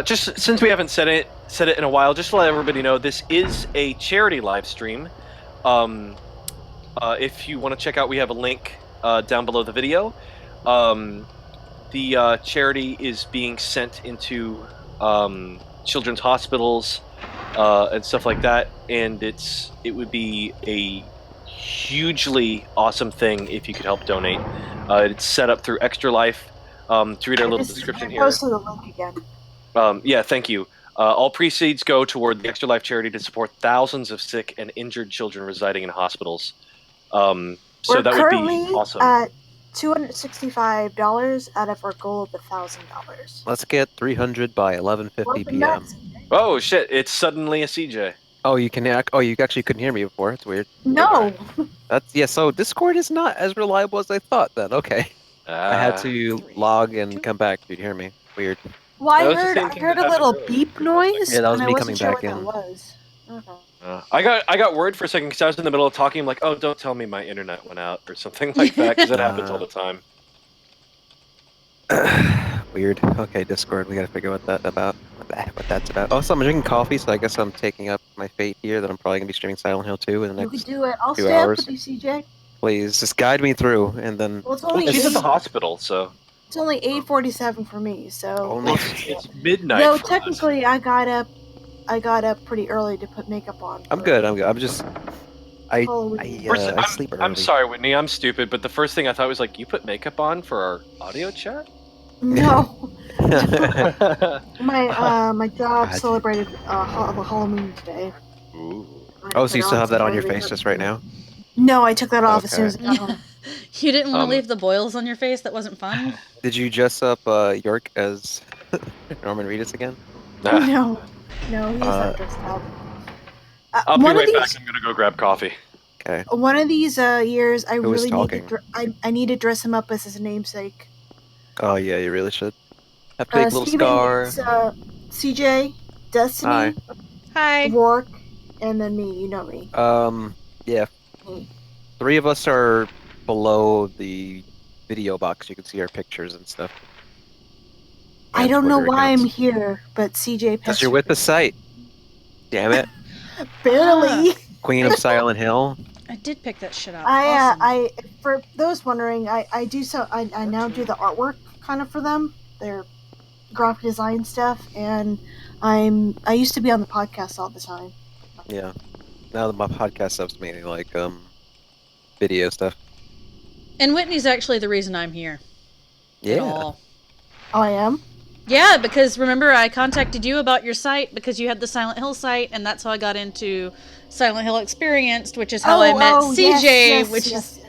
Just since we haven't said it in a while, just to let everybody know, this is a charity live stream. If you want to check out, we have a link down below the video. The charity is being sent into children's hospitals and stuff like that, and it would be a hugely awesome thing if you could help donate. It's set up through Extra Life. To read our little description here. Posted the link again. Yeah, thank you. All proceeds go toward the Extra Life charity to support thousands of sick and injured children residing in hospitals. So We're that would be currently awesome. at $265 out of our goal of $1,000. Let's get 300 by 11:50 p.m. Oh shit! It's suddenly a CJ. Oh, you can. Oh, you actually couldn't hear me before. It's weird. No. That's yeah. So Discord is not as reliable as I thought. Then okay, I had to log and come back. You'd hear me. Weird. Well, That was the I same thing heard that a little happened earlier. beep noise, Yeah, that was and I me wasn't coming sure back what that in. was. Okay. I got worried for a second because I was in the middle of talking. I'm like, oh, don't tell me my internet went out or something like that, because it happens all the time. Weird. Okay, Discord. We gotta figure what that's about. Also, I'm drinking coffee, so I guess I'm taking up my fate here that I'm probably gonna be streaming Silent Hill 2 in the You could next do it. I'll 2 stay up hours. with you, CJ. Please, just guide me through, and then Well, it's Well, only she's at the eight- hospital, so It's only 8:47 for me, so. only. it's midnight. No, for us. technically, I got up pretty early to put makeup on. I'm for good. I'm just. I Halloween. I sleep early. I'm sorry, Whitney. I'm stupid, but the first thing I thought was like, you put makeup on for our audio chat? No, Ooh. my job God. celebrated Halloween today. Oh, so you still have that on your face just right now? No, I took that off as soon as I got home. You didn't want to Um, leave the boils on your face? That wasn't fun? Did you dress up York as Norman Reedus again? No, he's not dressed up. I'll be One of right back. these, I'm gonna go grab coffee. Okay. one of these years, I Who is really need to. talking? I need to dress him up as his namesake. Oh yeah, you really should. Have to take a little Steven, scar. it's, CJ, Destiny, Hi. Hi. Rourke, and then me. You know me. Yeah. Me. 3 of us are below the video box. You can see our pictures and stuff. I And don't know Twitter why I'm accounts. here, but CJ. Because you're with the site. Damn it. Barely. Queen of Silent Hill. I did pick that shit up. I for those wondering, I now do the artwork kind of for them, their graphic design stuff, and I used to be on the podcast all the time. Yeah. Now that my podcast stuff's mainly like video stuff. And Whitney's actually the reason I'm here. At Yeah. all. Oh, I am. Yeah, because remember I contacted you about your site because you had the Silent Hill site, and that's how I got into Silent Hill Experienced, which is how I met CJ, is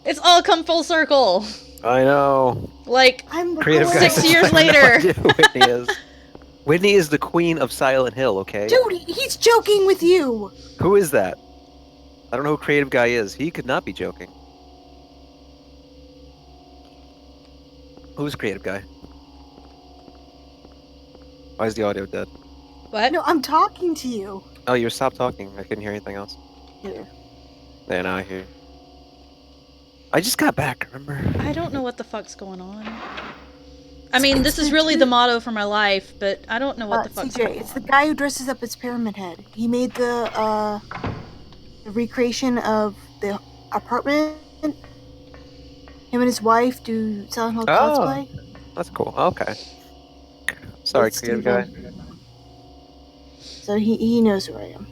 it's all come full circle. I know. Like I'm the Creative guy. 6 years I have no later. idea who Whitney is. Whitney is the queen of Silent Hill, okay? Dude, he's joking with you. Who is that? I don't know who Creative Guy is. He could not be joking. Who's Creative Guy? Why is the audio dead? What? No, I'm talking to you. Oh, you stopped talking. I couldn't hear anything else. Here. There, now I hear you. I just got back, remember? I don't know what the fuck's going on. I mean, this is really the motto for my life, but I don't know what the fuck's CJ, going it's on. the guy who dresses up as Pyramid Head. He made the recreation of the apartment. Him and his wife do Silent Hill cosplay. That's cool. Okay. Sorry, It's Creative Guy. So he knows who I am.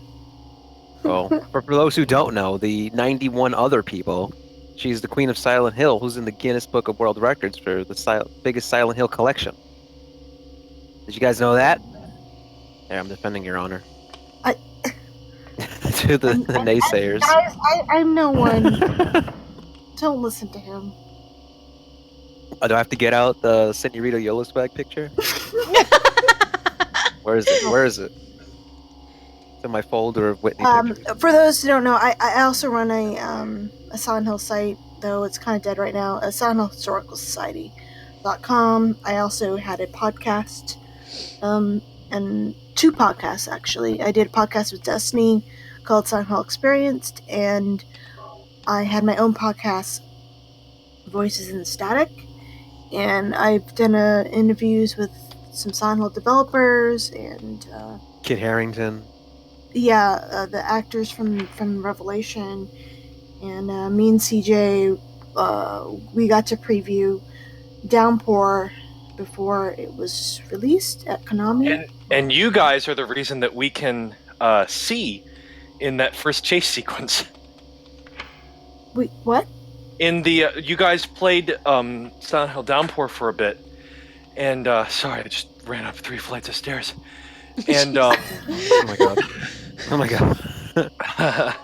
Oh, for those who don't know, the 91 other people, she's the queen of Silent Hill, who's in the Guinness Book of World Records for the biggest Silent Hill collection. Did you guys know that? Yeah, I'm defending your honor. To the naysayers. Guys, I'm no one. Don't listen to him. Do I have to get out the Senorita Yola swag picture? Where is it? Where is it? It's in my folder of Whitney pictures. For those who don't know, I also run a Silent Hill site, though it's kind of dead right now. A Silent Hill Historical Society.com. I also had a podcast, and 2 podcasts actually. I did a podcast with Destiny called Silent Hill Experienced, and I had my own podcast, Voices in the Static, and I've done interviews with some Silent Hill developers and Kit Harington. the actors from Revelation, and me and CJ, we got to preview Downpour before it was released at Konami. And you guys are the reason that we can see in that first chase sequence. Wait, what? In the you guys played Silent Hill Downpour for a bit, and sorry, I just ran up 3 flights of stairs, and Oh my god. Oh my god.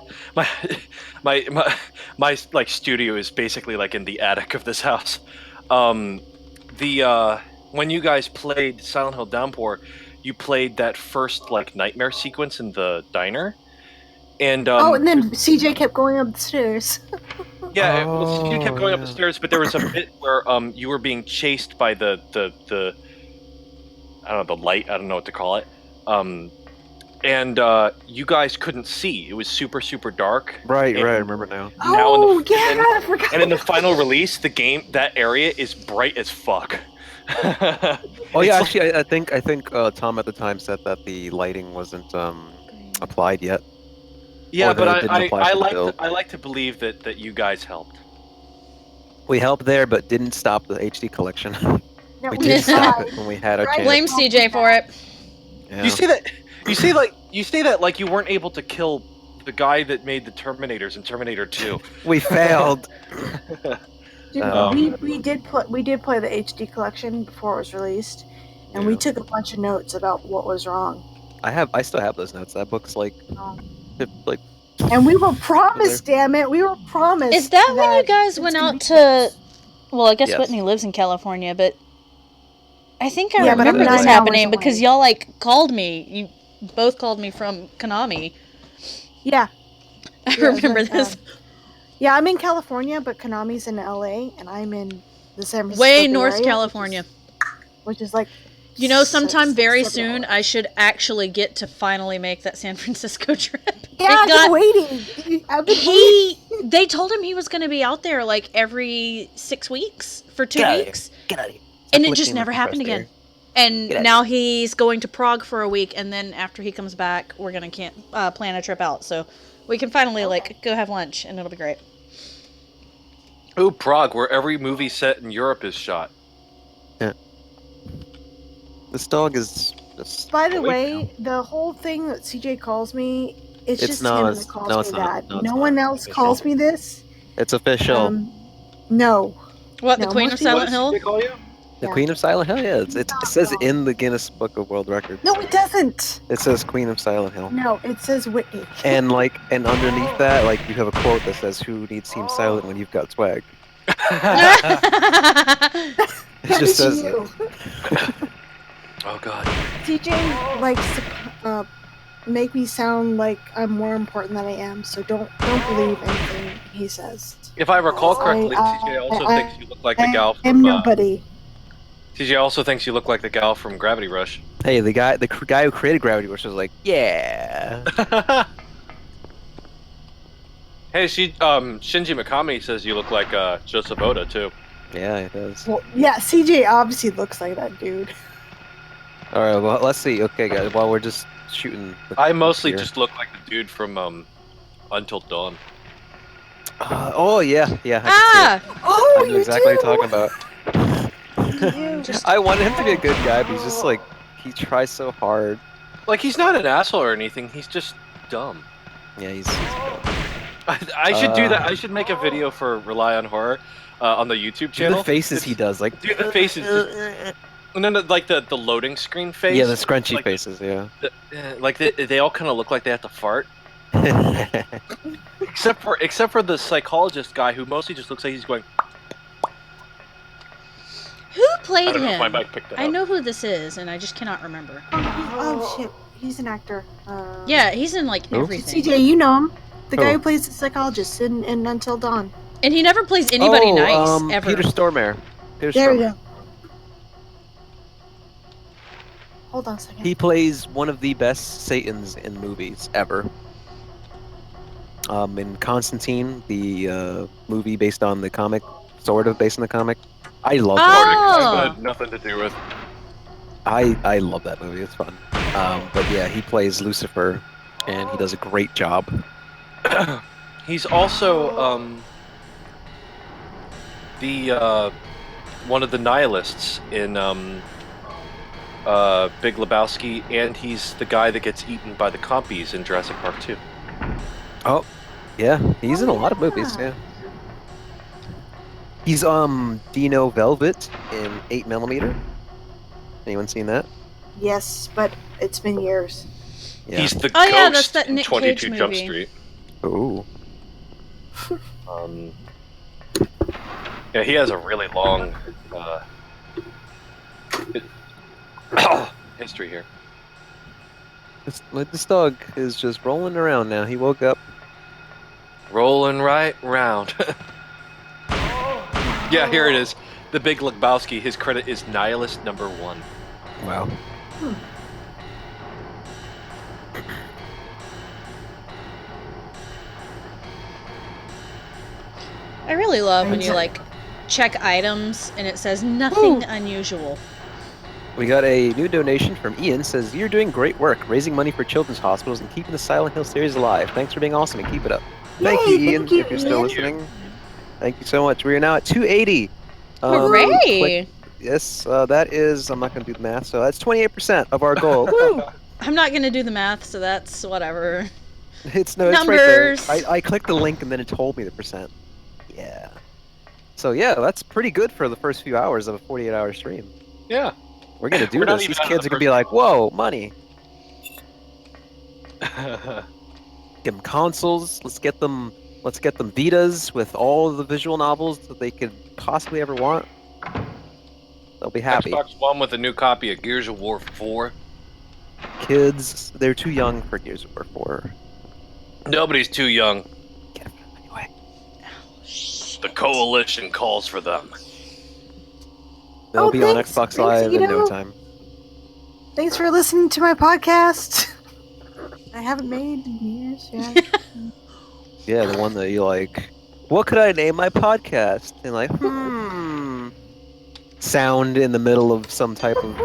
my like studio is basically like in the attic of this house. When you guys played Silent Hill Downpour, you played that first like nightmare sequence in the diner, and and then CJ kept going up the stairs. yeah, well, you kept going up the yeah. stairs, but there was a bit where you were being chased by the I don't know, the light, I don't know what to call it. And you guys couldn't see. It was super, super dark. Right, And I remember now. I forgot. And in the final release, the game, that area is bright as fuck. Oh yeah, actually, I think Tom at the time said that the lighting wasn't applied yet. Yeah, Or but that it didn't apply for the build. I like to believe that you guys helped. We helped there, but didn't stop the HD collection. No, We we did stop tried. it when we had our Right. chance. Blame CJ for it. Yeah. You say that like you weren't able to kill the guy that made the Terminators in Terminator 2. We failed. Dude, we did play the HD collection before it was released, and we Yeah. took a bunch of notes about what was wrong. I still have those notes. That book's like And we were promised, damn it, we were promised. Is that when you guys it's went gonna out be to? Well, I guess Yes. Whitney lives in California, but I think I Yeah, but I'm remember 9 this hours happening away. because y'all like called me. You both called me from Konami. Yeah. I Yeah, remember but, this. Yeah, I'm in California, but Konami's in LA, and I'm in the San Francisco Way Bay North Area, California. which is like. You know, sometime very 7 soon, hours. I should actually get to finally make that San Francisco trip. Yeah, I've been waiting. I've been waiting. They told him he was going to be out there like every 6 weeks for 2 Get out of weeks. Get out of here. And Stop it just licking never the happened compressed again. air. And Get out of now he's going to Prague for a week, and then after he comes back, we're gonna plan a trip out, so we can finally like go have lunch, and it'll be great. Ooh, Prague, where every movie set in Europe is shot. Yeah. This dog is just. By the way, the whole thing that CJ calls me, it's just no, him it's- that calls no, me it's not. that. No, it's No not. one else Official. calls me this. It's official. No. What, the No, Queen most of people- Silent Hill? They call you? The Yeah. Queen of Silent Hill. Yeah, it says in the Guinness Book of World Records. No, it doesn't. It says Queen of Silent Hill. No, it says Whitney. And underneath that, like you have a quote that says, "Who needs Team Silent when you've got swag?" It That just is says you. Oh god. CJ likes to make me sound like I'm more important than I am, so don't believe anything he says. If I recall correctly, TJ also thinks you look like the gal I am from nobody. TJ also thinks you look like the gal from Gravity Rush. Hey, the guy who created Gravity Rush was like, "Yeah." Hey, Shinji Mikami says you look like Joseph Oda too. Yeah, it does. Well, yeah, CJ obviously looks like that dude. All right, well, let's see. Okay, guys, while we're just shooting. I mostly here. just look like the dude from Until Dawn. Oh yeah, yeah. Oh, I know you exactly do. what you're talking about. You. I wanted him to be a good guy, but he's just like he tries so hard. Like he's not an asshole or anything. He's just dumb. Yeah, he's I should do that. I should make a video for Rely on Horror on the YouTube channel. the faces he does, like Do the faces. And then like the loading screen face. yeah, the scrunchy like, faces, yeah. Like they all kind of look like they have to fart. Except for the psychologist guy who mostly just looks like he's going. Who I played don't know if my him? mic picked that I up. know who this is, and I just cannot remember. Oh shit, he's an actor. Yeah, he's in like Who? everything. CJ, you know him. The guy Who? who plays the psychologist in Until Dawn. And he never plays anybody nice, ever. Peter Stormare. Peter There we Stormare. go. Hold on a second. He plays one of the best Satans in movies ever. In Constantine, the movie based on the comic, sort of based on the comic. I love that. Oh! That had nothing to do with. I love that movie. It's fun. But yeah, he plays Lucifer, and he does a great job. He's also the one of the nihilists in Big Lebowski, and he's the guy that gets eaten by the compies in Jurassic Park 2. Oh, yeah, he's in a lot of movies. Yeah, he's Dino Velvet in 8mm. Anyone seen that? Yes, but it's been years. Yeah. He's the Oh, ghost yeah, that's that in Nick 22 Cage Jump movie. Street. Ooh. Yeah, he has a really long history here. This dog is just rolling around now. He woke up. Rolling right round. Yeah, here it is. The Big Lebowski. His credit is Nihilist number 1. Wow. I really love when you like check items and it says nothing unusual. We got a new donation from Ian. Says, "You're doing great work, raising money for children's hospitals and keeping the Silent Hill series alive. Thanks for being awesome and keep it up." Thank you, Yay, Ian, thank you, if you're still Ian. listening. Thank you so much. We are now at 280. Hooray! Yes, that is. I'm not going to do the math, so that's 28% of our goal. Woo! I'm not gonna do the math, so that's whatever. It's right there. Numbers. I clicked the link and then it told me the percent. Yeah. So yeah, that's pretty good for the first few hours of a 48-hour stream. Yeah. We're gonna do We're not this. even These out of kids the are gonna be first like, "Whoa, money! Get them consoles. Let's get them Vitas with all of the visual novels that they could possibly ever want. They'll be happy. Xbox One with a new copy of Gears of War 4. Kids, they're too young for Gears of War 4. Nobody's too young. Get them anyway. The coalition calls for them. They'll Oh, be on thanks. Xbox Thanks, Live in no Ito. time. Thanks for listening to my podcast. I haven't made in years. Yeah. Yeah, the one that you like. What could I name my podcast? And like, sound in the middle of some type of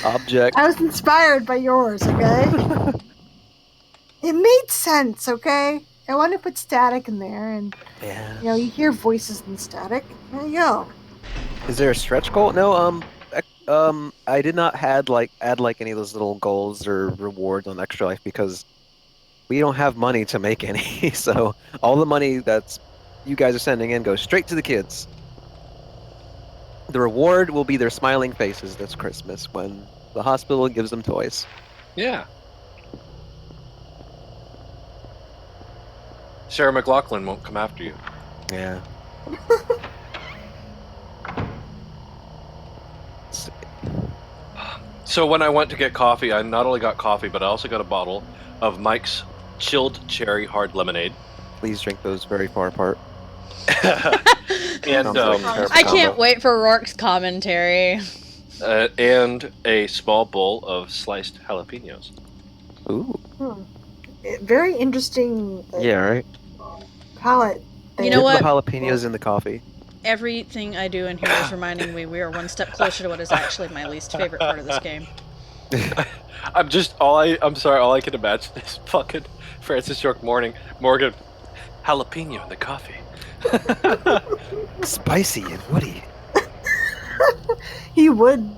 object. I was inspired by yours. Okay. It made sense. Okay. I want to put static in there, and Yeah. you hear voices in static. There you go. Is there a stretch goal? No. I did not add any of those little goals or rewards on Extra Life because we don't have money to make any. So all the money that's you guys are sending in goes straight to the kids. The reward will be their smiling faces this Christmas when the hospital gives them toys. Yeah. Sarah McLachlan won't come after you. Yeah. So when I went to get coffee, I not only got coffee, but I also got a bottle of Mike's chilled cherry hard lemonade. Please drink those very far apart. And Sounds like a terrible I can't combo. wait for Rourke's commentary. and a small bowl of sliced jalapenos. Ooh. Very interesting. Yeah, right. Palette. You know Dip what? the jalapenos in the coffee. Everything I do in here is reminding me we are one step closer to what is actually my least favorite part of this game. I'm sorry, all I can imagine is fucking Francis York Morgan, jalapeno in the coffee. Spicy and woody. He would.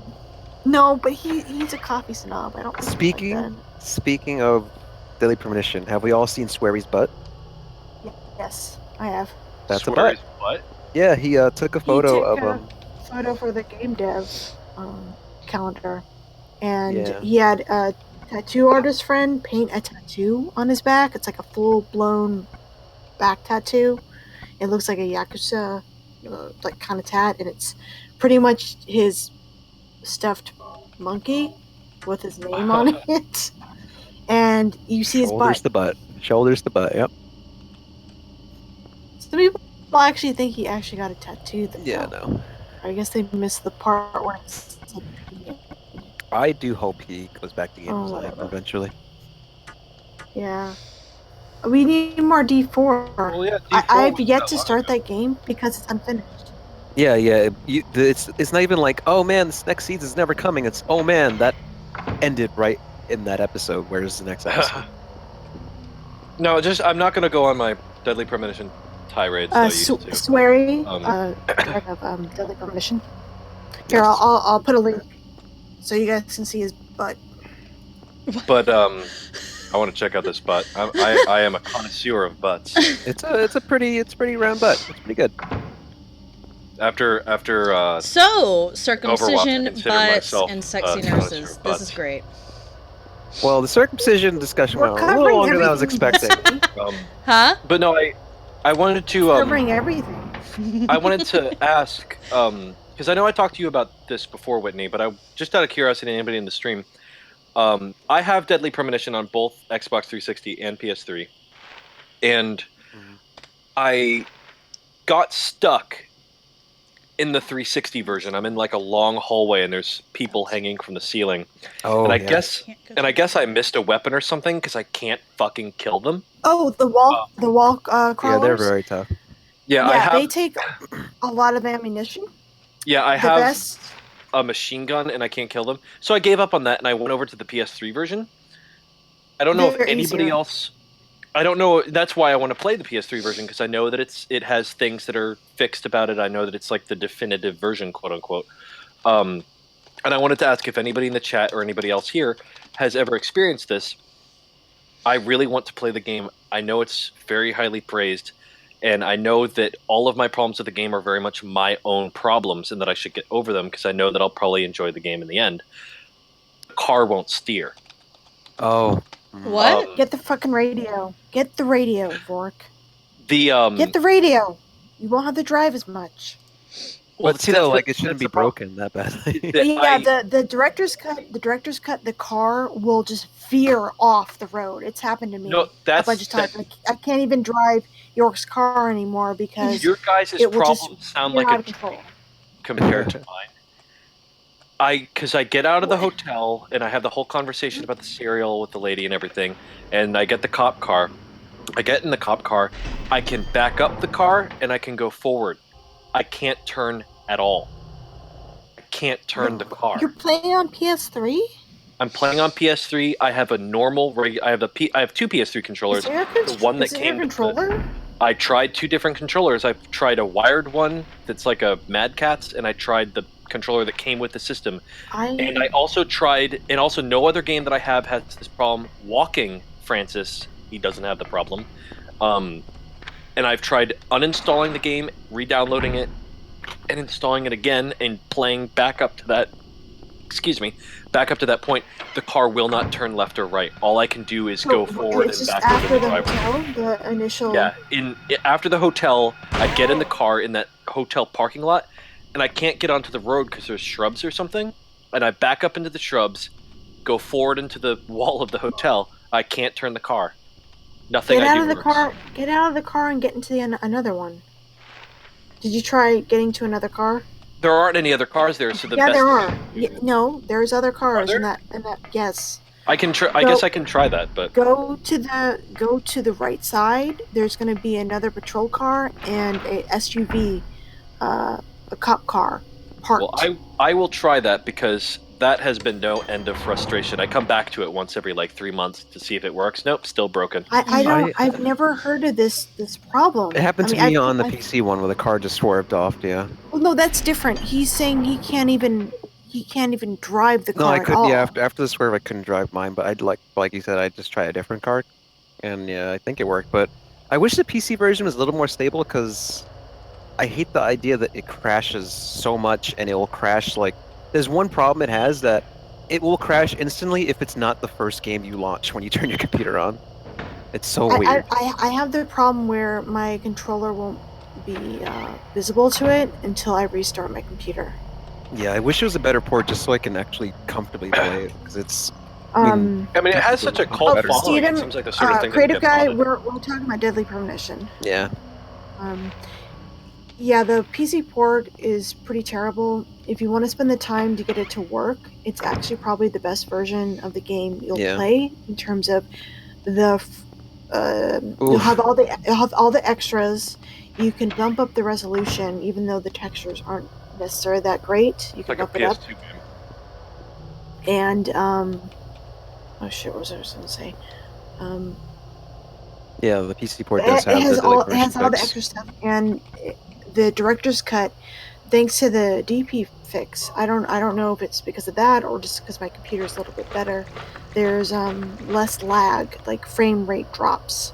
No, but he's a coffee snob. I don't think Speaking of Daily Premonition, have we all seen Sweary's butt? Yes, I have. That's a butt. What? Yeah, he took a photo of him. Photo for the game dev calendar, and Yeah. he had a tattoo artist friend paint a tattoo on his back. It's like a full-blown back tattoo. It looks like a yakuza like kind of tat, and it's pretty much his stuffed monkey with his name on it. And you see his butt. Shoulders the butt. Yep. Some people actually think he actually got a tattoo. Yeah, no. I guess they missed the part where it's. I do hope he goes back to game design whatever. eventually. Yeah. We need more D4. Well, yeah, I've yet to start that game because it's unfinished. Yeah. It's not even like, oh man, this next season's never coming. It's, oh man, that ended right in that episode. Where's the next episode? No, I'm not going to go on my Deadly Premonition tirades that I used to. Sweary, of Deadly Premonition. Here, I'll put a link so you guys can see his butt. But I want to check out this butt. I am a connoisseur of butts. It's a pretty round butt. It's pretty good. After So, circumcision, Overwatch, I consider butts, myself, and sexy connoisseur nurses. of This is butts. great. Well, the circumcision discussion We're went a little covering longer than I was everything. expecting. Huh? But no, I wanted to Covering everything. I wanted to ask because I know I talked to you about this before, Whitney, but I just out of curiosity, anybody in the stream, I have Deadly Premonition on both Xbox 360 and PS3, and I got stuck in the 360 version. I'm in like a long hallway, and there's people hanging from the ceiling. Oh, and I yeah. guess I missed a weapon or something because I can't fucking kill them. Oh, the wall crawlers. Yeah, they're very tough. Yeah, I Yeah, have. they take a lot of ammunition. Yeah, I The have best. a machine gun, and I can't kill them. So I gave up on that, and I went over to the PS3 version. I don't know if They're anybody easier. else. I don't know. That's why I want to play the PS3 version because I know that it has things that are fixed about it. I know that it's like the definitive version, quote unquote. And I wanted to ask if anybody in the chat or anybody else here has ever experienced this. I really want to play the game. I know it's very highly praised, and I know that all of my problems with the game are very much my own problems, and that I should get over them because I know that I'll probably enjoy the game in the end. The car won't steer. Oh. What? Get the fucking radio. Get the radio, Rourke. The Get the radio. You won't have to drive as much. Well, But still, like, it shouldn't be broken that badly. The director's cut. The director's cut. The car will just veer off the road. It's happened to me No, a bunch of times. I can't even drive York's car anymore because your guys' it will just problems sound veer like out a of control. compared to mine. Because I get out of the hotel and I have the whole conversation about the cereal with the lady and everything, and I get the cop car. I get in the cop car. I can back up the car and I can go forward. I can't turn at all. I can't turn the car. You're playing on PS3? I'm playing on PS3. I have a normal. I have two PS3 controllers. The one that came with controller. I tried two different controllers. I've tried a wired one that's like a Mad Catz, and I tried the controller that came with the system. And I also tried, and also no other game that I have has this problem. Walking Francis, he doesn't have the problem. And I've tried uninstalling the game, re-downloading it, and installing it again, and playing back up to that. Back up to that point. The car will not turn left or right. All I can do is go forward and back over the driveway. Hotel, the initial. Yeah, after the hotel, I get in the car in that hotel parking lot, and I can't get onto the road because there's shrubs or something. And I back up into the shrubs, go forward into the wall of the hotel. I can't turn the car. Nothing Get I out do of the works. car. Get out of the car and get into another one. Did you try getting to another car? There aren't any other cars there, so the Yeah, best there thing are. I can do- No, there's other cars there? in that. Yes. I can try. I guess I can try that, but Go to the right side. There's going to be another patrol car and a SUV, a cop car parked. well, I will try that because that has been no end of frustration. I come back to it once every like 3 months to see if it works. Nope, still broken. I've never heard of this problem. It happened to me on the PC one where the car just swerved off. Yeah. Well, no, that's different. He's saying he can't even drive the car. No, I at couldn't. all. Yeah, after the swerve, I couldn't drive mine. But I'd like you said, I'd just try a different car, and yeah, I think it worked. But I wish the PC version was a little more stable because I hate the idea that it crashes so much, and it will crash like. There's one problem it has that it will crash instantly if it's not the first game you launch when you turn your computer on. It's so weird. I have the problem where my controller won't be visible to it until I restart my computer. Yeah, I wish it was a better port just so I can actually comfortably play it because it's. I mean, it has such a cult following. Steven, It seems like the sort of thing. creative that guy, gets we're talking about Deadly Premonition. Yeah. Yeah, the PC port is pretty terrible. If you want to spend the time to get it to work, it's actually probably the best version of the game you'll play in terms of the. You'll have all the extras. You can bump up the resolution, even though the textures aren't necessarily that great. You can bump it up. And oh shit, what was I going to say? Yeah, the PC port does have it has all the fix. extra stuff, and the director's cut, thanks to the DP fix. I don't know if it's because of that or just because my computer's a little bit better. There's less lag, like frame rate drops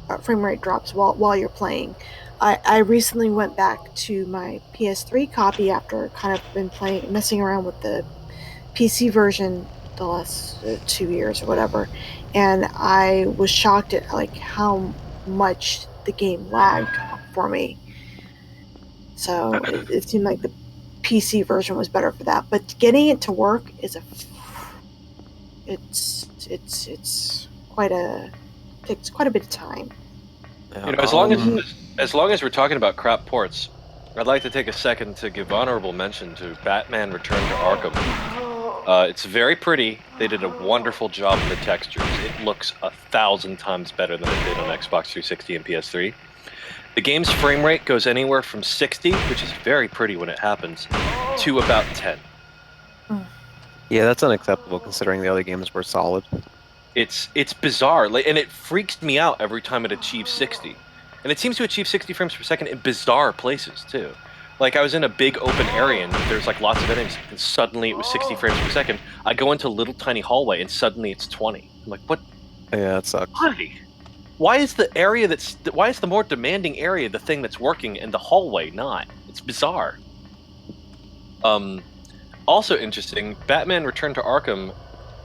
while you're playing. I recently went back to my PS3 copy after kind of been messing around with the PC version the last 2 years or whatever, and I was shocked at like how much the game lagged for me. So it seemed like the PC version was better for that, but getting it to work is it's quite a takes quite a bit of time. You know, as long as we're talking about crap ports, I'd like to take a second to give honorable mention to Batman: Return to Arkham. It's very pretty. They did a wonderful job with the textures. It looks 1,000 times better than it did on Xbox 360 and PS3. The game's frame rate goes anywhere from 60, which is very pretty when it happens, to about 10. Yeah, that's unacceptable considering the other games were solid. It's bizarre, and it freaks me out every time it achieves 60. And it seems to achieve 60 frames per second in bizarre places, too. Like, I was in a big open area, and there's, like, lots of enemies, and suddenly it was 60 frames per second. I go into a little tiny hallway, and suddenly it's 20. I'm like, what? Yeah, that sucks. Why is the more demanding area the thing that's working, and the hallway not? It's bizarre. Also interesting, Batman Return to Arkham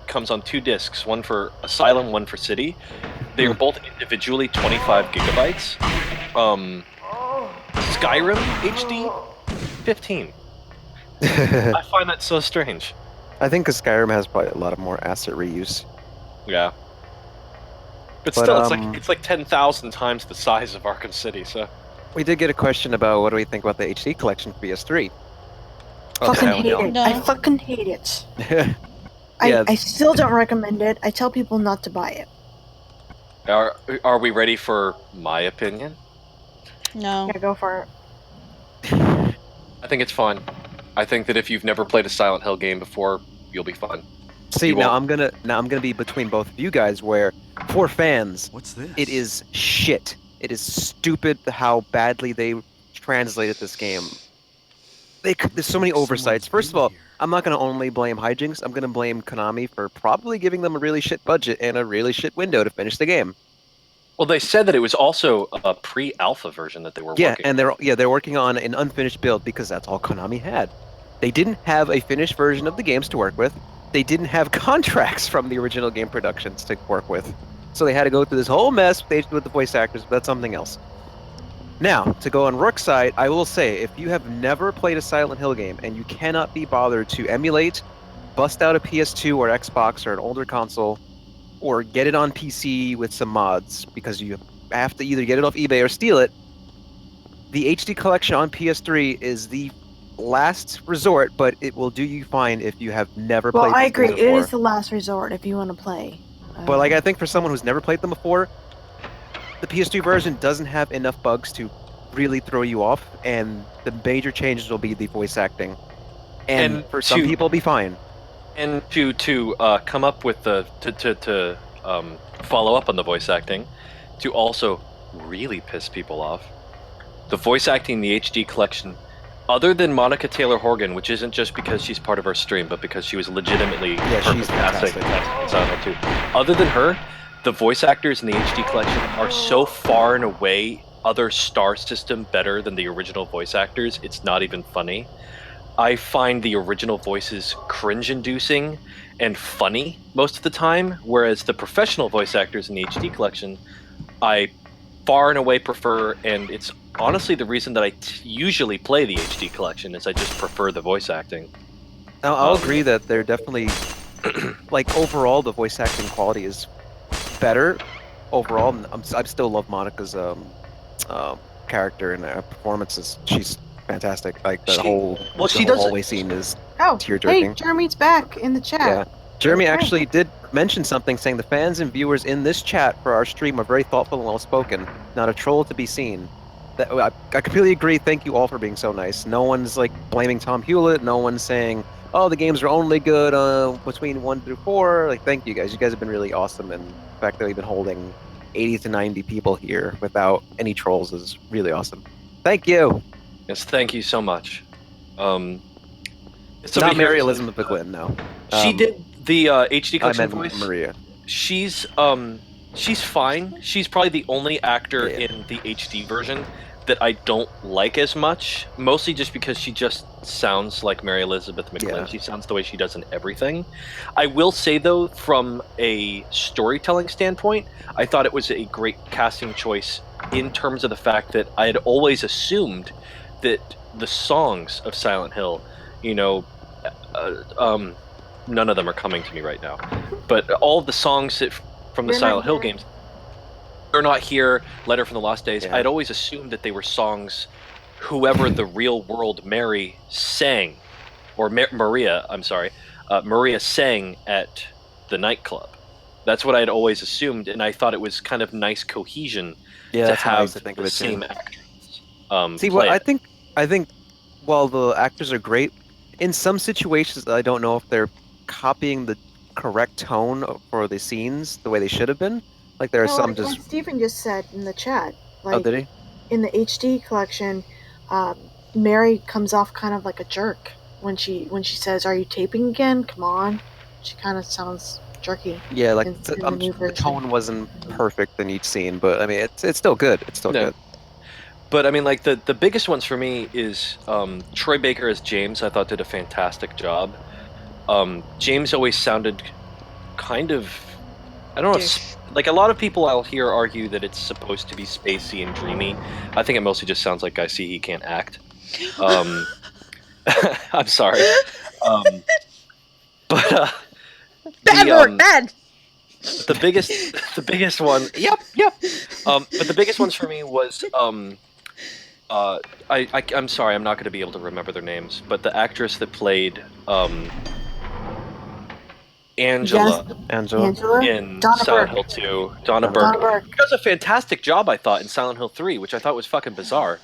comes on 2 discs, one for Asylum, one for City. They are both individually 25 gigabytes. Skyrim HD, 15. I find that so strange. I think because Skyrim has probably a lot of more asset reuse. Yeah. But still, it's like 10,000 times the size of Arkham City, so... We did get a question about what do we think about the HD collection for PS3. Fucking hate it. No. I fucking hate it. Yeah. I still don't recommend it. I tell people not to buy it. Are we ready for my opinion? No. Yeah, go for it. I think it's fun. I think that if you've never played a Silent Hill game before, you'll be fun. See, now I'm gonna be between both of you guys. Where for fans, What's this? it is shit. It is stupid how badly they translated this game. There's so many oversights. First of all, I'm not gonna only blame hijinks. I'm gonna blame Konami for probably giving them a really shit budget and a really shit window to finish the game. Well, they said that it was also a pre-alpha version that they were working and on. they're working on an unfinished build because that's all Konami had. They didn't have a finished version of the games to work with. They didn't have contracts from the original game productions to work with. So they had to go through this whole mess with the voice actors, but that's something else. Now, to go on Rourke's side, I will say, if you have never played a Silent Hill game and you cannot be bothered to emulate, bust out a PS2 or Xbox or an older console, or get it on PC with some mods, because you have to either get it off eBay or steal it, the HD collection on PS3 is the last resort, but it will do you fine if you have never played Well, I these agree. games It before. is the last resort if you want to play. But I think for someone who's never played them before, the PS3 version doesn't have enough bugs to really throw you off, and the major changes will be the voice acting. And for some people, it'll be fine. And to come up with to follow up on the voice acting, to also really piss people off, the voice acting in the HD collection, other than Monica Taylor Horgan, which isn't just because she's part of our stream, but because she was legitimately she's fantastic. in Silent Hill 2. Other than her, the voice actors in the HD collection are so far and away other star system better than the original voice actors, it's not even funny. I find the original voices cringe-inducing and funny most of the time, whereas the professional voice actors in the HD collection, I far and away prefer, and it's honestly the reason that I usually play the HD collection, is I just prefer the voice acting. Now, I'll agree that they're definitely, like, overall, the voice acting quality is better. Overall, I still love Monica's character and performances. She's fantastic. Like, the whole hallway scene is tear-jerking. Hey, Jeremy's back in the chat. Yeah. Jeremy actually did mention something, saying the fans and viewers in this chat for our stream are very thoughtful and well-spoken. Not a troll to be seen. I completely agree. Thank you all for being so nice. No one's like blaming Tom Hewlett. No one's saying, "Oh, the games are only good between 1 through 4." Like, thank you guys. You guys have been really awesome, and the fact that we've been holding 80 to 90 people here without any trolls is really awesome. Thank you. Yes, thank you so much. It's not Mary Elizabeth McGlynn, no. She did the HD collection I meant voice. Maria. She's fine. She's probably the only actor in the HD version that I don't like as much, mostly just because she just sounds like Mary Elizabeth McGlynn. Yeah. She sounds the way she does in everything. I will say, though, from a storytelling standpoint, I thought it was a great casting choice in terms of the fact that I had always assumed that the songs of Silent Hill, you know, none of them are coming to me right now, but all of the songs from the They're Silent not Hill here. games, They're Not Here, Letter from the Lost Days, Yeah. I'd always assumed that they were songs whoever the real world Mary sang, or Maria, I'm sorry, Maria sang at the nightclub. That's what I'd always assumed, and I thought it was kind of nice cohesion Yeah, to that's how I have used to think the of it too. same actors See, play what it. I think while the actors are great, in some situations I don't know if they're copying the correct tone for the scenes the way they should have been. Like there are No, some like just Stephen just said in the chat, oh, like did he? in the HD collection, Mary comes off kind of like a jerk when she says, "Are you taping again? Come on." She kind of sounds jerky Yeah, like in the new the version. tone wasn't perfect in each scene, but I mean it's still good. It's still No. good. But I mean, like the biggest ones for me is Troy Baker as James. I thought did a fantastic job. James always sounded kind of, I don't know, Douche. like a lot of people I'll hear argue that it's supposed to be spacey and dreamy. I think it mostly just sounds like I see he can't act. Um, I'm sorry, but Bad, the Rourke, bad. the biggest one, yep. But the biggest ones for me was I'm sorry, I'm not going to be able to remember their names, but the actress that played Angela Angela. in Donna Silent Burke. Hill 2, Donna Donna Burke, Donna Burke. does a fantastic job, I thought, in Silent Hill 3, which I thought was fucking bizarre.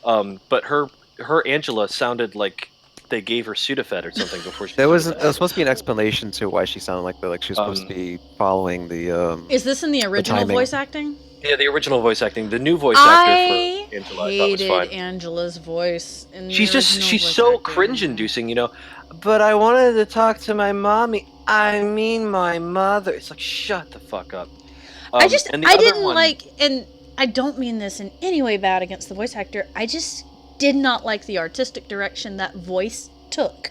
But her Angela sounded like they gave her Sudafed or something before she There was started there was acting. supposed to be an explanation to why she sounded like that. Like she was supposed to Um, be following the Is this in the original timing. voice acting? yeah, the original voice acting. The new voice I actor for Angela, I thought was hated fine. Angela's voice in the She's original voice so acting. cringe-inducing, you know. But I wanted to talk to my mommy. I mean, my mother. It's like, shut the fuck up. I And the I other didn't one, like, and I don't mean this in any way bad against the voice actor. I just did not like the artistic direction that voice took.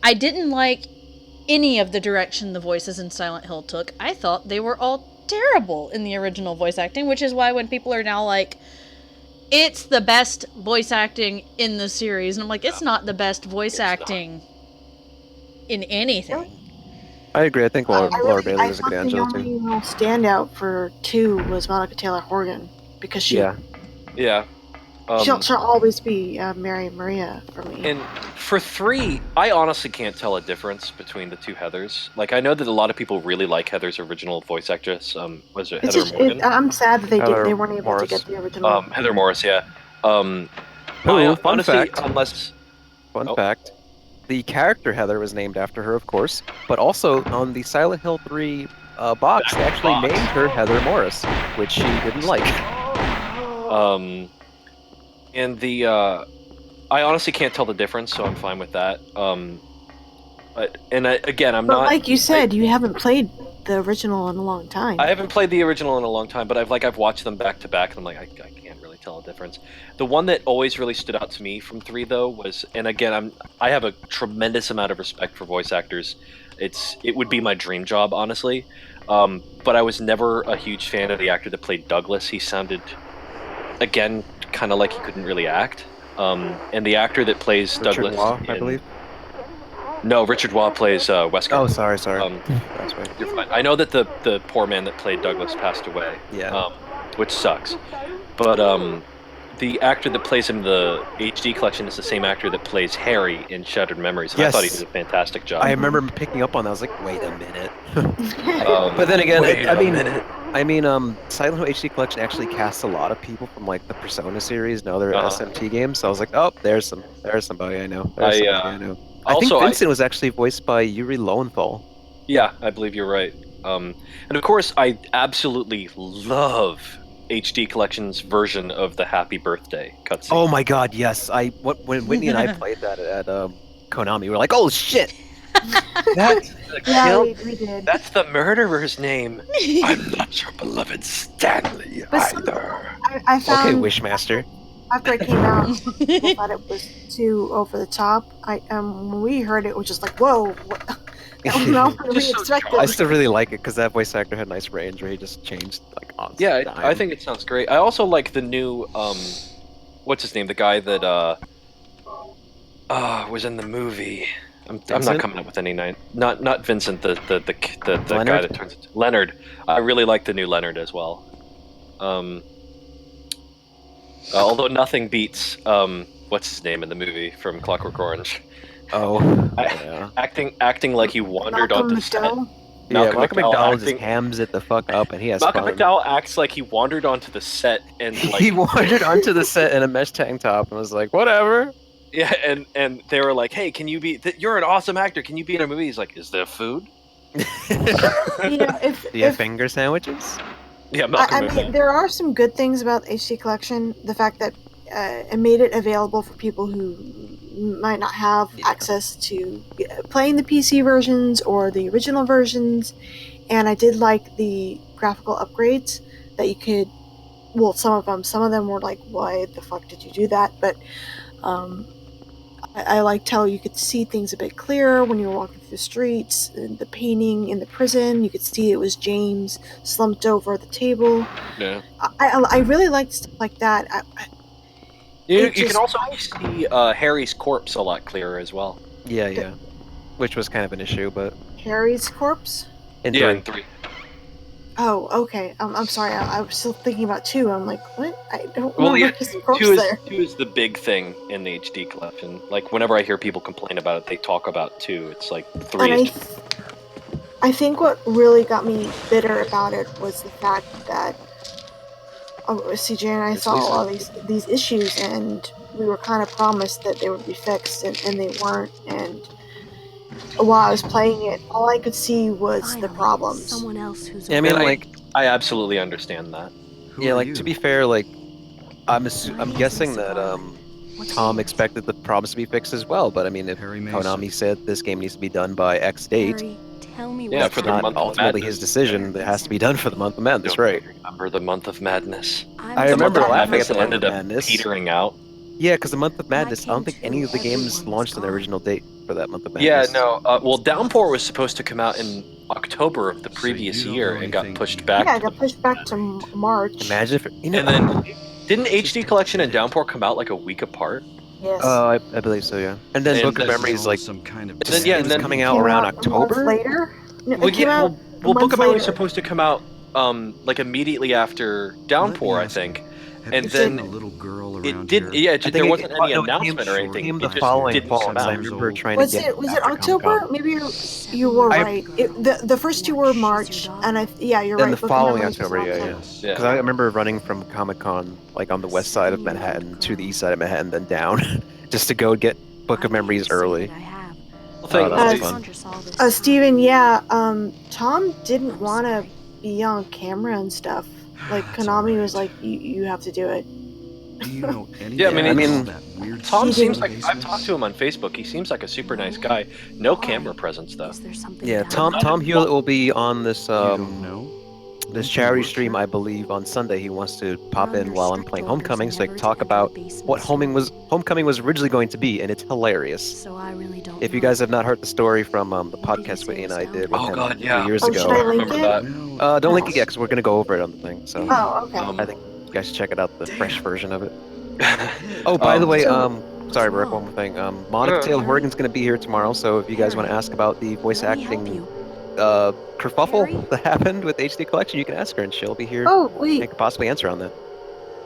I didn't like any of the direction the voices in Silent Hill took. I thought they were all terrible in the original voice acting, which is why when people are now like, it's the best voice acting in the series, and I'm like, it's not the best voice acting in anything. I agree. I think Laura I Bailey was a thought good the Angela only too. real standout for 2 was Monica Taylor Horgan because Yeah. yeah. she'll always be Mary Maria for me. And for 3, I honestly can't tell a difference between the two Heathers. Like, I know that a lot of people really like Heather's original voice actress. Was it It's Heather just, Morgan? I'm sad that Heather they weren't able Morris. to get the original. Heather Morris, yeah. Who, I fun honestly, fact. unless Fun Oh. fact. The character Heather was named after her, of course, but also on the Silent Hill 3 box, they actually box. named her Heather Morris, which she didn't like. And the I honestly can't tell the difference, so I'm fine with that. Again, I'm But not. like you said, you haven't played the original in a long time. I haven't played the original in a long time, but I've watched them back to back, and I'm like, I can't really tell a difference. The one that always really stood out to me from 3 though was, and again, I have a tremendous amount of respect for voice actors. It would be my dream job, honestly. But I was never a huge fan of the actor that played Douglas. He sounded, again, kind of like he couldn't really act. And the actor that plays Richard Douglas, Waugh, I believe. No, Richard Waugh plays Wesker. Oh, sorry. That's right. You're fine. I know that the poor man that played Douglas passed away. Yeah. Which sucks. But the actor that plays him in the HD collection is the same actor that plays Harry in Shattered Memories. And Yes. I thought he did a fantastic job. I remember picking up on that. I was like, wait a minute. Um, But then again, wait a minute. Silent Hill HD Collection actually casts a lot of people from like the Persona series and other Uh-huh. SMT games. So I was like, oh, there's somebody I know. There's somebody I know. I think also, Vincent was actually voiced by Yuri Lowenthal. Yeah, I believe you're right. And of course, I absolutely love HD Collection's version of the Happy Birthday cutscene. Oh my God, yes! When Whitney and I played that at Konami, we were like, oh shit! That's the Yeah, kill. we did. That's the murderer's name. I'm not your beloved Stanley But either. I found Okay, Wishmaster. after it came out, people thought it was too over the top. When we heard it, it was just like, whoa, what? That was not what we expected. I still really like it because that voice actor had nice range where he just changed like on Yeah, dime. I think it sounds great. I also like the new what's his name? The guy that was in the movie. I'm not coming up with any name. Not Vincent, the guy that turns into Leonard. I really like the new Leonard as well. Although nothing beats what's his name in the movie from Clockwork Orange. Oh, yeah. Acting like he wandered onto set. Malcolm McDowell just hams it the fuck up, and he has Malcolm fun. McDowell acts like he wandered onto the set and like he wandered onto the set in a mesh tank top and was like, whatever. Yeah, and they were like, "Hey, can you be? You're an awesome actor. Can you be in a movie?" He's like, "Is there food?" You know, Do you have finger sandwiches? Yeah, I mean, there are some good things about the HD collection. The fact that it made it available for people who might not have access to playing the PC versions or the original versions, and I did like the graphical upgrades that you could. Well, some of them were like, "Why the fuck did you do that?" But I liked how you could see things a bit clearer when you were walking through the streets. And the painting in the prison, you could see it was James slumped over the table. Yeah. I really liked stuff like that. You can also see Harry's corpse a lot clearer as well. Yeah. Which was kind of an issue, but... Harry's corpse? In 3. Oh, okay. I'm sorry. I was still thinking about 2. I'm like, what? I don't remember his corpse 2 there. 2 is the big thing in the HD collection. Like, whenever I hear people complain about it, they talk about 2. It's like 3 And is... I think what really got me bitter about it was the fact that CJ and I saw all these issues, and we were kind of promised that they would be fixed, and they weren't. And while I was playing it, all I could see was the problems. Someone else who's I mean, like, I absolutely understand that. Yeah, like, to be fair, like, I'm guessing that Tom expected the problems to be fixed as well, but I mean, if Konami said this game needs to be done by X date, tell me yeah, for the month of ultimately madness. his decision, it has to be done for the month of madness, right? Remember the month of madness? I remember laughing at the month ended of up madness. petering out. Yeah, because the month of madness, I don't think any of the games launched on the original date for that month of madness. Yeah, no. Well, Downpour was supposed to come out in October of the previous year and got pushed back. Yeah, it got pushed back to March. Imagine if... And then, didn't HD Collection and Downpour come out like a week apart? Yes. I believe so, yeah. And then Book of Memories, like, some kind of... coming out around October? Later? No, Well, it came out well, Book of Memories later. supposed to come out like immediately after Downpour, I think. And then a little girl around it didn't. here? Yeah, there wasn't any announcement or anything. Came It the just following didn't fall, come because I out. remember trying Was to get it after October? Comic-Con. Maybe you were right. The first 2 were March, and you're Then right. the Book of following Memories was October, yeah. Because I remember running from Comic-Con, like, on the west side of Manhattan to the east side of Manhattan, then down, just to go get Book of Memories early. That was fun. Steven, Tom didn't want to be on camera and stuff. Like, Konami was like, you have to do it. Do you know anything Yeah, I mean, about that weird Tom He seems didn't- like I've talked to him on Facebook. He seems like a super nice guy. No camera presence though. Yeah, Tom Hewlett will be on this You don't know? this charity stream, I believe, on Sunday. He wants to pop in while I'm playing Homecoming, so they can talk about what Homecoming was originally going to be, and it's hilarious. So I really don't If you know. guys have not heard the story from the podcast Whitney and I did with Oh, him God, 3 yeah. years Oh, ago. should I link remember it? that. Don't link it yet, because we're going to go over it on the thing. So Oh, okay. I think you guys should check it out, the fresh version of it. Oh, by the way, sorry, Rick, one more thing. Monica Taylor Horgan's going to be here tomorrow, so if you guys want to ask about the voice Let me help acting you. kerfuffle that happened with HD Collection, you can ask her, and she'll be here Oh, and wait. could possibly answer on that.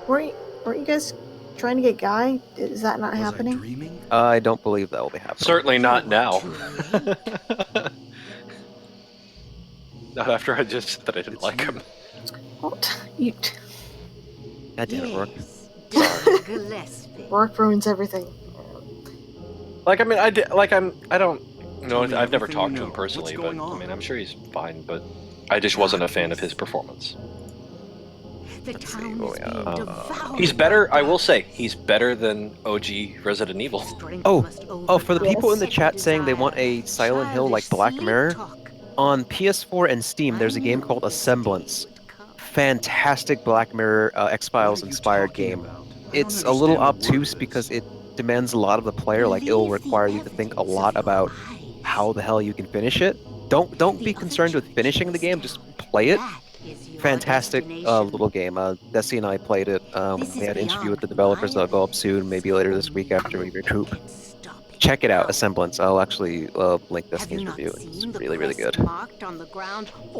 Weren't you guys trying to get Guy? Is that not Was I happening? dreaming? I don't believe that will be happening. Certainly not now. Not after I just said that I didn't like him. What? You... God damn it, Rourke. Gillespie. Work ruins everything. Like, I mean, I don't know. Tell me I've never everything talked you to him know. personally, What's but going I on? mean, I'm sure he's fine. But I just wasn't a fan of his performance. The Let's see, town oh, is yeah, being devoured. He's better. I will say he's better than OG Resident Evil. Oh, for the people in the chat saying they want a Silent Hill like Black Mirror, on PS4 and Steam, there's a game called A Semblance. Fantastic Black Mirror X-Files inspired game. it's a little obtuse because it demands a lot of the player. Like it'll require you to think a lot about how the hell you can finish it. Don't be concerned with finishing the game. Just play it. Fantastic little game. Desi and I played it. We had an interview with the developers that'll go up soon, maybe later this week after we recoup. Check it out, A Semblance. I'll actually link Destiny's review. It's really, really good.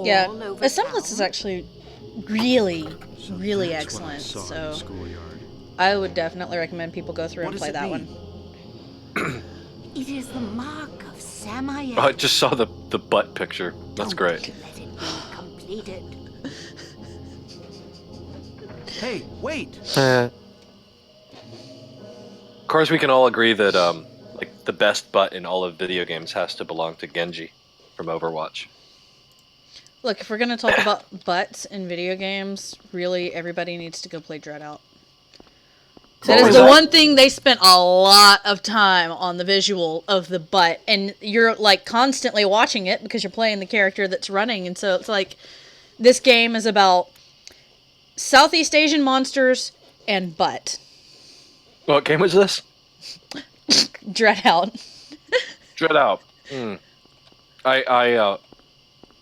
Yeah, A Semblance is actually really, really excellent. So I would definitely recommend people go through and play that one. It is the mark of Samael. Oh, I just saw the butt picture. That's great. Let it be completed. Hey, wait! Of course, we can all agree that like the best butt in all of video games has to belong to Genji from Overwatch. Look, if we're gonna talk about butts in video games, really everybody needs to go play Dreadout. That is the one thing they spent a lot of time on, the visual of the butt, and you're like constantly watching it because you're playing the character that's running, and so it's like this game is about Southeast Asian monsters and butt. What game was this? Dreadout. Dreadout.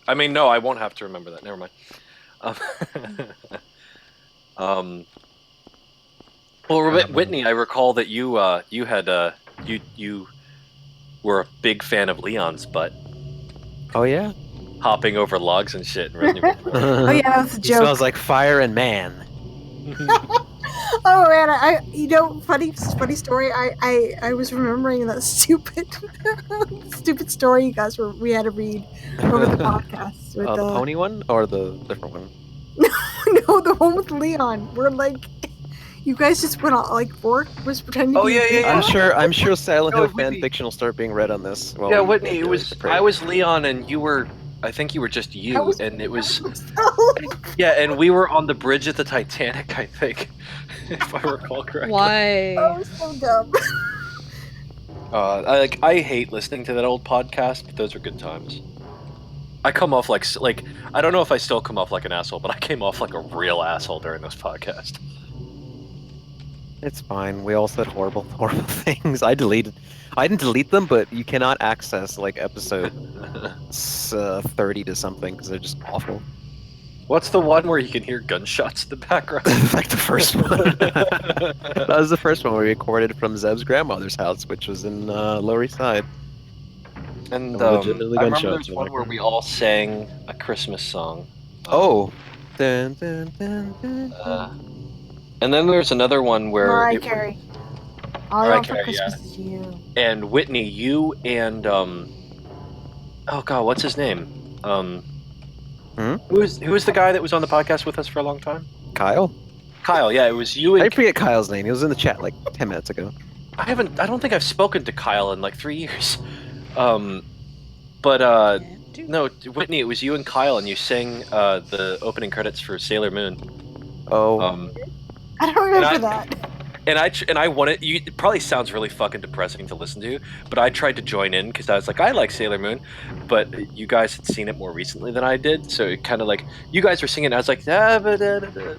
I mean, no, I won't have to remember that. Never mind. Well, Whitney, I recall that you were a big fan of Leon's butt. Oh yeah. Hopping over logs and shit in Resident Evil 4. Oh yeah, that's a He joke. smells like fire and man. Oh man, funny story. I was remembering that stupid story you guys we had to read over the podcast. With The pony one or the different one? No, the one with Leon. Where like you guys just went on, like Rourke was pretending. Oh, yeah. I'm sure Silent Hill fan Whitney. fiction will start being read on this. Yeah, Whitney, I was Leon and you were. I think you were just you, and it was. Yeah, and we were on the bridge of the Titanic, I think, if I recall correctly. Why? That was so dumb. I hate listening to that old podcast, but those are good times. I come off like I don't know if I still come off like an asshole, but I came off like a real asshole during this podcast. It's fine. We all said horrible things. I didn't delete them, but you cannot access like episode 30 to something because they're just awful. What's the one where you can hear gunshots in the background? Like the first one. That was the first one we recorded from Zeb's grandmother's house, which was in Lower East Side. And legitimately I remember gunshots there's in the one where we all sang a Christmas song. Oh. Dun, dun, dun, dun. And then there's another one where Mariah Carey. All I Mariah want for Carey, Christmas is you. and Whitney, you and oh god, what's his name? Who was the guy that was on the podcast with us for a long time? Kyle? Kyle, yeah, it was you and I forget Kyle's name. He was in the chat like 10 minutes ago. I don't think I've spoken to Kyle in like 3 years. No, Whitney, it was you and Kyle, and you sang the opening credits for Sailor Moon. Oh. I don't remember that. And I wanted you. It probably sounds really fucking depressing to listen to, but I tried to join in because I was like, I like Sailor Moon, but you guys had seen it more recently than I did, so it kind of like you guys were singing. I was like,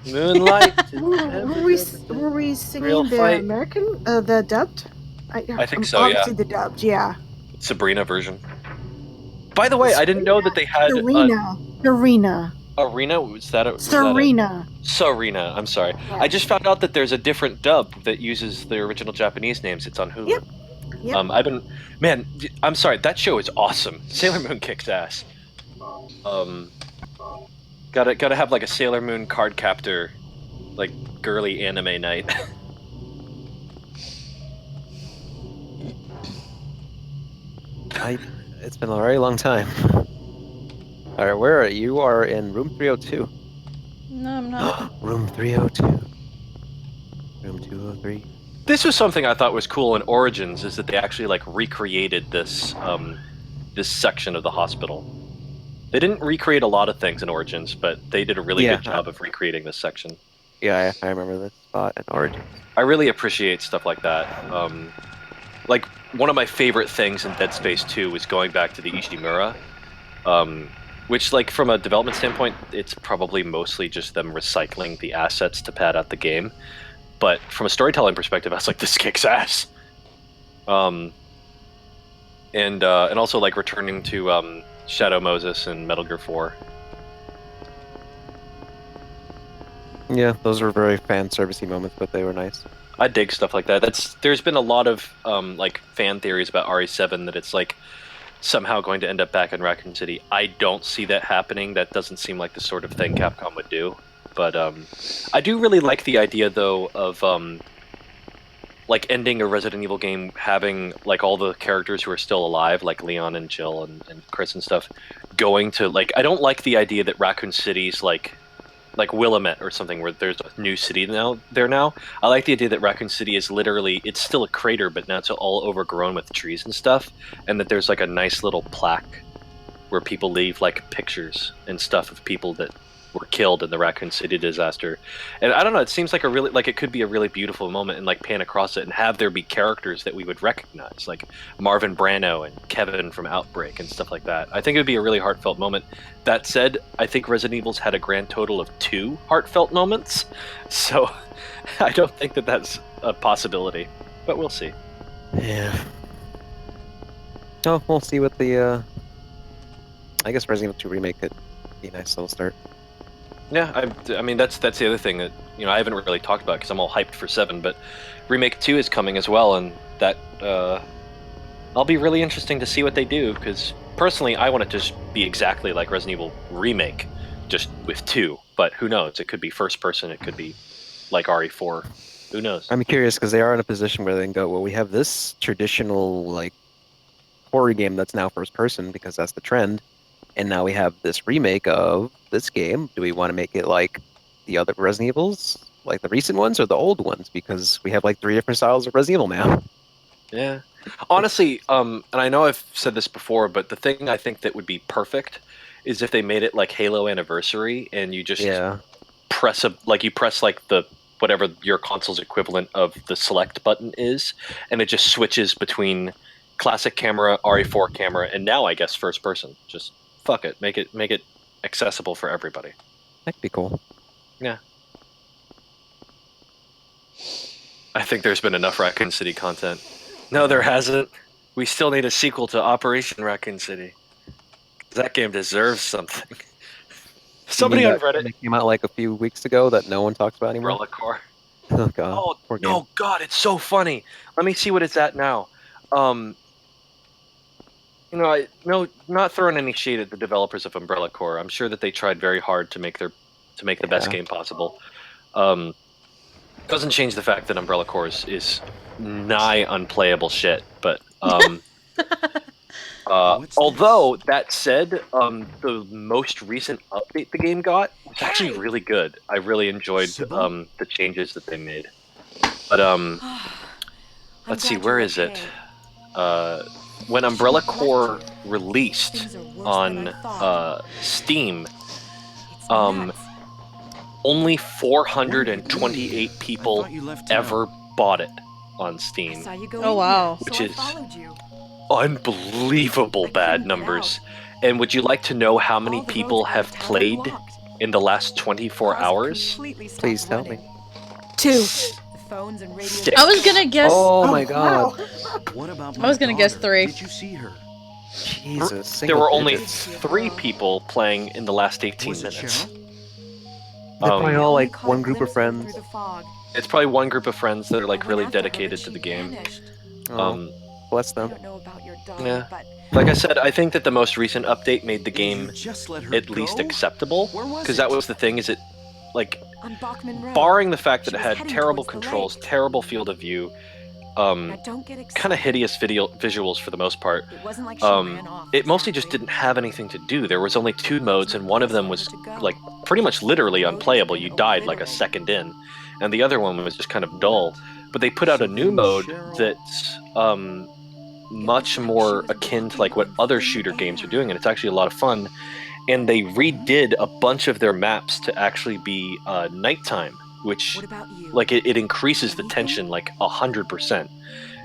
Moonlight. Were we singing the fight. American, the dubbed? I think so. Obviously Yeah, the dubbed. Yeah. Sabrina version. By the way, I didn't know that they had Serena. Arena. Was that a Serena. Serena. I'm sorry. Yeah. I just found out that there's a different dub that uses the original Japanese names. It's on Hulu. Yep. I'm sorry. That show is awesome. Sailor Moon kicks ass. Gotta have like a Sailor Moon card captor, like girly anime night. It's been a very long time. Alright, where are you? You are in room 302. No, I'm not. Room 302. Room 203. This was something I thought was cool in Origins, is that they actually like recreated this this section of the hospital. They didn't recreate a lot of things in Origins, but they did a really good job of recreating this section. Yeah, I remember this spot in Origins. I really appreciate stuff like that. Like, one of my favorite things in Dead Space 2 was going back to the Ishimura, which, like, from a development standpoint, it's probably mostly just them recycling the assets to pad out the game. But from a storytelling perspective, I was like, this kicks ass. And also like returning to Shadow Moses and Metal Gear 4. Yeah, those were very fan servicey moments, but they were nice. I dig stuff like that. There's been a lot of like fan theories about RE7 that it's like somehow going to end up back in Raccoon City. I don't see that happening. That doesn't seem like the sort of thing Capcom would do. But I do really like the idea though of like ending a Resident Evil game having like all the characters who are still alive, like Leon and Jill and Chris and stuff, going to like. I don't like the idea that Raccoon City's like Willamette or something where there's a new city now. I like the idea that Raccoon City is literally, it's still a crater, but now it's all overgrown with trees and stuff, and that there's like a nice little plaque where people leave like pictures and stuff of people that were killed in the Raccoon City disaster. And I don't know, it seems like it could be a really beautiful moment and like pan across it and have there be characters that we would recognize, like Marvin Brano and Kevin from Outbreak and stuff like that. I think it would be a really heartfelt moment. That said, I think Resident Evil's had a grand total of 2 heartfelt moments, so I don't think that that's a possibility, but we'll see. Yeah. Oh, we'll see what the, I guess Resident Evil 2 Remake could be a nice little start. Yeah, I mean that's the other thing that I haven't really talked about because I'm all hyped for 7, but Remake 2 is coming as well, and that I'll be really interesting to see what they do because personally I want it to just be exactly like Resident Evil Remake, just with 2. But who knows? It could be first person. It could be like RE4. Who knows? I'm curious because they are in a position where they can go, well, we have this traditional like horror game that's now first person because that's the trend. And now we have this remake of this game. Do we want to make it like the other Resident Evils, like the recent ones, or the old ones? Because we have like 3 different styles of Resident Evil now. Yeah. Honestly, and I know I've said this before, but the thing I think that would be perfect is if they made it like Halo Anniversary, and you just press the whatever your console's equivalent of the select button is, and it just switches between classic camera, RE4 camera, and now I guess first person. Just fuck it, make it accessible for everybody. That'd be cool. Yeah. I think there's been enough Raccoon City content. No, there hasn't. We still need a sequel to Operation Raccoon City. That game deserves something. Somebody on Reddit came out like a few weeks ago that no one talks about anymore. Umbrella Corps. Oh god. Oh no, God, it's so funny. Let me see what it's at now. Not throwing any shade at the developers of Umbrella Corps. I'm sure that they tried very hard to make the best game possible. Doesn't change the fact that Umbrella Corps is nigh unplayable shit. But although that said, the most recent update the game got was actually really good. I really enjoyed the changes that they made. But let's see, where is it? When Umbrella Corps released on Steam, only 428 people ever bought it on Steam. Oh wow. Which is unbelievable bad numbers. And would you like to know how many people have played in the last 24 hours? Please tell me. 2. I was gonna guess. Oh my god. What about I was gonna guess 3. Did you see her? Jesus. There were only digits. 3 people playing in the last 18 Was it minutes. Cheryl? They're probably all like one group of friends. It's probably one group of friends that are like really dedicated to the game. Bless them. Yeah. Like I said, I think that the most recent update made the game Just let her at least go? acceptable, Where was because it? that was the thing. Is it like, barring the fact that it had terrible controls, terrible field of view, kind of hideous visuals for the most part. It mostly just didn't have anything to do. There was only 2 modes, and one of them was like pretty much literally unplayable. You died like a second in, and the other one was just kind of dull. But they put out a new mode that's much more akin to like what other shooter games are doing, and it's actually a lot of fun. And they redid a bunch of their maps to actually be nighttime, which like it increases the tension like 100%.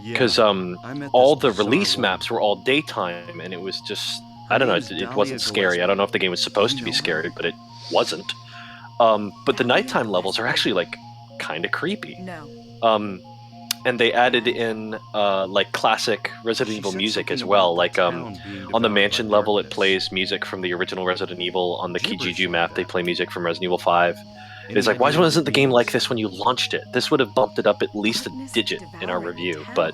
Because all the release maps were all daytime, and it was just, I don't know, it wasn't scary. I don't know if the game was supposed to be scary, but it wasn't. But the nighttime levels are actually like kind of creepy. No. And they added in like classic Resident Evil music as well. Like on the mansion level, it plays music from the original Resident Evil. On the Kijiju map, they play music from Resident Evil 5. It's like, why wasn't the game like this when you launched it? This would have bumped it up at least a digit in our review. But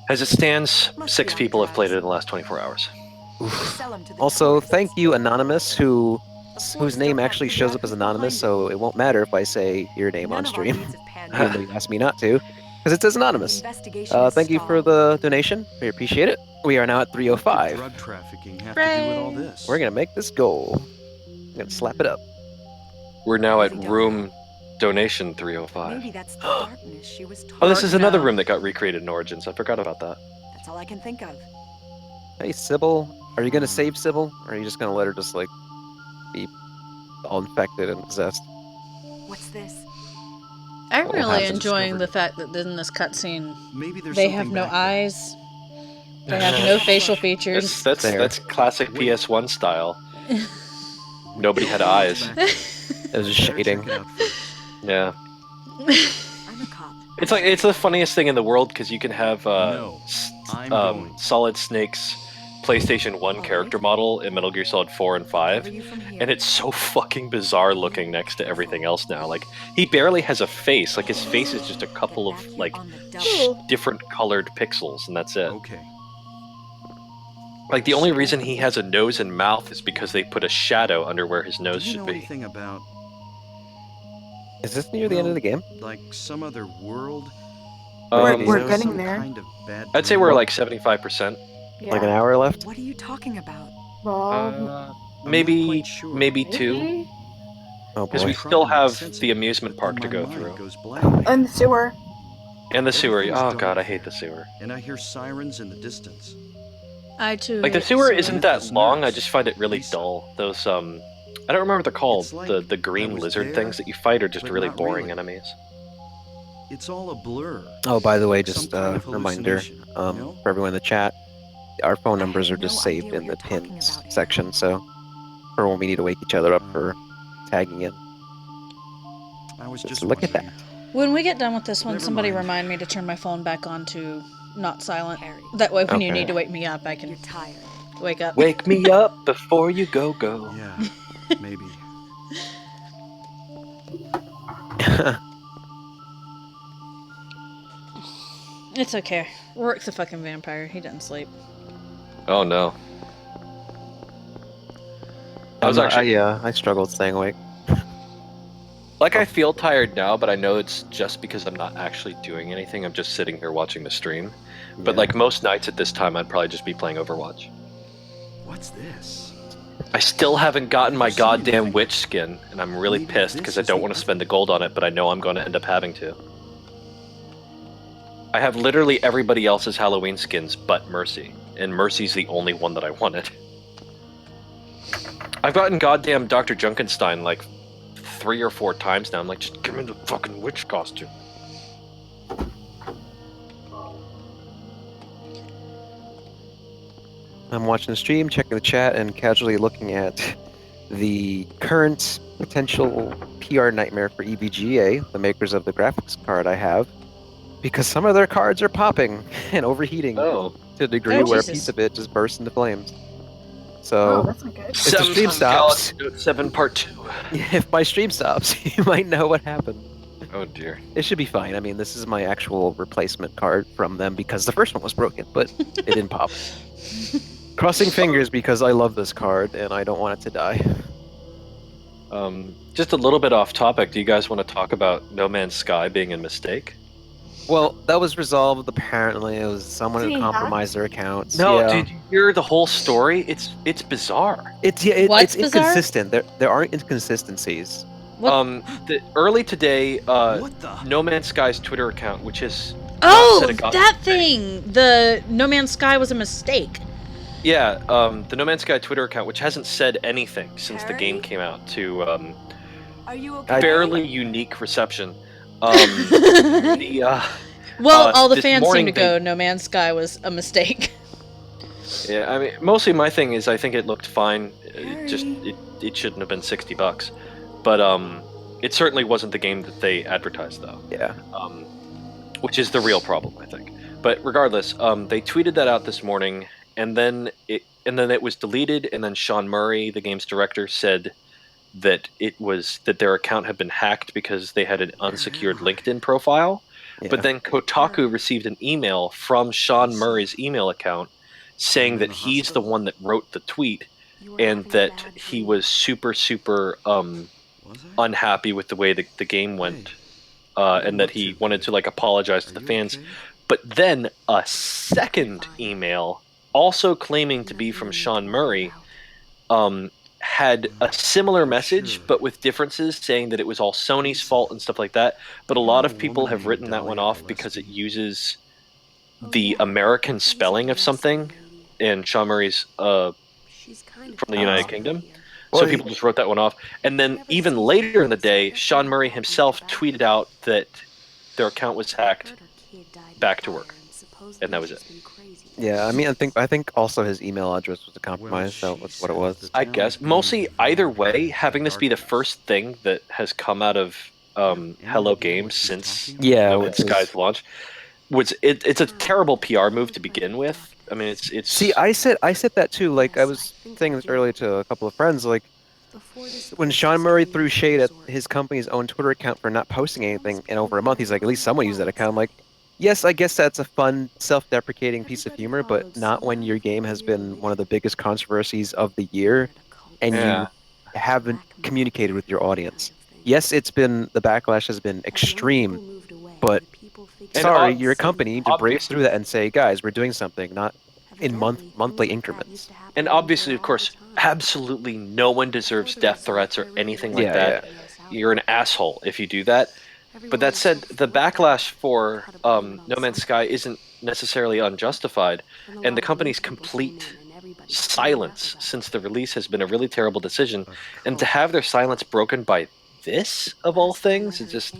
as it stands, 6 people have played it in the last 24 hours. Also, thank you, Anonymous, whose name actually shows up as Anonymous, so it won't matter if I say your name on stream, even though you asked me not to, because it says Anonymous. Thank you for the donation. We appreciate it. We are now at 305. Drug trafficking have to do with all this? We're going to make this goal. I'm going to slap it up. We're now at room donation 305. Maybe that's the darkness she was talking Oh, this is another now. room that got recreated in Origins. I forgot about that. That's all I can think of. Hey, Sybil, are you going to save Sybil, or are you just going to let her just, like, be all infected and possessed? What's this? I'm What really happens enjoying discovered? the fact that in this cutscene, Maybe there's they have something no back there. eyes, they have no facial features. That's classic PS1 style. Nobody had eyes. It was just Better check shading. it out first. Yeah. I'm a cop. It's the funniest thing in the world because you can have No, I'm going. Solid Snake's PlayStation 1 character model in Metal Gear Solid 4 and 5, Cover you from here. and it's so fucking bizarre looking next to everything else now. Like, he barely has a face. Like, his face is just a couple of, like, different colored pixels, and that's it. Okay. Like, the only reason he has a nose and mouth is because they put a shadow under where his nose Do you should know be. anything about, Is this near the end of the game? like, some other world? We're Maybe getting some there. Kind of bad I'd say dream? we're like 75%. Yeah. Like an hour left? What are you talking about? Well, I'm not Maybe quite sure. maybe 2. maybe. Oh Because boy. we still have the amusement park And to my go mind through. goes blank. And the sewer. And the sewer. Everything's Oh dark. god, I hate the sewer. And I hear sirens in the distance. I too. Like, the hate sewer sewer. isn't that It's long, I nuts. just find it really Lisa. dull. Those, I don't remember what they're called. It's like The green I was lizard there, things that you fight are just but really not boring really. enemies. It's all a blur. Oh, by the way, Some just kind a of reminder hallucination, you know? for everyone in the chat, our phone I numbers have are just no saved idea what in you're the talking pins about, Hannah. section, so for when we need to wake each other up for tagging in. I was Just just look at wondering. When we get done with this one, Never somebody mind. remind me to turn my phone back on to not silent. Harry, That way, when you Okay. need to wake me up, I you're can tired. wake up. Wake me up before you go. Yeah, maybe. It's okay. Rourke's a fucking vampire. He doesn't sleep. Oh no. I was actually I struggled staying awake. like, I feel tired now, but I know it's just because I'm not actually doing anything. I'm just sitting here watching the stream. But Yeah. like most nights at this time, I'd probably just be playing Overwatch. What's this? I still haven't gotten my I've seen goddamn anything. witch skin, and I'm really Maybe pissed this because I is don't the want to other- spend the gold on it, but I know I'm going to end up having to. I have literally everybody else's Halloween skins but Mercy, and Mercy's the only one that I wanted. I've gotten goddamn Dr. Junkenstein like 3 or 4 times now. I'm like, just give me the fucking witch costume. I'm watching the stream, checking the chat, and casually looking at the current potential PR nightmare for EVGA, the makers of the graphics card I have, because some of their cards are popping and overheating Oh. to a degree Oh, where Jesus. a piece of it just bursts into flames. Oh, So, that's not good. if the stream stops, 7 Part 2. if my stream stops, you might know what happened. Oh dear. It should be fine. I mean, this is my actual replacement card from them because the first one was broken, but it didn't pop. Crossing fingers because I love this card and I don't want it to die. Just a little bit off topic, do you guys want to talk about No Man's Sky being a mistake? Well, that was resolved apparently. It was someone Did who he hack? compromised their accounts. No, yeah. did you hear the whole story? It's bizarre. It's What's it's bizarre? inconsistent. There aren't inconsistencies. What? Early today, What the? No Man's Sky's Twitter account, which is Oh, said it got- that thing! The No Man's Sky was a mistake. yeah, the No Man's Sky Twitter account, which hasn't said anything since the game Harry? came out, to Are you okay? fairly unique reception. The Well, all the this fans seem morning to go, No Man's Sky was a mistake. yeah, I mean, mostly my thing is I think it looked fine. Harry. It shouldn't have been $60, but It certainly wasn't the game that they advertised, though. Yeah. Which is the real problem, I think. But regardless, they tweeted that out this morning, and then it was deleted. And then Sean Murray, the game's director, said that their account had been hacked because they had an unsecured LinkedIn profile. Yeah. But then Kotaku received an email from Sean Murray's email account saying that he's the one that wrote the tweet, and that he was super unhappy with the way the game went, and that he wanted to apologize to the fans. But then a second email, also claiming to be from Sean Murray, had a similar message, but with differences, saying that it was all Sony's fault and stuff like that. But a lot of people have written that one off because it uses the American spelling of something, and Sean Murray's from the United Kingdom. So people just wrote that one off. And then even later in the day, Sean Murray himself tweeted out that their account was hacked, back to work, and that was it. Yeah, I mean, I think also his email address was a compromise. That was what it was. I guess mostly either way, having this be the first thing that has come out of Hello Games since No Man's Sky's launch it's a terrible PR move to begin with. I mean, it's. See, I said that too. Like I was saying this earlier to a couple of friends. Like when Sean Murray threw shade at his company's own Twitter account for not posting anything in over a month, he's like, at least someone used that account. I'm like, yes, I guess that's a fun, self-deprecating piece of humor, but not when your game has been one of the biggest controversies of the year, and you haven't communicated with your audience. Yes, the backlash has been extreme, but sorry, you're a company. You need to break through that and say, guys, we're doing something, not in monthly increments. And obviously, of course, absolutely no one deserves death threats or anything like that. Yeah. You're an asshole if you do that. But that said, the backlash for No Man's Sky isn't necessarily unjustified, and the company's complete silence since the release has been a really terrible decision. And to have their silence broken by this, of all things, is just...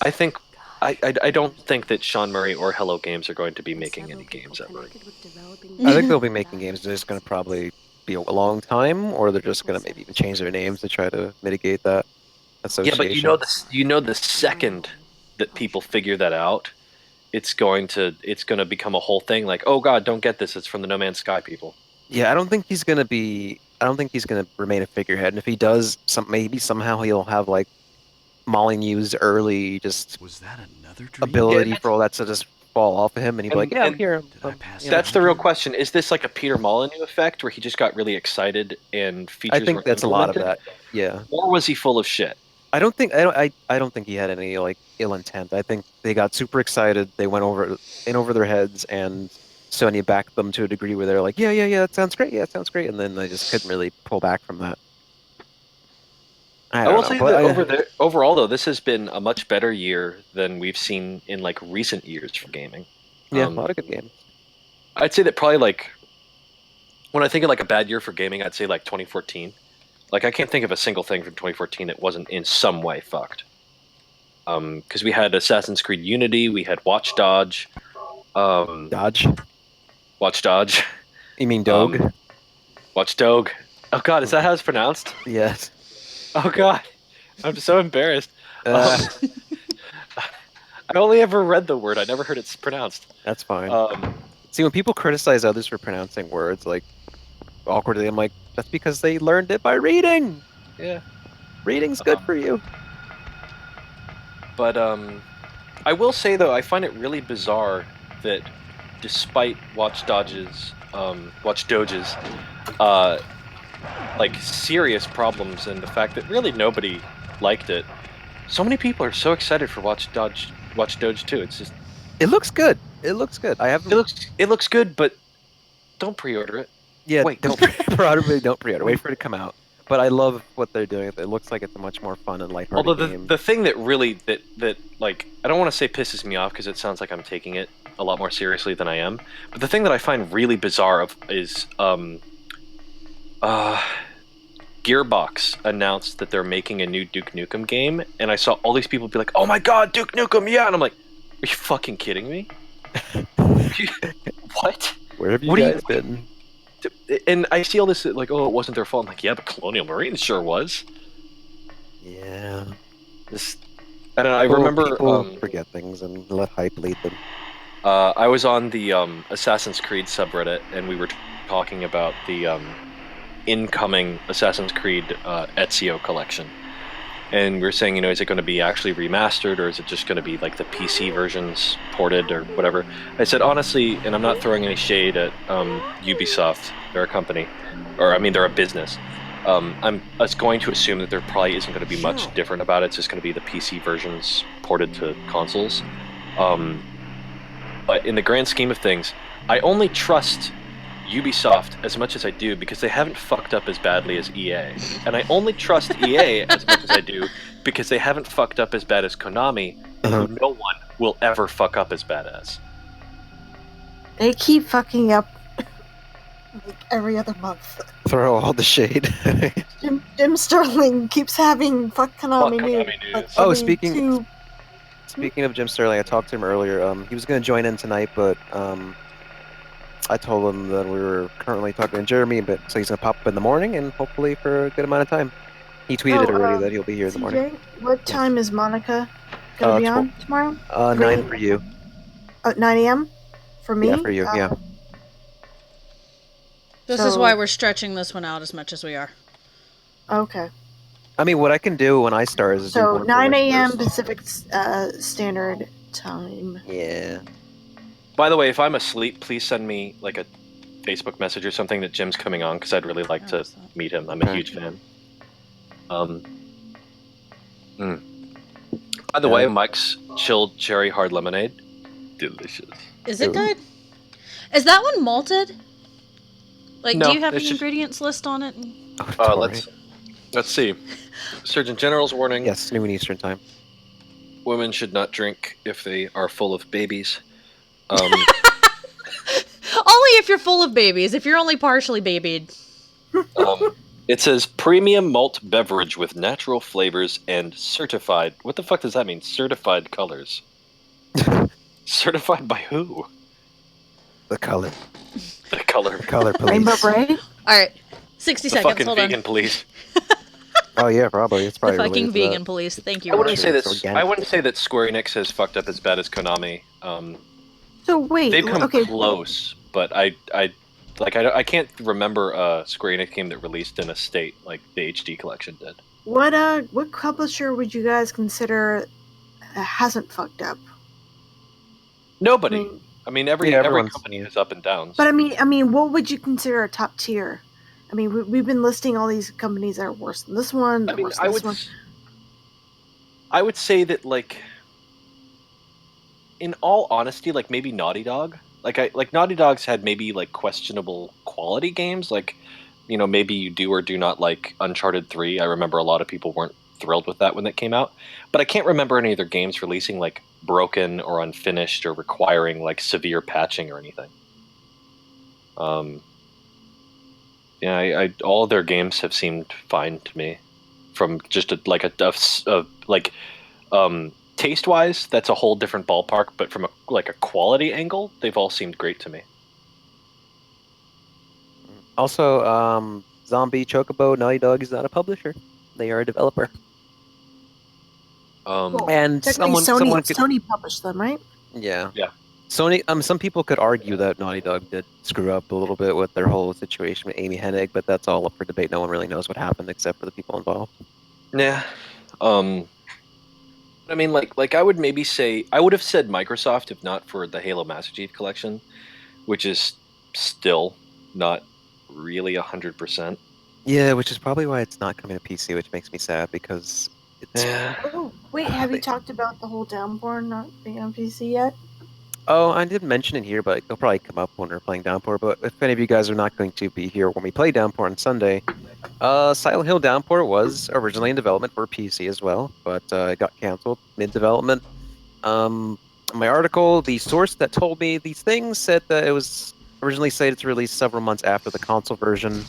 I don't think that Sean Murray or Hello Games are going to be making any games ever. I think they'll be making games. They're just going to probably be a long time, or they're just going to maybe even change their names to try to mitigate that association. Yeah, but you know the second that people figure that out, it's going to become a whole thing. Like, oh god, don't get this. It's from the No Man's Sky people. Yeah, I don't think he's going to remain a figurehead. And if he does, maybe somehow he'll have like Molyneux's early ability for all that to just fall off of him, and he'd be like, "Yeah, I'm here." That's the real question. Is this like a Peter Molyneux effect, where he just got really excited and features? I think that's a lot of that. Yeah. Or was he full of shit? I don't think he had any like ill intent. I think they got super excited. They went over their heads, and Sony backed them to a degree where they're like, "Yeah, that sounds great. Yeah, that sounds great," and then they just couldn't really pull back from that. I will say that overall, though, this has been a much better year than we've seen in like recent years for gaming. Yeah, a lot of good games. I'd say that probably like when I think of like a bad year for gaming, I'd say like 2014. Like I can't think of a single thing from 2014 that wasn't in some way fucked. Because we had Assassin's Creed Unity, we had Watch Dodge. Watch Dodge. You mean Doge? Watch Doge. Oh god, is that how it's pronounced? Yes. Oh god, I'm so embarrassed. I only ever read the word. I never heard it pronounced. That's fine. See, when people criticize others for pronouncing words like awkwardly, I'm like, that's because they learned it by reading. Yeah, reading's good for you. But I will say though, I find it really bizarre that despite Watch Doge's like serious problems and the fact that really nobody liked it, so many people are so excited for Watch Doge 2. It's just it looks good. It looks good. It looks good, but don't pre-order it. Yeah, don't pre-order. Wait for it to come out. But I love what they're doing. It looks like it's a much more fun and lighthearted game. The thing that really that like I don't want to say pisses me off because it sounds like I'm taking it a lot more seriously than I am. But the thing that I find really bizarre is Gearbox announced that they're making a new Duke Nukem game, and I saw all these people be like, "Oh my god, Duke Nukem, yeah!" And I'm like, "Are you fucking kidding me? What? Where have you guys been?" And I see all this like, "Oh, it wasn't their fault." I'm like, "Yeah, but Colonial Marines sure was." Yeah. This, I don't know. I Well, remember people forget things and let hype lead them. I was on the Assassin's Creed subreddit, and we were talking about the incoming Assassin's Creed Ezio collection. And we were saying, is it going to be actually remastered, or is it just going to be like the PC versions ported or whatever? I said, honestly, and I'm not throwing any shade at Ubisoft. They're a company, or I mean, they're a business. I'm going to assume that there probably isn't going to be much different about it. It's just going to be the PC versions ported to consoles. But in the grand scheme of things, I only trust Ubisoft as much as I do because they haven't fucked up as badly as EA. And I only trust EA as much as I do because they haven't fucked up as bad as Konami, and who no one will ever fuck up as bad as. They keep fucking up like every other month. Throw all the shade. Jim Sterling keeps having fuck Konami Fuck news. Konami news. Like Oh, every speaking of Jim Sterling, I talked to him earlier. He was going to join in tonight, but I told him that we were currently talking to Jeremy, but so he's going to pop up in the morning and hopefully for a good amount of time. He tweeted already that he'll be here in the morning. CJ, what time is Monica gonna be on tomorrow? 9 for you. 9 a.m. for me. Yeah, for you. Yeah. This is why we're stretching this one out as much as we are. Okay. I mean, what I can do when I start is So do 9 a.m. Pacific Standard Time. Yeah. By the way, if I'm asleep, please send me like a Facebook message or something that Jim's coming on because I'd really like to meet him. I'm a huge fan. By the way, Mike's chilled cherry hard lemonade, delicious. Is it good? Is that one malted? Like, No, do you have it's the just- ingredients list on it? Let's see. Surgeon General's warning: Yes, noon Eastern time. women should not drink if they are full of babies. Only if you're full of babies. If you're only partially babied. It says premium malt beverage with natural flavors and certified. What the fuck does that mean? Certified colors. Certified by who? The color. The color. The color police. Rainbow Braid? All right. 60 The seconds. fucking Hold vegan on. police. Oh yeah, probably. It's probably The fucking related to that. vegan police. Thank you. I wouldn't Rourke. say that. It's organic. I wouldn't say that Square Enix has fucked up as bad as Konami. So wait, They've come okay. close, but I can't remember a Square Enix game that released in a state like the HD collection did. What publisher would you guys consider hasn't fucked up? Nobody. I mean, every everyone's- company has up and downs. But I mean, what would you consider a top tier? I mean, we've been listing all these companies that are worse than this one. I mean, worse than this one. I would say that, like, in all honesty, like maybe Naughty Dog. Like Naughty Dog's had maybe like questionable quality games. Like, maybe you do or do not like Uncharted 3. I remember a lot of people weren't thrilled with that when that came out. But I can't remember any of their games releasing like broken or unfinished or requiring like severe patching or anything. All of their games have seemed fine to me, from just taste-wise, that's a whole different ballpark. But from a quality angle, they've all seemed great to me. Also, Zombie Chocobo Naughty Dog is not a publisher; they are a developer. And Technically, Sony published them, right? Yeah. Yeah. Sony. Some people could argue that Naughty Dog did screw up a little bit with their whole situation with Amy Hennig, but that's all up for debate. No one really knows what happened except for the people involved. Yeah. I mean, like I would maybe say I would have said Microsoft if not for the Halo Master Chief Collection, which is still not really 100%. Yeah, which is probably why it's not coming to PC, which makes me sad because it's. Oh, wait, have you talked about the whole Downpour not being on PC yet? Oh, I didn't mention it here, but it'll probably come up when we're playing Downpour. But if any of you guys are not going to be here when we play Downpour on Sunday, Silent Hill Downpour was originally in development for PC as well, but it got canceled mid-development. My article, the source that told me these things said that it was originally slated to release several months after the console version,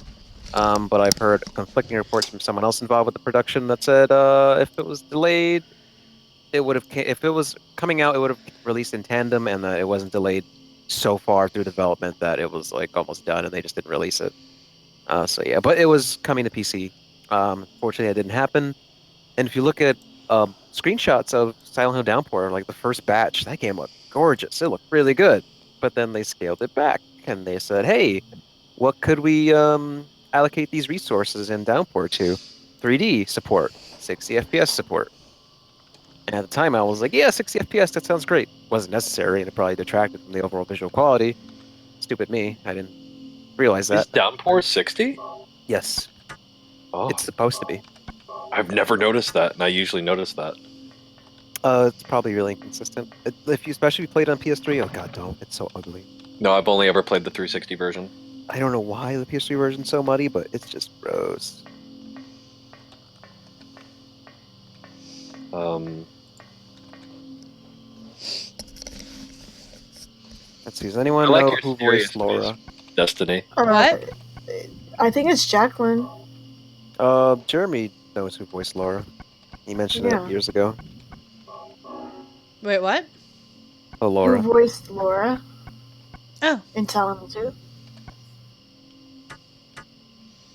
but I've heard conflicting reports from someone else involved with the production that said if it was delayed, it would have. If it was coming out, it would have released in tandem, and it wasn't delayed so far through development that it was like almost done, and they just didn't release it. So yeah, but it was coming to PC. Fortunately, that didn't happen. And if you look at screenshots of Silent Hill Downpour, like the first batch, that game looked gorgeous. It looked really good. But then they scaled it back and they said, hey, what could we allocate these resources in Downpour to? 3D support, 60 FPS support. And at the time, I was like, yeah, 60 FPS, that sounds great. Wasn't necessary, and it probably detracted from the overall visual quality. Stupid me. I didn't realize Is that. Downpour 60? Yes, Oh, it's supposed to be. I've never noticed that, and I usually notice that. It's probably really inconsistent. If you especially played on PS3, oh god, don't. It's so ugly. No, I've only ever played the 360 version. I don't know why the PS3 version's so muddy, but it's just gross. Let's see. Does anyone know who voiced Laura? Destiny. What? I think it's Jacqueline. Jeremy knows who voiced Laura. He mentioned Yeah. it years ago. Wait, what? Oh, Laura. Who voiced Laura Oh. in Silent Hill 2?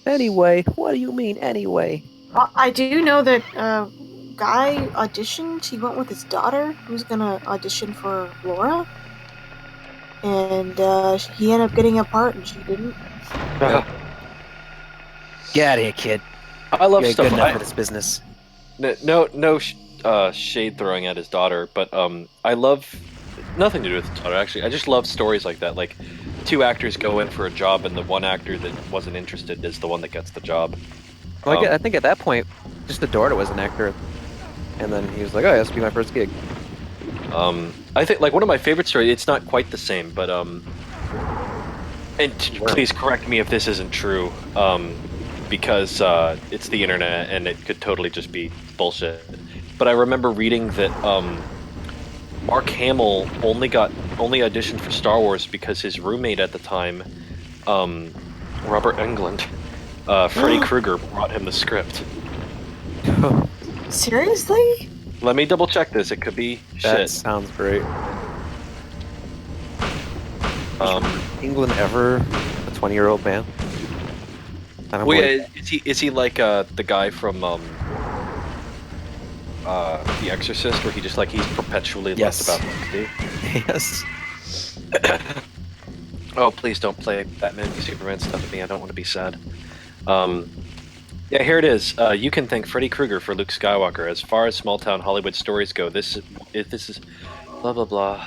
Anyway, what do you mean anyway? I do know that guy auditioned. He went with his daughter, who's gonna audition for Laura, and he ended up getting a part, and she didn't. Get out of here, kid. I love You're stuff. good enough for this business. No shade throwing at his daughter, but I love nothing to do with his daughter. Actually, I just love stories like that. Like, two actors go in for a job, and the one actor that wasn't interested is the one that gets the job. Well, I think at that point, just the daughter was an actor, and then he was like, "Oh, yeah, this will be my first gig." I think like one of my favorite stories. It's not quite the same, but please correct me if this isn't true, because it's the internet and it could totally just be bullshit. But I remember reading that Mark Hamill only auditioned for Star Wars because his roommate at the time, Robert Englund, Freddy Krueger, brought him the script. Seriously? Let me double check this. It could be That shit. sounds great. England ever a 20-year-old man? I don't believe- Is he like the guy from The Exorcist, where he just like he's perpetually Yes. left about 60? Yes. Oh, please don't play Batman v Superman stuff with me. I don't want to be sad. Yeah, here it is. You can thank Freddy Krueger for Luke Skywalker. As far as small-town Hollywood stories go, this is blah blah blah.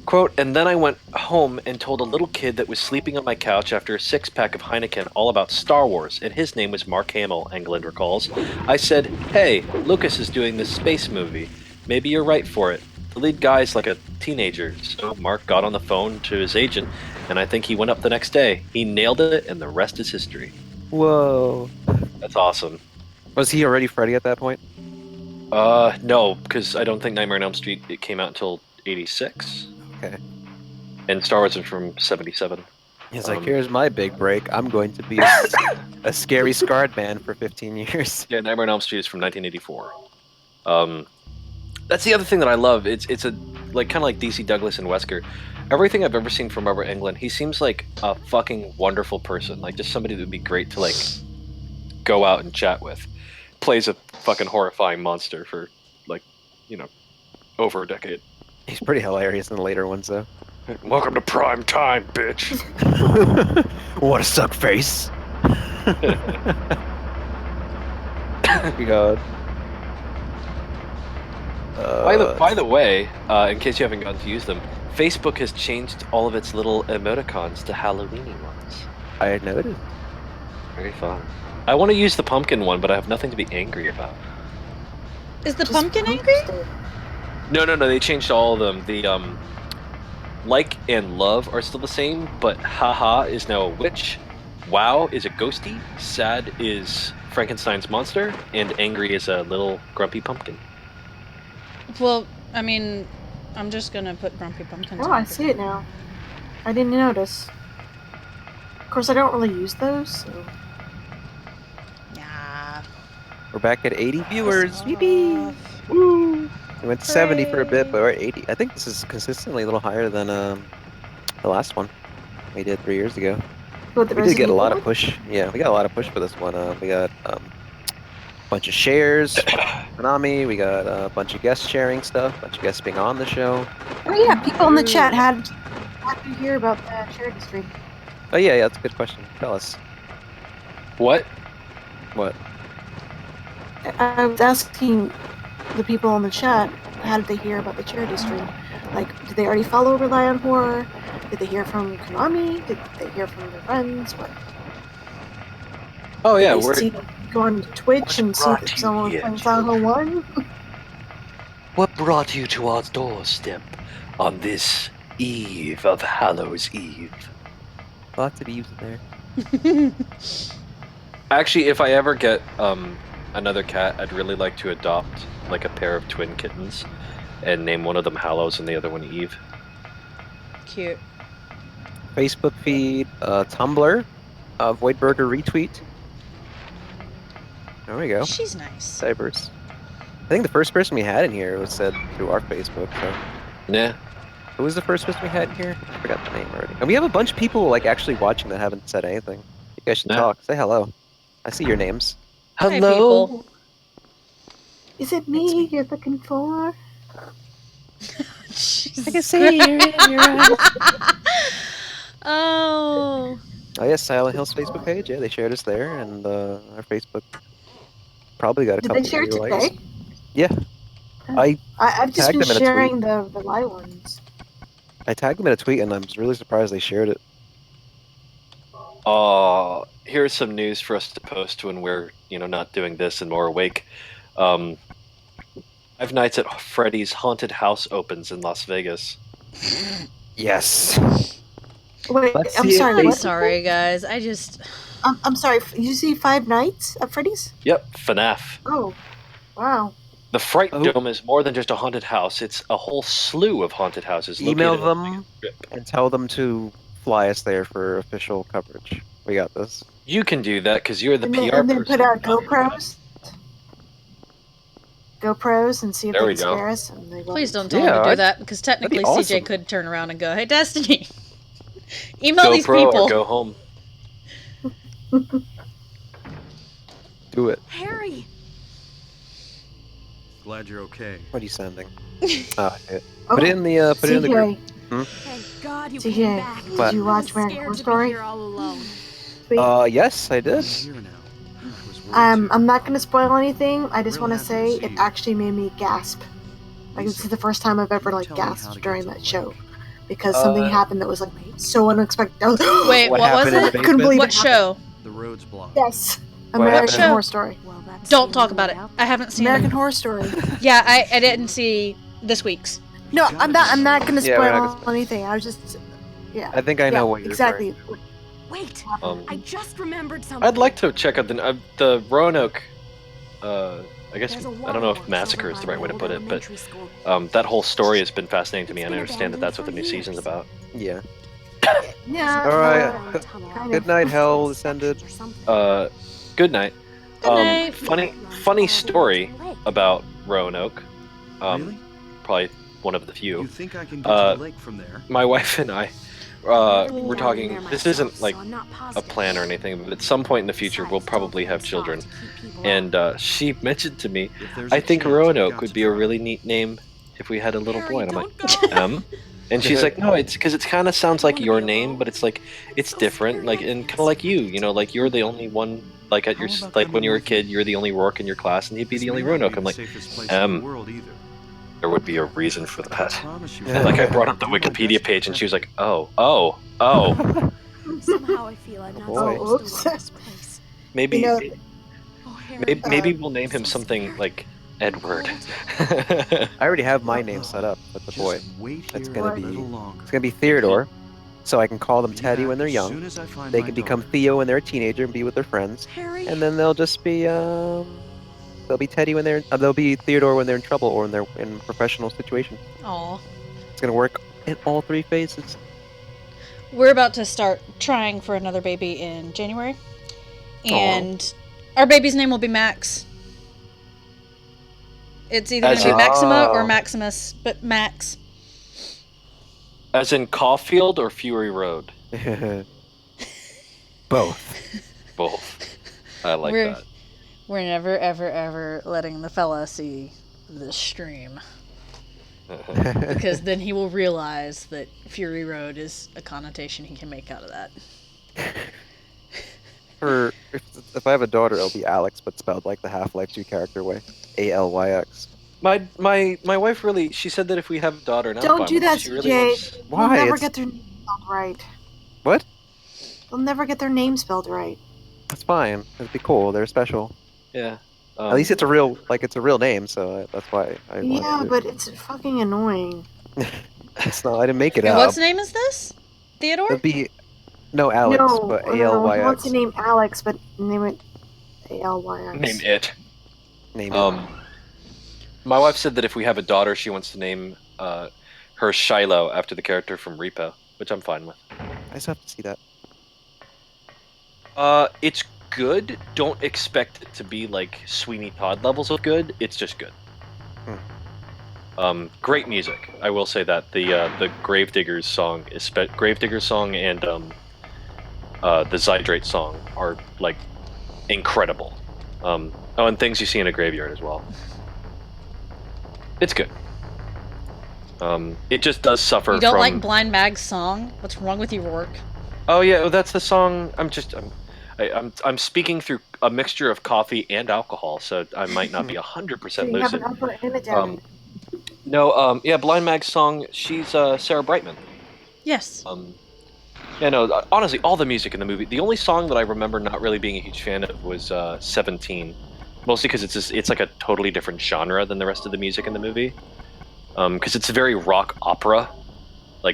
Quote, and then I went home and told a little kid that was sleeping on my couch after a six-pack of Heineken all about Star Wars, and his name was Mark Hamill, Englund recalls. I said, hey, Lucas is doing this space movie. Maybe you're right for it. The lead guy's like a teenager. So Mark got on the phone to his agent, and I think he went up the next day. He nailed it, and the rest is history. Whoa. That's awesome. Was he already Freddy at that point? No, because I don't think Nightmare on Elm Street it came out until 86. Okay. And Star Wars was from 77. He's like, here's my big break. I'm going to be a scary scarred man for 15 years. Yeah, Nightmare on Elm Street is from 1984. That's the other thing that I love. It's a like kind of like DC Douglas and Wesker. Everything I've ever seen from Robert Englund, he seems like a fucking wonderful person. Like just somebody that would be great to like go out and chat with. Plays a fucking horrifying monster for like, over a decade. He's pretty hilarious in the later ones, though. Welcome to prime time, bitch. What a suck face. God. By the way, in case you haven't gotten to use them, Facebook has changed all of its little emoticons to Halloweeny ones. I had noticed. Very fun. I want to use the pumpkin one, but I have nothing to be angry about. Is the pumpkin angry? No, they changed all of them. The like and love are still the same, but haha is now a witch, wow is a ghosty, sad is Frankenstein's monster, and angry is a little grumpy pumpkin. Well, I mean, I'm just gonna put Grumpy Pumpkin. Oh, I see it now. I didn't notice. Of course, I don't really use those, so... Yeah. We're back at 80 viewers. Yippee! Woo! We went to 70 for a bit, but we're at 80. I think this is consistently a little higher than the last one we did 3 years ago. What, the We did get a lot of Resident push. Yeah, we got a lot of push for this one. We got bunch of shares. Konami. We got a bunch of guest sharing stuff. A bunch of guests being on the show. Oh yeah, people in the chat had to hear about the charity stream. Oh yeah, that's a good question. Tell us. What? What? I was asking the people in the chat, how did they hear about the charity stream? Like, did they already follow Rely on Horror? Did they hear from Konami? Did they hear from their friends? What? Oh yeah, Did they we're see them go on Twitch and see brought that you someone here, playing Silent Hill 1? what brought you to our doorstep on this eve of Hallows Eve? Lots of Eves in there. Actually, if I ever get another cat, I'd really like to adopt like a pair of twin kittens and name one of them Hallows and the other one Eve. Cute. Facebook feed, Tumblr, Voidburger retweet. There we go. She's nice. Diverse. I think the first person we had in here was said through our Facebook. So Yeah. who was the first person we had in here? I forgot the name already. And we have a bunch of people like actually watching that haven't said anything. You guys should Yeah. talk. Say hello. I see your names. Hi, people. Is it me you're looking for? Jesus I can see you in your eyes. Oh. Oh yes, Silent Hill's Facebook page. Yeah, they shared us there, and our Facebook probably got a Did couple they share it new likes. today? Yeah, I I've just tagged been them in a tweet. sharing the live ones. I tagged them in a tweet, and I was really surprised they shared it. Here's some news for us to post when we're, not doing this and more awake. Five Nights at Freddy's Haunted House opens in Las Vegas. Yes. Wait, Let's I'm see sorry. if I'm What? sorry, guys. I'm sorry. You see Five Nights at Freddy's? Yep, FNAF. Oh, wow. The Fright Oh. Dome is more than just a haunted house. It's a whole slew of haunted houses. Email located on them the strip. and tell them to fly us there for official coverage. We got this. You can do that because you're the And PR then person. put out GoPros and see if There they we can go. scare us. And they will. Please don't tell Yeah, them to do I'd- that, because technically that'd be CJ awesome. could turn around and go, "Hey, Destiny, email these GoPro people." or go home. Do it. Harry! Glad you're okay. What are you sending? Oh, shit. Put it in the put it in the group. CJ, Thank God you CJ, came back. did What? you watch I was American scared Horror to be Story? here all alone. Sweet. Yes, I did. I'm here now. I was worried too. I'm not going to spoil anything. I just Real want to happy say to see it you. actually made me gasp. Like, this is the first time I've ever Can you like tell me how to gasped get during to that the show lake? because something happened that was like so unexpected. I was, Wait, What what was happened in it? the Couldn't believe What it happened. show? The road's blocked. Yes, What American happened? Horror Story. Well, that's Don't the talk only about way it. out. I haven't seen American it. Horror Story. Yeah, I didn't see this week's. No, I'm not going to Yeah, we're not spoil gonna spoil. anything. I was just, yeah. I think I know Yeah, what you're exactly. Wait, Um, I just remembered something. I'd like to check out the Roanoke. I guess There's a I don't know if waterworks massacre over is the by right way to my put old it, but elementary school. that whole story has been fascinating to me, It's and I been understand that that's what the new abandoned for season's years. about. Yeah. Yeah. All right. kind Good of. night, Hell Descended. Good night. Good night. Funny story about Roanoke. Really? Probably one of the few. You think I can get to the lake from there? My wife and I, we're talking. This isn't like a plan or anything, but at some point in the future, we'll probably have children. And she mentioned to me, If there's I a think chance, I've Roanoke got would to be a try. really neat name if we had a little Harry, boy. And I'm don't like, go. And she's like, no, it's because it kind of sounds like your name, but it's like it's different, like and kind of like you know, like you're the only one. Like at your How about like when coming you were a with kid, me? you're the only Rourke in your class, and he'd be This the only may not Roanoke. be I'm the like, safest place in the world either. there would be a reason for I that. promise you. Yeah. Like I brought up the I'll do my Wikipedia best to page, and she was like, protect oh. Somehow I feel I'm not boy. supposed to leave this place. Maybe You know, Oh, Harry. maybe we'll name him something like Edward. I already have my name set up with the you. boy. Just wait That's here gonna a be- little longer. It's gonna be Theodore, so I can call them Be Teddy back when they're as young. soon as I find They my can become daughter. Theo when they're a teenager and be with their friends, Harry. and then they'll just be they'll be Teddy when they'll be Theodore when they're in trouble or when they're in professional situations. Aw. It's gonna work in all three phases. We're about to start trying for another baby in January. And our baby's name will be Max. It's either going As to be in- Maxima or Oh. Maximus, but Max. As in Caulfield or Fury Road? Both. Both. I like We're- that. We're never, ever, ever letting the fella see this stream. Because then he will realize that Fury Road is a connotation he can make out of that. If I have a daughter, it'll be Alex, but spelled like the Half-Life 2 character way. Alyx. My wife really, she said that if we have a daughter, and I'm Don't fine do with it, that, she CJ. really wants... They'll Why? never get their name spelled right. What? They'll never get their name spelled right. That's fine. It'd be cool. They're special. Yeah. At least it's a real name, so that's why I wanted Yeah, to. but it's fucking annoying. It's not. I didn't make it And up. what's name is this? Theodore? It'd be no Alex, but No, he wants Alyx. to name Alex, but name it Alyx. Name it. Name it. My wife said that if we have a daughter, she wants to name her Shiloh after the character from Repo, which I'm fine with. I just have to see that. It's good. Don't expect it to be like Sweeney Todd levels of good. It's just good. Great music. I will say that the Gravediggers song and the Zydrate song are like incredible. And Things You See in a Graveyard as well. It's good. It just does suffer. You don't from... like Blind Mag's song? What's wrong with you, Rourke? Oh yeah, well, that's the song. I'm speaking through a mixture of coffee and alcohol, so I might not be 100% So you have lucid. an upper and a down. Yeah, Blind Mag's song. She's Sarah Brightman. Yes. Yeah, no. Honestly, all the music in the movie. The only song that I remember not really being a huge fan of was 17, mostly because it's like a totally different genre than the rest of the music in the movie. Because it's a very rock opera,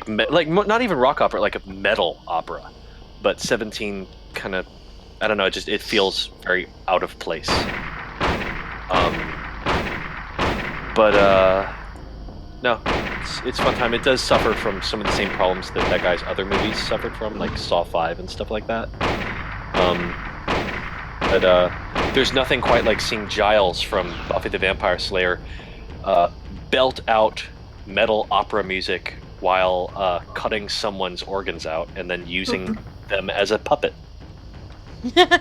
not even rock opera, like a metal opera. But 17 kind of, I don't know, it feels very out of place. No, it's fun time. It does suffer from some of the same problems that guy's other movies suffered from, like Saw 5 and stuff like that. There's nothing quite like seeing Giles from Buffy the Vampire Slayer belt out metal opera music while cutting someone's organs out and then using them as a puppet. Yeah.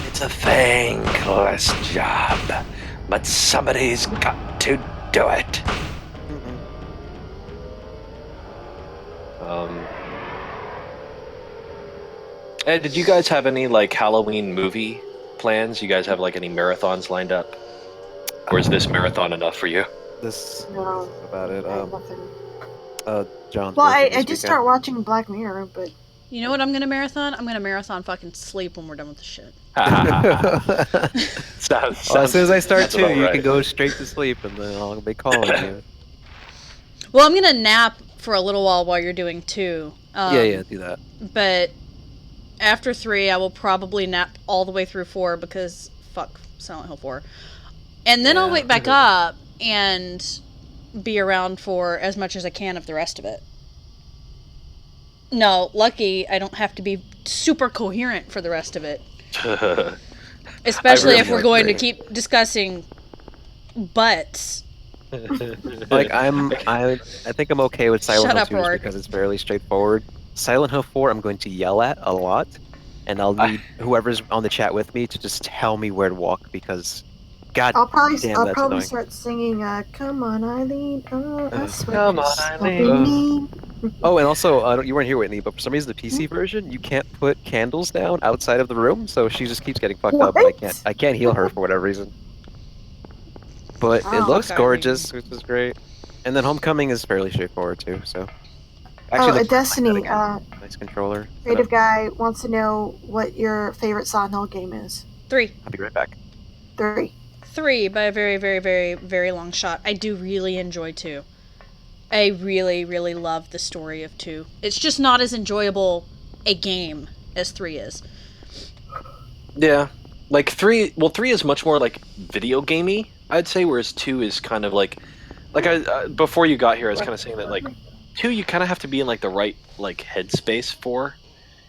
It's a thankless job, but somebody's got to do it. Ed, did you guys have any like Halloween movie plans? You guys have like any marathons lined up? Or is this marathon enough for you? This No, is about it. I have nothing. John's Well, working I this did weekend. start watching Black Mirror, but You know what I'm gonna marathon? I'm gonna marathon fucking sleep when we're done with the shit. Well, as soon as I start too, you right. can go straight to sleep, and then I'll be calling you. Well, I'm gonna nap for a little while you're doing 2. Yeah, do that. But after 3, I will probably nap all the way through 4 because fuck Silent Hill 4. And then I'll Yeah. wake back up and be around for as much as I can of the rest of it. No, lucky I don't have to be super coherent for the rest of it. Especially really if we're going to agree. keep discussing butts. Like I think I'm okay with Silent Shut Hill up, 2 just Rourke. because it's fairly straightforward. Silent Hill 4, I'm going to yell at a lot, and I'll need whoever's on the chat with me to just tell me where to walk because, God I'll probably damn, that's annoying. start singing "Come on, Eileen." I swear Come you're on, stopping Eileen. me. Oh, and also, you weren't here, Whitney, but for some reason the PC version, you can't put candles down outside of the room, so she just keeps getting fucked up, and What? I can't heal her for whatever reason. But it Oh, looks okay. gorgeous, which is great. And then Homecoming is fairly straighthtroughard too, so. Oh, the- Destiny. Nice controller. Creative guy wants to know what your favorite Silent Hill game is. 3. I'll be right back. 3. 3 by a very, very, very, very long shot. I do really enjoy 2. I really, really love the story of 2. It's just not as enjoyable a game as 3 is. Yeah, like 3 is much more like video gamey, I'd say, whereas 2 is kind of like I before you got here, I was kind of saying that like 2 you kind of have to be in like the right like headspace for,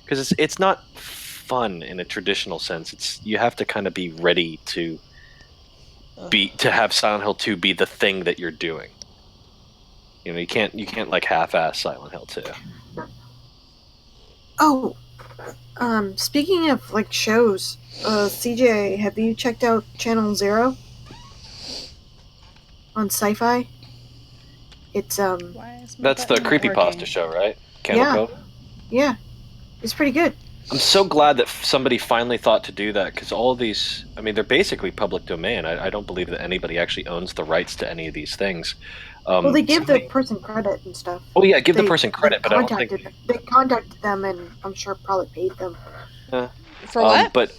because it's not fun in a traditional sense. You have to kind of be ready to have Silent Hill 2 be the thing that you're doing. You know, you can't like half-ass Silent Hill 2. Oh, Speaking of like shows, CJ, have you checked out Channel Zero on Sci-Fi? It's Why is my That's the button not creepypasta working? show, right? Candle Yeah. Cove? Yeah, it's pretty good. I'm so glad that somebody finally thought to do that, because all of these, I mean, they're basically public domain. I don't believe that anybody actually owns the rights to any of these things. Well, they give somebody- the person credit and stuff. Oh yeah, give the person credit, but I don't think... They contacted them, and I'm sure probably paid them. For what? But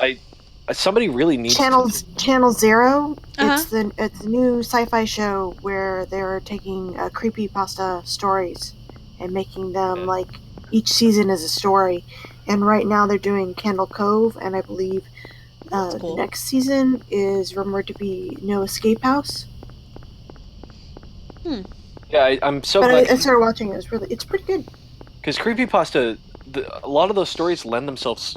somebody really needs Channel Zero. Uh-huh. It's a new sci-fi show where they're taking creepypasta stories and making them like each season is a story. And right now they're doing Candle Cove, and I believe cool. the next season is rumored to be No Escape House. Yeah, I'm so But glad... I started watching it. It's pretty good. Because creepypasta, a lot of those stories lend themselves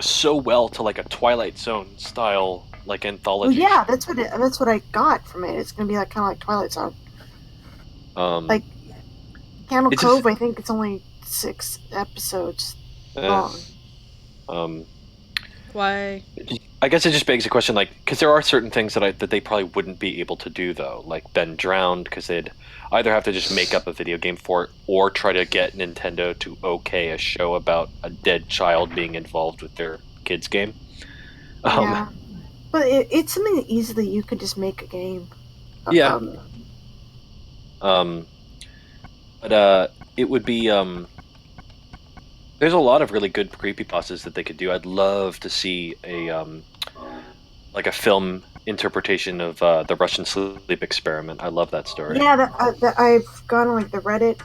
so well to like a Twilight Zone style like anthology. Well, yeah, that's what I got from it. It's gonna be like kind of like Twilight Zone. Like Candle Cove, I think it's only 6 episodes long. Why? I guess it just begs the question, like, because there are certain things that they probably wouldn't be able to do though, like Ben Drowned, because they'd either have to just make up a video game for it or try to get Nintendo to okay a show about a dead child being involved with their kids game. Yeah, but it's something that easily you could just make a game. Yeah. But it would be there's a lot of really good creepypastas that they could do. I'd love to see a like a film interpretation of the Russian sleep experiment. I love that story. Yeah, I've gone on like the Reddit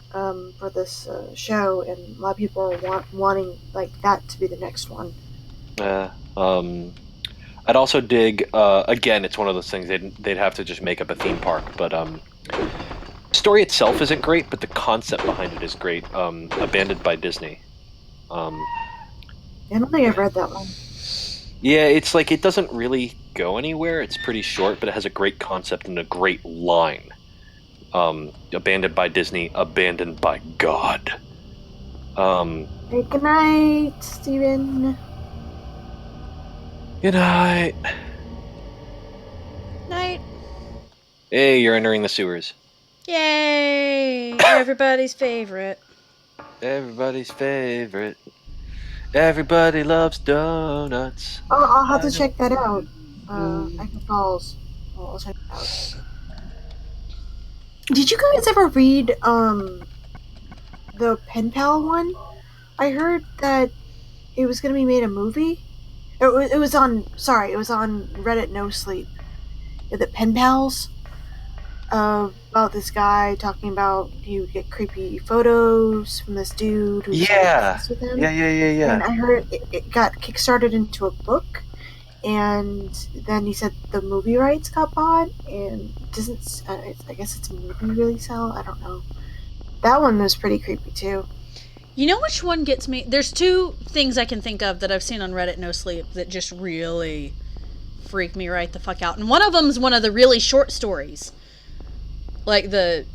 for this show, and a lot of people are wanting like that to be the next one. I'd also dig. Again, it's one of those things they'd have to just make up a theme park, but the story itself isn't great, but the concept behind it is great. Abandoned by Disney. I don't think I've read that one. Yeah, it's like it doesn't really go anywhere. It's pretty short, but it has a great concept and a great line. Abandoned by Disney, abandoned by God. Hey, good night, Steven. Good night. Night. Hey, you're entering the sewers. Yay! Everybody's favorite. Everybody's favorite. Everybody loves donuts. Oh, I'll have to check that out. Niagara Falls. I'll check it out. Did you guys ever read the Pen Pal one? I heard that it was going to be made a movie. It was on Reddit No Sleep. The Pen Pals. About this guy talking about he would get creepy photos from this dude who was obsessed with him. Yeah. And I heard it got kickstarted into a book, and then he said the movie rights got bought, and doesn't. I guess it's a movie release out. I don't know. That one was pretty creepy too. You know which one gets me? There's 2 things I can think of that I've seen on Reddit No Sleep that just really freak me right the fuck out. And one of them is one of the really short stories. Like the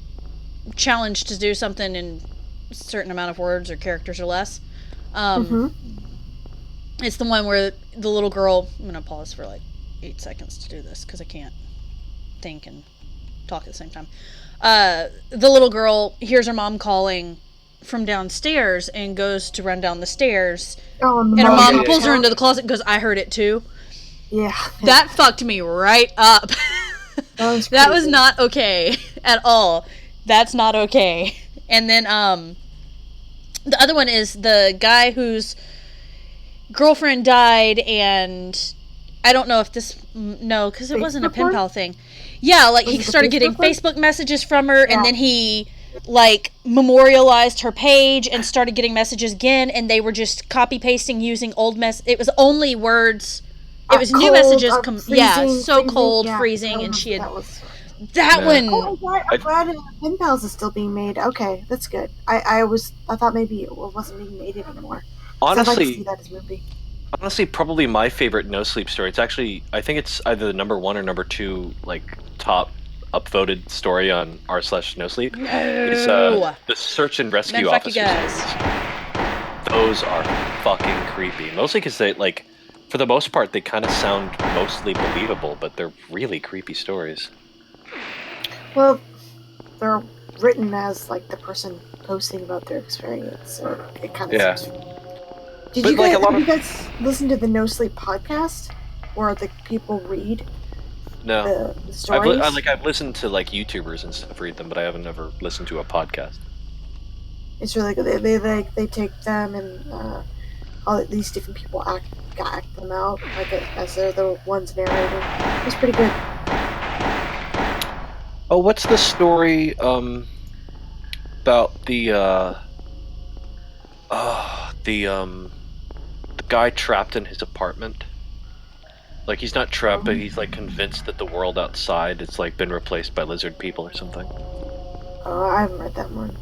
challenge to do something in a certain amount of words or characters or less. It's the one where the little girl... I'm going to pause for like 8 seconds to do this because I can't think and talk at the same time. The little girl hears her mom calling from downstairs and goes to run down the stairs. And her mom pulls her into the closet and goes, I heard it too. Yeah. That fucked me right up. That was not okay at all. That's not okay. And then the other one is the guy whose girlfriend died, and I don't know if this... No, because it wasn't a pen pal thing. Yeah, like he started getting Facebook messages from her, and then he like memorialized her page and started getting messages again, and they were just copy pasting using old it was only words. It was new messages. Freezing, and she had that one. Oh, I'm glad Pen Pals is still being made. Okay, that's good. I thought maybe it wasn't being made anymore. Honestly, I'd like to see that as a movie. Honestly, probably my favorite No Sleep story. It's actually, I think it's either the number 1 or number 2, like top upvoted story on r/No Sleep. It's the search and rescue officers. Fuck you guys. those are fucking creepy. Mostly because they, like, for the most part, they kind of sound mostly believable, but they're really creepy stories. Well, they're written as like the person posting about their experience, so it kind of Yeah. seems. Did But, you like, guys, a lot have of- you guys listen to the No Sleep podcast, where the people read No. the stories? I've listened to like YouTubers and stuff read them, but I haven't ever listened to a podcast. It's really good. They take them and all these different people act them out like as they're the ones narrating. It's pretty good. Oh, what's the story about the guy trapped in his apartment? Like, he's not trapped, but he's like convinced that the world outside it's like been replaced by lizard people or something. Oh, I haven't read that one.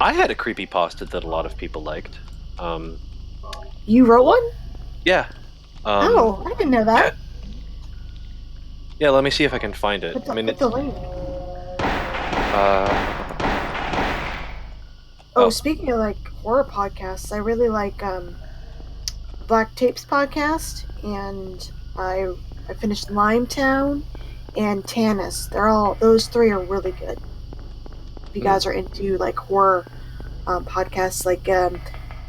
I had a creepypasta that a lot of people liked. You wrote one? Yeah. Oh, I didn't know that. Yeah, let me see if I can find it. Put the, I mean, put the link. Speaking of like horror podcasts, I really like Black Tapes podcast, and I finished Limetown and Tanis. Those three are really good. If you guys are into like horror podcasts, like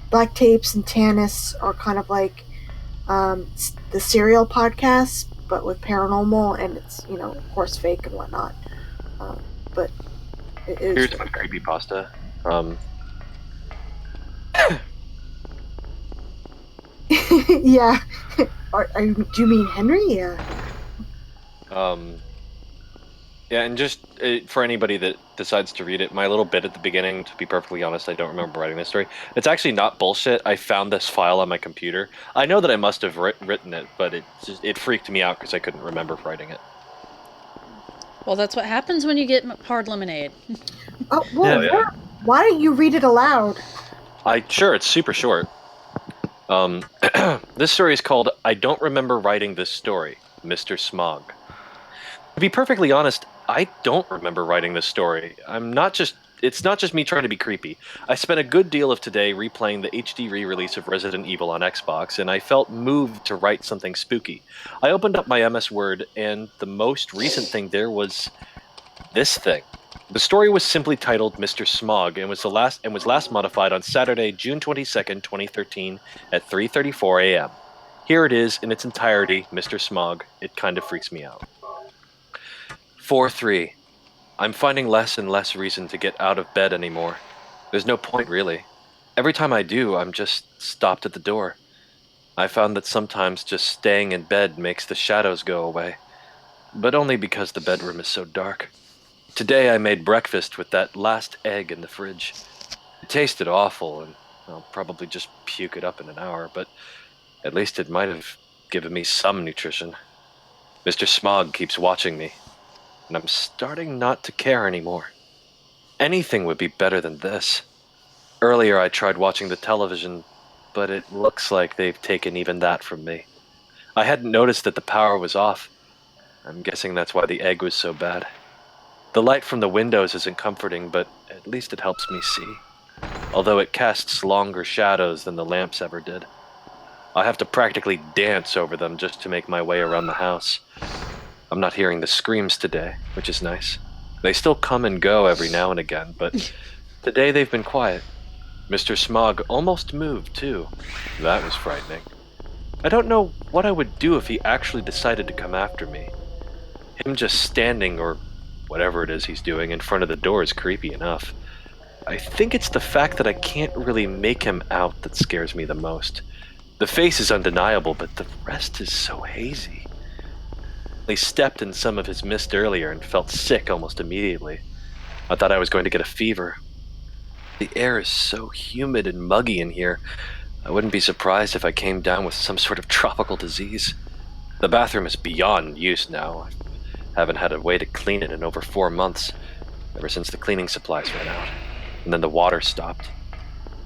Black Tapes and Tanis are kind of like the serial podcasts, but with paranormal, and it's, of course, fake and whatnot. But it is. Here's my creepypasta. Yeah. Do you mean Henry? Yeah. Yeah, and just for anybody that decides to read it, my little bit at the beginning, to be perfectly honest, I don't remember writing this story. It's actually not bullshit. I found this file on my computer. I know that I must have written it, but it freaked me out because I couldn't remember writing it. Well, that's what happens when you get hard lemonade. Oh, well, Yeah. why don't you read it aloud? Sure, it's super short. This story is called I Don't Remember Writing This Story, Mr. Smog. To be perfectly honest, I don't remember writing this story. It's not just me trying to be creepy. I spent a good deal of today replaying the HD re-release of Resident Evil on Xbox, and I felt moved to write something spooky. I opened up my MS Word, and the most recent thing there was this thing. The story was simply titled Mr. Smog and was last modified on Saturday, June 22nd, 2013 at 3:34 a.m. Here it is in its entirety, Mr. Smog. It kind of freaks me out. 4-3. I'm finding less and less reason to get out of bed anymore. There's no point, really. Every time I do, I'm just stopped at the door. I found that sometimes just staying in bed makes the shadows go away, but only because the bedroom is so dark. Today I made breakfast with that last egg in the fridge. It tasted awful, and I'll probably just puke it up in an hour, but at least it might have given me some nutrition. Mr. Smog keeps watching me, and I'm starting not to care anymore. Anything would be better than this. Earlier I tried watching the television, but it looks like they've taken even that from me. I hadn't noticed that the power was off. I'm guessing that's why the egg was so bad. The light from the windows isn't comforting, but at least it helps me see, although it casts longer shadows than the lamps ever did. I have to practically dance over them just to make my way around the house. I'm not hearing the screams today, which is nice. They still come and go every now and again, but today they've been quiet. Mr. Smog almost moved, too. That was frightening. I don't know what I would do if he actually decided to come after me. Him just standing, or whatever it is he's doing, in front of the door is creepy enough. I think it's the fact that I can't really make him out that scares me the most. The face is undeniable, but the rest is so hazy. I stepped in some of his mist earlier and felt sick almost immediately. I thought I was going to get a fever. The air is so humid and muggy in here. I wouldn't be surprised if I came down with some sort of tropical disease. The bathroom is beyond use now. I haven't had a way to clean it in over 4 months, ever since the cleaning supplies ran out, and then the water stopped.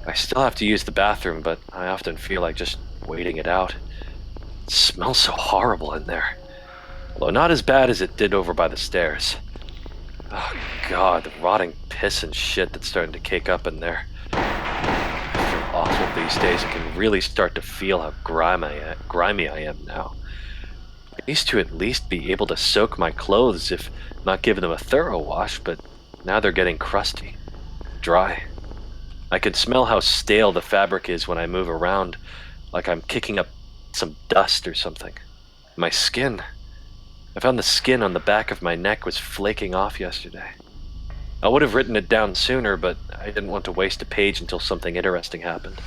I still have to use the bathroom, but I often feel like just waiting it out. It smells so horrible in there, although not as bad as it did over by the stairs. Oh God, the rotting piss and shit that's starting to cake up in there. For these days, I can really start to feel how grimy I am now. I used to at least be able to soak my clothes if not giving them a thorough wash, but now they're getting crusty, dry. I can smell how stale the fabric is when I move around, like I'm kicking up some dust or something. My skin. I found the skin on the back of my neck was flaking off yesterday. I would have written it down sooner, but I didn't want to waste a page until something interesting happened.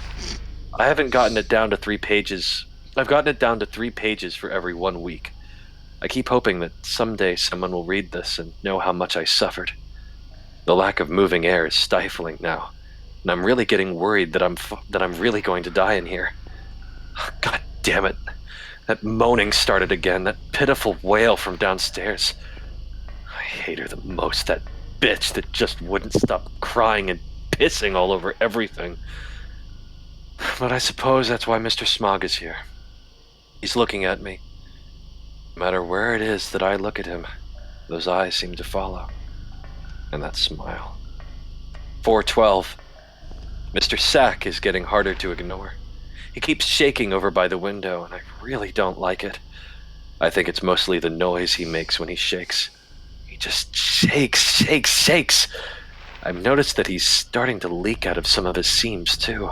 I haven't gotten it down to 3 pages. I've gotten it down to 3 pages for every 1 week. I keep hoping that someday someone will read this and know how much I suffered. The lack of moving air is stifling now, and I'm really getting worried that I'm really going to die in here. God damn it. That moaning started again, that pitiful wail from downstairs. I hate her the most, that bitch that just wouldn't stop crying and pissing all over everything. But I suppose that's why Mr. Smog is here. He's looking at me. No matter where it is that I look at him, those eyes seem to follow. And that smile. 412. Mr. Sack is getting harder to ignore. He keeps shaking over by the window, and I really don't like it. I think it's mostly the noise he makes when he shakes. He just shakes. I've noticed that he's starting to leak out of some of his seams, too.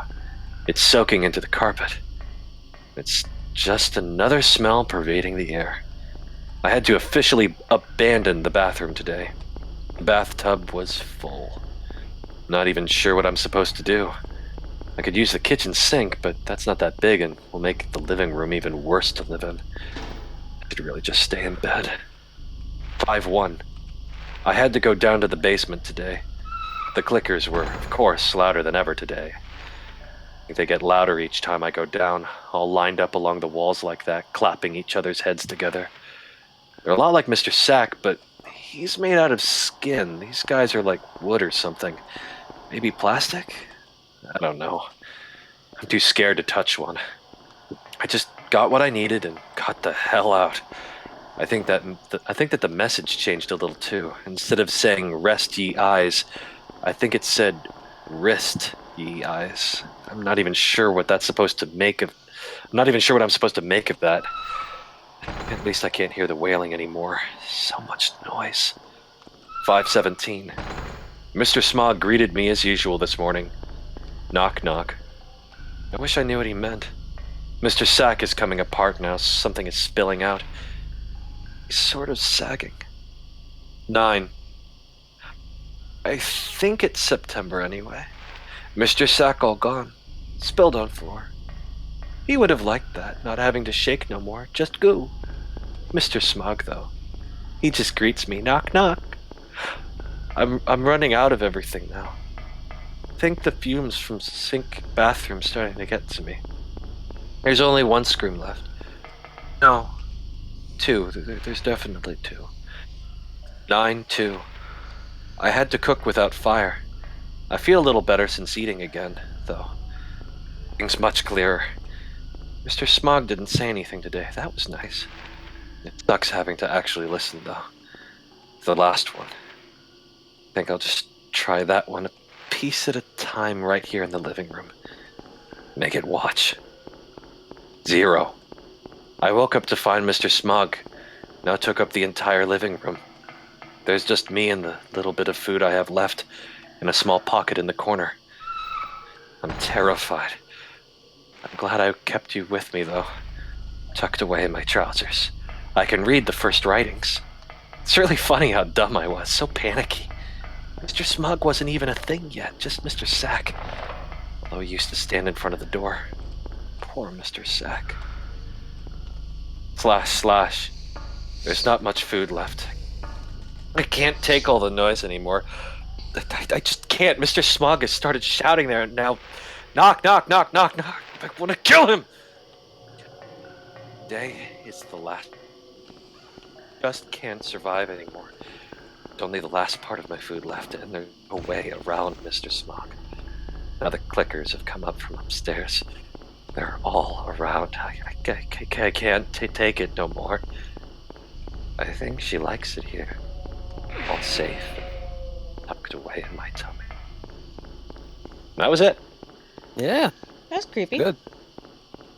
It's soaking into the carpet. It's just another smell pervading the air. I had to officially abandon the bathroom today. The bathtub was full. Not even sure what I'm supposed to do. I could use the kitchen sink, but that's not that big and will make the living room even worse to live in. I should really just stay in bed. 5-1. I had to go down to the basement today. The clickers were, of course, louder than ever today. I think they get louder each time I go down, all lined up along the walls like that, clapping each other's heads together. They're a lot like Mr. Sack, but he's made out of skin. These guys are like wood or something. Maybe plastic? I don't know. I'm too scared to touch one. I just got what I needed and got the hell out. I think that the message changed a little too. Instead of saying "rest ye eyes," I think it said "wrist ye eyes." I'm not even sure what I'm supposed to make of that. At least I can't hear the wailing anymore. So much noise. 5:17. Mr. Smog greeted me as usual this morning. Knock, knock. I wish I knew what he meant. Mr. Sack is coming apart now. Something is spilling out. He's sort of sagging. 9. I think it's September anyway. Mr. Sack all gone. Spilled on floor. He would have liked that, not having to shake no more. Just goo. Mr. Smog, though. He just greets me. Knock, knock. I'm running out of everything now. I think the fumes from sink bathroom starting to get to me. There's only 1 scream left. No. 2. There's definitely 2. 9-2. I had to cook without fire. I feel a little better since eating again, though. Things much clearer. Mr. Smog didn't say anything today. That was nice. It sucks having to actually listen, though. The last one. I think I'll just try that one a piece at a time right here in the living room. Make it watch. 0. I woke up to find Mr. Smog now took up the entire living room. There's just me and the little bit of food I have left in a small pocket in the corner. I'm terrified. I'm glad I kept you with me, though. Tucked away in my trousers. I can read the first writings. It's really funny how dumb I was, so panicky. Mr. Smug wasn't even a thing yet, just Mr. Sack. Although he used to stand in front of the door. Poor Mr. Sack. // There's not much food left. I can't take all the noise anymore. I just can't. Mr. Smog has started shouting there and now. Knock, knock, knock, knock, knock. I want to kill him. Today is the last. Just can't survive anymore. It's only the last part of my food left, and there's no way around Mr. Smog. Now the clickers have come up from upstairs. They're all around. I can't take it no more. I think she likes it here. All safe, tucked away in my tummy. That was it. Yeah. That's creepy. Good.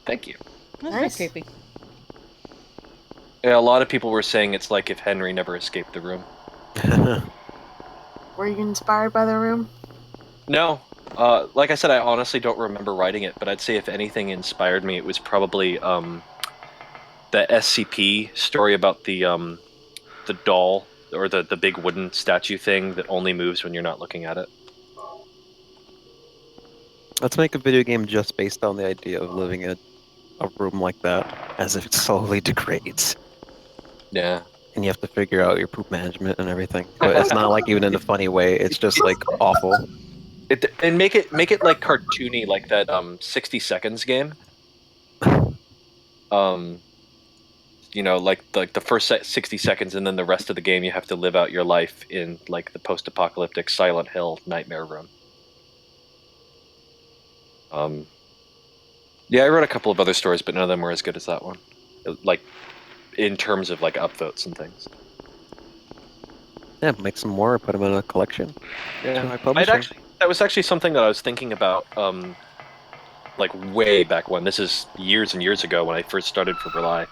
Thank you. That's Nice. very creepy. Yeah, a lot of people were saying it's like if Henry never escaped the room. Were you inspired by the room? No. Like I said, I honestly don't remember writing it, but I'd say if anything inspired me, it was probably the SCP story about the doll or the big wooden statue thing that only moves when you're not looking at it. Let's make a video game just based on the idea of living in a room like that, as if it slowly degrades. Yeah. And you have to figure out your poop management and everything. But it's not like even in a funny way. It's just like awful. And make it like cartoony, like that 60 seconds game. You know, like the first 60 seconds, and then the rest of the game you have to live out your life in like the post-apocalyptic Silent Hill nightmare room. Yeah, I wrote a couple of other stories, but none of them were as good as that one. Like, in terms of like upvotes and things. Yeah, make some more, put them in a collection. Yeah, I'd that was actually something that I was thinking about, like way back when. This is years and years ago when I first started for Rely,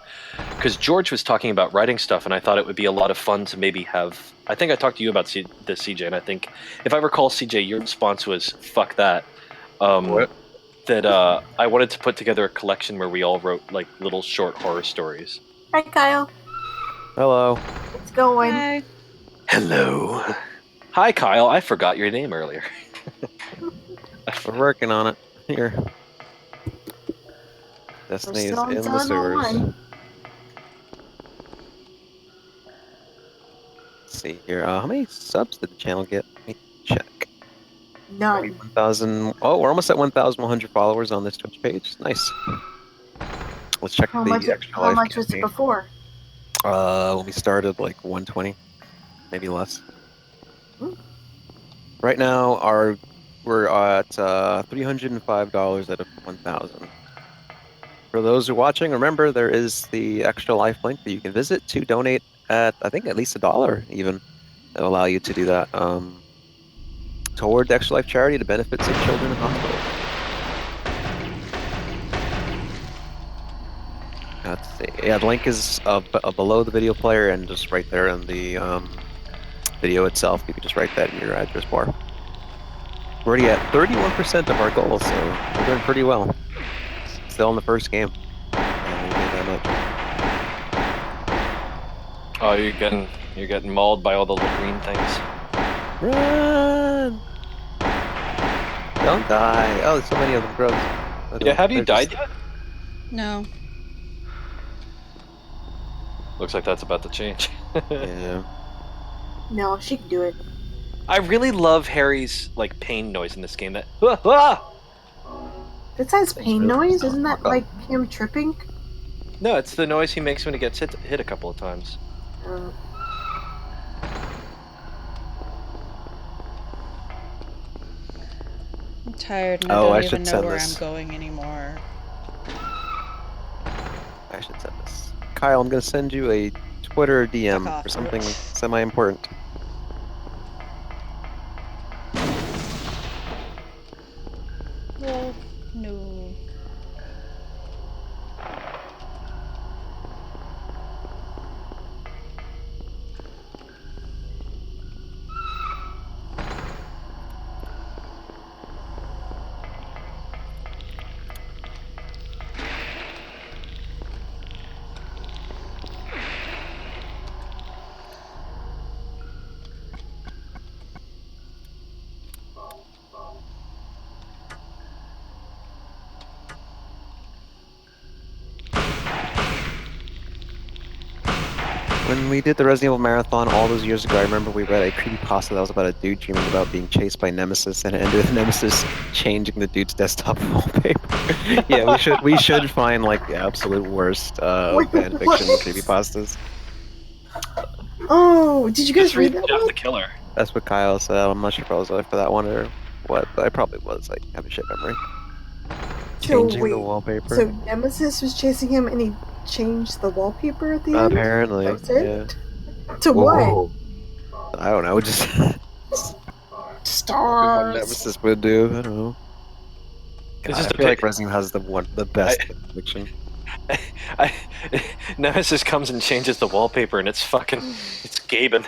because George was talking about writing stuff, and I thought it would be a lot of fun to maybe have. I think I talked to you about this, CJ, and I think if I recall, CJ, your response was "fuck that." What? That I wanted to put together a collection where we all wrote like little short horror stories. Hi, Kyle. Hello. It's going. Hi. Hello. Hi, Kyle. I forgot your name earlier. We're working on it. Here. We're Destiny is still on in the 701. sewers. Let's see here. How many subs did the channel get? Let me check. None. 1,000. Oh, we're almost at 1,100 followers on this Twitch page. Nice. Let's check How the much? extra How life much was it campaign. before? When we started, like 120, maybe less. Right now, we're at $305 out of 1,000. For those who are watching, remember there is the extra life link that you can visit to donate at, I think, at least $1 even. That'll allow you to do that toward the Extra Life charity to benefit sick children in hospitals. Let's see. Yeah, the link is below the video player and just right there in the video itself. You can just write that in your address bar. We're already at 31% of our goal, so we're doing pretty well. Still in the first game. And we did that much. Oh, you're getting mauled by all the little green things. Run! Don't die! Oh, there's so many of them. Gross. Yeah, have you died yet? No. Looks like that's about to change. Yeah. No, she can do it. I really love Harry's like pain noise in this game. That Besides pain noise, isn't that like him tripping? No, it's the noise he makes when he gets hit a couple of times. I'm tired and I Oh, I don't even should know send where this. I'm going anymore. I should send this. Kyle, I'm gonna send you a Twitter DM Fuck off. for something semi-important. Well, no. When we did the Resident Evil Marathon all those years ago, I remember we read a creepypasta that was about a dude dreaming about being chased by Nemesis, and it ended with Nemesis changing the dude's desktop wallpaper. Yeah, we should find like the absolute worst fan fiction creepypastas. Oh, did you guys read that Jeff one? the Killer. That's what Kyle said. I'm not sure if I was there for that one or what, but I probably was. I have a shit memory. Changing the wallpaper. So Nemesis was chasing him and he changed the wallpaper at the end? Apparently, That's it? yeah. To what? I don't know, just what Stars. Nemesis would do. I don't know. God, is I the feel like pic- Resident Evil has the best fiction. Nemesis comes and changes the wallpaper, and it's Gaben.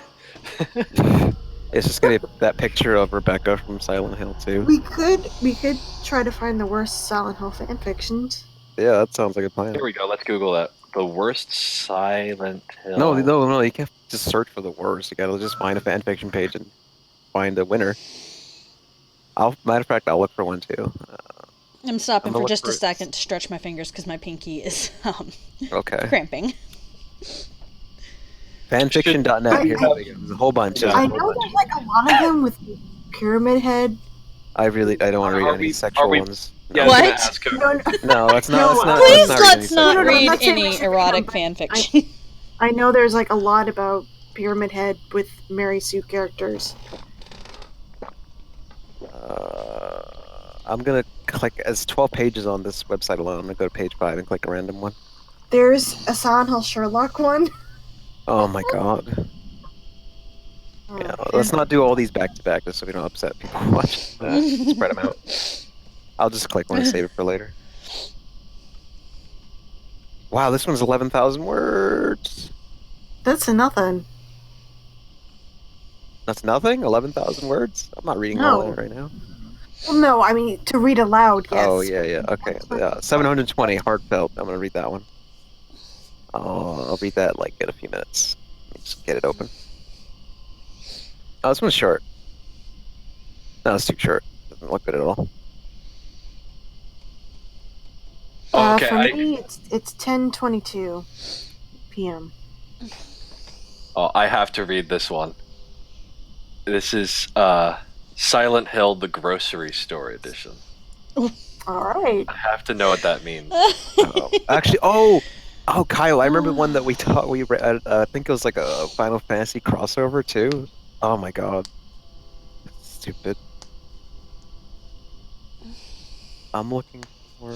It's just gonna be that picture of Rebecca from Silent Hill 2. We could try to find the worst Silent Hill fan fictions. Yeah, that sounds like a plan. Here we go. Let's Google that. The worst Silent Hill. No, you can't just search for the worst. You gotta just find a fan fiction page and find a winner. Matter of fact, I'll look for one too. I'm stopping for just a for- second to stretch my fingers because my pinky is Okay. cramping. Fanfiction.net. Here's there's a whole bunch. I know there's like a lot of them with Pyramid Head. I don't want to read any sexual ones. Yeah, What? I was gonna ask her. No, that's not. No, That's not. Please let's not let's read any not sexual read I'm not saying we any should erotic become, fan but fiction. I know there's like a lot about Pyramid Head with Mary Sue characters. I'm gonna click as 12 pages on this website alone. I'm gonna go to page 5 and click a random one. There's a Silent Hill Sherlock one. Oh my god. Yeah, let's not do all these back to back just so we don't upset people who watch. Spread them out. I'll just click one and save it for later. Wow, this one's 11,000 words. That's nothing. That's nothing? 11,000 words? I'm not reading all that right now. Well, no, I mean to read aloud. Yes. Oh, yeah. Okay. 720, heartfelt. I'm gonna read that one. I'll read that like in a few minutes. Let me just get it open. Oh, this one's short. No, it's too short. Doesn't look good at all. Okay, For me, it's 10:22 p.m. Oh, I have to read this one. This is Silent Hill: The Grocery Store Edition. All right. I have to know what that means. Actually, Kyle, I remember one that we read. I think it was like a Final Fantasy crossover too. Oh my god, that's stupid. I'm looking for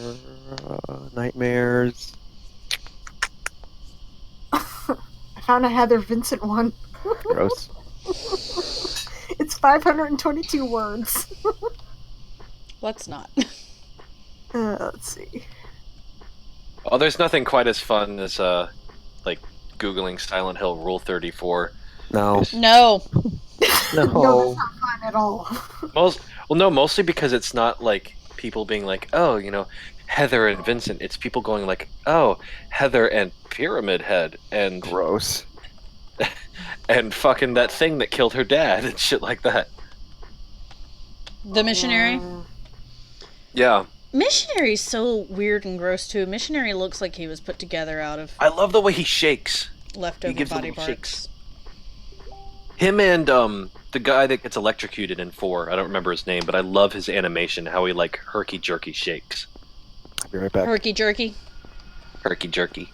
nightmares. I found a Heather Vincent one. Gross. It's 522 words. Let's not. Let's see. Oh, there's nothing quite as fun as like Googling Silent Hill Rule 34. No. No. No, that's not fun at all. Mostly because it's not like people being like, oh, Heather and Vincent. It's people going like, oh, Heather and Pyramid Head and gross. And fucking that thing that killed her dad and shit like that. The missionary? Yeah. Missionary's so weird and gross too. Missionary looks like he was put together out of I love the way he shakes. leftover He gives body little parts. shakes. Him and the guy that gets electrocuted in 4, I don't remember his name, but I love his animation, how he like herky jerky shakes. I'll be right back. Herky jerky. Herky jerky.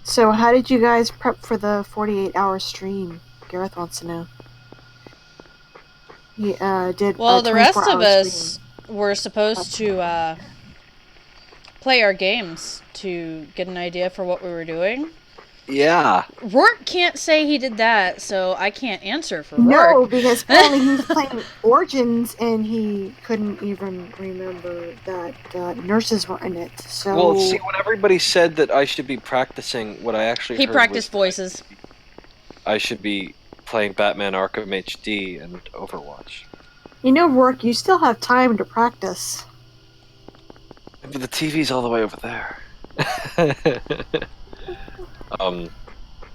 So, how did you guys prep for the 48-hour stream? Gareth wants to know. He did. Well, a the rest of 24-hour us stream. were supposed to play our games to get an idea for what we were doing. Yeah. Rourke can't say he did that, so I can't answer for No, Rourke. because apparently he was playing Origins and he couldn't even remember that nurses were in it. So. Well, see, when everybody said that I should be practicing, what I actually He heard practiced was voices. I should be playing Batman Arkham HD and Overwatch. You know, Rourke, you still have time to practice. But the TV's all the way over there.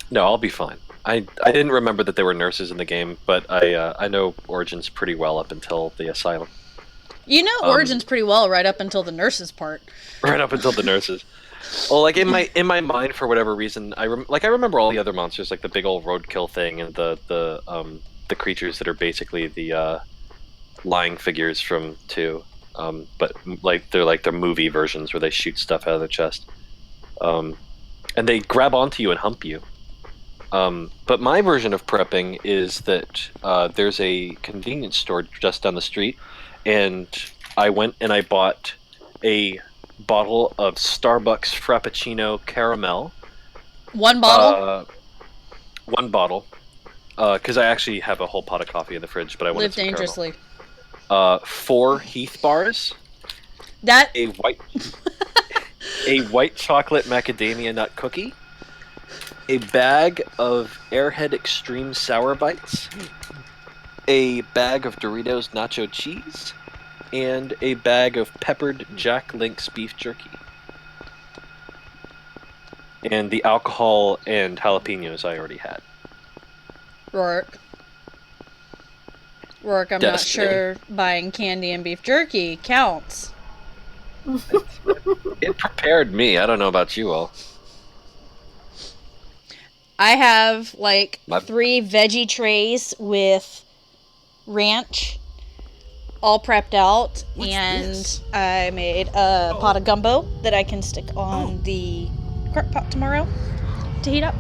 No, I'll be fine. I didn't remember that there were nurses in the game, but I know Origins pretty well up until the Asylum. You know Origins pretty well right up until the nurses part. Right up until the nurses. Well, like in my mind, for whatever reason, I remember all the other monsters, like the big old roadkill thing and the creatures that are basically the lying figures from 2. But they're movie versions where they shoot stuff out of their chest. And they grab onto you and hump you. But my version of prepping is that there's a convenience store just down the street, and I went and I bought a bottle of Starbucks Frappuccino Caramel. One bottle? 1 bottle. Because I actually have a whole pot of coffee in the fridge, but I wanted Live some dangerously. caramel. 4 Heath bars. That A white chocolate macadamia nut cookie. A bag of Airhead Extreme Sour Bites. A bag of Doritos Nacho Cheese. And a bag of peppered Jack Link's beef jerky. And the alcohol and jalapenos I already had. Rourke, I'm not sure buying candy and beef jerky counts. It prepared me. I don't know about you all. I have like 3 veggie trays with ranch all prepped out. I made a pot of gumbo that I can stick on the crock pot tomorrow to heat up.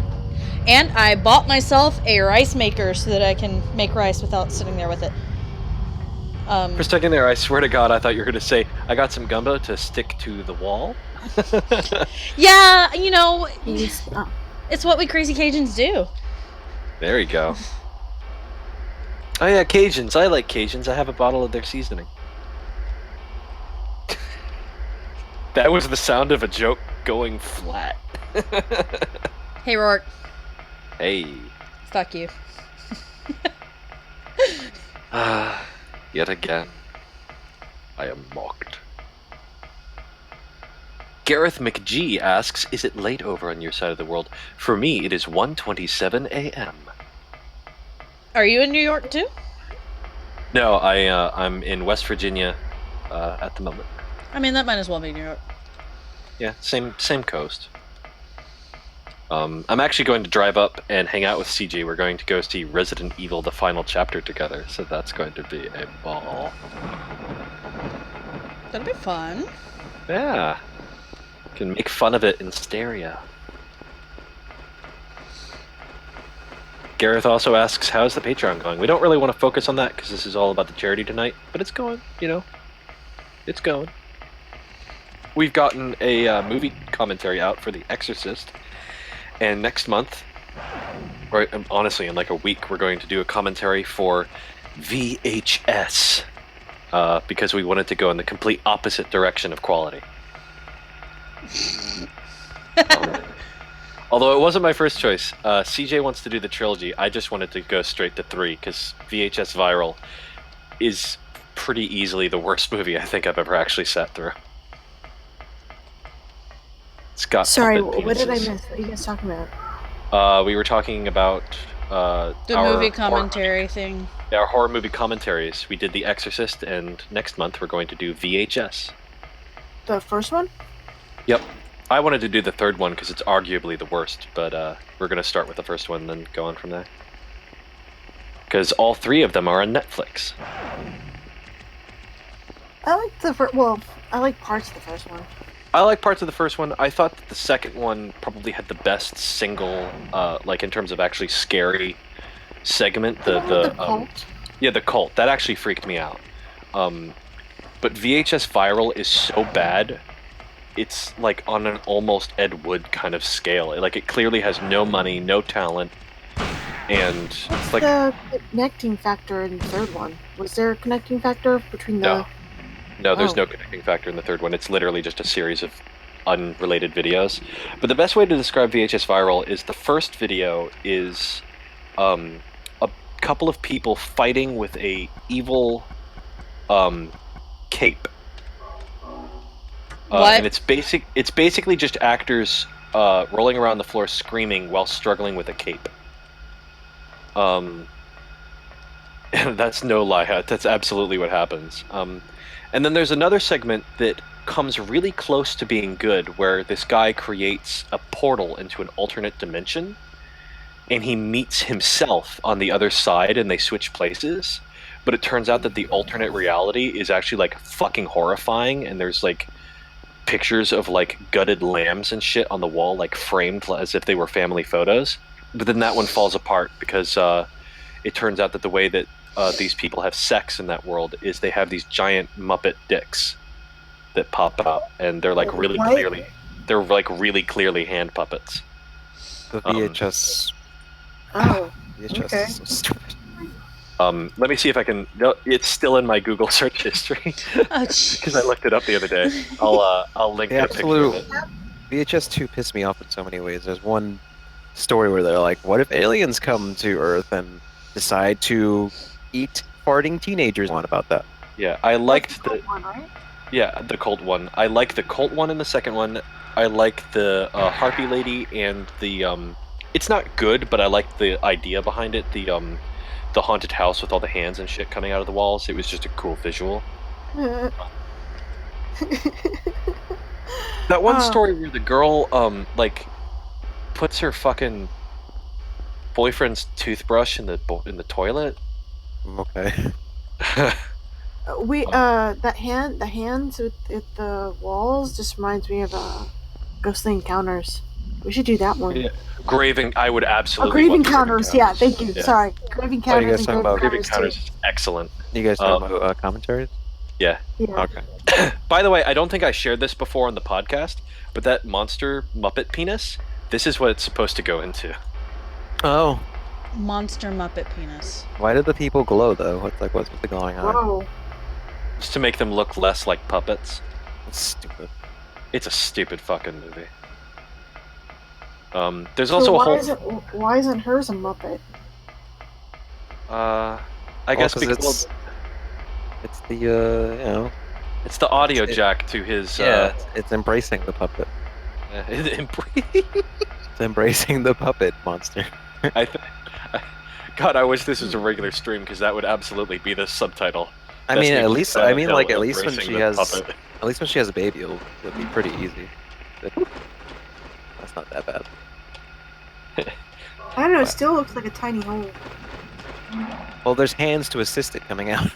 And I bought myself a rice maker so that I can make rice without sitting there with it. For a second there, I swear to God, I thought you were going to say, I got some gumbo to stick to the wall. Yeah, you know, it's what we crazy Cajuns do. There you go. Oh yeah, Cajuns. I like Cajuns. I have a bottle of their seasoning. That was the sound of a joke going flat. Hey, Rourke. Hey. Fuck you. Yet again, I am mocked. Gareth McGee asks, is it late over on your side of the world? For me, it is 1:27 a.m. Are you in New York too? No, I'm in West Virginia at the moment. I mean, that might as well be New York. Yeah, same coast. I'm actually going to drive up and hang out with CJ. We're going to go see Resident Evil: The Final Chapter together, so that's going to be a ball. That'll be fun. Yeah. Can make fun of it in stereo. Gareth also asks, how's the Patreon going? We don't really want to focus on that because this is all about the charity tonight, but it's going, you know. It's going. We've gotten a movie commentary out for The Exorcist, and next month, or honestly in like a week, we're going to do a commentary for VHS, because we wanted to go in the complete opposite direction of quality. Although it wasn't my first choice. CJ wants to do the trilogy. I just wanted to go straight to 3 because VHS Viral is pretty easily the worst movie I think I've ever actually sat through. It's got Sorry, puppet what did I penises. miss? What are you guys talking about? We were talking about The our movie commentary thing. Our horror movie commentaries. We did The Exorcist, and next month we're going to do VHS. The first one? Yep. I wanted to do the third one because it's arguably the worst, but we're going to start with the first one and then go on from there. Because all 3 of them are on Netflix. I like the first. Well, I like parts of the first one. I like parts of the first one. I thought that the second one probably had the best single, like in terms of actually scary segment. The cult? Yeah, the cult. That actually freaked me out. But VHS Viral is so bad. It's like on an almost Ed Wood kind of scale. It clearly has no money, no talent, and What's like the connecting factor in the third one? Was there a connecting factor between the? No, there's no connecting factor in the third one. It's literally just a series of unrelated videos. But the best way to describe VHS Viral is the first video is a couple of people fighting with a evil cape. And it's basically just actors rolling around the floor screaming while struggling with a cape. That's no lie. That's absolutely what happens. And then there's another segment that comes really close to being good, where this guy creates a portal into an alternate dimension, and he meets himself on the other side, and they switch places. But it turns out that the alternate reality is actually like fucking horrifying, and there's like pictures of like gutted lambs and shit on the wall, like framed as if they were family photos. But then that one falls apart because it turns out that the way that these people have sex in that world is they have these giant Muppet dicks that pop out, and they're like really clearly hand puppets. The VHS Oh, VHS okay. is so stupid. Let me see if I can. No, it's still in my Google search history Oh, because I looked it up the other day. I'll link The a picture of absolute it. VHS 2 pissed me off in so many ways. There's one story where they're like, what if aliens come to Earth and decide to eat farting teenagers? What about that? Yeah, I liked That's the one, right? Yeah, the cult one. I like the cult one in the second one. I like the Harpy Lady and the It's not good, but I like the idea behind it. The haunted house with all the hands and shit coming out of the walls. It was just a cool visual. That one story where the girl like puts her fucking boyfriend's toothbrush in the toilet. Okay. The hands with the walls just reminds me of Ghostly Encounters. We should do that one. Yeah. Grave I would absolutely. Grave love Encounters. Yeah, thank you. Yeah. Sorry, Grave Encounters. you guys and talking about Grave Encounters Encounters too. is excellent. You guys talking about commentaries? Yeah. Yeah. Okay. By the way, I don't think I shared this before on the podcast, but that monster Muppet penis, this is what it's supposed to go into. Oh. Monster Muppet penis. Why did the people glow though? What's going on? Whoa. Just to make them look less like puppets. That's stupid. It's a stupid fucking movie. There's also a whole. Why isn't hers a Muppet? I guess because it's the it's the audio jack to his. It's embracing the puppet. It's embracing the puppet monster. God, I wish this was a regular stream because that would absolutely be the subtitle. At least when she has puppet. at least when she has a baby, it'll be pretty easy. That's not that bad. I don't know. It still looks like a tiny hole. Well, there's hands to assist it coming out.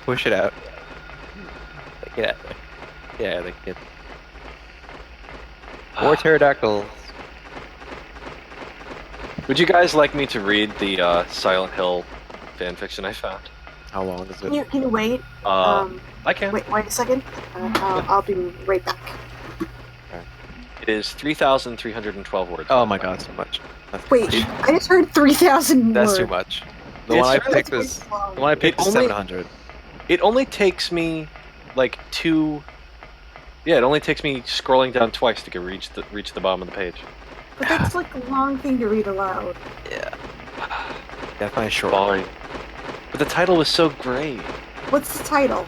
Push it out. Get out there. Yeah, they can. More pterodactyls. Would you guys like me to read the Silent Hill fanfiction I found? How long is Can it? you wait? I can. Wait a second. I'll be right back. It is 3,312 words. Oh my god, so much. Wait, I just heard 3,000 That's words. too much. The one I picked is 700. It only takes me like two. Yeah, it only takes me scrolling down twice to reach the bottom of the page. But that's like a long thing to read aloud. Yeah. Definitely short. Fine. But the title was so great. What's the title?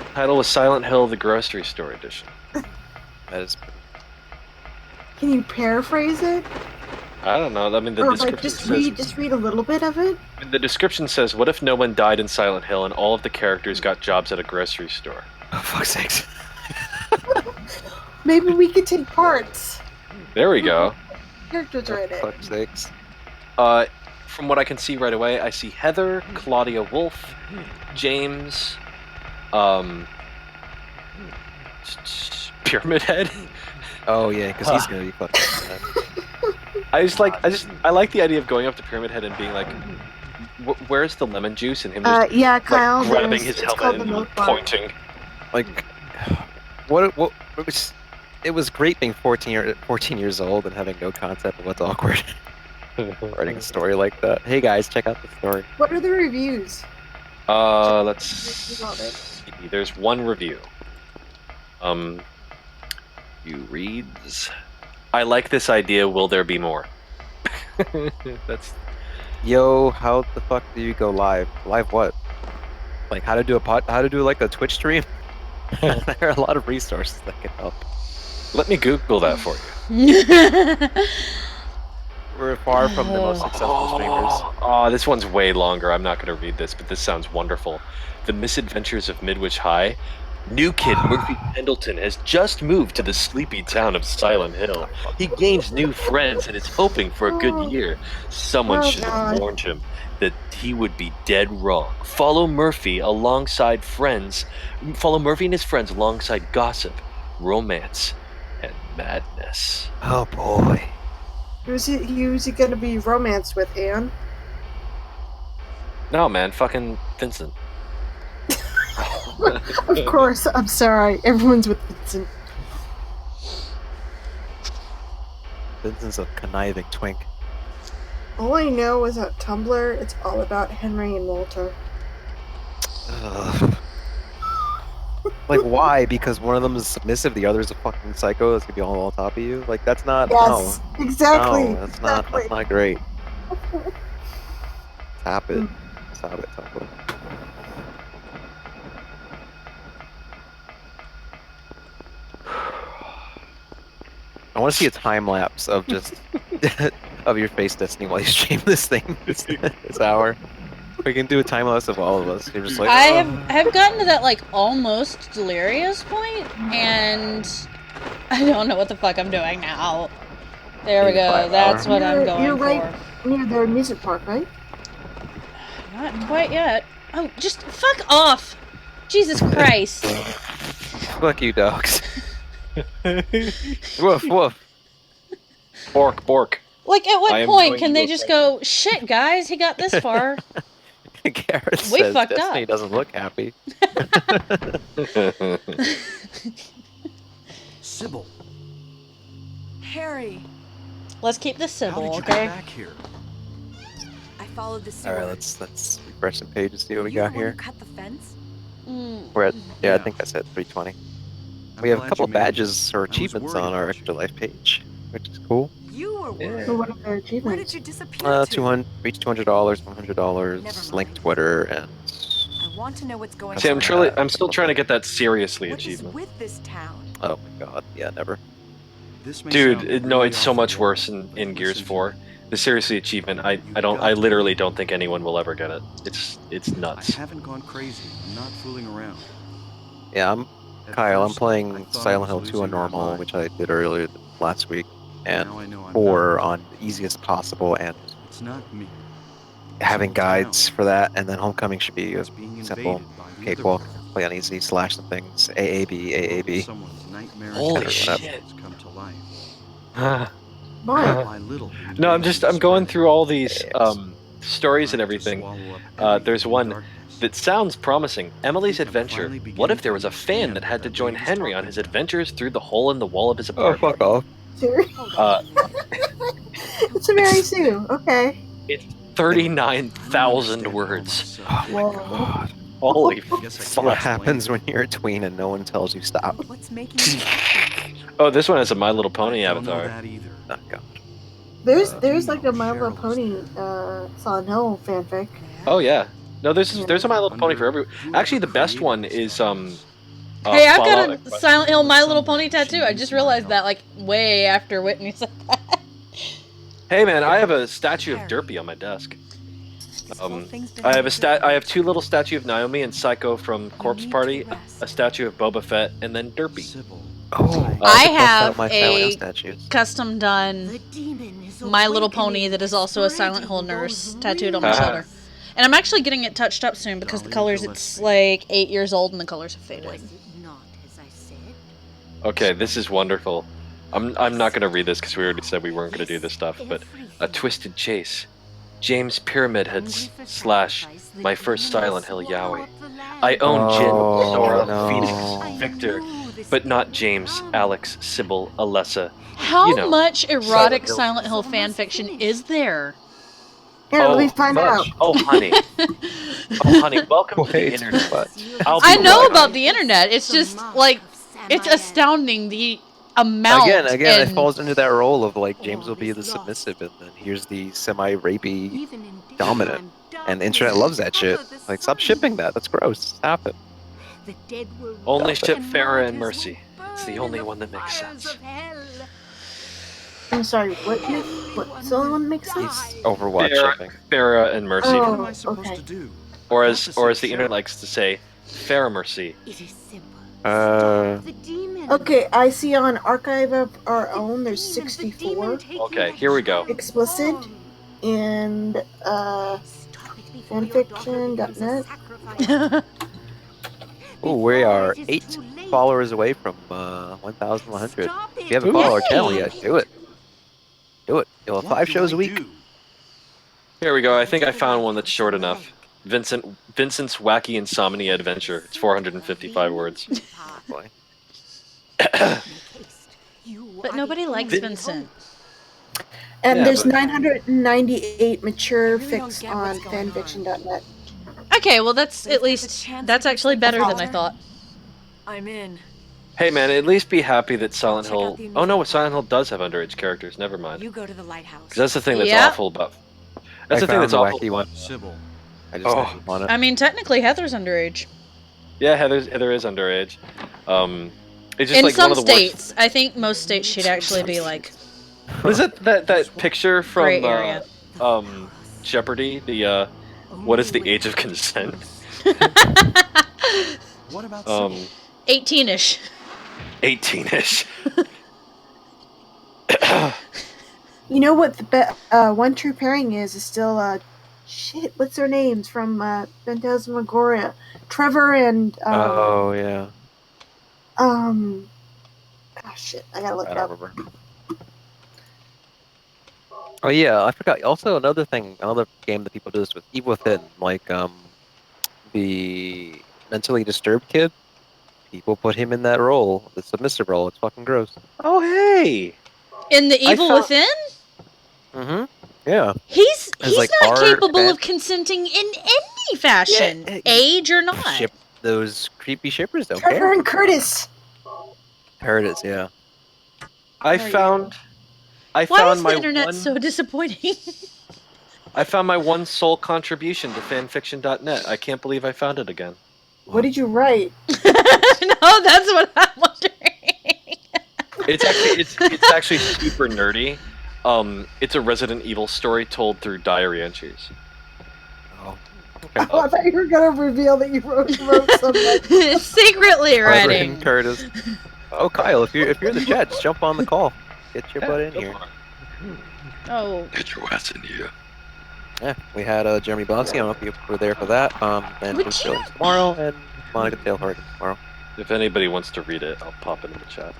The title was Silent Hill: The Grocery Store Edition. That is. Can you paraphrase it? I don't know. I mean, the Or description like just read a little bit of it. The description says, "What if no one died in Silent Hill and all of the characters got jobs at a grocery store?" Oh, fuck's sakes. Maybe we could take parts. There we go. Characters write it. Fuck's sakes. From what I can see right away, I see Heather, Claudia Wolf, James, Pyramid Head. Oh yeah, because he's gonna be fucking. I like the idea of going up to Pyramid Head and being like, "Where's the lemon juice?" and him just Yeah, Kyle. like, grabbing his helmet and pointing. Like, it was great being 14 years old and having no concept of what's awkward. Writing a story like that. Hey guys, check out the story. What are the reviews? Let's see. There's one review. You reads. I like this idea. Will there be more? That's. Yo, how the fuck do you go live? Live what? Like how to do like a Twitch stream? There are a lot of resources that can help. Let me Google that for you. We're far from the most successful streamers. Oh, this one's way longer. I'm not going to read this, but this sounds wonderful. The Misadventures of Midwich High. New kid Murphy Pendleton has just moved to the sleepy town of Silent Hill. He gains new friends and is hoping for a good year. Someone should have warned him that he would be dead wrong. Follow Murphy and his friends alongside gossip, romance, and madness. Oh boy. Who's he gonna be romanced with, Anne? No, man, fucking Vincent. Of course, I'm sorry. Everyone's with Vincent. Vincent's a conniving twink. All I know is that Tumblr, it's all about Henry and Walter. Ugh. Like, why? Because one of them is submissive, the other is a fucking psycho that's gonna be all on top of you? Like, that's not... Yes, no. exactly. No, that's exactly. not great. Stop it. Stop it, Tumblr. I want to see a time lapse of just of your face, Destiny, while you stream this thing this hour. We can do a time lapse of all of us. You're just like, I have gotten to that like almost delirious point, and I don't know what the fuck I'm doing now. There we go. That's what I'm going You're right for. near the music park, right? Not quite yet. Oh, just fuck off! Jesus Christ! fuck you, dogs. Woof woof. Bork, bork. Like, at what I am point going can to they a just question. go, shit, guys, he got this far? Garrett We says fucked Destiny up. doesn't look happy. Sybil, Harry, Let's keep this how civil, did you okay? get back here? I followed the sewer. Alright, let's refresh some pages, see what we You the got one here. who cut the fence? We're at, yeah, I Yeah. think I said 320. I'm We have a glad couple you made it. badges or I was achievements worried on our about extra you. life page, which is cool. You were worried. So what are their Where achievements? did you disappear to? 200, reach $200, $100, Never link mind. Twitter, and I want to know what's going See, on. I'm still trying to get that seriously What is achievement. with this town? oh my god, yeah, never. This may Dude, sound no, really it's so off the much wall, worse in but Gears listen to 4. me. The seriously achievement, I literally don't think anyone will ever get it. It's I nuts. haven't gone crazy. I'm not fooling around. Yeah, At Kyle, I'm first, I playing thought I Silent was Hill 2 on losing my normal, mind. which I did earlier last week, and Now I know I'm 4 not. on the easiest possible, and It's not me. having It's the whole guides town. for that, and then Homecoming should be a It's being simple invaded by the other cakewalk. world. Play on easy, slash some things, AAB, AAB. Someone's nightmarish Holy dreams shit. come to life. Why? Little by little, the No, I'm invasion going spread. through all these Yes. stories and Trying to everything. swallow up everything There's in one darkness. that sounds promising. Emily's I'm Adventure. finally What if beginning there to was a fan understand that had what to that join lady's Henry on talking his about. adventures through the hole in the wall of his Oh, apartment? fuck off. Seriously? Uh, It's a Mary Sue. Okay. it's 39,000 words. Oh my Whoa. god. Holy I guess I That's can't what explain happens it. when you're a tween and no one tells you stop. What's making you question? Oh, this one has a My Little Pony I don't know avatar. that either. Oh god. There's like know a My Little Cheryl's Pony Silent Hill fanfic. Oh yeah. No, there's a My Little Pony for Wonder every. whoever Actually, the best created one this is stuff. Hey, I've Fallout got a Express. Silent Hill My Little Somewhere Pony tattoo. she I needs just my realized help. that, like, way after Whitney said that. Hey man, I have a statue of Derpy on my desk. I have two little statue of Naomi and Psycho from Corpse Party, a statue of Boba Fett, and then Derpy. Sybil. Oh, I to buff out have my Silent Hill a statues. custom done My Little Pony that is also a Silent Hill nurse tattooed on my shoulder. And I'm actually getting it touched up soon because the colors, it's like 8 years old and the colors have faded. Okay, this is wonderful. I'm not gonna read this because we already said we weren't gonna do this stuff, but a twisted chase. James Pyramid Heads / my first Silent Hill Yowie. I own Jin, Oh, Nora, no. Phoenix, Victor, but not James, Alex, Sybil, Alessa. How You know, much erotic Silent Hill. Silent Hill fanfiction is there? Here, let me find out. Oh, honey. Oh, honey, welcome to the Wait, internet. what? I'll be I know right about on. the internet. It's just, like, it's astounding the amount. Again, it and falls into that role of like James will be the submissive, and then here's the semi-rapey dominant, and the internet loves that shit. Like, stop shipping that. That's gross. Stop it. Only ship Farah and Mercy. It's the only one that makes sense. I'm sorry, what's the only one that makes sense? It's Overwatch shipping. Farah and Mercy. Oh, What am I supposed okay. to do? Or as the internet likes to say, Farah Mercy. Okay, I see on Archive of Our Own there's 64 Okay, here we go. explicit and fanfiction.net. Ooh, we are 8 followers away from 1,100. If you haven't followed our channel yet, do it. Do it. You'll have 5 shows a week. Here we go. I think I found one that's short enough. Vincent's Wacky Insomnia Adventure. It's 455 words. Boy. but nobody likes Vincent. And Yeah, there's but- 998 mature really don't fics get on what's going on. fanfiction.net. Okay, well that's But at if there's a least chance that's we actually fix better the than I water, thought. I'm in. Hey man, at least be happy that Silent Check out Hill. the Oh no, amusement Silent Hill does have underage characters. Never mind. You go to the lighthouse. Because that's the thing that's Yeah. awful about. That's I the thing found that's the awful. wacky one. Sybil. I just clicked on it. I mean, technically Heather's underage. Yeah, Heather is underage. It's just In like some one of the states, I think most states she'd actually be like worst. Was it that picture gray from area. Jeopardy? The what is the age of consent? What about Sybil? 18ish. 18ish. You know what the one true pairing is still shit. What's their names from Phantasmagoria? Trevor and Oh yeah. shit. I gotta look I it don't up. remember. Oh yeah, I forgot. Also, another game that people do this with, Evil Within, like the mentally disturbed kid. People put him in that role, the submissive role. It's fucking gross. Oh hey. In the Evil found- Within, Mm-hmm. Yeah. he's like not art, capable fan- of consenting in any fashion, Yeah, age or not. Ship those creepy shippers don't Trevor care. and Curtis. Heard it, yeah. I found Why found is my the internet one, so disappointing? I found my one sole contribution to fanfiction.net. I can't believe I found it again. What did you write? No, that's what I'm wondering. It's actually super nerdy. It's a Resident Evil story told through diary entries. Oh. Oh, I thought you were gonna reveal that you wrote something. Secretly writing. Byron Curtis. Oh, Kyle, if you're in the chat, just jump on the call. Get your butt in here. Oh. Get your ass in here. Yeah, we had Jeremy Blaustein. I don't know if you were there for that. And Bruce Billings tomorrow, and Monica Tail Horgan tomorrow. If anybody wants to read it, I'll pop it in the chat.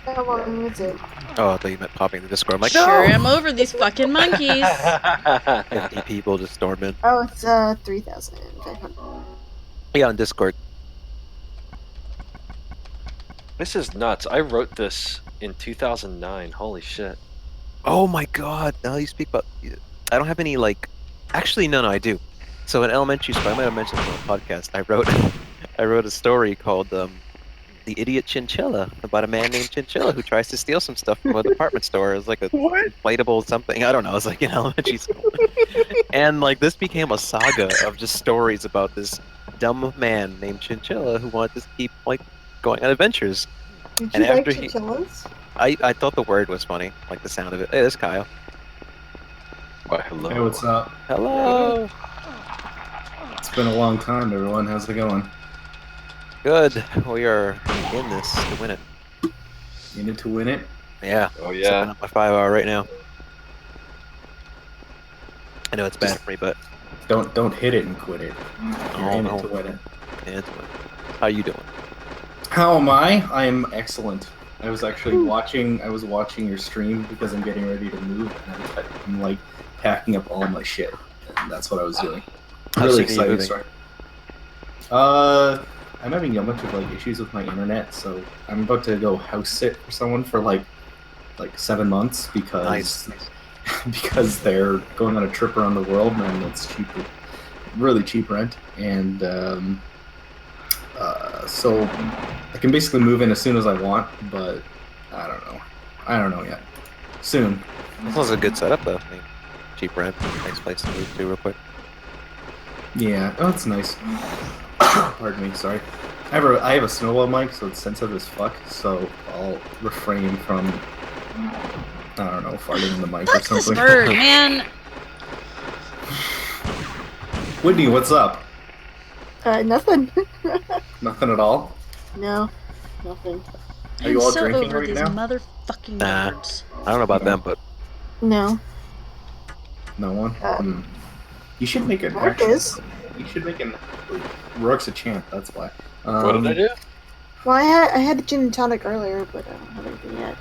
How long is it? Oh, I thought you meant popping the Discord. I'm like, Sure, no! I'm over these fucking monkeys. 50 people just stormed in. Oh, it's 3,500. Yeah, on Discord. This is nuts. I wrote this in 2009. Holy shit. Oh my god, now you speak about... I don't have any, like... Actually, no, I do. So in elementary school, I might have mentioned this on the podcast, I wrote a story called The Idiot Chinchilla, about a man named Chinchilla who tries to steal some stuff from a department store. It was like a inflatable something. I don't know. It was like in elementary school. And like this became a saga of just stories about this dumb man named Chinchilla who wanted to keep like going on adventures. Did And you like after chinchillas? I thought the word was funny, like the sound of it. Hey, there's Kyle. Why, hello. Hey, what's up? Hello. It's been a long time, everyone. How's it going? Good. We are in this to win it. You need to win it? Yeah. Oh, yeah. Sipping up my 5-hour right now. I know it's bad for me, but Don't hit it and quit it. You're in no. it to win it. yeah, it's fine. How you doing? How am I? I am excellent. I was actually watching your stream because I'm getting ready to move, and I'm like packing up all my shit. And that's what I was doing. How Really soon are you excited. moving? Sorry. I'm having a bunch of like issues with my internet, so I'm about to go house sit for someone for like 7 months because because they're going on a trip around the world and it's cheap, really cheap rent, and so I can basically move in as soon as I want, but I don't know yet. Soon. This was a good setup though. I mean, cheap rent, nice place to move to real quick. Yeah, oh, it's nice. Pardon me, sorry. I have a snowball mic, so it's sensitive as fuck, so I'll refrain from, I don't know, farting in the mic Fuck or this something. bird, man. Whitney, what's up? Nothing. Nothing at all? No, nothing. Are you all I'm so drinking over right these now? motherfucking Nah. birds. I don't know about them, but No. No one? You should make an Rourke is. You should make an... Rourke's a champ, that's why. What did I do? Well, I had a gin and tonic earlier, but I don't have anything yet.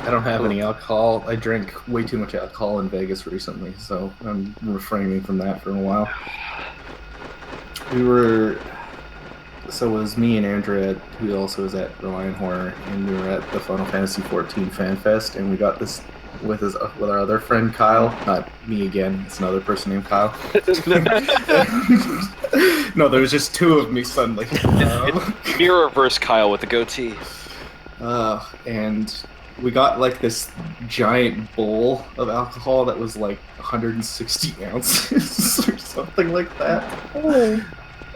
I don't have any alcohol. I drank way too much alcohol in Vegas recently, so I'm refraining from that for a while. So it was me and Andrea, who also was at Reliant Horror, and we were at the Final Fantasy XIV Fan Fest, and we got this with our other friend Kyle. Not me again. It's another person named Kyle. No, there was just two of me suddenly. Mirror verse Kyle with the goatee. And we got like this giant bowl of alcohol that was like 160 ounces or something like that. Oh.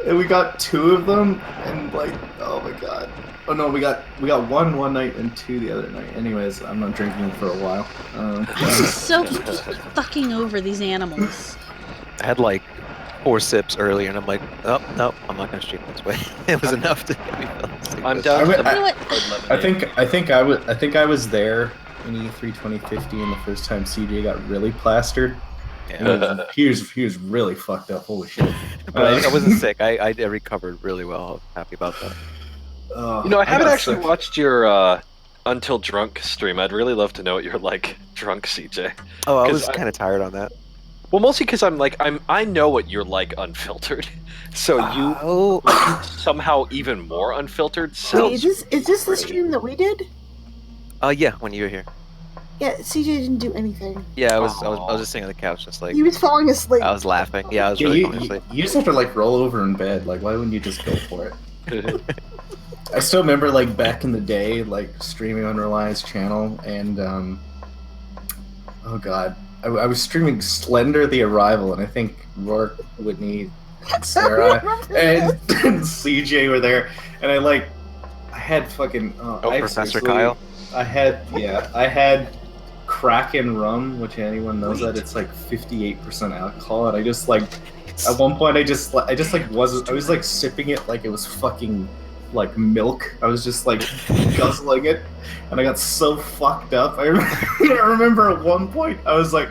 And we got two of them, and like, oh my god. Oh no, we got one night and two the other night. Anyways, I'm not drinking for a while. So fucking over these animals. I had like 4 sips earlier, and I'm like, oh no, I'm not gonna stream this way. It was enough to get me feeling sick. I'm down. I think I was there in E3 2015 and the first time CJ got really plastered. Yeah. He was really fucked up. Holy shit! But I wasn't sick. I recovered really well. I'm happy about that. I haven't actually watched your Until Drunk stream. I'd really love to know what you're like drunk, CJ. Oh, I was kind of tired on that. Well, mostly because I know what you're like unfiltered, so you somehow even more unfiltered. Wait, is this the stream that we did? Yeah, when you were here. Yeah, CJ didn't do anything. Yeah, I was just sitting on the couch, just like he was falling asleep. I was laughing. Yeah, I was really falling asleep. You just have to like roll over in bed. Like, why wouldn't you just go for it? I still remember like back in the day, like streaming on Reliant's channel, and oh god, I was streaming Slender: The Arrival, and I think Rourke, Whitney, Sarah, and CJ were there, and I had fucking Professor Kyle. I had Kraken rum, which anyone knows that it's like 58% alcohol, and I just like at one point I was like sipping it like it was fucking like milk. I was just like guzzling it, and I got so fucked up. I remember at one point I was like,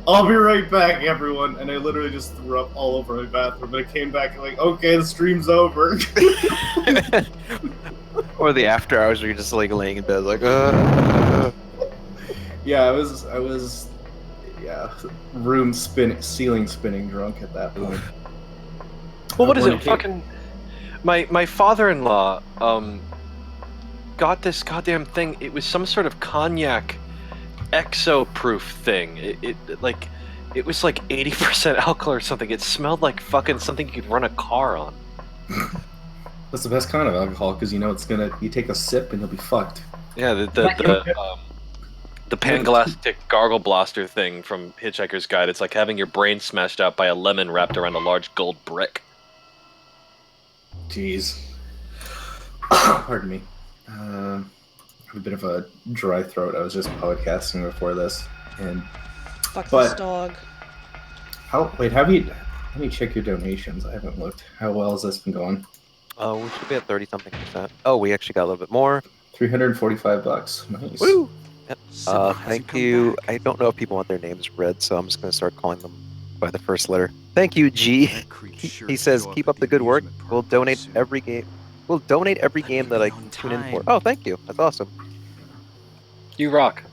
"I'll be right back, everyone," and I literally just threw up all over my bathroom. But I came back and like, "Okay, the stream's over." Or the after hours where you're just like laying in bed like, Yeah, I was ceiling spinning drunk at that point. Well, what is it? Fucking my father-in-law got this goddamn thing. It was some sort of cognac exo-proof thing. It was like 80% alcohol or something. It smelled like fucking something you could run a car on. That's the best kind of alcohol because you take a sip and you'll be fucked. Yeah, the Pangalactic Gargle Blaster thing from Hitchhiker's Guide. It's like having your brain smashed out by a lemon wrapped around a large gold brick. Jeez. Pardon me. I have a bit of a dry throat. I was just podcasting before this, and fuck this dog. Let me check your donations. I haven't looked. How well has this been going? We should be at 30-something%. Oh, we actually got a little bit more. $345. Nice. Woo! Yep. Thank you. I don't know if people want their names read, so I'm just going to start calling them by the first letter. Thank you, G. He says, "Keep up the good work. We'll donate every game. That I can tune in for." Oh, thank you. That's awesome. You rock.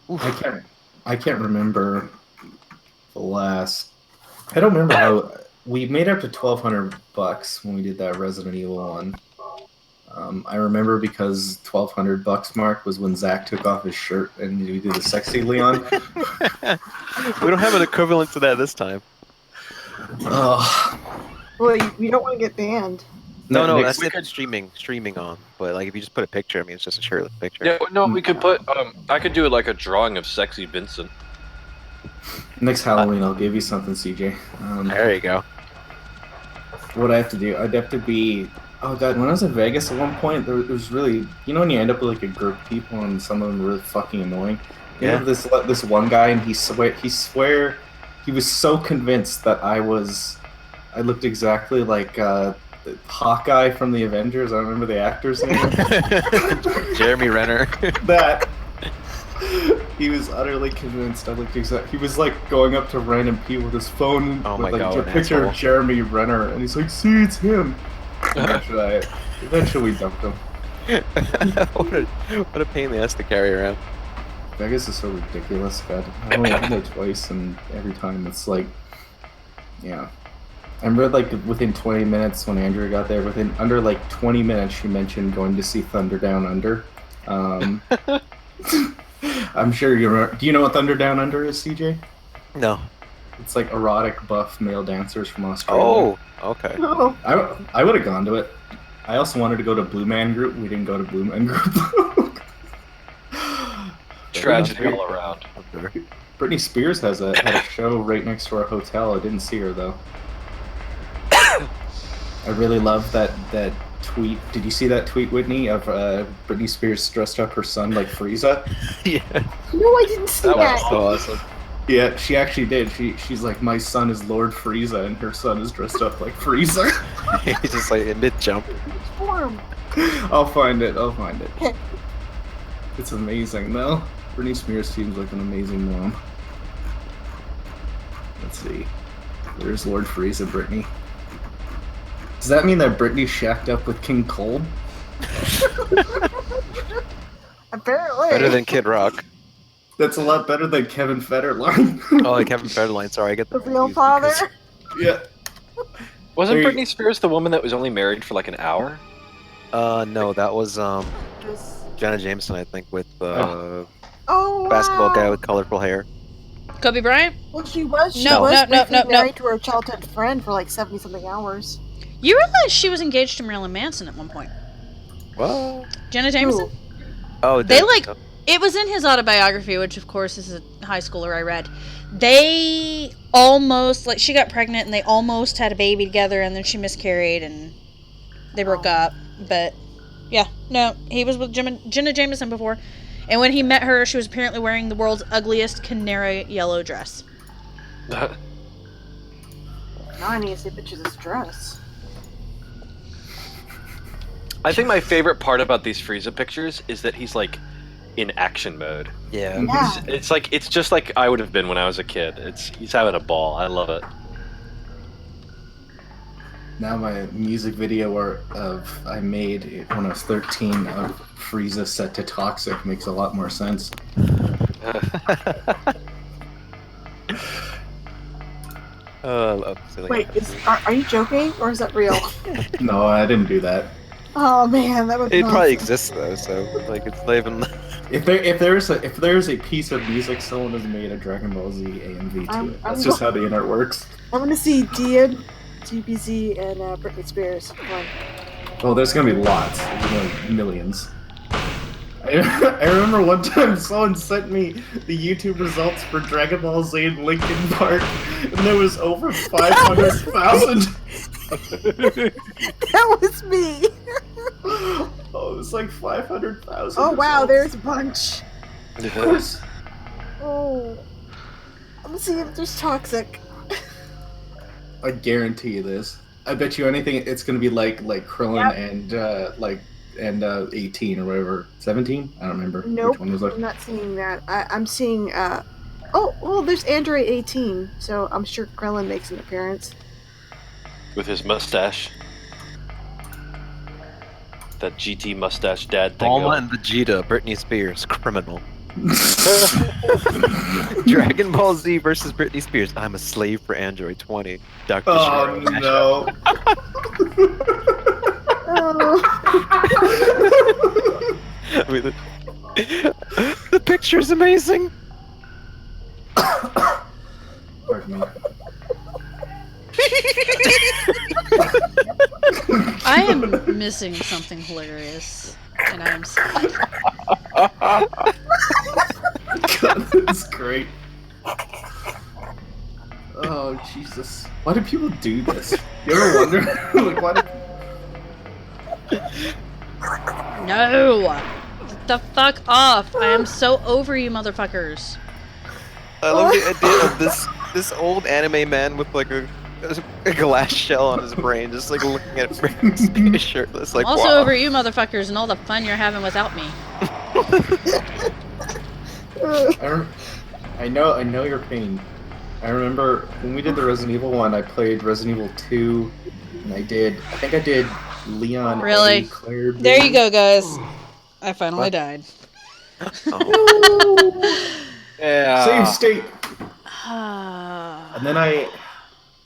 Oof. I can't remember the last. I don't remember how we made up to $1,200 when we did that Resident Evil one. I remember because $1,200 mark was when Zach took off his shirt and we did the sexy Leon. We don't have an equivalent to that this time. Well, you don't want to get banned. No, that's if it's streaming on. But like, if you just put a picture, I mean, it's just a shirtless picture. Yeah, no, we could put. I could do like a drawing of sexy Vincent. Next Halloween, I'll give you something, CJ. There you go. What I have to do, I'd have to be. Oh god, when I was in Vegas at one point, there was really, when you end up with like a group of people and some of them were really fucking annoying. Yeah. This one guy, and he was so convinced that I looked exactly like Hawkeye from the Avengers. I don't remember the actor's name. Jeremy Renner. That. He was utterly convinced I looked exact. He was like going up to random people with his phone with like a picture of Jeremy Renner, and he's like, "See, it's him." Eventually we dumped him. What a pain in the ass to carry around. Vegas is so ridiculous, God. I only been there twice, and every time it's like, yeah. I remember, like, within 20 minutes when Andrew got there, within under, like, 20 minutes, she mentioned going to see Thunder Down Under. I'm sure you remember. Do you know what Thunder Down Under is, CJ? No. It's like erotic buff male dancers from Australia. Oh, okay. Oh, I would have gone to it. I also wanted to go to Blue Man Group. We didn't go to Blue Man Group. Tragedy all around. Britney Spears had a show right next to our hotel. I didn't see her though. I really love that tweet. Did you see that tweet, Whitney, of Britney Spears dressed up her son like Frieza? Yeah. no, I didn't see that. That was so awesome. Yeah, she actually did. She's like, my son is Lord Frieza, and her son is dressed up like Frieza. He's just like in mid-jump. Form. I'll find it. Okay. It's amazing, though. Britney Spears seems like an amazing mom. Let's see. Where's Lord Frieza, Britney? Does that mean that Britney shacked up with King Cole? Apparently. Better than Kid Rock. That's a lot better than Kevin Federline. Oh, like Kevin Federline. Sorry, I get the real father. Yeah. Wasn't Britney Spears the woman that was only married for like an hour? No, that was Jenna Jameson, I think, with wow. basketball guy with colorful hair. Kobe Bryant? Well, she was married to her childhood friend for like 70-something hours. You realize she was engaged to Marilyn Manson at one point? What? Jenna Jameson? Oh, they like it was in his autobiography, which of course is a high schooler I read. They almost she got pregnant and they almost had a baby together, and then she miscarried and they broke up. But yeah, no, he was with Jenna Jameson before, and when he met her, she was apparently wearing the world's ugliest canary yellow dress. Now I need to see pictures of this dress. I think my favorite part about these Frieza pictures is that he's like in action mode. Yeah. It's just like I would have been when I was a kid. He's having a ball. I love it. Now my music video I made when I was 13 of Frieza set to Toxic makes a lot more sense. Wait, are you joking or is that real? No, I didn't do that. Oh man, that would. It probably exists though, so like it's not even. If there's a piece of music, someone has made a Dragon Ball Z AMV to it. That's just how the internet works. I want to see Dian, GBZ, and Britney Spears. Oh, there's gonna be lots. There's millions. I remember one time someone sent me the YouTube results for Dragon Ball Z and Linkin Park, and there was over 500,000. That was me. Oh, it was like 500,000. Oh wow, there's a bunch. Yes. Oh, let me see if there's Toxic. I guarantee you this. I bet you anything it's gonna be like Krillin and 18 or whatever. 17? I don't remember. Nope, which one was it. I'm not seeing that. I'm seeing. Oh, well, there's Android 18, so I'm sure Krillin makes an appearance. With his mustache. That GT mustache dad thing. Bulma and Vegeta, Britney Spears, criminal. Dragon Ball Z versus Britney Spears. I'm a slave for Android 20. Dr. Oh no. I mean, the picture's amazing. Pardon me. I am missing something hilarious, and I am sorry. God, that's great. Oh Jesus! Why do people do this? You ever wonder, like, why do? No! Get the fuck off! I am so over you motherfuckers. I love the idea of this old anime man with like a glass shell on his brain, just like looking at Britney Spears shirtless. Like, I'm also wow. over you motherfuckers and all the fun you're having without me. I know your pain. I remember when we did the Resident Evil one, I played Resident Evil 2, and I think I did Leon. Really? Ellie, Claire, there you go, guys. I finally died. Oh. Yeah. Save state. And then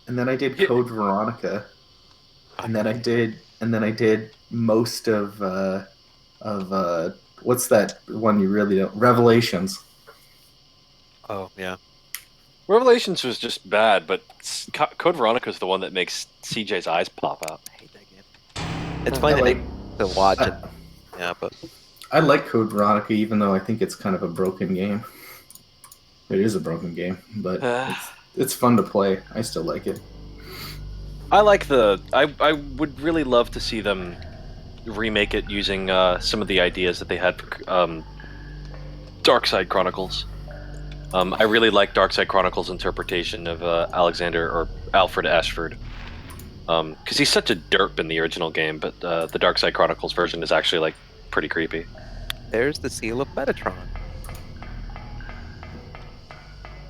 and then I did Code Veronica, and then I did most of what's that one you really don't? Revelations. Oh yeah. Revelations was just bad, but Code Veronica is the one that makes CJ's eyes pop out. I hate that game. It's funny to watch it. Yeah, but I like Code Veronica, even though I think it's kind of a broken game. It is a broken game, but it's fun to play. I still like it. I like I would really love to see them remake it using some of the ideas that they had for Darkside Chronicles. I really like Darkside Chronicles' interpretation of Alexander or Alfred Ashford. Because he's such a derp in the original game, but the Darkside Chronicles version is actually like pretty creepy. There's the seal of Metatron.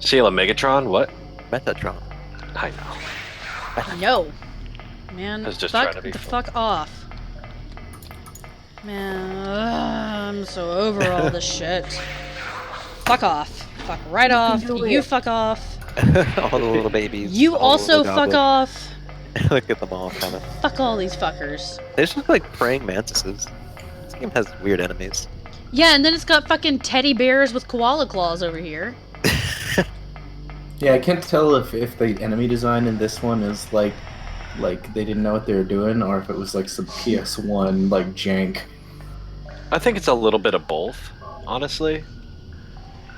Seal of Megatron? What? Metatron. I know. No. Man, I was just fuck trying to be the fun. fuck off. Man, I'm so over all this shit. Fuck off. Fuck right off. You fuck off. All the little babies. You also fuck off. Look at them all, kind of. Fuck all these fuckers. They just look like praying mantises. This game has weird enemies. Yeah, and then it's got fucking teddy bears with koala claws over here. Yeah, I can't tell if the enemy design in this one is like they didn't know what they were doing, or if it was like some PS1 like jank. I think it's a little bit of both, honestly.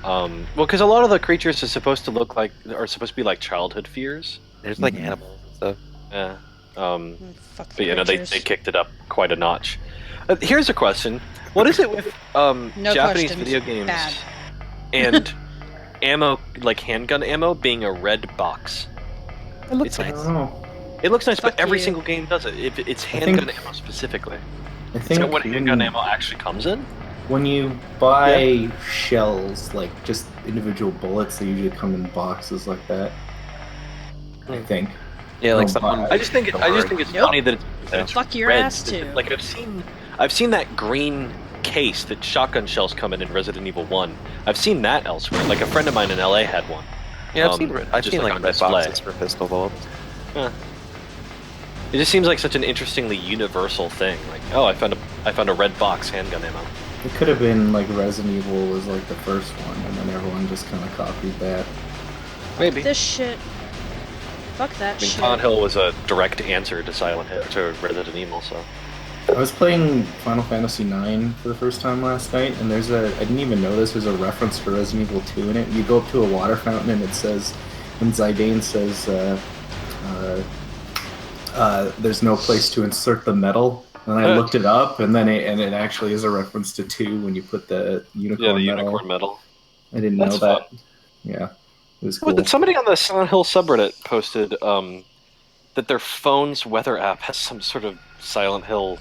Well, because a lot of the creatures are supposed to be like childhood fears. There's like animals and stuff. Yeah. Fuck But you know, they kicked it up quite a notch. Here's a question: what is it with No Japanese questions. video games Bad. and ammo, like handgun ammo, being a red box? It looks nice. It looks nice, Fuck but every you. single game does it. If it's handgun ammo specifically. I Is think that what handgun ammo actually comes in? when you buy shells, like just individual bullets, they usually come in boxes like that. I think. Yeah, like Don't someone. buy- I just think it's Nope. funny that it's Fuck your red. ass too. Like I've seen that green case that shotgun shells come in Resident Evil 1. I've seen that elsewhere. Like a friend of mine in LA had one. Yeah, I've just seen like like on red display. boxes for pistol bullets. Yeah. It just seems like such an interestingly universal thing. Like, oh, I found a red box handgun ammo. It could have been like Resident Evil was like the first one, and then everyone just kind of copied that. Maybe. This shit. Fuck that I mean, shit. Silent Hill was a direct answer to to Resident Evil, so. I was playing Final Fantasy IX for the first time last night, and I didn't even know this, there's a reference to Resident Evil 2 in it. You go up to a water fountain and it says, and Zidane says, there's no place to insert the metal. And I looked it up, and then it actually is a reference to 2 when you put the unicorn metal. Unicorn metal. I didn't That's know that. fun. Yeah, it was cool. Well, somebody on the Silent Hill subreddit posted that their phone's weather app has some sort of Silent Hill.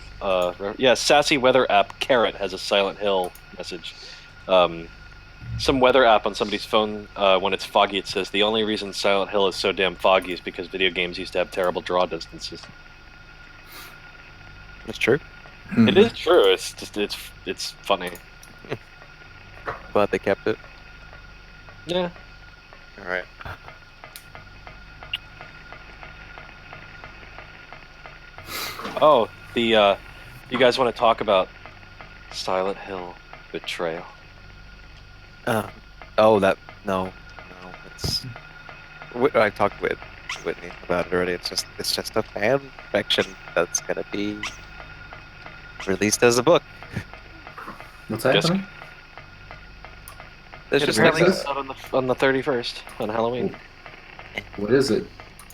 Sassy weather app Carrot has a Silent Hill message. Some weather app on somebody's phone, when it's foggy, it says the only reason Silent Hill is so damn foggy is because video games used to have terrible draw distances. That's true. It is true. It's just it's funny. Glad they kept it. Yeah. All right. Oh, you guys want to talk about Silent Hill Betrayal? It's. I talked with Whitney about it already. It's just a fan fiction that's gonna be released as a book. What's happening? There's just Where is nothing. this? on the 31st on Halloween. What is it?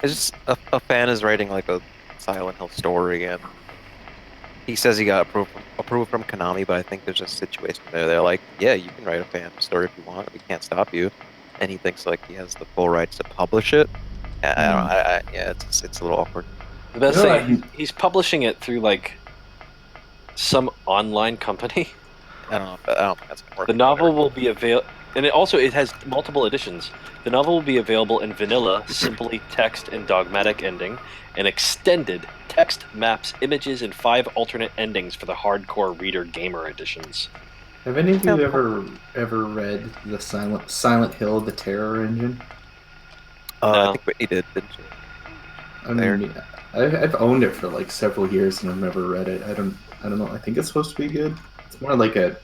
It's just a fan is writing like a Silent Hill story, and he says he got approval from Konami, but I think there's a situation there. They're like, yeah, you can write a fan story if you want. We can't stop you. And he thinks like he has the full rights to publish it. It's a little awkward. The best You know, thing, he's publishing it through like some online company. I don't think that's gonna work. The novel will be available, and it has multiple editions. The novel will be available in vanilla, simply text and dogmatic ending, and extended text, maps, images, and 5 alternate endings for the hardcore reader gamer editions. Have any of you ever read the Silent Hill: The Terror Engine? I No. think Whitney did, didn't she? I mean, I've owned it for like several years and I've never read it. I don't know. I think it's supposed to be good. It's more like a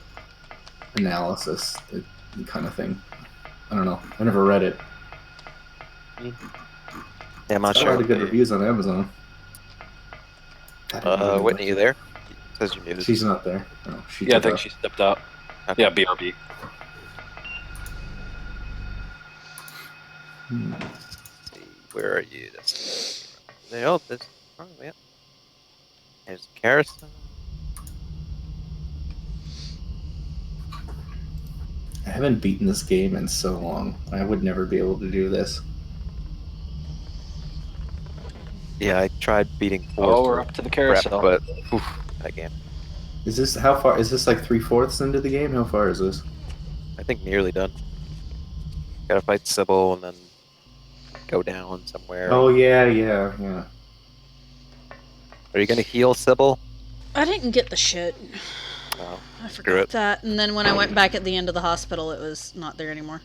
analysis kind of thing. I don't know. I never read it. Yeah, I'm not It's got sure. a lot of good reviews on Amazon. Whitney, you there? It says you're muted. She's not there. No, Yeah, I think she stepped out. Okay. Yeah, BRB. Where are you? Oh, this. Oh, yeah. There's Carousel. I haven't beaten this game in so long. I would never be able to do this. Yeah, I tried beating 4. Oh, we're up to the carousel. But that game. Is this how far? Is this like 3/4 into the game? How far is this? I think nearly done. Gotta fight Sybil and then go down somewhere. Oh yeah. Are you gonna heal Sybil? I didn't get the shit. Oh, I forgot that. And then when I went back at the end of the hospital, it was not there anymore.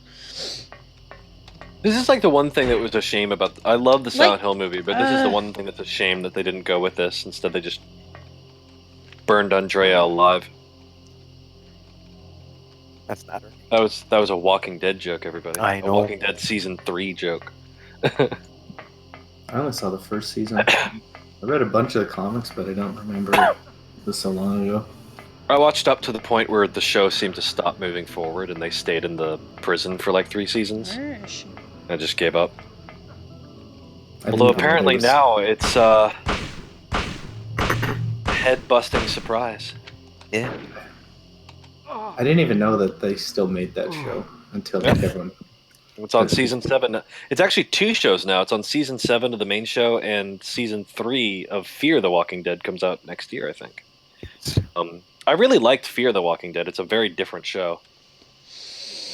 This is like the one thing that was a shame about. I love the Silent Hill movie, but this is the one thing that's a shame that they didn't go with this. Instead, they just burned Andrea alive. That's not her. That was a Walking Dead joke, everybody. I know. A Walking Dead season 3 joke. I only saw the first season. I read a bunch of the comics, but I don't remember. It was so long ago. I watched up to the point where the show seemed to stop moving forward, and they stayed in the prison for like 3 seasons. Where is she? I just gave up. Although apparently now it's head-busting surprise. Yeah. I didn't even know that they still made that show until like everyone. It's on season 7. It's actually 2 shows now. It's on season 7 of the main show, and season 3 of Fear the Walking Dead comes out next year, I think. I really liked Fear the Walking Dead. It's a very different show.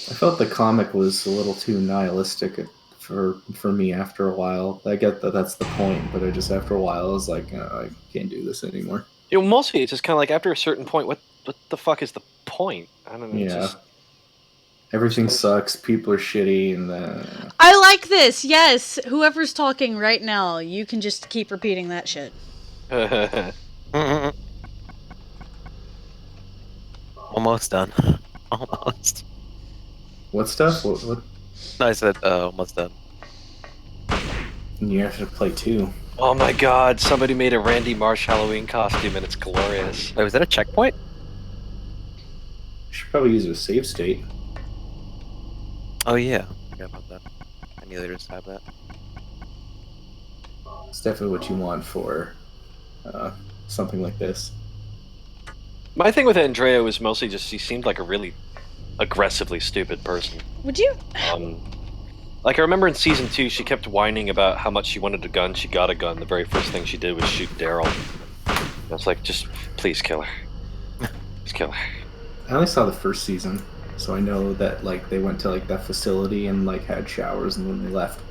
I felt the comic was a little too nihilistic for me after a while. I get that that's the point, but I just after a while I was like, I can't do this anymore. You know, mostly it's just kind of like after a certain point, what the fuck is the point? I don't know. Yeah. Everything sucks. People are shitty, and I like this. Yes, whoever's talking right now, you can just keep repeating that shit. Almost done. Almost. What stuff? What? No, I said almost done. You have to play 2. Oh my god, somebody made a Randy Marsh Halloween costume and it's glorious. Wait, was that a checkpoint? You should probably use a save state. Oh yeah, I forgot about that. Emulators have that. It's definitely what you want for something like this. My thing with Andrea was mostly just she seemed like a really aggressively stupid person. Would you? Like I remember in season 2, she kept whining about how much she wanted a gun. She got a gun. The very first thing she did was shoot Daryl. I was like, just please kill her. Just kill her. I only saw the first season, so I know that like they went to like that facility and like had showers and then they left.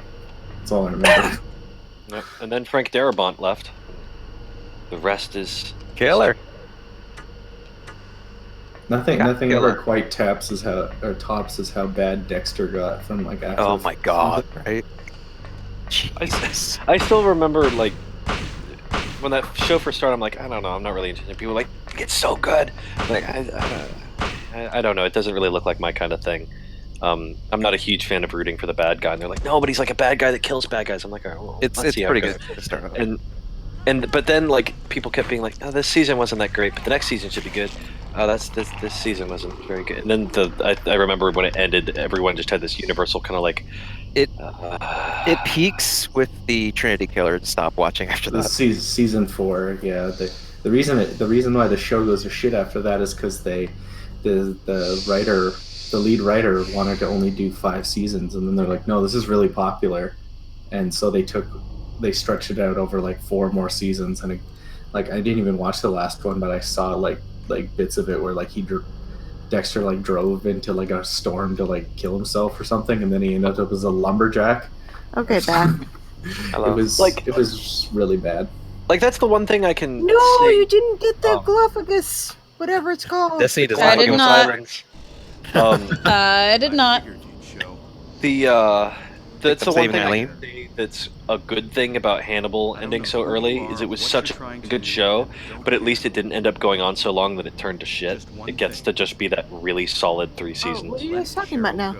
That's all I remember. Yep. And then Frank Darabont left. The rest is killer. Nothing ever quite tops is how bad Dexter got from like after. Oh my god! Right? Jesus. I still remember like when that show first started. I'm like, I don't know. I'm not really interested. People were like, it's so good. Like I don't know. It doesn't really look like my kind of thing. I'm not a huge fan of rooting for the bad guy. And they're like, no, but he's like a bad guy that kills bad guys. I'm like, all right, well, it's pretty good to start off. But then like people kept being like, oh, this season wasn't that great, but the next season should be good. Oh, this season wasn't very good. And then I remember when it ended, everyone just had this universal kind of like it peaks with the Trinity Killer. Stop watching after that. Season 4, yeah. The reason why the show goes to shit after that is because the lead writer wanted to only do 5 seasons, and then they're like, no, this is really popular, and so they stretched it out over like 4 more seasons, and I didn't even watch the last one, but I saw like bits of it where like Dexter like drove into like a storm to like kill himself or something, and then he ended up as a lumberjack. Okay, bad. It was really bad. Like that's the one thing I can. No, say. you didn't get the glophagus, whatever it's called. This does I not did not. sirens. I did not. That's the one thing. think that's a good thing about Hannibal ending so early, is it was such a good show, but at least it didn't end up going on so long that it turned to shit. It gets to just be that really solid 3 seasons. What are you guys talking about now?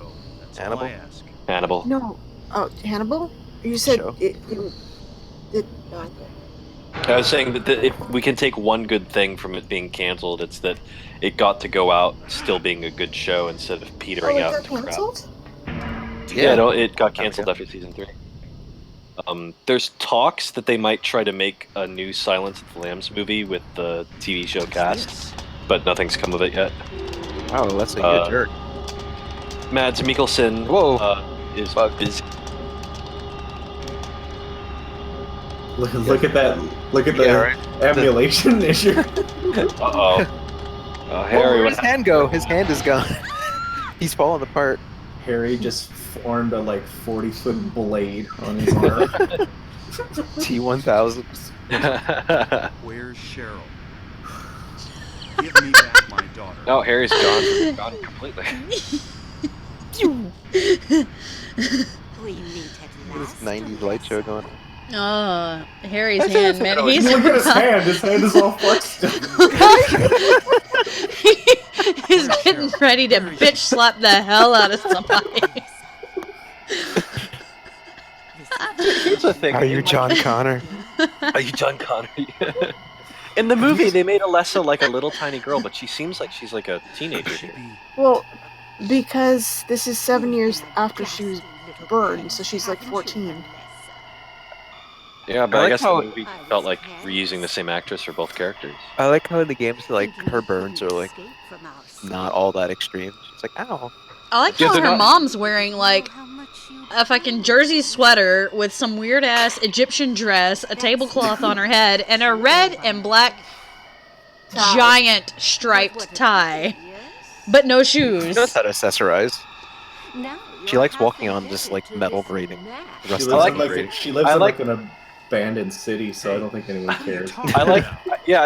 Hannibal? Hannibal. No. Oh, Hannibal? You said Show. it okay. I was saying that if we can take one good thing from it being canceled, it's that it got to go out still being a good show instead of petering it out got to crap. canceled? Yeah, it got canceled after season 3. There's talks that they might try to make a new Silence of the Lambs movie with the TV show cast, but nothing's come of it yet. Oh, that's a good jerk. Mads Mikkelsen is busy. Look at that! Look at the emulation issue. Uh-oh. Harry, Where'd his hand go? His hand is gone. He's falling apart. Harry just formed a 40-foot blade on his arm. T-1000. Where's Cheryl? Give me back my daughter. No, Harry's gone completely. We meet at This 90s light show going on. Oh, Harry's hand, man. He's Look at his hand. His hand is all flexed. He's getting ready to bitch slap the hell out of somebody. Here's the thing. Are you John Connor? Are you John Connor? In the movie, they made Alessa like a little tiny girl, but she seems like she's like a teenager here. Well, because this is 7 years after she was burned, so she's like 14. Yeah, but I I like guess how- the movie felt like reusing the same actress for both characters. I like how in the games, like, her burns are, like, not all that extreme. She's like, ow. I like Yeah, how they're her not- mom's wearing like a fucking jersey sweater with some weird ass Egyptian dress, a tablecloth on her head, and a red and black giant striped tie, but no shoes. She knows how to accessorize. Now She likes walking on just, like, metal grating. The She rest lives, of in, the like, grating. she lives I in like- like an abandoned city, so I don't think anyone cares. I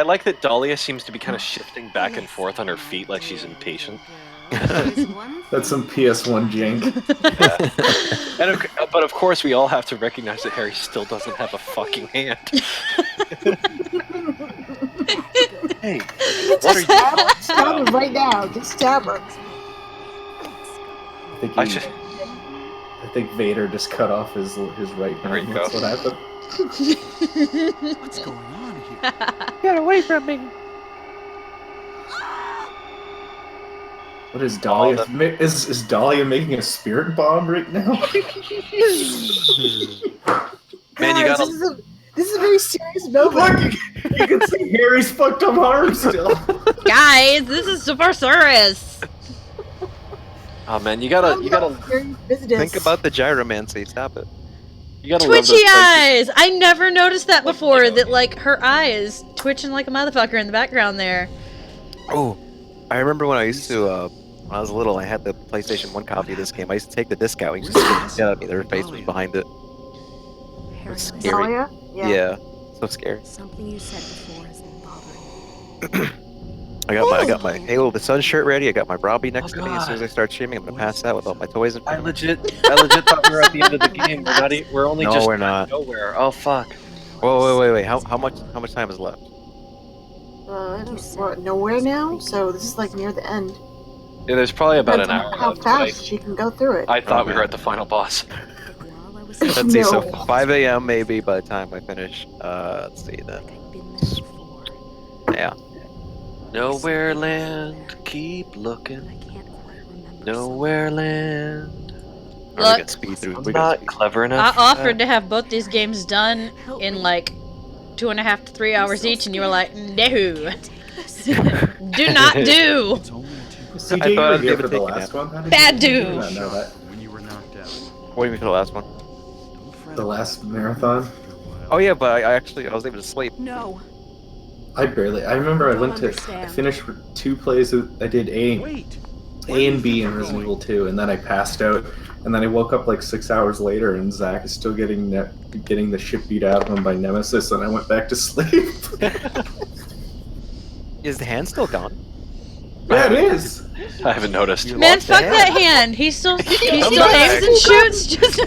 like that Dahlia seems to be kind of shifting back and forth on her feet like she's impatient. That's some PS1 jank. But of course, we all have to recognize that Harry still doesn't have a fucking hand. Hey, Just stab her right now. Just stab her. I think Vader just cut off his right There you hand. go. That's what happened. What's going on here? get away from me. What is Dahlia? Is Dahlia making a spirit bomb right now? Man, you Guys, gotta. this is a very serious moment. Look, you can see Harry's fucked up arm still. Guys, this is super serious. Oh man, you gotta Think about the gyromancy. Stop it. You gotta love those Twitchy places. eyes! I never noticed that before, that like her eyes twitching like a motherfucker in the background there. Oh, I remember when I used to, when I was little, I had the PlayStation 1 copy of this game. I used to take the disc out and just get at me. Their face was behind it. It was scary. Dahlia? Yeah, so scary. Something you said before has been bothering me. I got my Halo the Sun shirt ready. I got my Robbie next to me. As soon as I start streaming, I'm gonna pass out with all my toys in front I of me. legit thought we were at the end of the game. We're only No, just we're not. nowhere. Oh fuck. Whoa, wait. How much time is left? We're nowhere now, so this is like near the end. Yeah, there's probably about an Depends hour on how left. but fast she can go through it. I thought we Okay. were at the final boss. While I was Let's see. So No. 5 a.m. maybe by the time I finish. Let's see then. I'd been there before. Yeah. Nowhere land, keep looking. I can't quite remember. Nowhere land. We Look, got speed through. I'm We got not speed. clever I enough. offered to have both these games done in like 2.5 to 3 hours each, and you were like, no. Do not do. It's only a CJ, I you thought were I'd here give for it the a last one? How did Bad you dude. not know that? when you were knocked out. What do you mean for the last one? Don't fret The about last it. marathon? Oh yeah, but I was able to sleep. No. I remember I Don't went to, I understand. finished 2 plays, I did Wait. A and B in Resident Evil 2, and then I passed out, and then I woke up like 6 hours later, and Zach is still getting the shit beat out of him by Nemesis, and I went back to sleep. Is the hand still gone? Yeah, it is! I haven't noticed. You Man, lost the fuck hand. that hand. He still Come aims back. and shoots. Just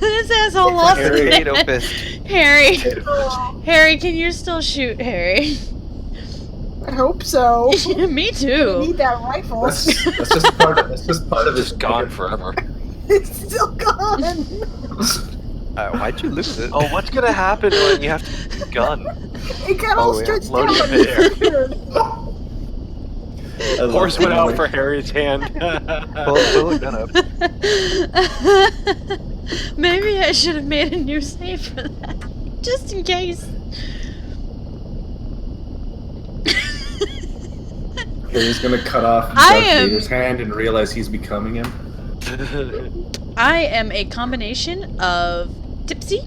This asshole lost Harry. it. Harry, can you still shoot Harry? I hope so. Me I too. need that rifle. That's just part of his Gone forever. It's still gone. Why'd you lose it? Oh, what's gonna happen when you have to use a gun? It got all yeah. stretched Loading out. it there. Disappeared. Horse went out for Harry's hand. Pull a gun up. Maybe I should have made a new save for that. Just in case. Harry's gonna cut off Darth Vader's hand and realize he's becoming him. I am a combination of tipsy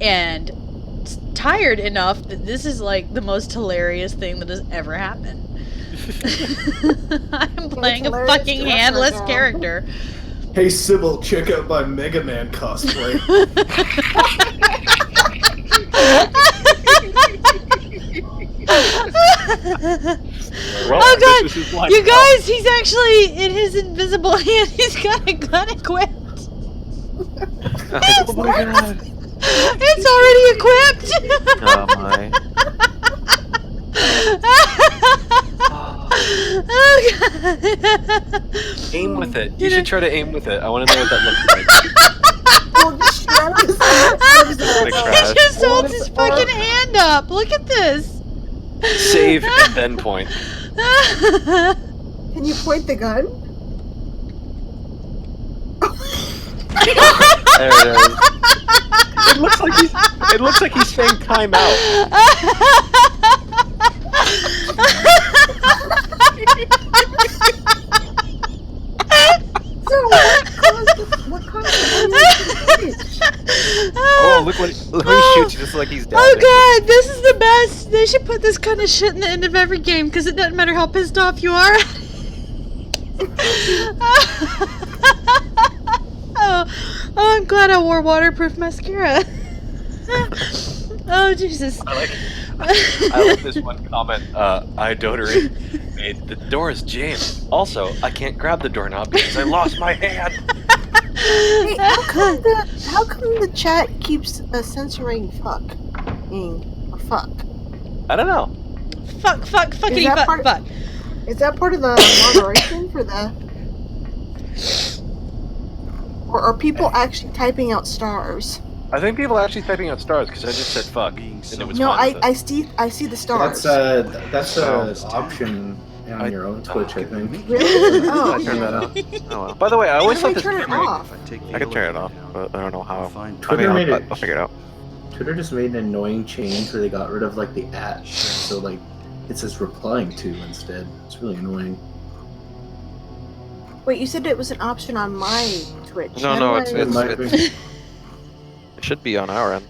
and tired enough that this is like the most hilarious thing that has ever happened. I'm playing a fucking handless character. Hey Sybil, check out my Mega Man cosplay. Well, oh god! this is like You guys, he's actually in his invisible hand. He's got a gun equipped. Oh my god. It's already equipped. Oh my. Oh god. Aim with it. You should try to aim with it. I want to know what that looks like. He just holds his fucking hand up. Look at this. Save and then point. Can you point the gun? There it is. It looks like he's saying time out. So what caused the Oh, look when he shoots you just like he's dead. Oh god, this is the best. They should put this kind of shit in the end of every game because it doesn't matter how pissed off you are. Oh, I'm glad I wore waterproof mascara. Oh Jesus. I like this one comment. I Dotery made the door is jammed. Also, I can't grab the doorknob because I lost my hand. Hey, how come the chat keeps censoring fucking or fuck? I don't know. Fuckity fuck. Is that part of the moderation for the? Or are people actually typing out stars? I think people are actually typing out stars because I just said fuck and it was No, fine with it. I see the stars. That's an option on your own Twitch, I think. Really? Oh, I turned that off. Oh well. By the way, I always How do thought I this turn it off? I can turn it off, but I don't know how. Twitter made it. I'll figure it out. Twitter just made an annoying change where they got rid of like the @ so like it says replying to instead. It's really annoying. Wait, you said it was an option on my Twitch. No, How do I- it should be on our end.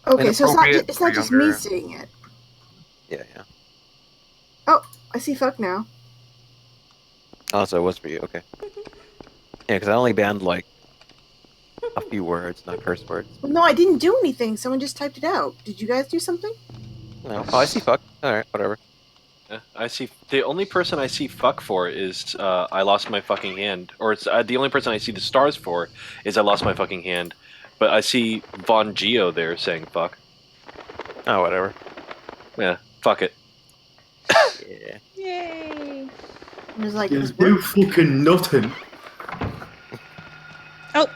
Okay, so Inappropriate it's not for just me younger- seeing it. Yeah. Oh, I see fuck now. Oh, so it was for you. Okay. Yeah, because I only banned like a few words, not curse words. Well, no, I didn't do anything. Someone just typed it out. Did you guys do something? No. Oh, I see fuck. All right, whatever. Yeah, I see. The only person I see fuck for is I lost my fucking hand, or it's the only person I see the stars for is I lost my fucking hand. But I see Von Geo there saying fuck. Oh, whatever. Yeah, fuck it. Yeah. Yay. It was like, There's no fucking nothing. Oh.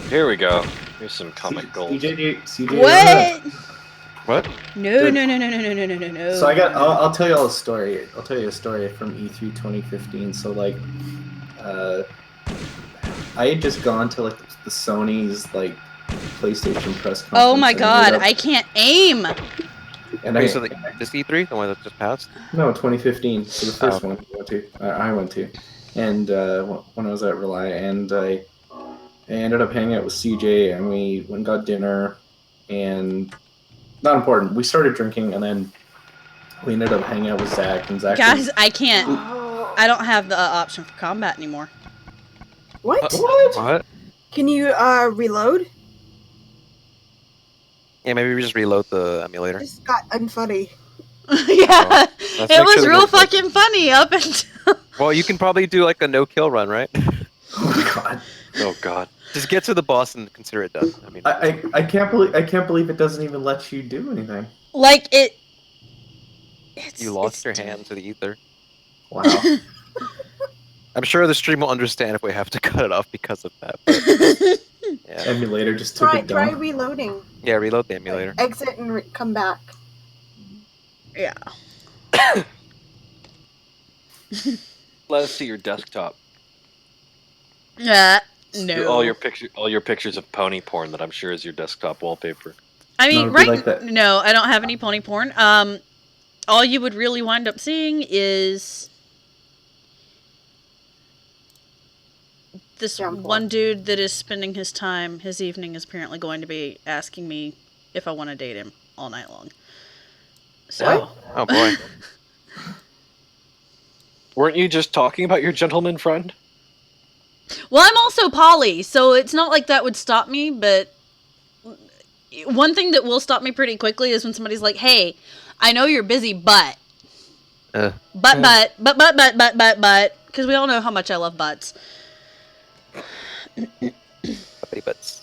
Here we go. Here's some comic gold. CJ, What? What? No. So I'll tell you all a story. I'll tell you a story from E3 2015. So like, I had just gone to like the Sony's like PlayStation press conference. Oh my and god, ended up- I can't aim. And Wait, so this E3, the one that just passed? No, 2015. So the first one I went to, and when I was at Rely, and I ended up hanging out with CJ, and we went and got dinner, and not important. We started drinking, and then we ended up hanging out with Zach, and Zach. Guys, I can't. I don't have the option for combat anymore. what? What? Can you reload? Yeah, maybe we just reload the emulator. This got unfunny. Yeah, Let's it make was sure we real get this. fucking funny up until. Well, you can probably do like a no-kill run, right? Oh my god. Oh god. Just get to the boss and consider it done. I mean, I can't believe it doesn't even let you do anything. Like it. you lost your hand to the ether. Wow. I'm sure the stream will understand if we have to cut it off because of that. But, yeah. Emulator just took Try it down. reloading. Yeah, reload the emulator. Exit and come back. Yeah. Let us see your desktop. No. All your pictures of pony porn that I'm sure is your desktop wallpaper. I mean, No, it'd be right? like that. No, I don't have any pony porn. All you would really wind up seeing is this one dude that is spending his evening is apparently going to be asking me if I want to date him all night long. So. Oh boy. Weren't you just talking about your gentleman friend? Well, I'm also poly, so it's not like that would stop me, but one thing that will stop me pretty quickly is when somebody's like, hey, I know you're busy, but. But. Because we all know how much I love butts. Butts.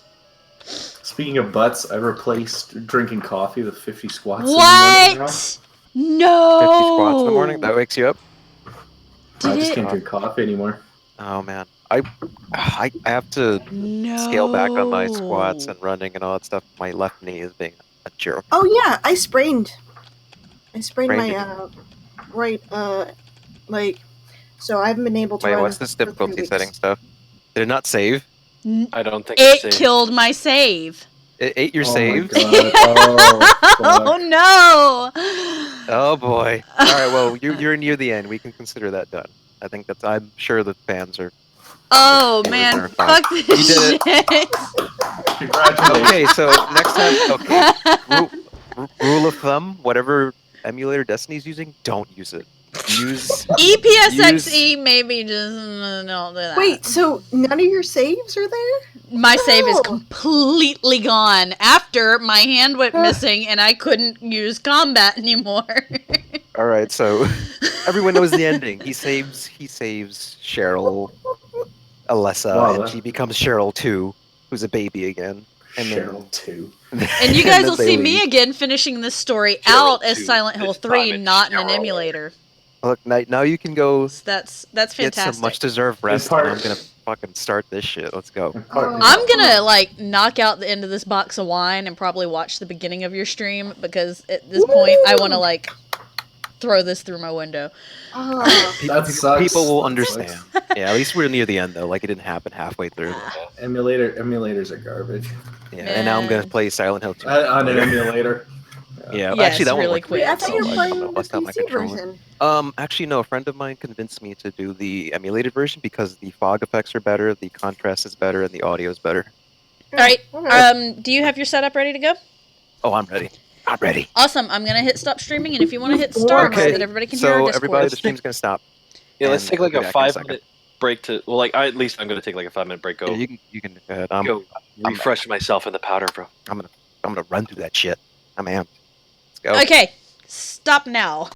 Speaking of butts, I replaced drinking coffee with 50 squats. What? In the morning. No. 50 squats in the morning? That wakes you up? I just can't drink coffee anymore. Oh man. I have to scale back on my squats and running and all that stuff. My left knee is being a jerk. Oh yeah, I sprained my right leg, so I haven't been able to. Wait, run what's this for 3 difficulty weeks. setting stuff? Did it not save? I don't think it killed my save. It ate your save? Oh no! Oh boy. Alright, well, you're near the end. We can consider that done. I think I'm sure the fans are... Oh man, fuck this you did shit. Congratulations. Okay, so next time, okay. Rule of thumb, whatever emulator Destiny's using, don't use it. Use EPSXE maybe just don't do that. Wait, so none of your saves are there? My save is completely gone after my hand went missing and I couldn't use combat anymore. Alright, so everyone knows the ending. He saves Cheryl, Alessa, and she becomes Cheryl 2, who's a baby again. And Cheryl 2. And you guys will see me again finishing this story out as Silent Hill 3, not in an emulator. Look, now you can go. That's fantastic. Get some much deserved rest. And I'm gonna fucking start this shit. Let's go. I'm gonna like knock out the end of this box of wine and probably watch the beginning of your stream because at this point I want to like throw this through my window. That sucks. People will understand. Yeah, at least we're near the end though. Like it didn't happen halfway through. Emulators are garbage. Yeah, and now I'm gonna play Silent Hill 2 on an emulator. Yeah, yes, actually that one really worked quick. I thought you were playing the bust out my PC controller. version. Actually no. A friend of mine convinced me to do the emulated version because the fog effects are better, the contrast is better, and the audio is better. All right. Do you have your setup ready to go? Oh, I'm ready. I'm ready. Awesome. I'm gonna hit stop streaming, and if you want to hit start so that everybody can hear our So Discord. everybody, the stream's gonna stop. Yeah, let's take like we'll a be back in 5-minute break to. Well, like at least I'm gonna take like a 5-minute break. Go. Yeah, you can go ahead. Go refresh myself in the powder, bro. I'm gonna run through that shit. I'm amped. Let's go. Okay. Stop now.